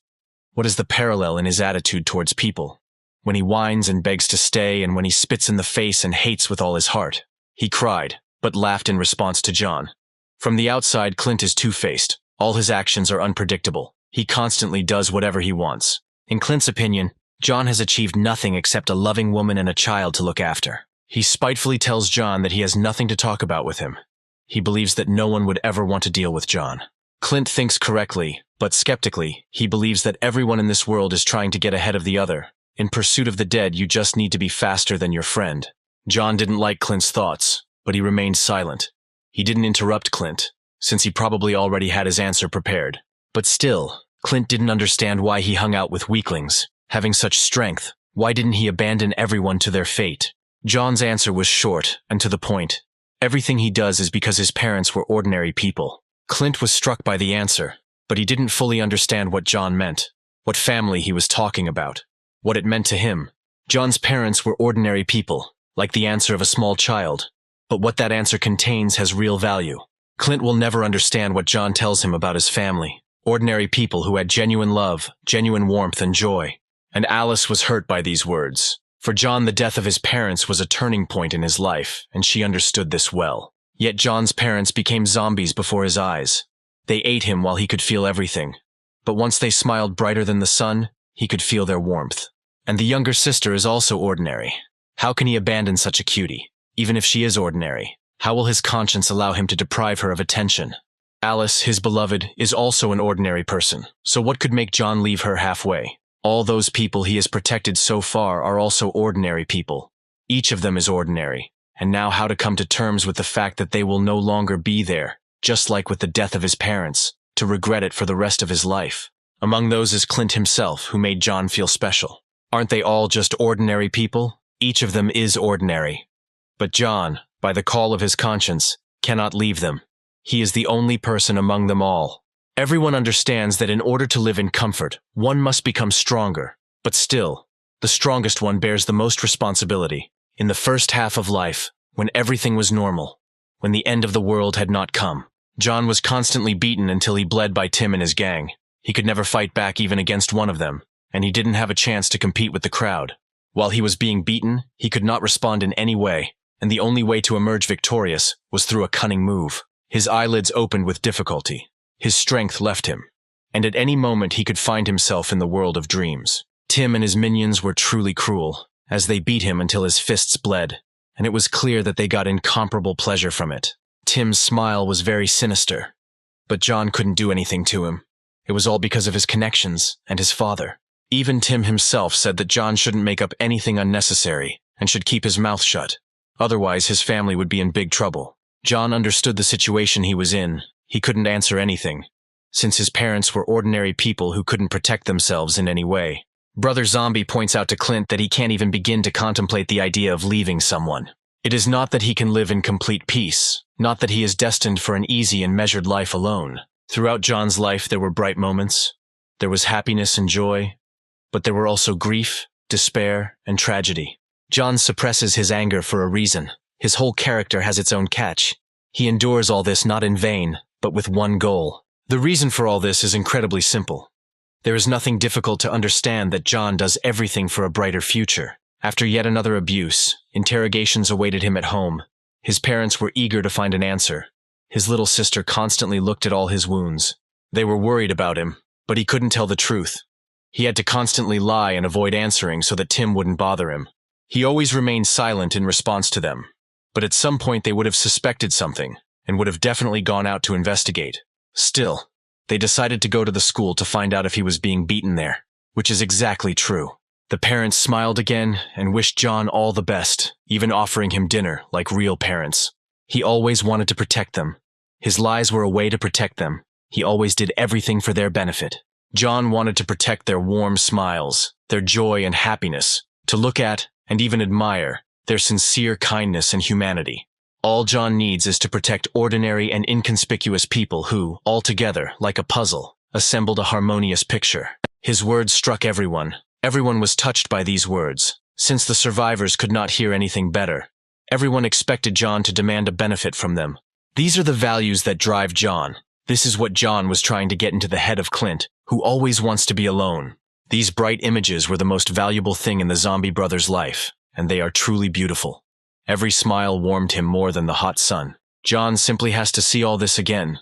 What is the parallel in his attitude towards people? When he whines and begs to stay, and when he spits in the face and hates with all his heart. He cried, but laughed in response to John. From the outside, Clint is two-faced. All his actions are unpredictable. He constantly does whatever he wants. In Clint's opinion, John has achieved nothing except a loving woman and a child to look after. He spitefully tells John that he has nothing to talk about with him. He believes that no one would ever want to deal with John. Clint thinks correctly, but skeptically. He believes that everyone in this world is trying to get ahead of the other. In pursuit of the dead, you just need to be faster than your friend. John didn't like Clint's thoughts, but he remained silent. He didn't interrupt Clint, since he probably already had his answer prepared. But still, Clint didn't understand why he hung out with weaklings. Having such strength, why didn't he abandon everyone to their fate? John's answer was short and to the point. Everything he does is because his parents were ordinary people. Clint was struck by the answer, but he didn't fully understand what John meant, what family he was talking about, what it meant to him. John's parents were ordinary people, like the answer of a small child, but what that answer contains has real value. Clint will never understand what John tells him about his family, ordinary people who had genuine love, genuine warmth and joy. And Alice was hurt by these words. For John, the death of his parents was a turning point in his life, and she understood this well. Yet John's parents became zombies before his eyes. They ate him while he could feel everything. But once they smiled brighter than the sun, he could feel their warmth. And the younger sister is also ordinary. How can he abandon such a cutie? Even if she is ordinary, how will his conscience allow him to deprive her of attention? Alice, his beloved, is also an ordinary person, so what could make John leave her halfway? All those people he has protected so far are also ordinary people. Each of them is ordinary, and now how to come to terms with the fact that they will no longer be there, just like with the death of his parents, to regret it for the rest of his life. Among those is Clint himself, who made John feel special. Aren't they all just ordinary people? Each of them is ordinary. But John, by the call of his conscience, cannot leave them. He is the only person among them all. Everyone understands that in order to live in comfort, one must become stronger. But still, the strongest one bears the most responsibility. In the first half of life, when everything was normal, when the end of the world had not come, John was constantly beaten until he bled by Tim and his gang. He could never fight back even against one of them, and he didn't have a chance to compete with the crowd. While he was being beaten, he could not respond in any way, and the only way to emerge victorious was through a cunning move. His eyelids opened with difficulty. His strength left him, and at any moment he could find himself in the world of dreams. Tim and his minions were truly cruel, as they beat him until his fists bled, and it was clear that they got incomparable pleasure from it. Tim's smile was very sinister, but John couldn't do anything to him. It was all because of his connections and his father. Even Tim himself said that John shouldn't make up anything unnecessary and should keep his mouth shut. Otherwise, his family would be in big trouble. John understood the situation he was in. He couldn't answer anything, since his parents were ordinary people who couldn't protect themselves in any way. Brother Zombie points out to Clint that he can't even begin to contemplate the idea of leaving someone. It is not that he can live in complete peace, not that he is destined for an easy and measured life alone. Throughout John's life there were bright moments, there was happiness and joy, but there were also grief, despair, and tragedy. John suppresses his anger for a reason. His whole character has its own catch. He endures all this not in vain, but with one goal. The reason for all this is incredibly simple. There is nothing difficult to understand that John does everything for a brighter future. After yet another abuse, interrogations awaited him at home. His parents were eager to find an answer. His little sister constantly looked at all his wounds. They were worried about him, but he couldn't tell the truth. He had to constantly lie and avoid answering so that Tim wouldn't bother him. He always remained silent in response to them. But at some point they would have suspected something, and would have definitely gone out to investigate. Still, they decided to go to the school to find out if he was being beaten there, which is exactly true. The parents smiled again and wished John all the best, even offering him dinner like real parents. He always wanted to protect them. His lies were a way to protect them. He always did everything for their benefit. John wanted to protect their warm smiles, their joy and happiness, to look at and even admire their sincere kindness and humanity. All John needs is to protect ordinary and inconspicuous people who, all together, like a puzzle, assembled a harmonious picture. His words struck everyone. Everyone was touched by these words. Since the survivors could not hear anything better, everyone expected John to demand a benefit from them. These are the values that drive John. This is what John was trying to get into the head of Clint, who always wants to be alone. These bright images were the most valuable thing in the zombie brother's life, and they are truly beautiful. Every smile warmed him more than the hot sun. John simply has to see all this again.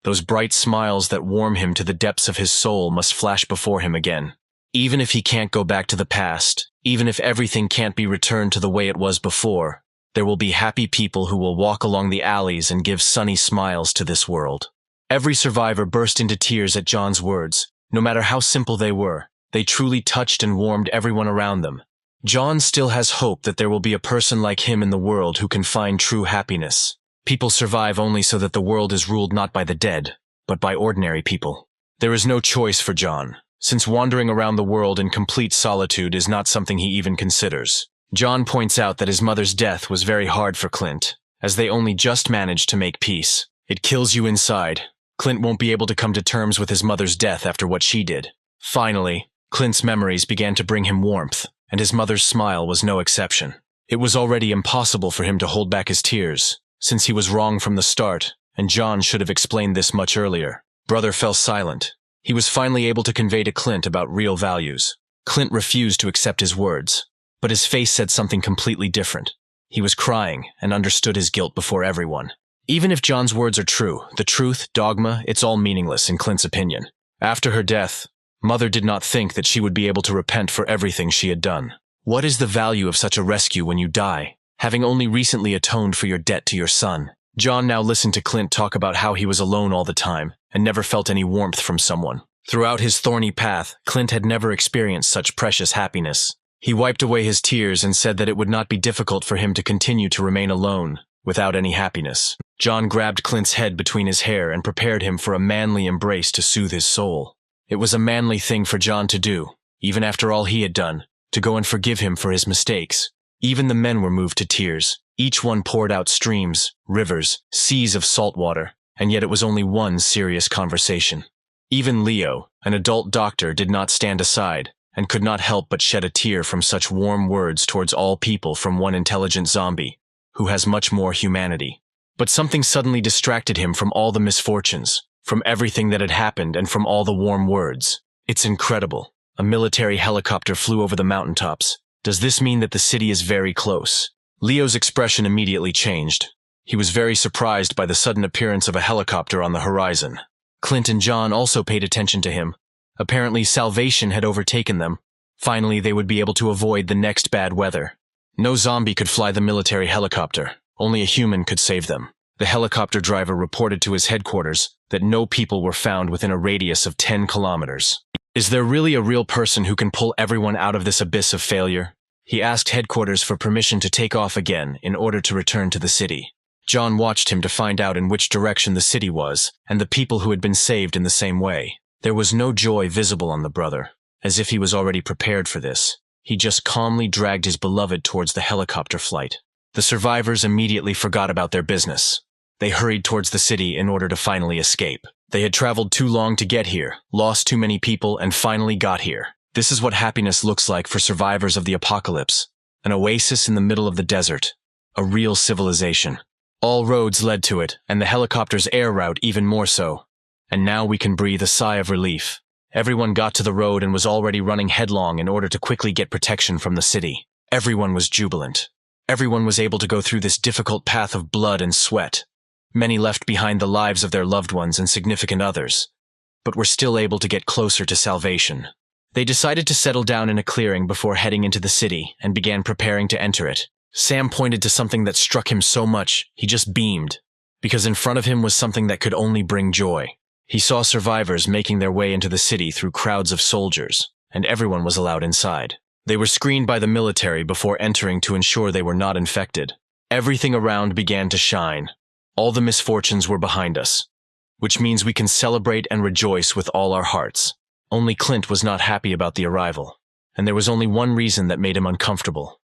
Those bright smiles that warm him to the depths of his soul must flash before him again. Even if he can't go back to the past, even if everything can't be returned to the way it was before, there will be happy people who will walk along the alleys and give sunny smiles to this world. Every survivor burst into tears at John's words. No matter how simple they were, they truly touched and warmed everyone around them. John still has hope that there will be a person like him in the world who can find true happiness. People survive only so that the world is ruled not by the dead, but by ordinary people. There is no choice for John, since wandering around the world in complete solitude is not something he even considers. John points out that his mother's death was very hard for Clint, as they only just managed to make peace. It kills you inside. Clint won't be able to come to terms with his mother's death after what she did. Finally, Clint's memories began to bring him warmth, and his mother's smile was no exception. It was already impossible for him to hold back his tears, since he was wrong from the start, and John should have explained this much earlier. Brother fell silent. He was finally able to convey to Clint about real values. Clint refused to accept his words, but his face said something completely different. He was crying and understood his guilt before everyone. Even if John's words are true, the truth, dogma, it's all meaningless in Clint's opinion. After her death, Mother did not think that she would be able to repent for everything she had done. What is the value of such a rescue when you die, having only recently atoned for your debt to your son? John now listened to Clint talk about how he was alone all the time and never felt any warmth from someone. Throughout his thorny path, Clint had never experienced such precious happiness. He wiped away his tears and said that it would not be difficult for him to continue to remain alone, without any happiness. John grabbed Clint's head between his hair and prepared him for a manly embrace to soothe his soul. It was a manly thing for John to do, even after all he had done, to go and forgive him for his mistakes. Even the men were moved to tears. Each one poured out streams, rivers, seas of salt water, and yet it was only one serious conversation. Even Leo, an adult doctor, did not stand aside, and could not help but shed a tear from such warm words towards all people from one intelligent zombie, who has much more humanity. But something suddenly distracted him from all the misfortunes, from everything that had happened and from all the warm words. It's incredible. A military helicopter flew over the mountaintops. Does this mean that the city is very close? Leo's expression immediately changed. He was very surprised by the sudden appearance of a helicopter on the horizon. Clint and John also paid attention to him. Apparently salvation had overtaken them. Finally, they would be able to avoid the next bad weather. No zombie could fly the military helicopter. Only a human could save them. The helicopter driver reported to his headquarters that no people were found within a radius of 10 kilometers. Is there really a real person who can pull everyone out of this abyss of failure? He asked headquarters for permission to take off again in order to return to the city. John watched him to find out in which direction the city was, and the people who had been saved in the same way. There was no joy visible on the brother, as if he was already prepared for this. He just calmly dragged his beloved towards the helicopter flight. The survivors immediately forgot about their business. They hurried towards the city in order to finally escape. They had traveled too long to get here, lost too many people, and finally got here. This is what happiness looks like for survivors of the apocalypse. an oasis in the middle of the desert, a real civilization. All roads led to it, and the helicopter's air route even more so. And now we can breathe a sigh of relief. Everyone got to the road and was already running headlong in order to quickly get protection from the city. Everyone was jubilant. Everyone was able to go through this difficult path of blood and sweat. Many left behind the lives of their loved ones and significant others, but were still able to get closer to salvation. They decided to settle down in a clearing before heading into the city and began preparing to enter it. Sam pointed to something that struck him so much, he just beamed, because in front of him was something that could only bring joy. He saw survivors making their way into the city through crowds of soldiers, and everyone was allowed inside. They were screened by the military before entering to ensure they were not infected. Everything around began to shine. All the misfortunes were behind us, which means we can celebrate and rejoice with all our hearts. Only Clint was not happy about the arrival, and there was only one reason that made him uncomfortable.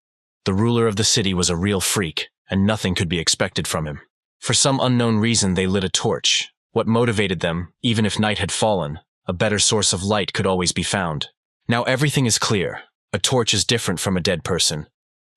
The ruler of the city was a real freak, and nothing could be expected from him. For some unknown reason, they lit a torch. What motivated them, even if night had fallen, a better source of light could always be found. Now everything is clear. A torch is different from a dead person.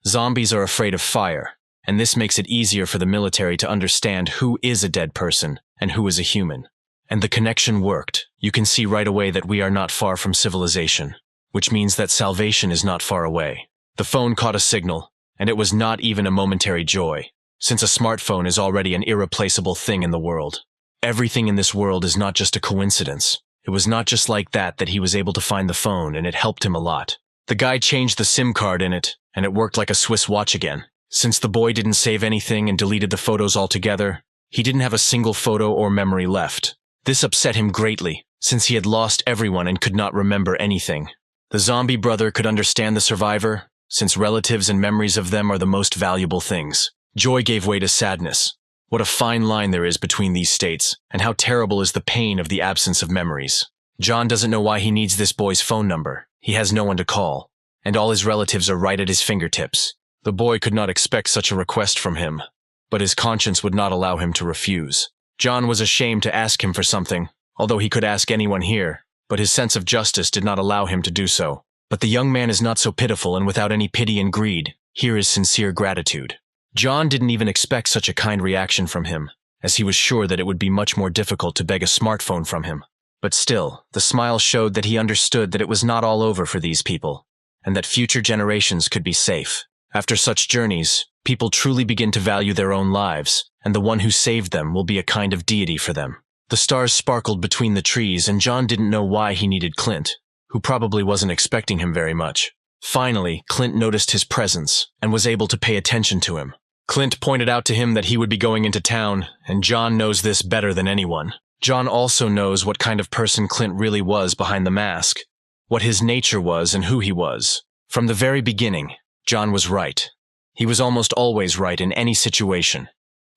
Zombies are afraid of fire, and this makes it easier for the military to understand who is a dead person and who is a human. And the connection worked. You can see right away that we are not far from civilization, which means that salvation is not far away. The phone caught a signal, and it was not even a momentary joy, since a smartphone is already an irreplaceable thing in the world. Everything in this world is not just a coincidence. It was not just like that he was able to find the phone, and it helped him a lot. The guy changed the SIM card in it, and it worked like a Swiss watch again. Since the boy didn't save anything and deleted the photos altogether, he didn't have a single photo or memory left. This upset him greatly, since he had lost everyone and could not remember anything. The zombie brother could understand the survivor, since relatives and memories of them are the most valuable things. Joy gave way to sadness. What a fine line there is between these states, and how terrible is the pain of the absence of memories. John doesn't know why he needs this boy's phone number. He has no one to call, and all his relatives are right at his fingertips. The boy could not expect such a request from him, but his conscience would not allow him to refuse. John was ashamed to ask him for something, although he could ask anyone here, but his sense of justice did not allow him to do so. But the young man is not so pitiful, and without any pity and greed, here is sincere gratitude. John didn't even expect such a kind reaction from him, as he was sure that it would be much more difficult to beg a smartphone from him. But still, the smile showed that he understood that it was not all over for these people, and that future generations could be safe. After such journeys, people truly begin to value their own lives, and the one who saved them will be a kind of deity for them. The stars sparkled between the trees, and John didn't know why he needed Clint, who probably wasn't expecting him very much. Finally, Clint noticed his presence and was able to pay attention to him. Clint pointed out to him that he would be going into town, and John knows this better than anyone. John also knows what kind of person Clint really was behind the mask, what his nature was and who he was. From the very beginning, John was right. He was almost always right in any situation.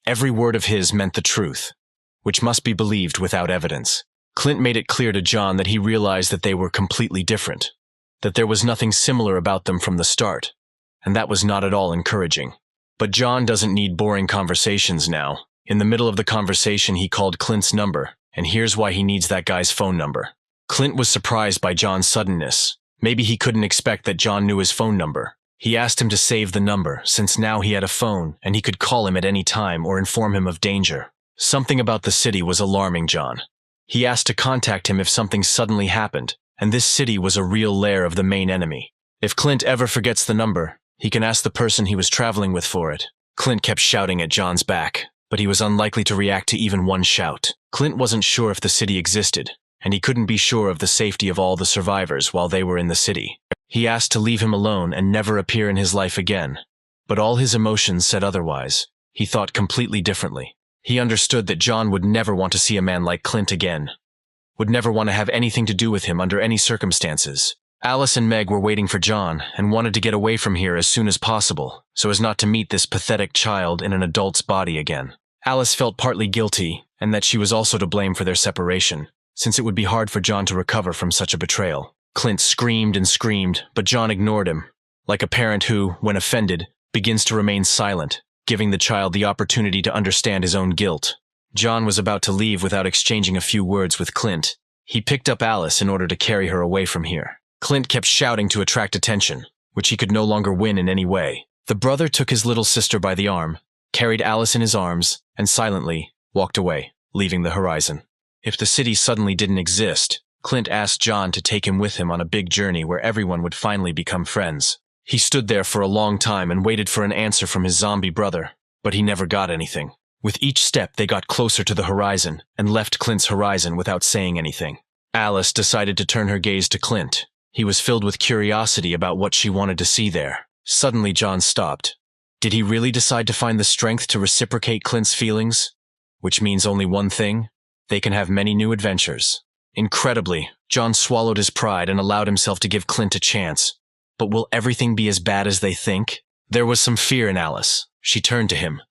Every word of his meant the truth, which must be believed without evidence. Clint made it clear to John that he realized that they were completely different, that there was nothing similar about them from the start, and that was not at all encouraging. But John doesn't need boring conversations now. In the middle of the conversation, he called Clint's number, and here's why he needs that guy's phone number. Clint was surprised by John's suddenness. Maybe he couldn't expect that John knew his phone number. He asked him to save the number, since now he had a phone, and he could call him at any time or inform him of danger. Something about the city was alarming John. He asked to contact him if something suddenly happened, and this city was a real lair of the main enemy. If Clint ever forgets the number, he can ask the person he was traveling with for it. Clint kept shouting at John's back, but he was unlikely to react to even one shout. Clint wasn't sure if the city existed, and he couldn't be sure of the safety of all the survivors while they were in the city. He asked to leave him alone and never appear in his life again, but all his emotions said otherwise. He thought completely differently. He understood that John would never want to see a man like Clint again, would never want to have anything to do with him under any circumstances. Alice and Meg were waiting for John and wanted to get away from here as soon as possible, so as not to meet this pathetic child in an adult's body again. Alice felt partly guilty, and that she was also to blame for their separation, since it would be hard for John to recover from such a betrayal. Clint screamed and screamed, but John ignored him, like a parent who, when offended, begins to remain silent, giving the child the opportunity to understand his own guilt. John was about to leave without exchanging a few words with Clint. He picked up Alice in order to carry her away from here. Clint kept shouting to attract attention, which he could no longer win in any way. The brother took his little sister by the arm, carried Alice in his arms, and silently walked away, leaving the horizon. If the city suddenly didn't exist, Clint asked John to take him with him on a big journey where everyone would finally become friends. He stood there for a long time and waited for an answer from his zombie brother, but he never got anything. With each step, they got closer to the horizon and left Clint's horizon without saying anything. Alice decided to turn her gaze to Clint. He was filled with curiosity about what she wanted to see there. Suddenly, John stopped. Did he really decide to find the strength to reciprocate Clint's feelings? Which means only one thing: they can have many new adventures. Incredibly, John swallowed his pride and allowed himself to give Clint a chance. But will everything be as bad as they think? There was some fear in Alice. She turned to him,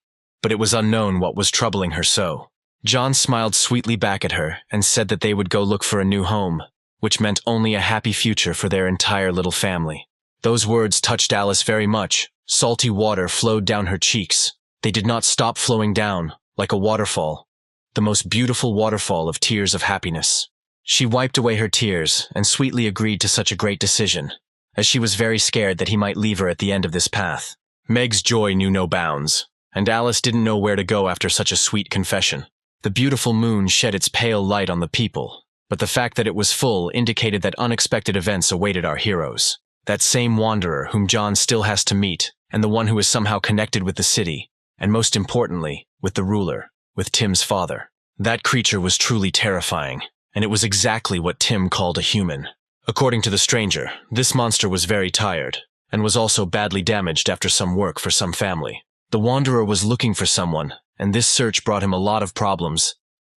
but it was unknown what was troubling her so. John smiled sweetly back at her and said that they would go look for a new home, which meant only a happy future for their entire little family. Those words touched Alice very much. Salty water flowed down her cheeks. They did not stop flowing down, like a waterfall, the most beautiful waterfall of tears of happiness. She wiped away her tears and sweetly agreed to such a great decision, as she was very scared that he might leave her at the end of this path. Meg's joy knew no bounds, and Alice didn't know where to go after such a sweet confession. The beautiful moon shed its pale light on the people, but the fact that it was full indicated that unexpected events awaited our heroes. That same wanderer whom John still has to meet, and the one who is somehow connected with the city, and most importantly, with the ruler, with Tim's father. That creature was truly terrifying, and it was exactly what Tim called a human. According to the stranger, this monster was very tired, and was also badly damaged after some work for some family. The wanderer was looking for someone, and this search brought him a lot of problems,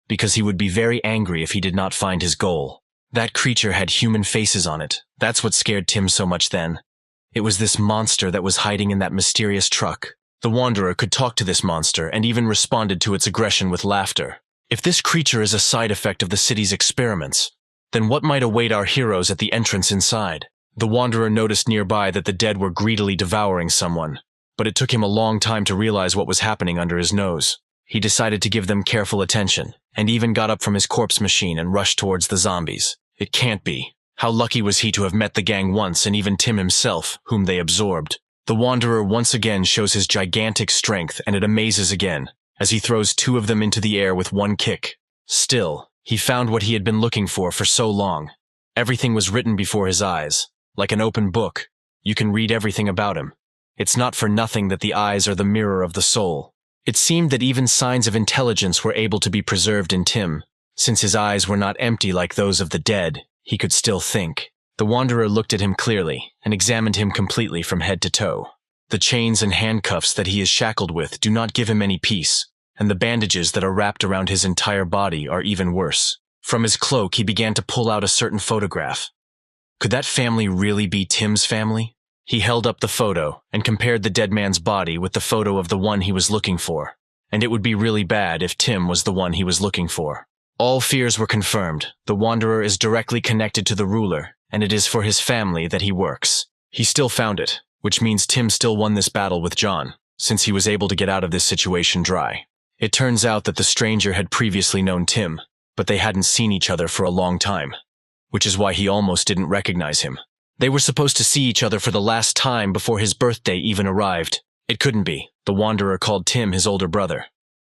because he would be very angry if he did not find his goal. That creature had human faces on it. That's what scared Tim so much then. It was this monster that was hiding in that mysterious truck. The wanderer could talk to this monster and even responded to its aggression with laughter. If this creature is a side effect of the city's experiments, then what might await our heroes at the entrance inside? The wanderer noticed nearby that the dead were greedily devouring someone, but it took him a long time to realize what was happening under his nose. He decided to give them careful attention, and even got up from his corpse machine and rushed towards the zombies. It can't be. How lucky was he to have met the gang once and even Tim himself, whom they absorbed. The wanderer once again shows his gigantic strength, and it amazes again, as he throws two of them into the air with one kick. Still, he found what he had been looking for so long. Everything was written before his eyes, like an open book. You can read everything about him. It's not for nothing that the eyes are the mirror of the soul. It seemed that even signs of intelligence were able to be preserved in Tim. Since his eyes were not empty like those of the dead, he could still think. The wanderer looked at him clearly and examined him completely from head to toe. The chains and handcuffs that he is shackled with do not give him any peace, and the bandages that are wrapped around his entire body are even worse. From his cloak, he began to pull out a certain photograph. Could that family really be Tim's family? He held up the photo and compared the dead man's body with the photo of the one he was looking for, and it would be really bad if Tim was the one he was looking for. All fears were confirmed. The wanderer is directly connected to the ruler, and it is for his family that he works. He still found it, which means Tim still won this battle with John, since he was able to get out of this situation dry. It turns out that the stranger had previously known Tim, but they hadn't seen each other for a long time, which is why he almost didn't recognize him. They were supposed to see each other for the last time before his birthday even arrived. It couldn't be. The wanderer called Tim his older brother.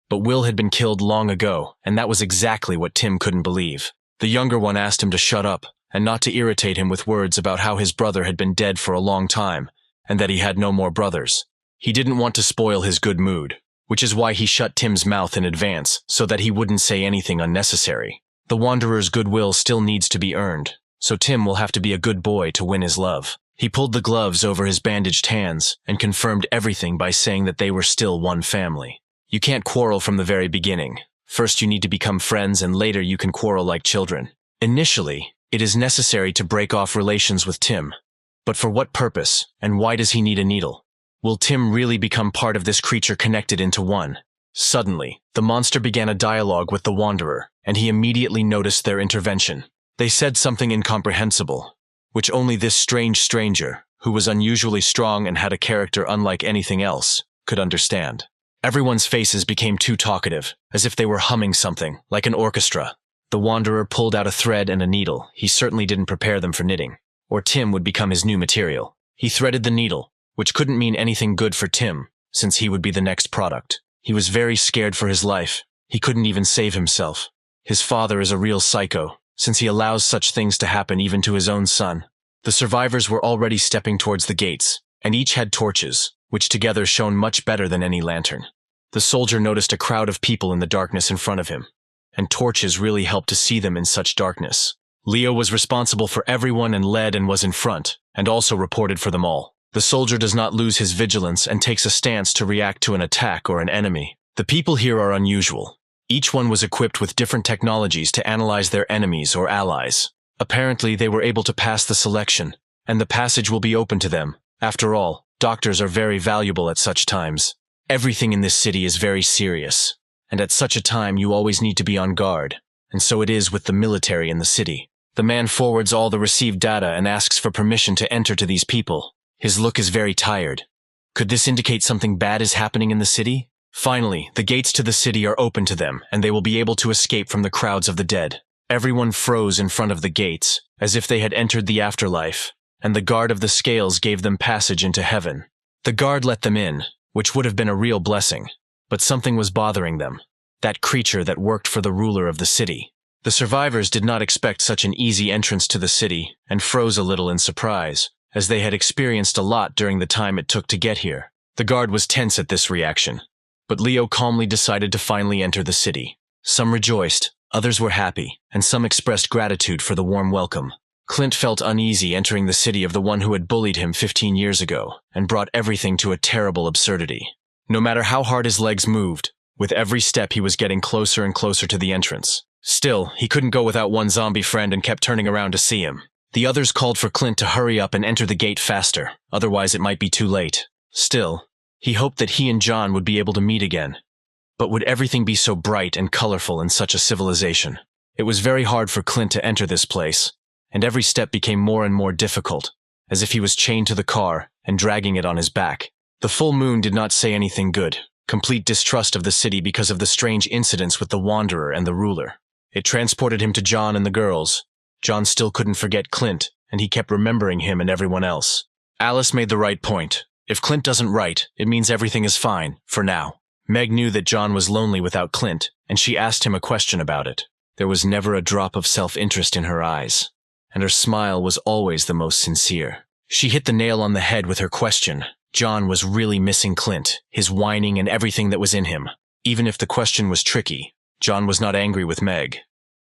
But Will had been killed long ago, and that was exactly what Tim couldn't believe. The younger one asked him to shut up, and not to irritate him with words about how his brother had been dead for a long time, and that he had no more brothers. He didn't want to spoil his good mood, which is why he shut Tim's mouth in advance, so that he wouldn't say anything unnecessary. The wanderer's goodwill still needs to be earned, so Tim will have to be a good boy to win his love. He pulled the gloves over his bandaged hands and confirmed everything by saying that they were still one family. You can't quarrel from the very beginning. First you need to become friends, and later you can quarrel like children. Initially, it is necessary to break off relations with Tim. But for what purpose, and why does he need a needle? Will Tim really become part of this creature connected into one? Suddenly, the monster began a dialogue with the wanderer, and he immediately noticed their intervention. They said something incomprehensible, which only this strange stranger, who was unusually strong and had a character unlike anything else, could understand. Everyone's faces became too talkative, as if they were humming something, like an orchestra. The wanderer pulled out a thread and a needle. He certainly didn't prepare them for knitting, or Tim would become his new material. He threaded the needle, which couldn't mean anything good for Tim, since he would be the next product. He was very scared for his life. He couldn't even save himself. His father is a real psycho, since he allows such things to happen even to his own son. The survivors were already stepping towards the gates, and each had torches, which together shone much better than any lantern. The soldier noticed a crowd of people in the darkness in front of him, and torches really helped to see them in such darkness. Leo was responsible for everyone and led and was in front, and also reported for them all. The soldier does not lose his vigilance and takes a stance to react to an attack or an enemy. The people here are unusual. Each one was equipped with different technologies to analyze their enemies or allies. Apparently, they were able to pass the selection, and the passage will be open to them. After all, doctors are very valuable at such times. Everything in this city is very serious, and at such a time you always need to be on guard, and so it is with the military in the city. The man forwards all the received data and asks for permission to enter to these people. His look is very tired. Could this indicate something bad is happening in the city? Finally, the gates to the city are open to them, and they will be able to escape from the crowds of the dead. Everyone froze in front of the gates, as if they had entered the afterlife, and the guard of the scales gave them passage into heaven. The guard let them in, which would have been a real blessing, but something was bothering them. That creature that worked for the ruler of the city. The survivors did not expect such an easy entrance to the city, and froze a little in surprise, as they had experienced a lot during the time it took to get here. The guard was tense at this reaction, but Leo calmly decided to finally enter the city. Some rejoiced, others were happy, and some expressed gratitude for the warm welcome. Clint felt uneasy entering the city of the one who had bullied him 15 years ago, and brought everything to a terrible absurdity. No matter how hard his legs moved, with every step he was getting closer and closer to the entrance. Still, he couldn't go without one zombie friend and kept turning around to see him. The others called for Clint to hurry up and enter the gate faster, otherwise it might be too late. Still, he hoped that he and John would be able to meet again. But would everything be so bright and colorful in such a civilization? It was very hard for Clint to enter this place, and every step became more and more difficult, as if he was chained to the car and dragging it on his back. The full moon did not say anything good. Complete distrust of the city because of the strange incidents with the Wanderer and the ruler. It transported him to John and the girls. John still couldn't forget Clint, and he kept remembering him and everyone else. Alice made the right point. If Clint doesn't write, it means everything is fine, for now. Meg knew that John was lonely without Clint, and she asked him a question about it. There was never a drop of self-interest in her eyes, and her smile was always the most sincere. She hit the nail on the head with her question. John was really missing Clint, his whining and everything that was in him. Even if the question was tricky, John was not angry with Meg.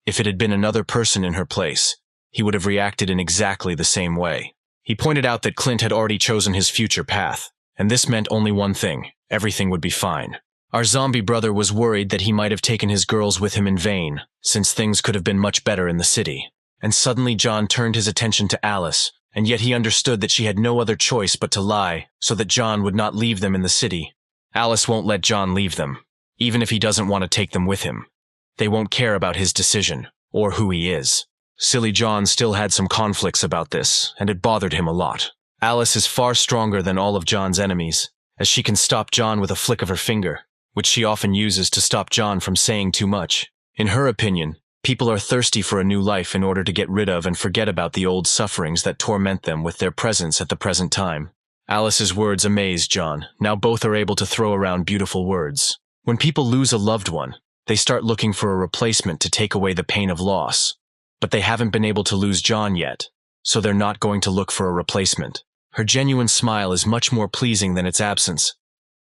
If it had been another person in her place, he would have reacted in exactly the same way. He pointed out that Clint had already chosen his future path, and this meant only one thing: everything would be fine. Our zombie brother was worried that he might have taken his girls with him in vain, since things could have been much better in the city. And suddenly John turned his attention to Alice, and yet he understood that she had no other choice but to lie, so that John would not leave them in the city. Alice won't let John leave them, even if he doesn't want to take them with him. They won't care about his decision, or who he is. Silly John still had some conflicts about this, and it bothered him a lot. Alice is far stronger than all of John's enemies, as she can stop John with a flick of her finger, which she often uses to stop John from saying too much. In her opinion, people are thirsty for a new life in order to get rid of and forget about the old sufferings that torment them with their presence at the present time. Alice's words amazed John. Now both are able to throw around beautiful words. When people lose a loved one, they start looking for a replacement to take away the pain of loss. But they haven't been able to lose John yet, so they're not going to look for a replacement. Her genuine smile is much more pleasing than its absence,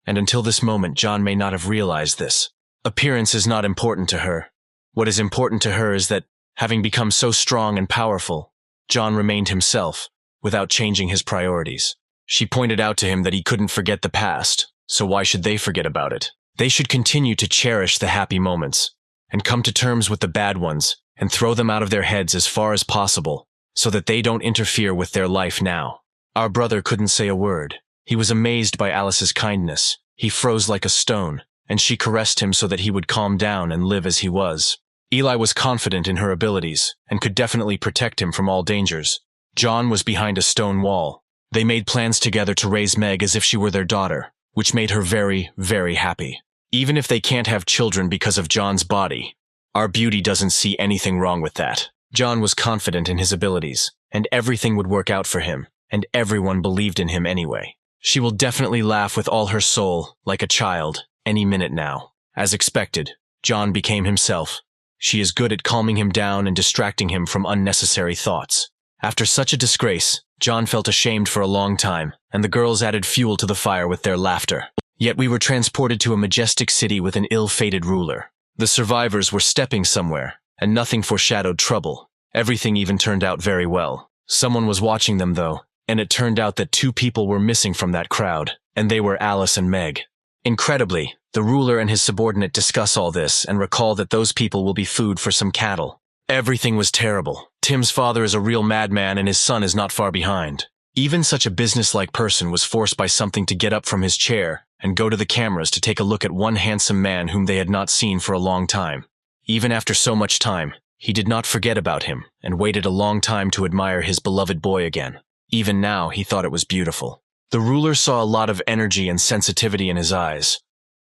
and until this moment John may not have realized this. Appearance is not important to her. What is important to her is that, having become so strong and powerful, John remained himself, without changing his priorities. She pointed out to him that he couldn't forget the past, so why should they forget about it? They should continue to cherish the happy moments, and come to terms with the bad ones, and throw them out of their heads as far as possible, so that they don't interfere with their life now. Our brother couldn't say a word. He was amazed by Alice's kindness. He froze like a stone, and she caressed him so that he would calm down and live as he was. Eli was confident in her abilities, and could definitely protect him from all dangers. John was behind a stone wall. They made plans together to raise Meg as if she were their daughter, which made her very, very happy. Even if they can't have children because of John's body, our beauty doesn't see anything wrong with that. John was confident in his abilities, and everything would work out for him. and everyone believed in him anyway. She will definitely laugh with all her soul, like a child, any minute now. As expected, John became himself. She is good at calming him down and distracting him from unnecessary thoughts. After such a disgrace, John felt ashamed for a long time, and the girls added fuel to the fire with their laughter. Yet we were transported to a majestic city with an ill-fated ruler. The survivors were stepping somewhere, and nothing foreshadowed trouble. Everything even turned out very well. Someone was watching them, though, and it turned out that 2 people were missing from that crowd, and they were Alice and Meg. Incredibly, the ruler and his subordinate discuss all this and recall that those people will be food for some cattle. Everything was terrible. Tim's father is a real madman and his son is not far behind. Even such a businesslike person was forced by something to get up from his chair and go to the cameras to take a look at one handsome man whom they had not seen for a long time. Even after so much time, he did not forget about him and waited a long time to admire his beloved boy again. Even now, he thought it was beautiful. The ruler saw a lot of energy and sensitivity in his eyes.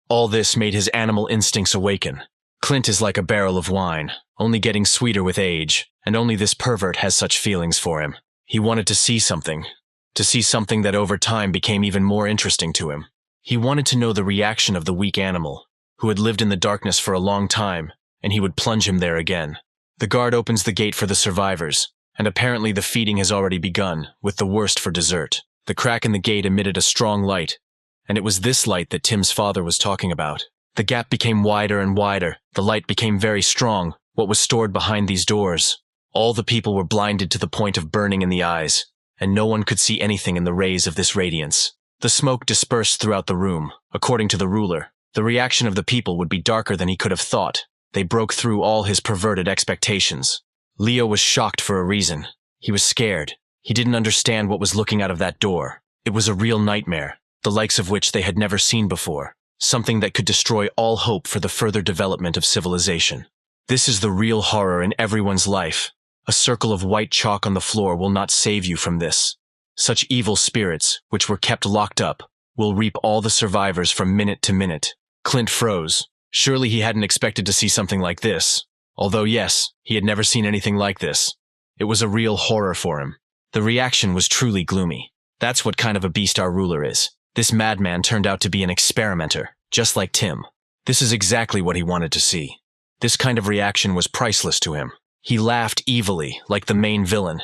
All this made his animal instincts awaken. Clint is like a barrel of wine, only getting sweeter with age, and only this pervert has such feelings for him. He wanted to see something that over time became even more interesting to him. He wanted to know the reaction of the weak animal, who had lived in the darkness for a long time, and he would plunge him there again. The guard opens the gate for the survivors, and apparently the feeding has already begun, with the worst for dessert. The crack in the gate emitted a strong light, and it was this light that Tim's father was talking about. The gap became wider and wider. The light became very strong. What was stored behind these doors? All the people were blinded to the point of burning in the eyes, and no one could see anything in the rays of this radiance. The smoke dispersed throughout the room. According to the ruler, the reaction of the people would be darker than he could have thought. They broke through all his perverted expectations. Leo was shocked for a reason. He was scared. He didn't understand what was looking out of that door. It was a real nightmare, the likes of which they had never seen before. Something that could destroy all hope for the further development of civilization. This is the real horror in everyone's life. A circle of white chalk on the floor will not save you from this. Such evil spirits, which were kept locked up, will reap all the survivors from minute to minute. Clint froze. Surely he hadn't expected to see something like this. Although yes, he had never seen anything like this. It was a real horror for him. The reaction was truly gloomy. That's what kind of a beast our ruler is. This madman turned out to be an experimenter, just like Tim. This is exactly what he wanted to see. This kind of reaction was priceless to him. He laughed evilly, like the main villain.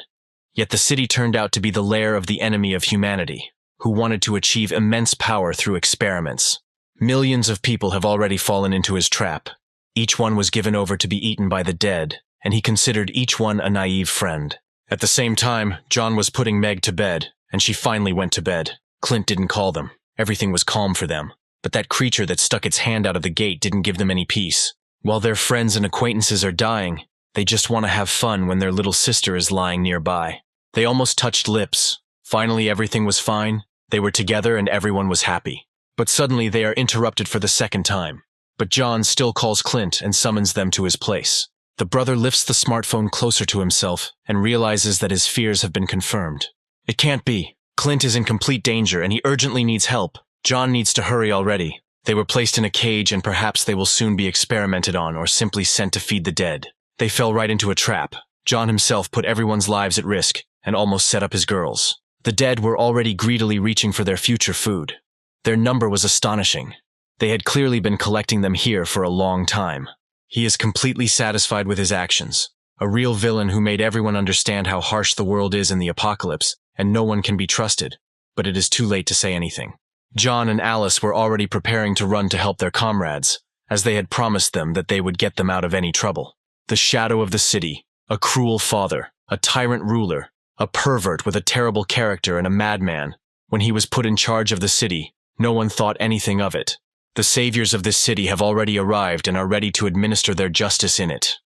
Yet the city turned out to be the lair of the enemy of humanity, who wanted to achieve immense power through experiments. Millions of people have already fallen into his trap. Each one was given over to be eaten by the dead, and he considered each one a naive friend. At the same time, John was putting Meg to bed, and she finally went to bed. Clint didn't call them. Everything was calm for them. But that creature that stuck its hand out of the gate didn't give them any peace. While their friends and acquaintances are dying, they just want to have fun when their little sister is lying nearby. They almost touched lips. Finally, everything was fine. They were together and everyone was happy. But suddenly they are interrupted for the second time. But John still calls Clint and summons them to his place. The brother lifts the smartphone closer to himself and realizes that his fears have been confirmed. It can't be. Clint is in complete danger and he urgently needs help. John needs to hurry already. They were placed in a cage and perhaps they will soon be experimented on or simply sent to feed the dead. They fell right into a trap. John himself put everyone's lives at risk and almost set up his girls. The dead were already greedily reaching for their future food. Their number was astonishing. They had clearly been collecting them here for a long time. He is completely satisfied with his actions. A real villain who made everyone understand how harsh the world is in the apocalypse, and no one can be trusted. But it is too late to say anything. John and Alice were already preparing to run to help their comrades, as they had promised them that they would get them out of any trouble. The shadow of the city, a cruel father, a tyrant ruler, a pervert with a terrible character and a madman. When he was put in charge of the city, no one thought anything of it. The saviors of this city have already arrived and are ready to administer their justice in it.